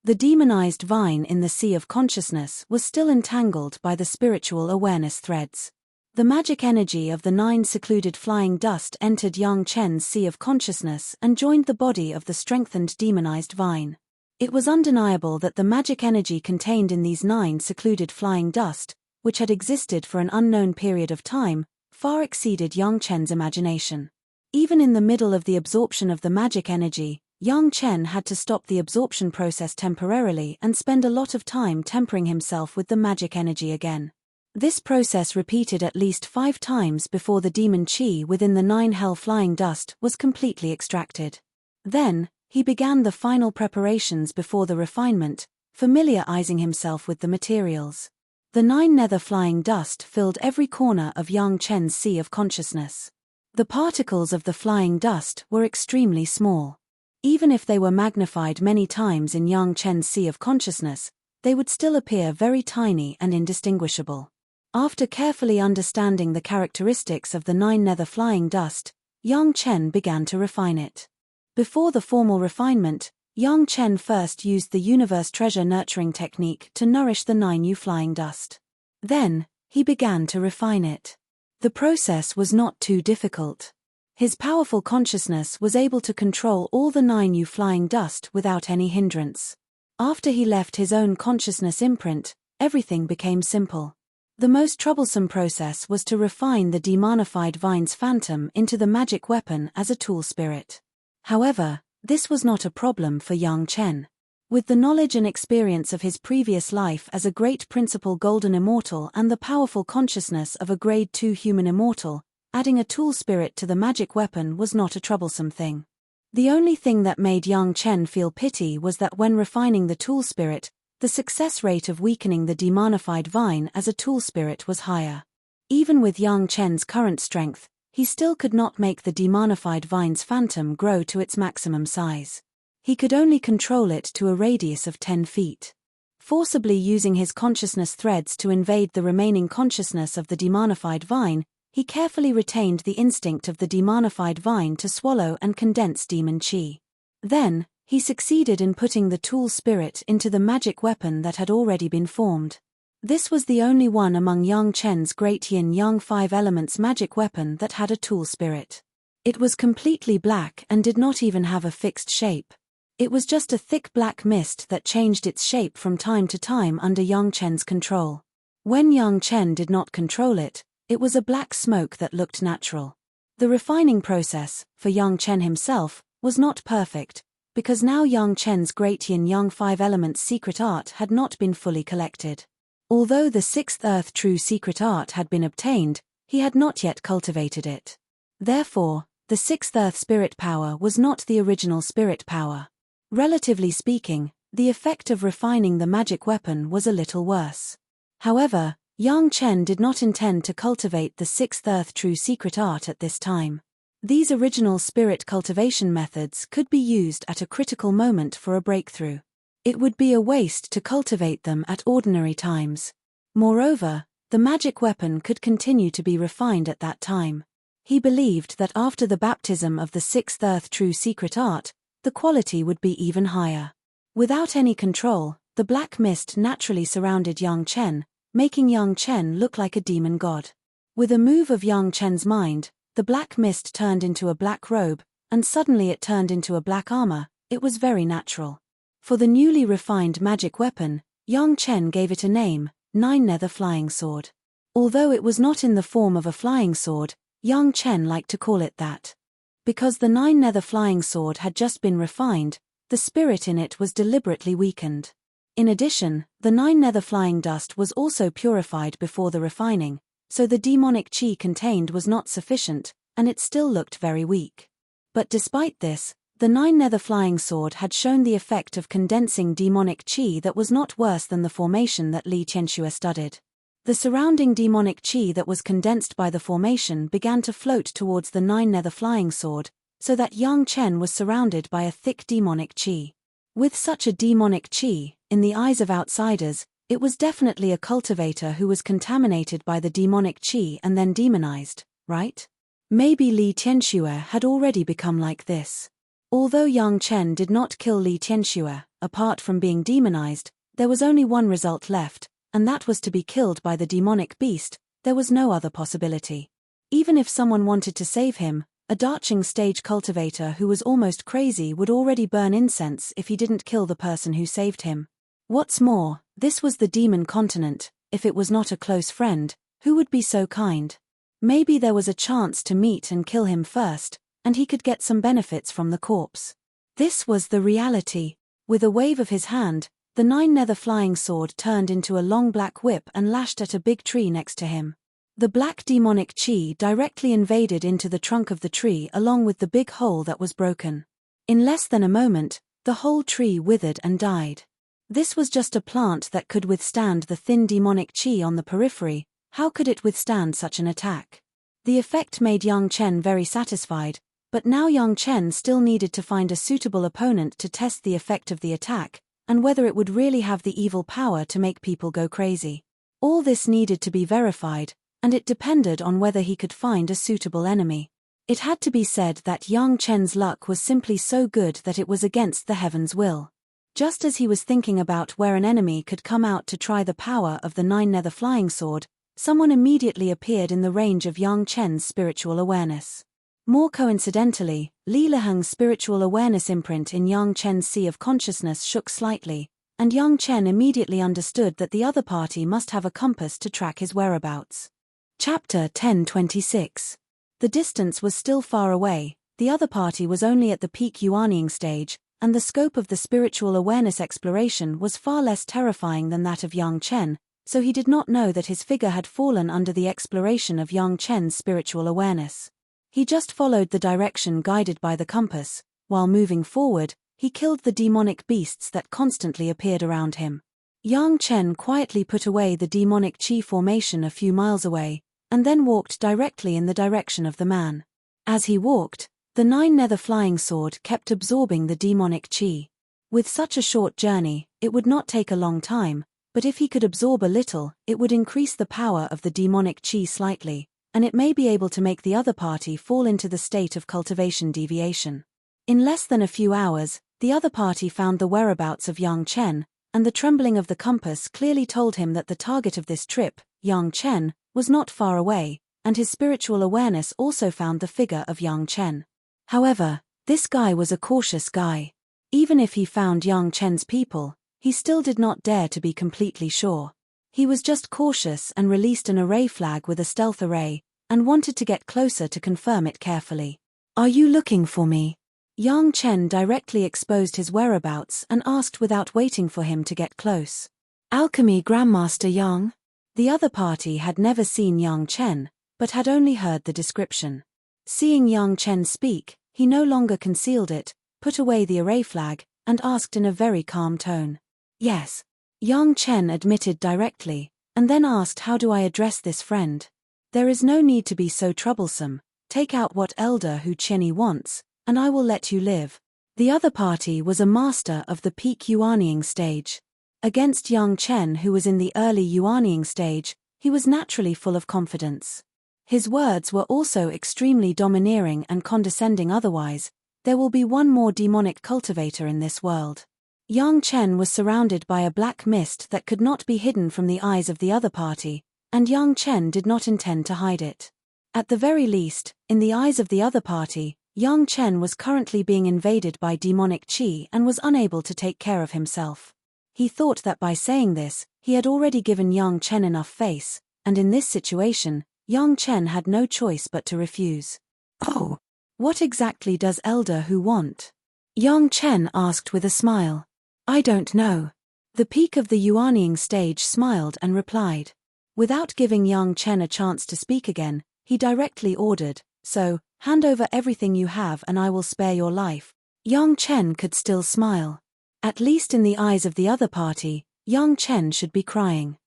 The demonized vine in the sea of consciousness was still entangled by the spiritual awareness threads. The magic energy of the 9 secluded flying dust entered Yang Chen's sea of consciousness and joined the body of the strengthened demonized vine. It was undeniable that the magic energy contained in these 9 secluded flying dust, which had existed for an unknown period of time, far exceeded Yang Chen's imagination. Even in the middle of the absorption of the magic energy, Yang Chen had to stop the absorption process temporarily and spend a lot of time tempering himself with the magic energy again. This process repeated at least 5 times before the demon chi within the 9 hell flying dust was completely extracted. Then, he began the final preparations before the refinement, familiarizing himself with the materials. The 9 nether flying dust filled every corner of Yang Chen's sea of consciousness. The particles of the flying dust were extremely small. Even if they were magnified many times in Yang Chen's sea of consciousness, they would still appear very tiny and indistinguishable. After carefully understanding the characteristics of the 9 nether flying dust, Yang Chen began to refine it. Before the formal refinement, Yang Chen first used the universe treasure nurturing technique to nourish the 9 new flying dust. Then, he began to refine it. The process was not too difficult. His powerful consciousness was able to control all the 9 new flying dust without any hindrance. After he left his own consciousness imprint, everything became simple. The most troublesome process was to refine the demonified vine's phantom into the magic weapon as a tool spirit. However, this was not a problem for Yang Chen. With the knowledge and experience of his previous life as a great principal golden immortal and the powerful consciousness of a grade 2 human immortal, adding a tool spirit to the magic weapon was not a troublesome thing. The only thing that made Yang Chen feel pity was that when refining the tool spirit, the success rate of weakening the demonified vine as a tool spirit was higher. Even with Yang Chen's current strength, he still could not make the demonified vine's phantom grow to its maximum size. He could only control it to a radius of 10 feet. Forcibly using his consciousness threads to invade the remaining consciousness of the demonified vine, he carefully retained the instinct of the demonified vine to swallow and condense demon chi. Then, he succeeded in putting the tool spirit into the magic weapon that had already been formed. This was the only one among Yang Chen's great yin-yang 5 elements magic weapon that had a tool spirit. It was completely black and did not even have a fixed shape. It was just a thick black mist that changed its shape from time to time under Yang Chen's control. When Yang Chen did not control it, it was a black smoke that looked natural. The refining process, for Yang Chen himself, was not perfect, because now Yang Chen's great yin-yang 5 elements secret art had not been fully collected. Although the 6th Earth True secret art had been obtained, he had not yet cultivated it. Therefore, the 6th Earth spirit power was not the original spirit power. Relatively speaking, the effect of refining the magic weapon was a little worse. However, Yang Chen did not intend to cultivate the 6th Earth True secret art at this time. These original spirit cultivation methods could be used at a critical moment for a breakthrough. It would be a waste to cultivate them at ordinary times. Moreover, the magic weapon could continue to be refined at that time. He believed that after the baptism of the 6th Earth True secret art, the quality would be even higher. Without any control, the black mist naturally surrounded Yang Chen, making Yang Chen look like a demon god. With a move of Yang Chen's mind, the black mist turned into a black robe, and suddenly it turned into a black armor. It was very natural. For the newly refined magic weapon, Yang Chen gave it a name, 9 Nether Flying Sword. Although it was not in the form of a flying sword, Yang Chen liked to call it that. Because the 9 Nether Flying Sword had just been refined, the spirit in it was deliberately weakened. In addition, the 9 Nether Flying Dust was also purified before the refining, so the demonic chi contained was not sufficient, and it still looked very weak. But despite this, the 9 Nether Flying Sword had shown the effect of condensing demonic chi that was not worse than the formation that Li Tianxue studied. The surrounding demonic chi that was condensed by the formation began to float towards the 9 Nether Flying Sword, so that Yang Chen was surrounded by a thick demonic chi. With such a demonic chi, in the eyes of outsiders, it was definitely a cultivator who was contaminated by the demonic chi and then demonized, right? Maybe Li Tianxue had already become like this. Although Yang Chen did not kill Li Tianxue, apart from being demonized, there was only one result left, and that was to be killed by the demonic beast. there was no other possibility. Even if someone wanted to save him, a Darching stage cultivator who was almost crazy would already burn incense if he didn't kill the person who saved him. What's more, this was the demon continent. If it was not a close friend, who would be so kind? Maybe there was a chance to meet and kill him first, and he could get some benefits from the corpse. This was the reality. With a wave of his hand, the 9-nether flying sword turned into a long black whip and lashed at a big tree next to him. The black demonic chi directly invaded into the trunk of the tree along with the big hole that was broken. In less than a moment, the whole tree withered and died. This was just a plant that could withstand the thin demonic chi on the periphery. How could it withstand such an attack? The effect made Yang Chen very satisfied, but now Yang Chen still needed to find a suitable opponent to test the effect of the attack, and whether it would really have the evil power to make people go crazy. All this needed to be verified, and it depended on whether he could find a suitable enemy. It had to be said that Yang Chen's luck was simply so good that it was against the heavens' will. Just as he was thinking about where an enemy could come out to try the power of the 9-nether flying sword, someone immediately appeared in the range of Yang Chen's spiritual awareness. More coincidentally, Li Liheng's spiritual awareness imprint in Yang Chen's sea of consciousness shook slightly, and Yang Chen immediately understood that the other party must have a compass to track his whereabouts. Chapter 1026. The distance was still far away, the other party was only at the peak Yuanying stage, and the scope of the spiritual awareness exploration was far less terrifying than that of Yang Chen, so he did not know that his figure had fallen under the exploration of Yang Chen's spiritual awareness. He just followed the direction guided by the compass. While moving forward, he killed the demonic beasts that constantly appeared around him. Yang Chen quietly put away the demonic chi formation a few miles away, and then walked directly in the direction of the man. As he walked, the 9-nether flying sword kept absorbing the demonic chi. With such a short journey, it would not take a long time, but if he could absorb a little, it would increase the power of the demonic chi slightly, and it may be able to make the other party fall into the state of cultivation deviation. In less than a few hours, the other party found the whereabouts of Yang Chen, and the trembling of the compass clearly told him that the target of this trip, Yang Chen, was not far away, and his spiritual awareness also found the figure of Yang Chen. However, this guy was a cautious guy. Even if he found Yang Chen's people, he still did not dare to be completely sure. He was just cautious and released an array flag with a stealth array, and wanted to get closer to confirm it carefully. "Are you looking for me?" Yang Chen directly exposed his whereabouts and asked without waiting for him to get close. "Alchemy Grandmaster Yang?" The other party had never seen Yang Chen, but had only heard the description. Seeing Yang Chen speak, he no longer concealed it, put away the array flag, and asked in a very calm tone. "Yes." Yang Chen admitted directly, and then asked, "How do I address this friend?" "There is no need to be so troublesome. Take out what Elder Hu Chenyi wants, and I will let you live." The other party was a master of the peak Yuanying stage. Against Yang Chen, who was in the early Yuanying stage, he was naturally full of confidence. His words were also extremely domineering and condescending. Otherwise, there will be one more demonic cultivator in this world. Yang Chen was surrounded by a black mist that could not be hidden from the eyes of the other party, and Yang Chen did not intend to hide it. At the very least, in the eyes of the other party, Yang Chen was currently being invaded by demonic chi and was unable to take care of himself. He thought that by saying this, he had already given Yang Chen enough face, and in this situation, Yang Chen had no choice but to refuse. "Oh, what exactly does Elder Hu want?" Yang Chen asked with a smile. "I don't know." The peak of the Yuanying stage smiled and replied. Without giving Yang Chen a chance to speak again, he directly ordered, "So, hand over everything you have and I will spare your life." Yang Chen could still smile. At least in the eyes of the other party, Yang Chen should be crying.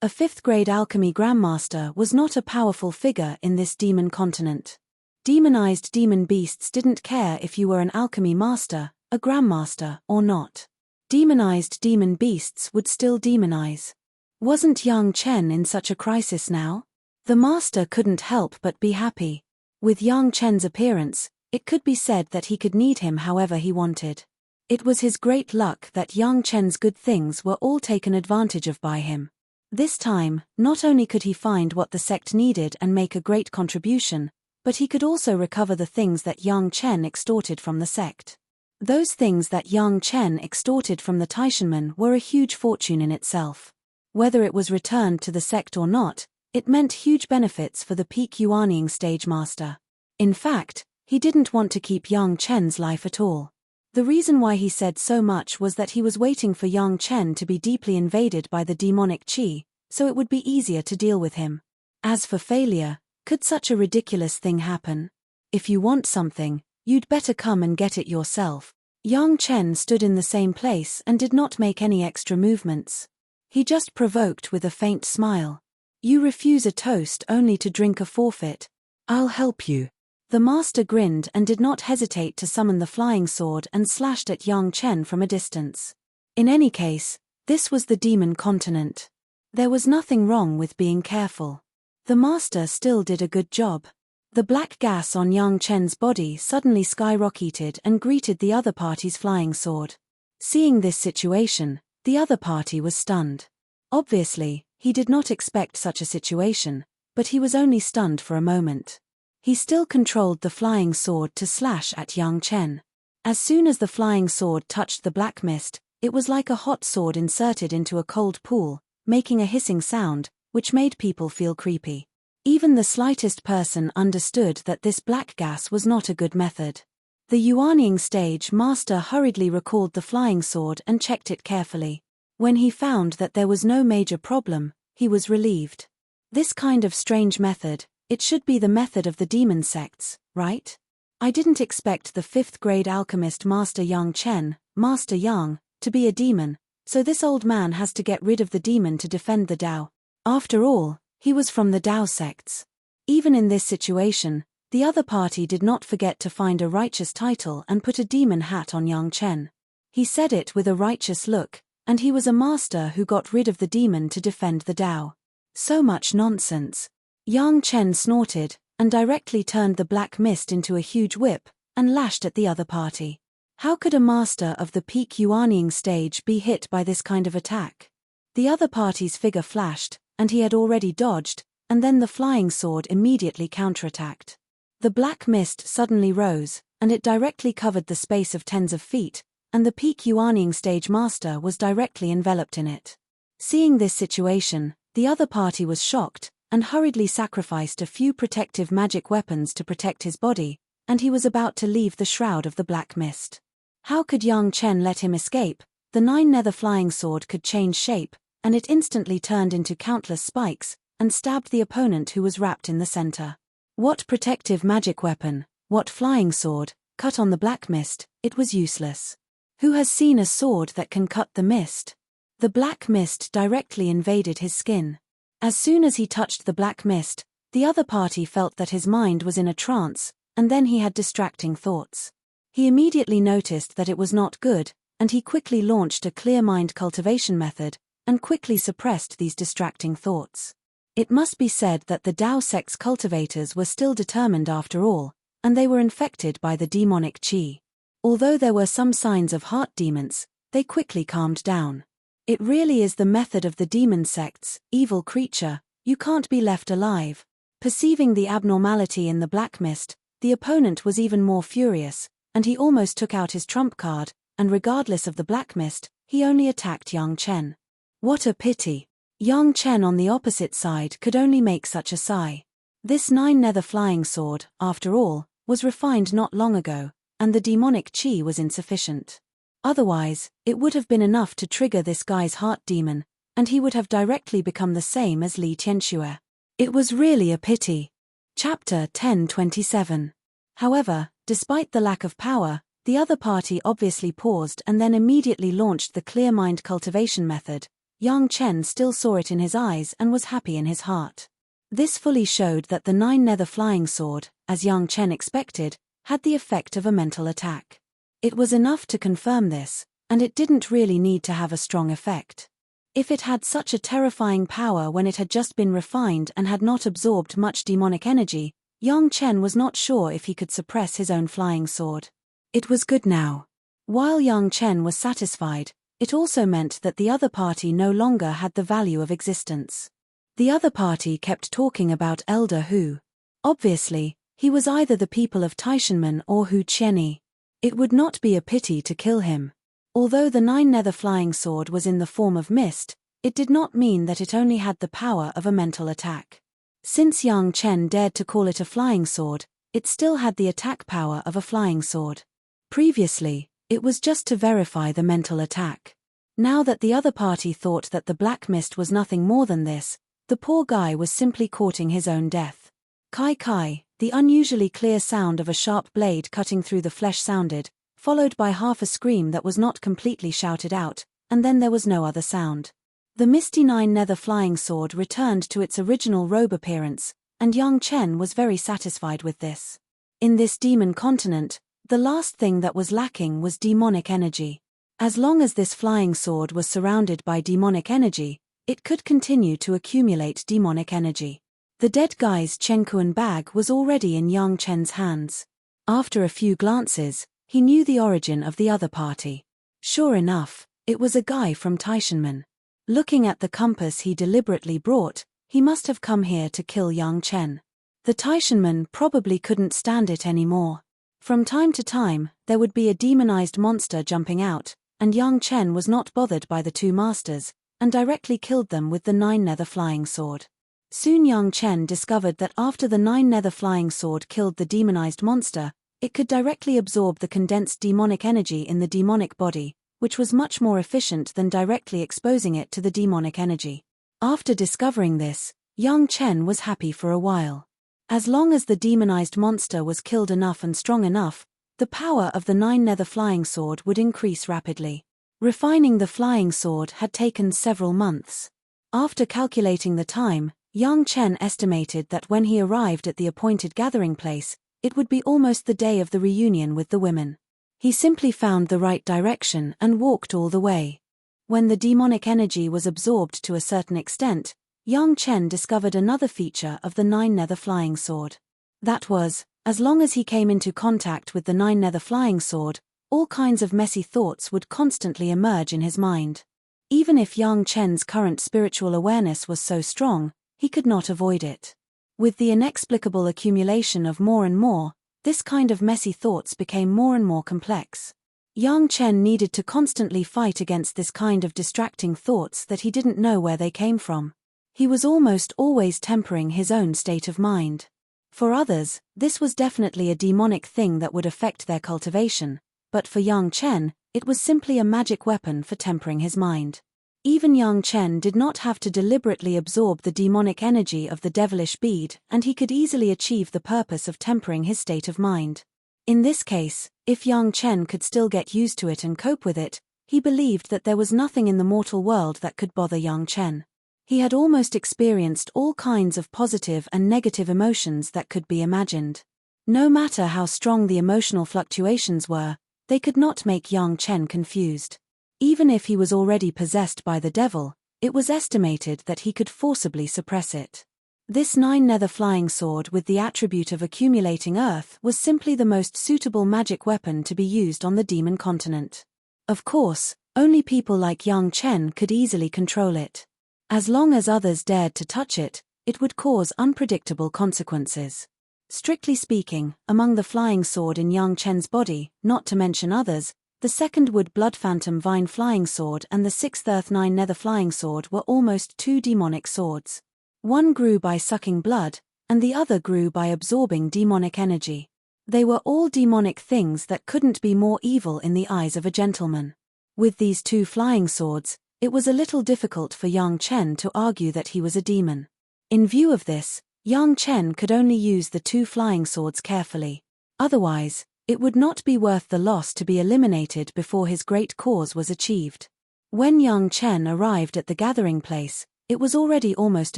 A 5th-grade alchemy grandmaster was not a powerful figure in this demon continent. Demonized demon beasts didn't care if you were an alchemy master, a grandmaster, or not. Demonized demon beasts would still demonize. Wasn't Yang Chen in such a crisis now? The master couldn't help but be happy. With Yang Chen's appearance, it could be said that he could need him however he wanted. It was his great luck that Yang Chen's good things were all taken advantage of by him. This time, not only could he find what the sect needed and make a great contribution, but he could also recover the things that Yang Chen extorted from the sect. Those things that Yang Chen extorted from the Taishanmen were a huge fortune in itself. Whether it was returned to the sect or not, it meant huge benefits for the peak Yuanying stage master. In fact, he didn't want to keep Yang Chen's life at all. The reason why he said so much was that he was waiting for Yang Chen to be deeply invaded by the demonic qi, so it would be easier to deal with him. As for failure, could such a ridiculous thing happen? If you want something, you'd better come and get it yourself. Yang Chen stood in the same place and did not make any extra movements. He just provoked with a faint smile. You refuse a toast only to drink a forfeit. I'll help you. The master grinned and did not hesitate to summon the flying sword and slashed at Yang Chen from a distance. In any case, this was the demon continent. There was nothing wrong with being careful. The master still did a good job. The black gas on Yang Chen's body suddenly skyrocketed and greeted the other party's flying sword. Seeing this situation, the other party was stunned. Obviously, he did not expect such a situation, but he was only stunned for a moment. He still controlled the flying sword to slash at Yang Chen. As soon as the flying sword touched the black mist, it was like a hot sword inserted into a cold pool, making a hissing sound, which made people feel creepy. Even the slightest person understood that this black gas was not a good method. The Yuanying stage master hurriedly recalled the flying sword and checked it carefully. When he found that there was no major problem, he was relieved. This kind of strange method, it should be the method of the demon sects, right? I didn't expect the 5th grade alchemist Master Yang Chen, Master Yang, to be a demon, so this old man has to get rid of the demon to defend the Tao. After all, he was from the Tao sects. Even in this situation, the other party did not forget to find a righteous title and put a demon hat on Yang Chen. He said it with a righteous look, and he was a master who got rid of the demon to defend the Tao. So much nonsense. Yang Chen snorted, and directly turned the black mist into a huge whip, and lashed at the other party. How could a master of the peak Yuanying stage be hit by this kind of attack? The other party's figure flashed, and he had already dodged, and then the flying sword immediately counterattacked. The black mist suddenly rose, and it directly covered the space of tens of feet, and the peak Yuanying stage master was directly enveloped in it. Seeing this situation, the other party was shocked, and hurriedly sacrificed a few protective magic weapons to protect his body, and he was about to leave the shroud of the black mist. How could Yang Chen let him escape? The 9-nether flying sword could change shape, and it instantly turned into countless spikes, and stabbed the opponent who was wrapped in the center. What protective magic weapon, what flying sword, cut on the black mist, it was useless. Who has seen a sword that can cut the mist? The black mist directly invaded his skin. As soon as he touched the black mist, the other party felt that his mind was in a trance, and then he had distracting thoughts. He immediately noticed that it was not good, and he quickly launched a clear mind cultivation method, and quickly suppressed these distracting thoughts. It must be said that the Tao sect's cultivators were still determined after all, and they were infected by the demonic qi. Although there were some signs of heart demons, they quickly calmed down. It really is the method of the demon sects, evil creature, you can't be left alive. Perceiving the abnormality in the black mist, the opponent was even more furious, and he almost took out his trump card, and regardless of the black mist, he only attacked Yang Chen. What a pity. Yang Chen on the opposite side could only make such a sigh. This 9-nether flying sword, after all, was refined not long ago, and the demonic qi was insufficient. Otherwise, it would have been enough to trigger this guy's heart demon, and he would have directly become the same as Li Tianxue. It was really a pity. Chapter 1027. However, despite the lack of power, the other party obviously paused and then immediately launched the clear mind cultivation method. Yang Chen still saw it in his eyes and was happy in his heart. This fully showed that the 9-nether flying sword, as Yang Chen expected, had the effect of a mental attack. It was enough to confirm this, and it didn't really need to have a strong effect. If it had such a terrifying power when it had just been refined and had not absorbed much demonic energy, Yang Chen was not sure if he could suppress his own flying sword. It was good now. While Yang Chen was satisfied, it also meant that the other party no longer had the value of existence. The other party kept talking about Elder Hu. Obviously, he was either the people of Taishanmen or Hu Qianyi. It would not be a pity to kill him. Although the nine-nether flying sword was in the form of mist, it did not mean that it only had the power of a mental attack. Since Yang Chen dared to call it a flying sword, it still had the attack power of a flying sword. Previously, it was just to verify the mental attack. Now that the other party thought that the black mist was nothing more than this, the poor guy was simply courting his own death. Kai kai, the unusually clear sound of a sharp blade cutting through the flesh sounded, followed by half a scream that was not completely shouted out, and then there was no other sound. The misty nine-nether flying sword returned to its original robe appearance, and Yang Chen was very satisfied with this. In this demon continent, the last thing that was lacking was demonic energy. As long as this flying sword was surrounded by demonic energy, it could continue to accumulate demonic energy. The dead guy's Chenkuan bag was already in Yang Chen's hands. After a few glances, he knew the origin of the other party. Sure enough, it was a guy from Taishanmen. Looking at the compass he deliberately brought, he must have come here to kill Yang Chen. The Taishanmen probably couldn't stand it anymore. From time to time, there would be a demonized monster jumping out, and Yang Chen was not bothered by the two masters, and directly killed them with the nine-nether flying sword. Soon Yang Chen discovered that after the nine-nether flying sword killed the demonized monster, it could directly absorb the condensed demonic energy in the demonic body, which was much more efficient than directly exposing it to the demonic energy. After discovering this, Yang Chen was happy for a while. As long as the demonized monster was killed enough and strong enough, the power of the nine-nether flying sword would increase rapidly. Refining the flying sword had taken several months. After calculating the time, Yang Chen estimated that when he arrived at the appointed gathering place, it would be almost the day of the reunion with the women. He simply found the right direction and walked all the way. When the demonic energy was absorbed to a certain extent, Yang Chen discovered another feature of the nine-nether flying sword. That was, as long as he came into contact with the nine-nether flying sword, all kinds of messy thoughts would constantly emerge in his mind. Even if Yang Chen's current spiritual awareness was so strong, he could not avoid it. With the inexplicable accumulation of more and more, this kind of messy thoughts became more and more complex. Yang Chen needed to constantly fight against this kind of distracting thoughts that he didn't know where they came from. He was almost always tempering his own state of mind. For others, this was definitely a demonic thing that would affect their cultivation, but for Yang Chen, it was simply a magic weapon for tempering his mind. Even Yang Chen did not have to deliberately absorb the demonic energy of the devilish bead, and he could easily achieve the purpose of tempering his state of mind. In this case, if Yang Chen could still get used to it and cope with it, he believed that there was nothing in the mortal world that could bother Yang Chen. He had almost experienced all kinds of positive and negative emotions that could be imagined. No matter how strong the emotional fluctuations were, they could not make Yang Chen confused. Even if he was already possessed by the devil, it was estimated that he could forcibly suppress it. This nine-nether flying sword with the attribute of accumulating earth was simply the most suitable magic weapon to be used on the demon continent. Of course, only people like Yang Chen could easily control it. As long as others dared to touch it, it would cause unpredictable consequences. Strictly speaking, among the flying sword in Yang Chen's body, not to mention others, the second wood blood phantom vine flying sword and the sixth earth nine-nether flying sword were almost two demonic swords. One grew by sucking blood, and the other grew by absorbing demonic energy. They were all demonic things that couldn't be more evil in the eyes of a gentleman. With these two flying swords, it was a little difficult for Yang Chen to argue that he was a demon. In view of this, Yang Chen could only use the two flying swords carefully. Otherwise, it would not be worth the loss to be eliminated before his great cause was achieved. When Yang Chen arrived at the gathering place, it was already almost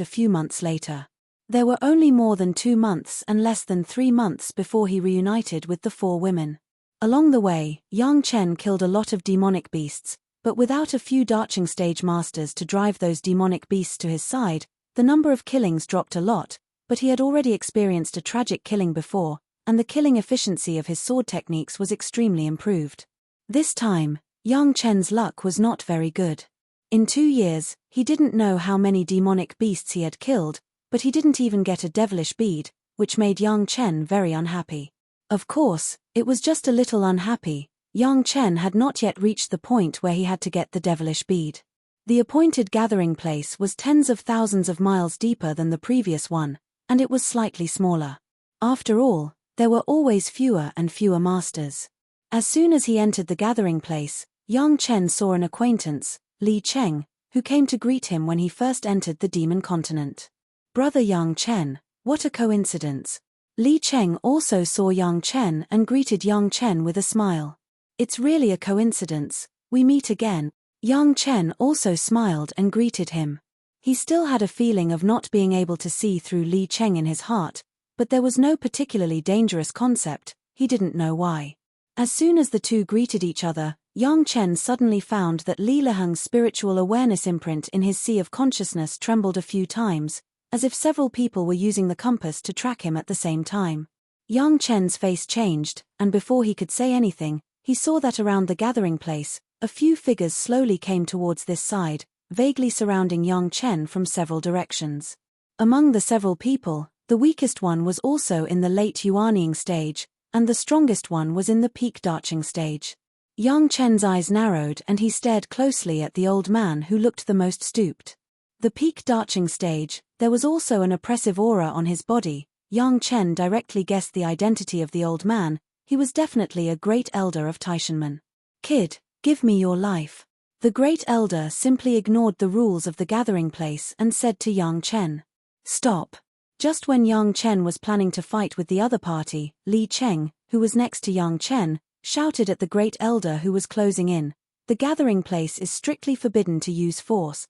a few months later. There were only more than 2 months and less than 3 months before he reunited with the 4 women. Along the way, Yang Chen killed a lot of demonic beasts, but without a few Darching stage masters to drive those demonic beasts to his side, the number of killings dropped a lot, but he had already experienced a tragic killing before, and the killing efficiency of his sword techniques was extremely improved. This time, Yang Chen's luck was not very good. In 2 years, he didn't know how many demonic beasts he had killed, but he didn't even get a devilish bead, which made Yang Chen very unhappy. Of course, it was just a little unhappy. Yang Chen had not yet reached the point where he had to get the devilish bead. The appointed gathering place was tens of thousands of miles deeper than the previous one, and it was slightly smaller. After all, there were always fewer and fewer masters. As soon as he entered the gathering place, Yang Chen saw an acquaintance, Li Cheng, who came to greet him when he first entered the demon continent. "Brother Yang Chen, what a coincidence." Li Cheng also saw Yang Chen and greeted Yang Chen with a smile. "It's really a coincidence, we meet again." Yang Chen also smiled and greeted him. He still had a feeling of not being able to see through Li Cheng in his heart, but there was no particularly dangerous concept, he didn't know why. As soon as the two greeted each other, Yang Chen suddenly found that Li Leheng's spiritual awareness imprint in his sea of consciousness trembled a few times, as if several people were using the compass to track him at the same time. Yang Chen's face changed, and before he could say anything, he saw that around the gathering place, a few figures slowly came towards this side, vaguely surrounding Yang Chen from several directions. Among the several people, the weakest one was also in the late Yuanying stage, and the strongest one was in the peak Daching stage. Yang Chen's eyes narrowed and he stared closely at the old man who looked the most stooped. The peak Daching stage, there was also an oppressive aura on his body. Yang Chen directly guessed the identity of the old man. He was definitely a great elder of Taishanmen. "Kid, give me your life." The great elder simply ignored the rules of the gathering place and said to Yang Chen, "Stop." Just when Yang Chen was planning to fight with the other party, Li Cheng, who was next to Yang Chen, shouted at the great elder who was closing in, "The gathering place is strictly forbidden to use force."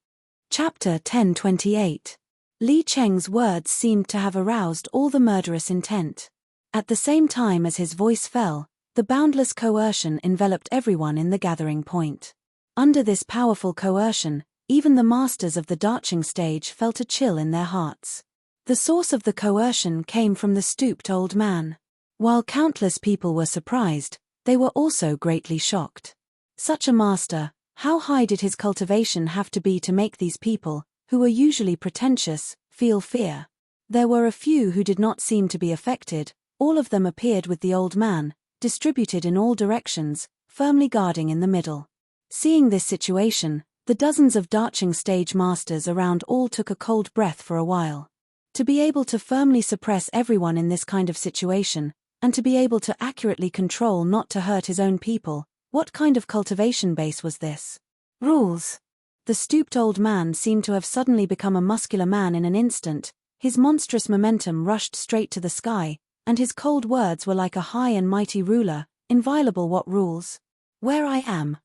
Chapter 1028. Li Cheng's words seemed to have aroused all the murderous intent. At the same time as his voice fell, the boundless coercion enveloped everyone in the gathering point. Under this powerful coercion, even the masters of the Daching stage felt a chill in their hearts. The source of the coercion came from the stooped old man. While countless people were surprised, they were also greatly shocked. Such a master, how high did his cultivation have to be to make these people, who were usually pretentious, feel fear? There were a few who did not seem to be affected. All of them appeared with the old man, distributed in all directions, firmly guarding in the middle. Seeing this situation, the dozens of Daching stage masters around all took a cold breath for a while. To be able to firmly suppress everyone in this kind of situation, and to be able to accurately control not to hurt his own people, what kind of cultivation base was this? Rules. The stooped old man seemed to have suddenly become a muscular man in an instant. His monstrous momentum rushed straight to the sky, and his cold words were like a high and mighty ruler. "Inviolable, what rules? Where I am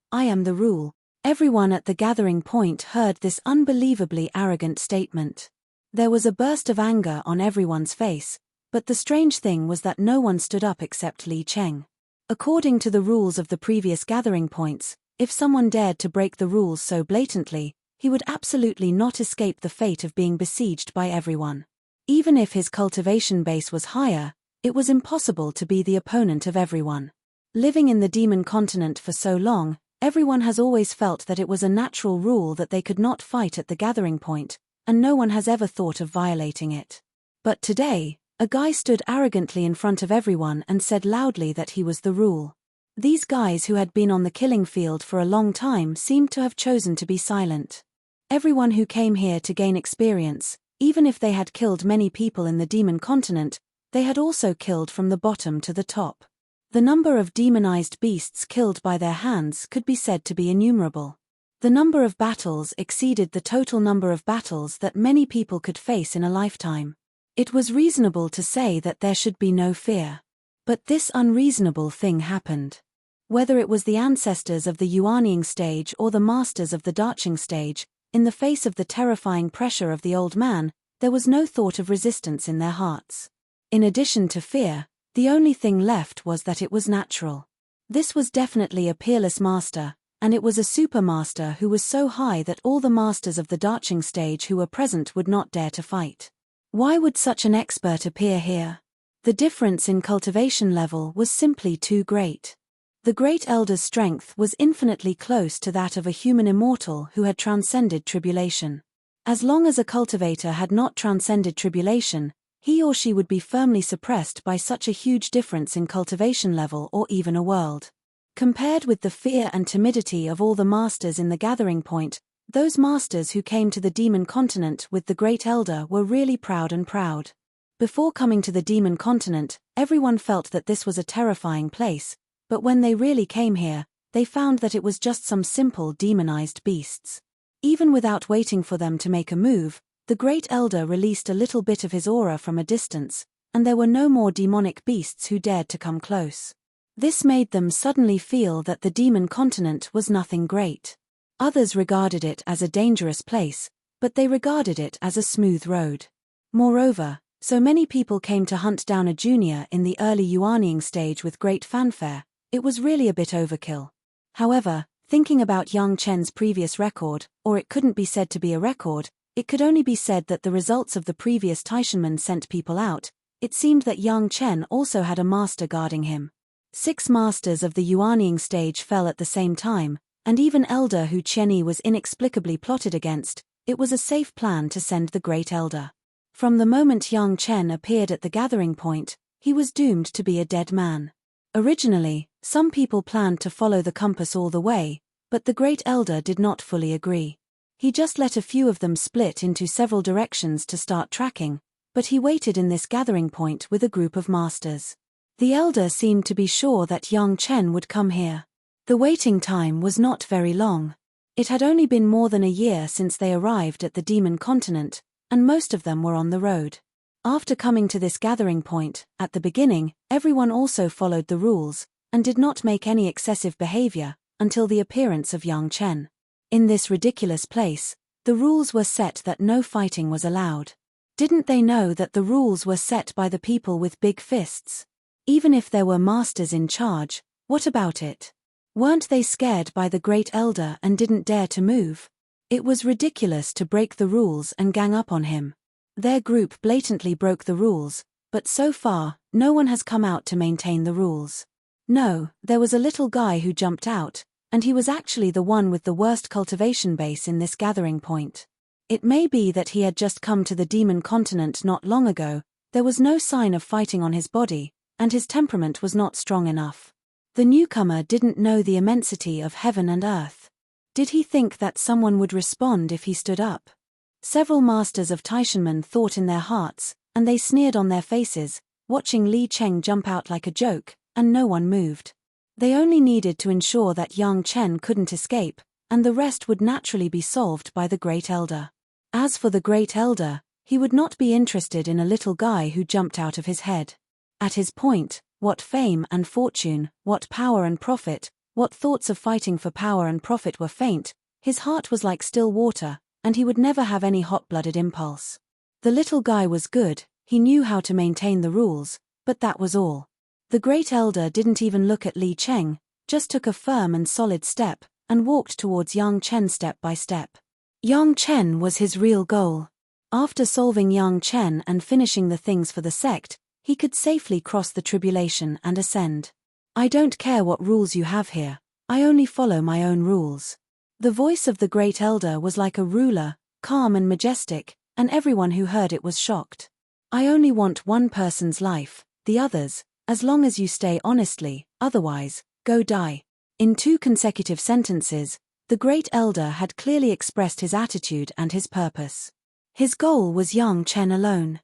the rule." Everyone at the gathering point heard this unbelievably arrogant statement. There was a burst of anger on everyone's face, but the strange thing was that no one stood up except Li Cheng. According to the rules of the previous gathering points, if someone dared to break the rules so blatantly, he would absolutely not escape the fate of being besieged by everyone. Even if his cultivation base was higher, it was impossible to be the opponent of everyone. Living in the demon continent for so long, everyone has always felt that it was a natural rule that they could not fight at the gathering point, and no one has ever thought of violating it. But today, a guy stood arrogantly in front of everyone and said loudly that he was the rule. These guys who had been on the killing field for a long time seemed to have chosen to be silent. Everyone who came here to gain experience, even if they had killed many people in the demon continent, they had also killed from the bottom to the top. The number of demonized beasts killed by their hands could be said to be innumerable. The number of battles exceeded the total number of battles that many people could face in a lifetime. It was reasonable to say that there should be no fear. But this unreasonable thing happened. Whether it was the ancestors of the Yuanying stage or the masters of the Daching stage, in the face of the terrifying pressure of the old man, there was no thought of resistance in their hearts. In addition to fear, the only thing left was that it was natural. This was definitely a peerless master, and it was a supermaster who was so high that all the masters of the Daching stage who were present would not dare to fight. Why would such an expert appear here? The difference in cultivation level was simply too great. The Great Elder's strength was infinitely close to that of a human immortal who had transcended tribulation. As long as a cultivator had not transcended tribulation, he or she would be firmly suppressed by such a huge difference in cultivation level or even a world. Compared with the fear and timidity of all the masters in the gathering point, those masters who came to the demon continent with the Great Elder were really proud and proud. Before coming to the demon continent, everyone felt that this was a terrifying place, but when they really came here, they found that it was just some simple demonized beasts. Even without waiting for them to make a move, the Great Elder released a little bit of his aura from a distance, and there were no more demonic beasts who dared to come close. This made them suddenly feel that the demon continent was nothing great. Others regarded it as a dangerous place, but they regarded it as a smooth road. Moreover, so many people came to hunt down a junior in the early Yuaniing stage with great fanfare, it was really a bit overkill. However, thinking about Yang Chen's previous record, or it couldn't be said to be a record, it could only be said that the results of the previous Taishanmen sent people out, it seemed that Yang Chen also had a master guarding him. 6 masters of the Yuaniing stage fell at the same time, and even Elder who Qianyi was inexplicably plotted against, it was a safe plan to send the Great Elder. From the moment Yang Chen appeared at the gathering point, he was doomed to be a dead man. Originally, some people planned to follow the compass all the way, but the Great Elder did not fully agree. He just let a few of them split into several directions to start tracking, but he waited in this gathering point with a group of masters. The Elder seemed to be sure that Yang Chen would come here. The waiting time was not very long. It had only been more than a year since they arrived at the demon continent, and most of them were on the road. After coming to this gathering point, at the beginning, everyone also followed the rules, and did not make any excessive behavior, until the appearance of Yang Chen. In this ridiculous place, the rules were set that no fighting was allowed. Didn't they know that the rules were set by the people with big fists? Even if there were masters in charge, what about it? Weren't they scared by the Great Elder and didn't dare to move? It was ridiculous to break the rules and gang up on him. Their group blatantly broke the rules, but so far, no one has come out to maintain the rules. No, there was a little guy who jumped out, and he was actually the one with the worst cultivation base in this gathering point. It may be that he had just come to the demon continent not long ago, there was no sign of fighting on his body, and his temperament was not strong enough. The newcomer didn't know the immensity of heaven and earth. Did he think that someone would respond if he stood up? Several masters of Taishanmen thought in their hearts, and they sneered on their faces, watching Li Cheng jump out like a joke, and no one moved. They only needed to ensure that Yang Chen couldn't escape, and the rest would naturally be solved by the Great Elder. As for the Great Elder, he would not be interested in a little guy who jumped out of his head. At his point, what fame and fortune, what power and profit, what thoughts of fighting for power and profit were faint, his heart was like still water, and he would never have any hot-blooded impulse. The little guy was good, he knew how to maintain the rules, but that was all. The Great Elder didn't even look at Li Cheng, just took a firm and solid step, and walked towards Yang Chen step by step. Yang Chen was his real goal. After solving Yang Chen and finishing the things for the sect, he could safely cross the tribulation and ascend. I don't care what rules you have here, I only follow my own rules. The voice of the Great Elder was like a ruler, calm and majestic, and everyone who heard it was shocked. I only want one person's life, the others, as long as you stay honestly, otherwise, go die. In 2 consecutive sentences, the Great Elder had clearly expressed his attitude and his purpose. His goal was Yang Chen alone.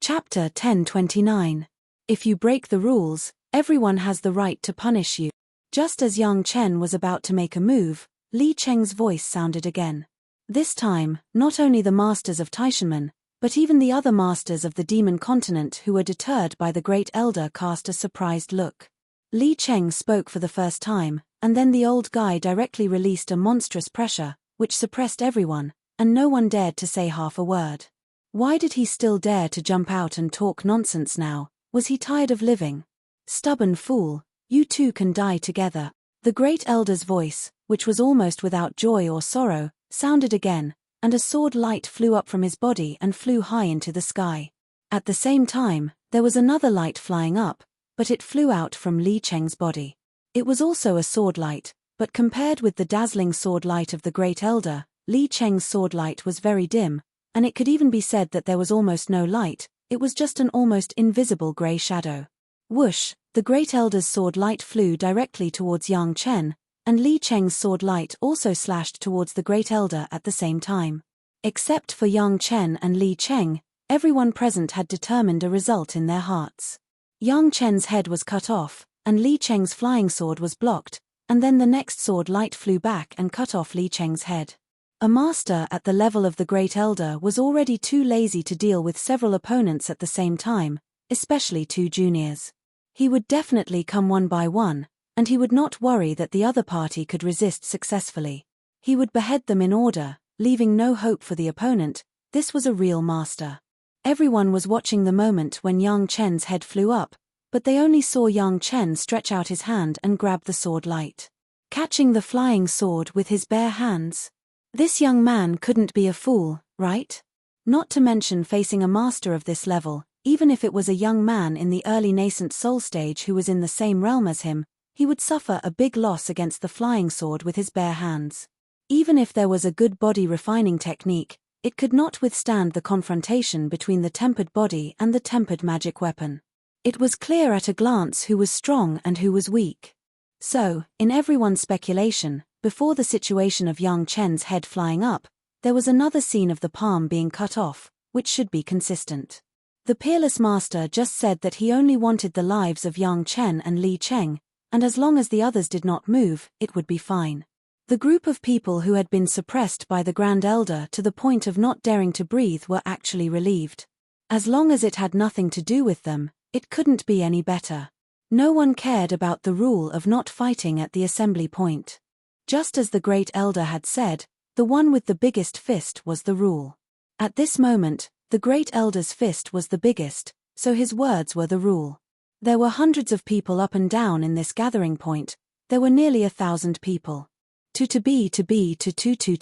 Chapter 1029. If you break the rules, everyone has the right to punish you. Just as Yang Chen was about to make a move, Li Cheng's voice sounded again. This time, not only the masters of Taishanmen, but even the other masters of the demon continent who were deterred by the Great Elder cast a surprised look. Li Cheng spoke for the first time, and then the old guy directly released a monstrous pressure, which suppressed everyone, and no one dared to say half a word. Why did he still dare to jump out and talk nonsense now? Was he tired of living? Stubborn fool, you two can die together. The Great Elder's voice, which was almost without joy or sorrow, sounded again, and a sword light flew up from his body and flew high into the sky. At the same time, there was another light flying up, but it flew out from Li Cheng's body. It was also a sword light, but compared with the dazzling sword light of the Great Elder, Li Cheng's sword light was very dim, and it could even be said that there was almost no light. It was just an almost invisible grey shadow. Whoosh, the Great Elder's sword light flew directly towards Yang Chen, and Li Cheng's sword light also slashed towards the Great Elder at the same time. Except for Yang Chen and Li Cheng, everyone present had determined a result in their hearts. Yang Chen's head was cut off, and Li Cheng's flying sword was blocked, and then the next sword light flew back and cut off Li Cheng's head. A master at the level of the Great Elder was already too lazy to deal with several opponents at the same time, especially two juniors. He would definitely come one by one, and he would not worry that the other party could resist successfully. He would behead them in order, leaving no hope for the opponent. This was a real master. Everyone was watching the moment when Yang Chen's head flew up, but they only saw Yang Chen stretch out his hand and grab the sword light, catching the flying sword with his bare hands. This young man couldn't be a fool, right? Not to mention facing a master of this level, even if it was a young man in the early nascent soul stage who was in the same realm as him, he would suffer a big loss against the flying sword with his bare hands. Even if there was a good body refining technique, it could not withstand the confrontation between the tempered body and the tempered magic weapon. It was clear at a glance who was strong and who was weak. So, in everyone's speculation, before the situation of Yang Chen's head flying up, there was another scene of the palm being cut off, which should be consistent. The peerless master just said that he only wanted the lives of Yang Chen and Li Cheng, and as long as the others did not move, it would be fine. The group of people who had been suppressed by the Grand Elder to the point of not daring to breathe were actually relieved. As long as it had nothing to do with them, it couldn't be any better. No one cared about the rule of not fighting at the assembly point. Just as the Great Elder had said, the one with the biggest fist was the rule. At this moment, the Great Elder's fist was the biggest, so his words were the rule. There were hundreds of people up and down in this gathering point. There were nearly 1,000 people. To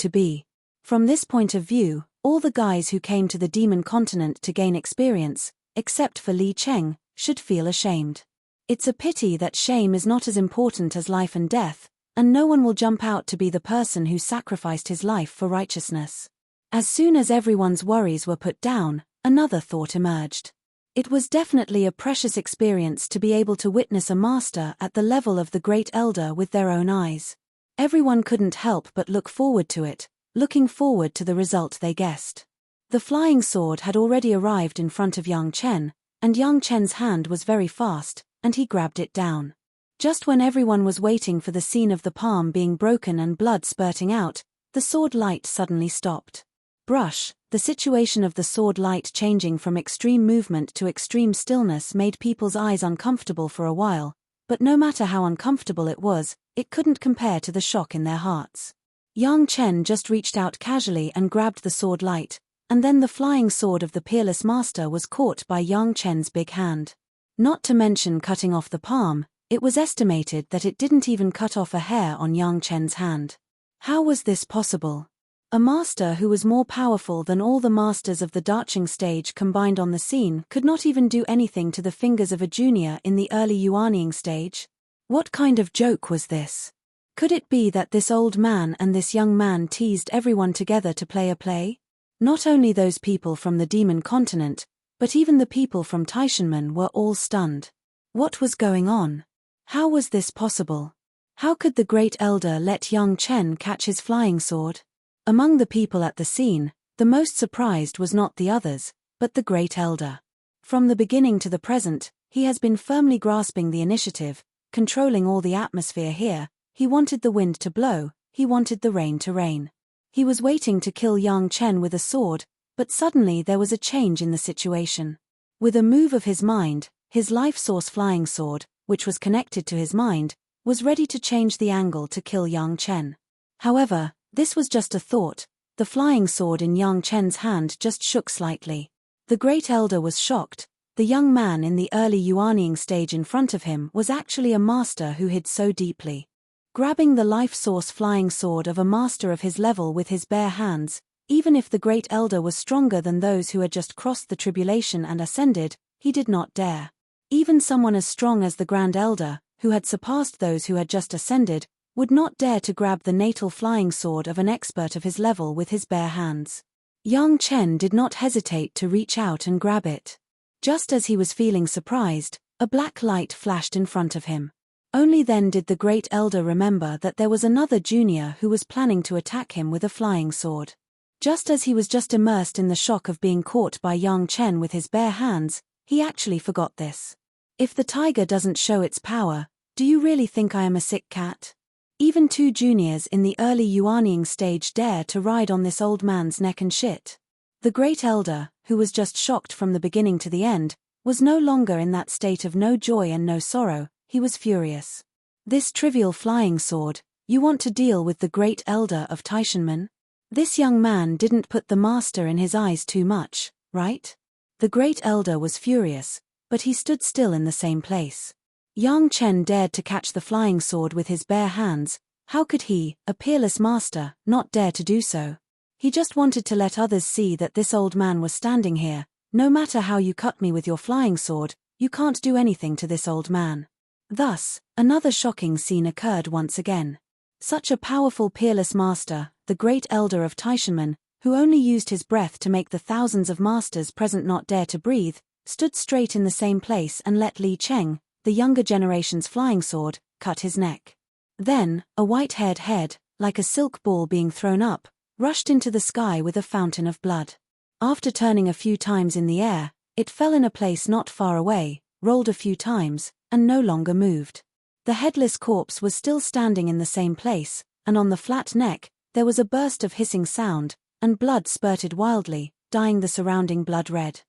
be. From this point of view, all the guys who came to the Demon Continent to gain experience, except for Li Cheng, should feel ashamed. It's a pity that shame is not as important as life and death, and no one will jump out to be the person who sacrificed his life for righteousness. As soon as everyone's worries were put down, another thought emerged. It was definitely a precious experience to be able to witness a master at the level of the Great Elder with their own eyes. Everyone couldn't help but look forward to it, looking forward to the result they guessed. The flying sword had already arrived in front of Yang Chen, and Yang Chen's hand was very fast, and he grabbed it down. Just when everyone was waiting for the scene of the palm being broken and blood spurting out, the sword light suddenly stopped. Brush, the situation of the sword light changing from extreme movement to extreme stillness made people's eyes uncomfortable for a while, but no matter how uncomfortable it was, it couldn't compare to the shock in their hearts. Yang Chen just reached out casually and grabbed the sword light, and then the flying sword of the peerless master was caught by Yang Chen's big hand. Not to mention cutting off the palm, it was estimated that it didn't even cut off a hair on Yang Chen's hand. How was this possible? A master who was more powerful than all the masters of the Darching stage combined on the scene could not even do anything to the fingers of a junior in the early Yuanying stage? What kind of joke was this? Could it be that this old man and this young man teased everyone together to play a play? Not only those people from the Demon Continent, but even the people from Taishanmen were all stunned. What was going on? How was this possible? How could the Great Elder let Yang Chen catch his flying sword? Among the people at the scene, the most surprised was not the others, but the Great Elder. From the beginning to the present, he has been firmly grasping the initiative, controlling all the atmosphere here. He wanted the wind to blow, he wanted the rain to rain. He was waiting to kill Yang Chen with a sword, but suddenly there was a change in the situation. With a move of his mind, his life source flying sword, which was connected to his mind, was ready to change the angle to kill Yang Chen. However, this was just a thought. The flying sword in Yang Chen's hand just shook slightly. The Great Elder was shocked. The young man in the early Yuanying stage in front of him was actually a master who hid so deeply. Grabbing the life source flying sword of a master of his level with his bare hands, even if the Great Elder was stronger than those who had just crossed the tribulation and ascended, he did not dare. Even someone as strong as the Grand Elder, who had surpassed those who had just ascended, would not dare to grab the natal flying sword of an expert of his level with his bare hands. Yang Chen did not hesitate to reach out and grab it. Just as he was feeling surprised, a black light flashed in front of him. Only then did the great elder remember that there was another junior who was planning to attack him with a flying sword. Just as he was just immersed in the shock of being caught by Yang Chen with his bare hands, he actually forgot this. If the tiger doesn't show its power, do you really think I am a sick cat? Even 2 juniors in the early Yuanying stage dare to ride on this old man's neck and shit. The great elder, who was just shocked from the beginning to the end, was no longer in that state of no joy and no sorrow. He was furious. This trivial flying sword, you want to deal with the great elder of Taishanmen? This young man didn't put the master in his eyes too much, right? The great elder was furious, but he stood still in the same place. Yang Chen dared to catch the flying sword with his bare hands. How could he, a peerless master, not dare to do so? He just wanted to let others see that this old man was standing here. No matter how you cut me with your flying sword, you can't do anything to this old man. Thus, another shocking scene occurred once again. Such a powerful peerless master, the great elder of Taishanmen, who only used his breath to make the thousands of masters present not dare to breathe, stood straight in the same place and let Li Cheng, the younger generation's flying sword, cut his neck. Then, a white-haired head, like a silk ball being thrown up, rushed into the sky with a fountain of blood. After turning a few times in the air, it fell in a place not far away, rolled a few times, and no longer moved. The headless corpse was still standing in the same place, and on the flat neck, there was a burst of hissing sound, and blood spurted wildly, dyeing the surrounding blood red.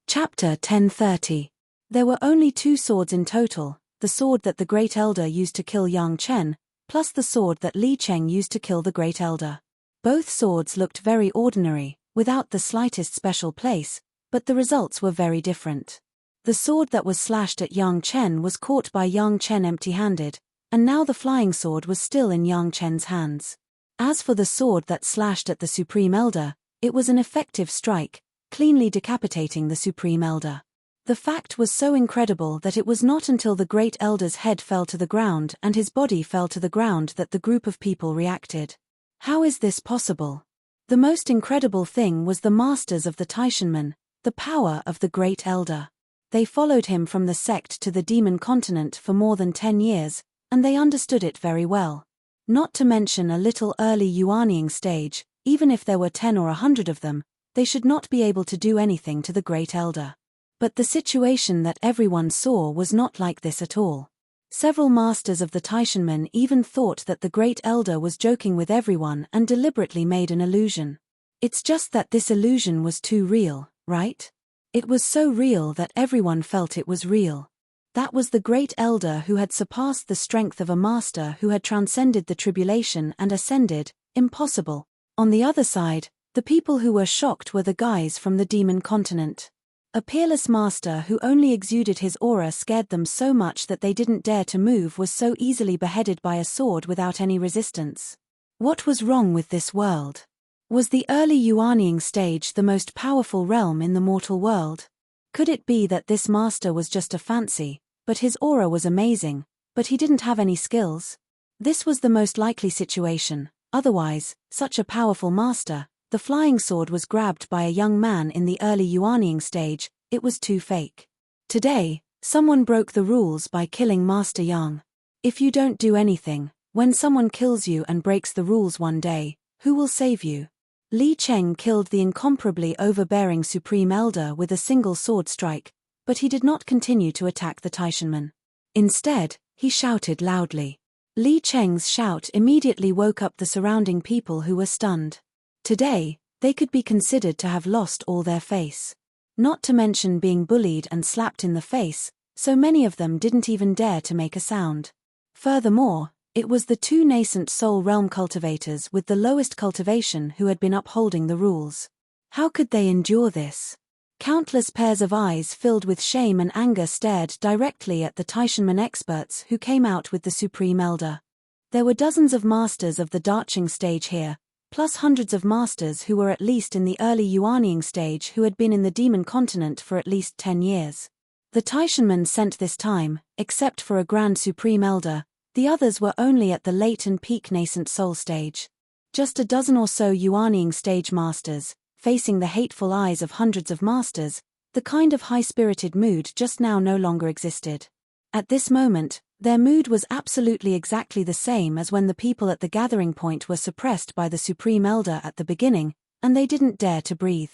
Chapter 1030. There were only 2 swords in total, the sword that the great elder used to kill Yang Chen, plus the sword that Li Cheng used to kill the great elder. Both swords looked very ordinary, without the slightest special place, but the results were very different. The sword that was slashed at Yang Chen was caught by Yang Chen empty-handed, and now the flying sword was still in Yang Chen's hands. As for the sword that slashed at the Supreme Elder, it was an effective strike, cleanly decapitating the Supreme Elder. The fact was so incredible that it was not until the great elder's head fell to the ground and his body fell to the ground that the group of people reacted. How is this possible? The most incredible thing was the masters of the Taishanmen, the power of the great elder. They followed him from the sect to the demon continent for more than 10 years, and they understood it very well. Not to mention a little early Yuanying stage, even if there were 10 or 100 of them, they should not be able to do anything to the great elder. But the situation that everyone saw was not like this at all. Several masters of the Taishanmen even thought that the great elder was joking with everyone and deliberately made an illusion. It's just that this illusion was too real, right? It was so real that everyone felt it was real. That was the great elder who had surpassed the strength of a master who had transcended the tribulation and ascended. Impossible. On the other side, the people who were shocked were the guys from the demon continent. A peerless master who only exuded his aura scared them so much that they didn't dare to move, was so easily beheaded by a sword without any resistance. What was wrong with this world? Was the early Yuanying stage the most powerful realm in the mortal world? Could it be that this master was just a fancy, but his aura was amazing, but he didn't have any skills? This was the most likely situation. Otherwise, such a powerful master, the flying sword was grabbed by a young man in the early Yuanying stage. It was too fake. Today, someone broke the rules by killing Master Yang. If you don't do anything, when someone kills you and breaks the rules one day, who will save you? Li Cheng killed the incomparably overbearing Supreme Elder with a single sword strike, but he did not continue to attack the Taishanmen. Instead, he shouted loudly. Li Cheng's shout immediately woke up the surrounding people who were stunned. Today, they could be considered to have lost all their face. Not to mention being bullied and slapped in the face, so many of them didn't even dare to make a sound. Furthermore, it was the 2 nascent soul realm cultivators with the lowest cultivation who had been upholding the rules. How could they endure this? Countless pairs of eyes filled with shame and anger stared directly at the Taishanmen experts who came out with the Supreme Elder. There were dozens of masters of the Darching stage here, plus hundreds of masters who were at least in the early Yuanying stage who had been in the demon continent for at least 10 years. The Taishanmen sent this time, except for a Grand Supreme Elder, the others were only at the late and peak nascent soul stage. Just a dozen or so Yuanying stage masters, facing the hateful eyes of hundreds of masters, the kind of high-spirited mood just now no longer existed. At this moment, their mood was absolutely exactly the same as when the people at the gathering point were suppressed by the Supreme Elder at the beginning, and they didn't dare to breathe.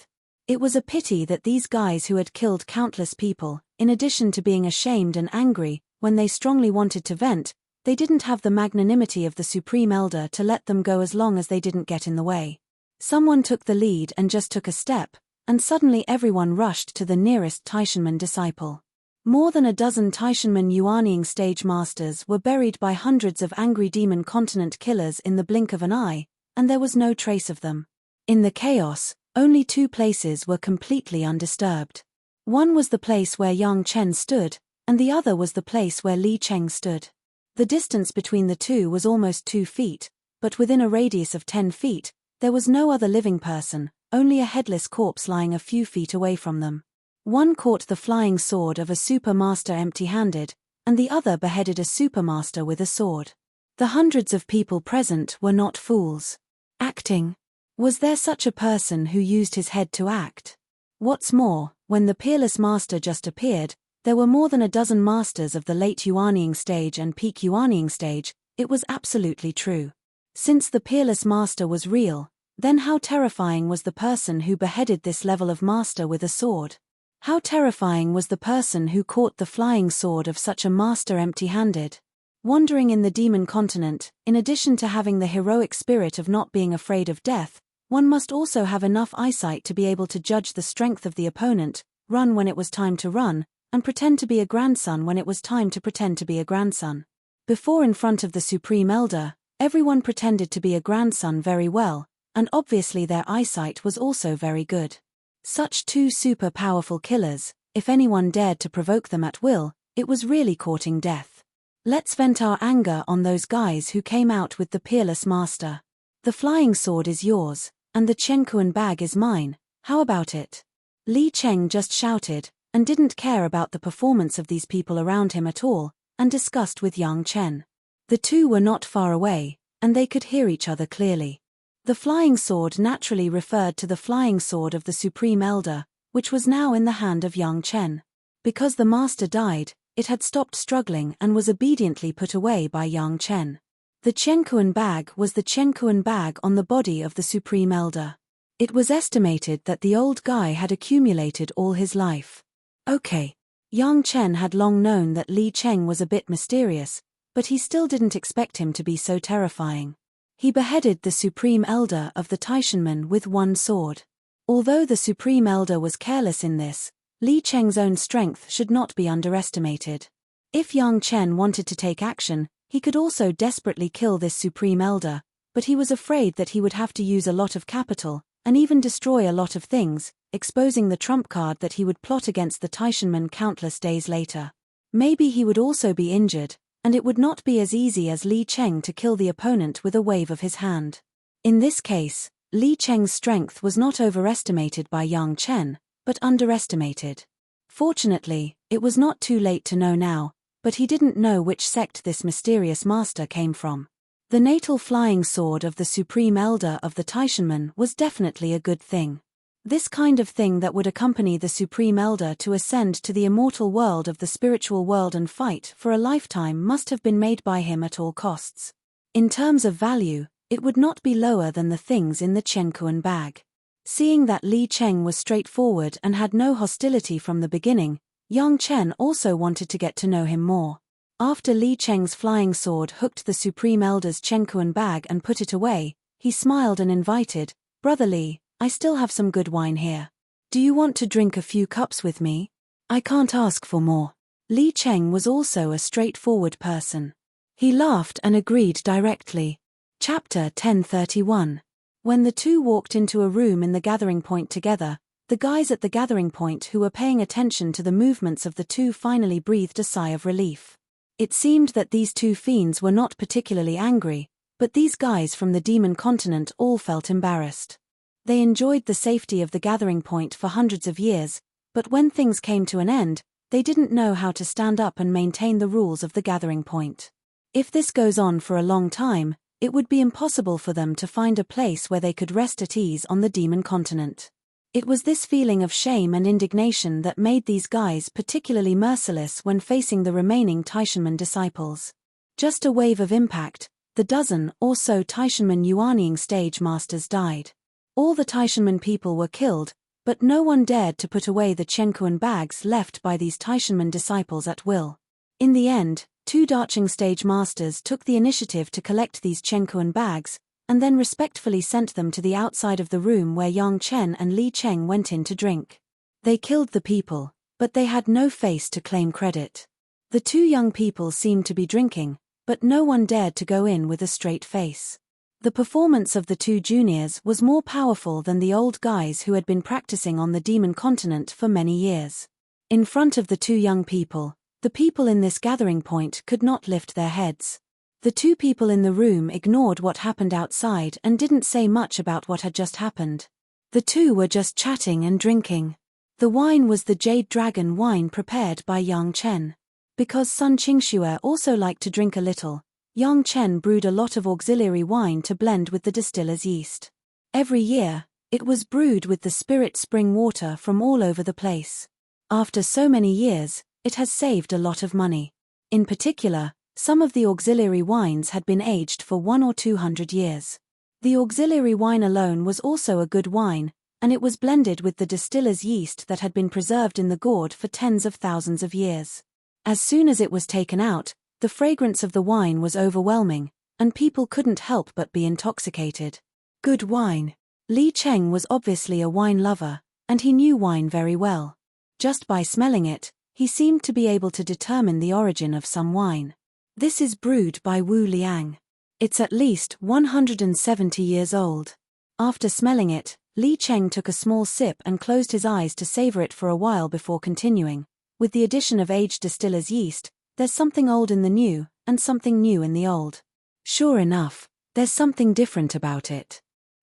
It was a pity that these guys who had killed countless people, in addition to being ashamed and angry, when they strongly wanted to vent, they didn't have the magnanimity of the Supreme Elder to let them go as long as they didn't get in the way. Someone took the lead and just took a step, and suddenly everyone rushed to the nearest Taishanmen disciple. More than a dozen Taishanmen Yuanying stage masters were buried by hundreds of angry demon continent killers in the blink of an eye, and there was no trace of them. In the chaos, only two places were completely undisturbed. One was the place where Yang Chen stood, and the other was the place where Li Cheng stood. The distance between the two was almost 2 feet, but within a radius of 10 feet, there was no other living person, only a headless corpse lying a few feet away from them. One caught the flying sword of a super master empty-handed, and the other beheaded a super master with a sword. The hundreds of people present were not fools. Acting. Was there such a person who used his head to act? What's more, when the peerless master just appeared, there were more than a dozen masters of the late Yuanying stage and peak Yuanying stage. It was absolutely true. Since the peerless master was real, then how terrifying was the person who beheaded this level of master with a sword? How terrifying was the person who caught the flying sword of such a master empty-handed? Wandering in the demon continent, in addition to having the heroic spirit of not being afraid of death, one must also have enough eyesight to be able to judge the strength of the opponent, run when it was time to run, and pretend to be a grandson when it was time to pretend to be a grandson. Before, in front of the Supreme Elder, everyone pretended to be a grandson very well, and obviously their eyesight was also very good. Such two super powerful killers, if anyone dared to provoke them at will, it was really courting death. Let's vent our anger on those guys who came out with the peerless master. The flying sword is yours, and the Chenkuan bag is mine, how about it? Li Cheng just shouted, and didn't care about the performance of these people around him at all, and discussed with Yang Chen. The two were not far away, and they could hear each other clearly. The flying sword naturally referred to the flying sword of the Supreme Elder, which was now in the hand of Yang Chen. Because the master died, it had stopped struggling and was obediently put away by Yang Chen. The Chenkuan bag was the Chenkuan bag on the body of the Supreme Elder. It was estimated that the old guy had accumulated all his life. Okay. Yang Chen had long known that Li Cheng was a bit mysterious, but he still didn't expect him to be so terrifying. He beheaded the Supreme Elder of the Taishanmen with one sword. Although the Supreme Elder was careless in this, Li Cheng's own strength should not be underestimated. If Yang Chen wanted to take action, he could also desperately kill this Supreme Elder, but he was afraid that he would have to use a lot of capital, and even destroy a lot of things, exposing the trump card that he would plot against the Taishanmen countless days later. Maybe he would also be injured, and it would not be as easy as Li Cheng to kill the opponent with a wave of his hand. In this case, Li Cheng's strength was not overestimated by Yang Chen, but underestimated. Fortunately, it was not too late to know now, but he didn't know which sect this mysterious master came from. The natal flying sword of the Supreme Elder of the Taishanmen was definitely a good thing. This kind of thing that would accompany the Supreme Elder to ascend to the immortal world of the spiritual world and fight for a lifetime must have been made by him at all costs. In terms of value, it would not be lower than the things in the Chenkuan bag. Seeing that Li Cheng was straightforward and had no hostility from the beginning, Yang Chen also wanted to get to know him more. After Li Cheng's flying sword hooked the Supreme Elder's Chenkuan bag and put it away, he smiled and invited, "Brother Li, I still have some good wine here. Do you want to drink a few cups with me? I can't ask for more." Li Cheng was also a straightforward person. He laughed and agreed directly. Chapter 1031. When the two walked into a room in the gathering point together, the guys at the gathering point who were paying attention to the movements of the two finally breathed a sigh of relief. It seemed that these two fiends were not particularly angry, but these guys from the demon continent all felt embarrassed. They enjoyed the safety of the gathering point for hundreds of years, but when things came to an end, they didn't know how to stand up and maintain the rules of the gathering point. If this goes on for a long time, it would be impossible for them to find a place where they could rest at ease on the demon continent. It was this feeling of shame and indignation that made these guys particularly merciless when facing the remaining Taishanmen disciples. Just a wave of impact, the dozen or so Taishanmen Yuanying stage masters died. All the Taishanmen people were killed, but no one dared to put away the Chenkuan bags left by these Taishanmen disciples at will. In the end, 2 Dacheng stage masters took the initiative to collect these Chenkuan bags, and then respectfully sent them to the outside of the room where Yang Chen and Li Cheng went in to drink. They killed the people, but they had no face to claim credit. The 2 young people seemed to be drinking, but no one dared to go in with a straight face. The performance of the 2 juniors was more powerful than the old guys who had been practicing on the demon continent for many years. In front of the 2 young people, the people in this gathering point could not lift their heads. The 2 people in the room ignored what happened outside and didn't say much about what had just happened. The 2 were just chatting and drinking. The wine was the Jade Dragon wine prepared by Yang Chen. Because Sun Qingxue also liked to drink a little, Yang Chen brewed a lot of auxiliary wine to blend with the distiller's yeast. Every year, it was brewed with the spirit spring water from all over the place. After so many years, it has saved a lot of money. In particular, some of the auxiliary wines had been aged for 100 or 200 years. The auxiliary wine alone was also a good wine, and it was blended with the distiller's yeast that had been preserved in the gourd for tens of thousands of years. As soon as it was taken out, the fragrance of the wine was overwhelming, and people couldn't help but be intoxicated. Good wine. Li Cheng was obviously a wine lover, and he knew wine very well. Just by smelling it, he seemed to be able to determine the origin of some wine. This is brewed by Wu Liang. It's at least 170 years old. After smelling it, Li Cheng took a small sip and closed his eyes to savor it for a while before continuing. With the addition of aged distiller's yeast, there's something old in the new, and something new in the old. Sure enough, there's something different about it.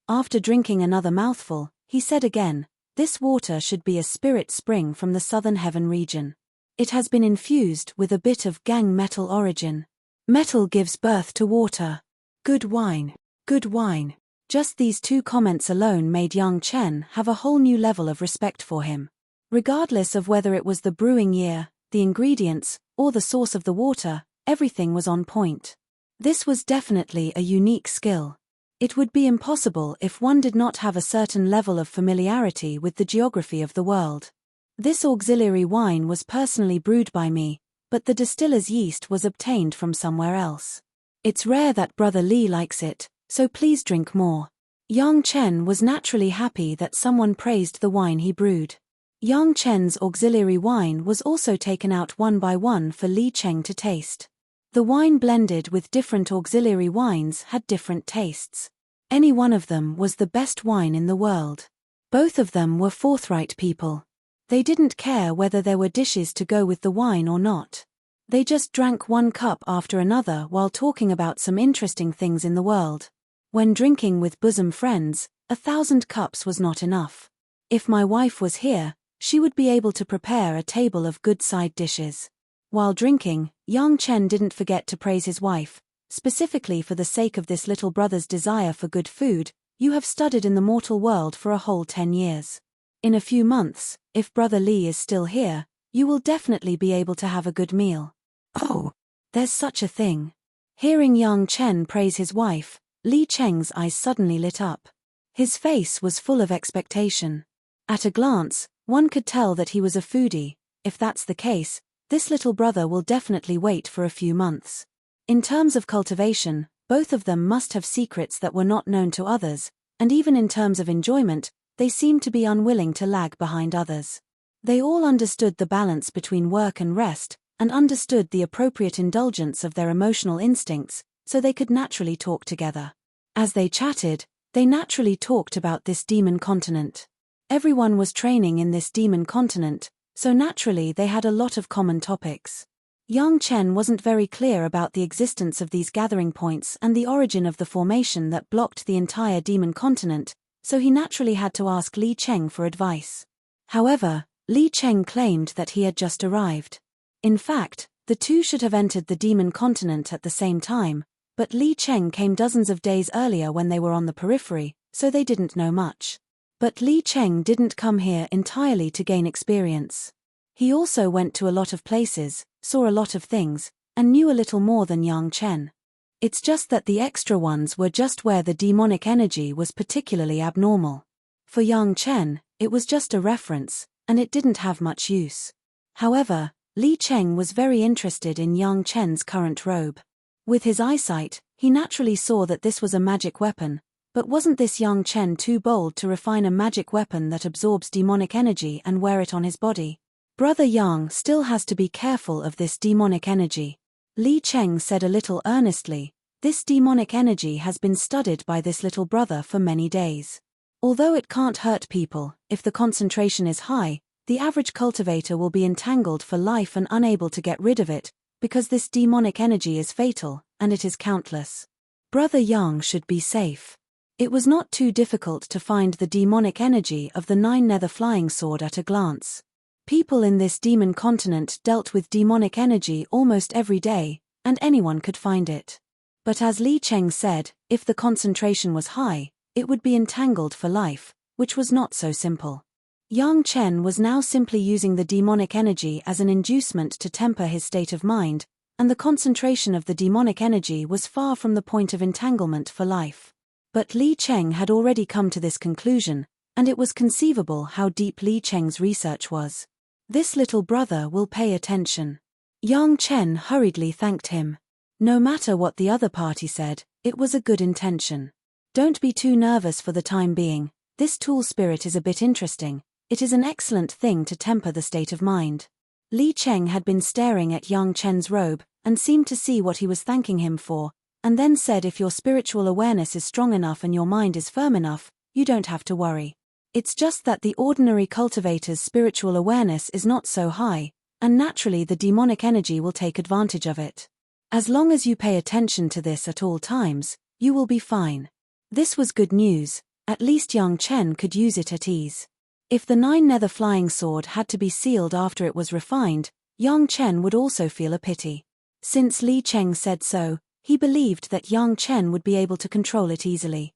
After drinking another mouthful, he said again, this water should be a spirit spring from the southern heaven region. It has been infused with a bit of gang metal origin. Metal gives birth to water. Good wine. Good wine. Just these 2 comments alone made Yang Chen have a whole new level of respect for him. Regardless of whether it was the brewing year, the ingredients, or the source of the water, everything was on point. This was definitely a unique skill. It would be impossible if one did not have a certain level of familiarity with the geography of the world. This auxiliary wine was personally brewed by me, but the distiller's yeast was obtained from somewhere else. It's rare that Brother Li likes it, so please drink more. Yang Chen was naturally happy that someone praised the wine he brewed. Yang Chen's auxiliary wine was also taken out one by one for Li Cheng to taste. The wine blended with different auxiliary wines had different tastes. Any one of them was the best wine in the world. Both of them were forthright people. They didn't care whether there were dishes to go with the wine or not. They just drank one cup after another while talking about some interesting things in the world. When drinking with bosom friends, 1,000 cups was not enough. If my wife was here, she would be able to prepare a table of good side dishes. While drinking, Yang Chen didn't forget to praise his wife, specifically for the sake of this little brother's desire for good food. You have studied in the mortal world for a whole 10 years. In a few months, if Brother Li is still here, you will definitely be able to have a good meal. Oh, there's such a thing. Hearing Yang Chen praise his wife, Li Cheng's eyes suddenly lit up. His face was full of expectation. At a glance, one could tell that he was a foodie. If that's the case, this little brother will definitely wait for a few months. In terms of cultivation, both of them must have secrets that were not known to others, and even in terms of enjoyment, they seemed to be unwilling to lag behind others. They all understood the balance between work and rest, and understood the appropriate indulgence of their emotional instincts, so they could naturally talk together. As they chatted, they naturally talked about this demon continent. Everyone was training in this demon continent, so naturally they had a lot of common topics. Yang Chen wasn't very clear about the existence of these gathering points and the origin of the formation that blocked the entire demon continent, so he naturally had to ask Li Cheng for advice. However, Li Cheng claimed that he had just arrived. In fact, the two should have entered the demon continent at the same time, but Li Cheng came dozens of days earlier when they were on the periphery, so they didn't know much. But Li Cheng didn't come here entirely to gain experience. He also went to a lot of places, saw a lot of things, and knew a little more than Yang Chen. It's just that the extra ones were just where the demonic energy was particularly abnormal. For Yang Chen, it was just a reference, and it didn't have much use. However, Li Cheng was very interested in Yang Chen's current robe. With his eyesight, he naturally saw that this was a magic weapon, but wasn't this Yang Chen too bold to refine a magic weapon that absorbs demonic energy and wear it on his body? Brother Yang still has to be careful of this demonic energy. Li Cheng said a little earnestly, this demonic energy has been studied by this little brother for many days. Although it can't hurt people, if the concentration is high, the average cultivator will be entangled for life and unable to get rid of it, because this demonic energy is fatal, and it is countless. Brother Yang should be safe. It was not too difficult to find the demonic energy of the 9 nether flying sword at a glance. People in this demon continent dealt with demonic energy almost every day, and anyone could find it. But as Li Cheng said, if the concentration was high, it would be entangled for life, which was not so simple. Yang Chen was now simply using the demonic energy as an inducement to temper his state of mind, and the concentration of the demonic energy was far from the point of entanglement for life. But Li Cheng had already come to this conclusion, and it was conceivable how deep Li Cheng's research was. This little brother will pay attention. Yang Chen hurriedly thanked him. No matter what the other party said, it was a good intention. Don't be too nervous for the time being. This tool spirit is a bit interesting. It is an excellent thing to temper the state of mind. Li Cheng had been staring at Yang Chen's robe, and seemed to see what he was thanking him for, and then said if your spiritual awareness is strong enough and your mind is firm enough, you don't have to worry. It's just that the ordinary cultivator's spiritual awareness is not so high, and naturally the demonic energy will take advantage of it. As long as you pay attention to this at all times, you will be fine. This was good news, at least Yang Chen could use it at ease. If the 9 nether flying sword had to be sealed after it was refined, Yang Chen would also feel a pity. Since Li Cheng said so, he believed that Yang Chen would be able to control it easily.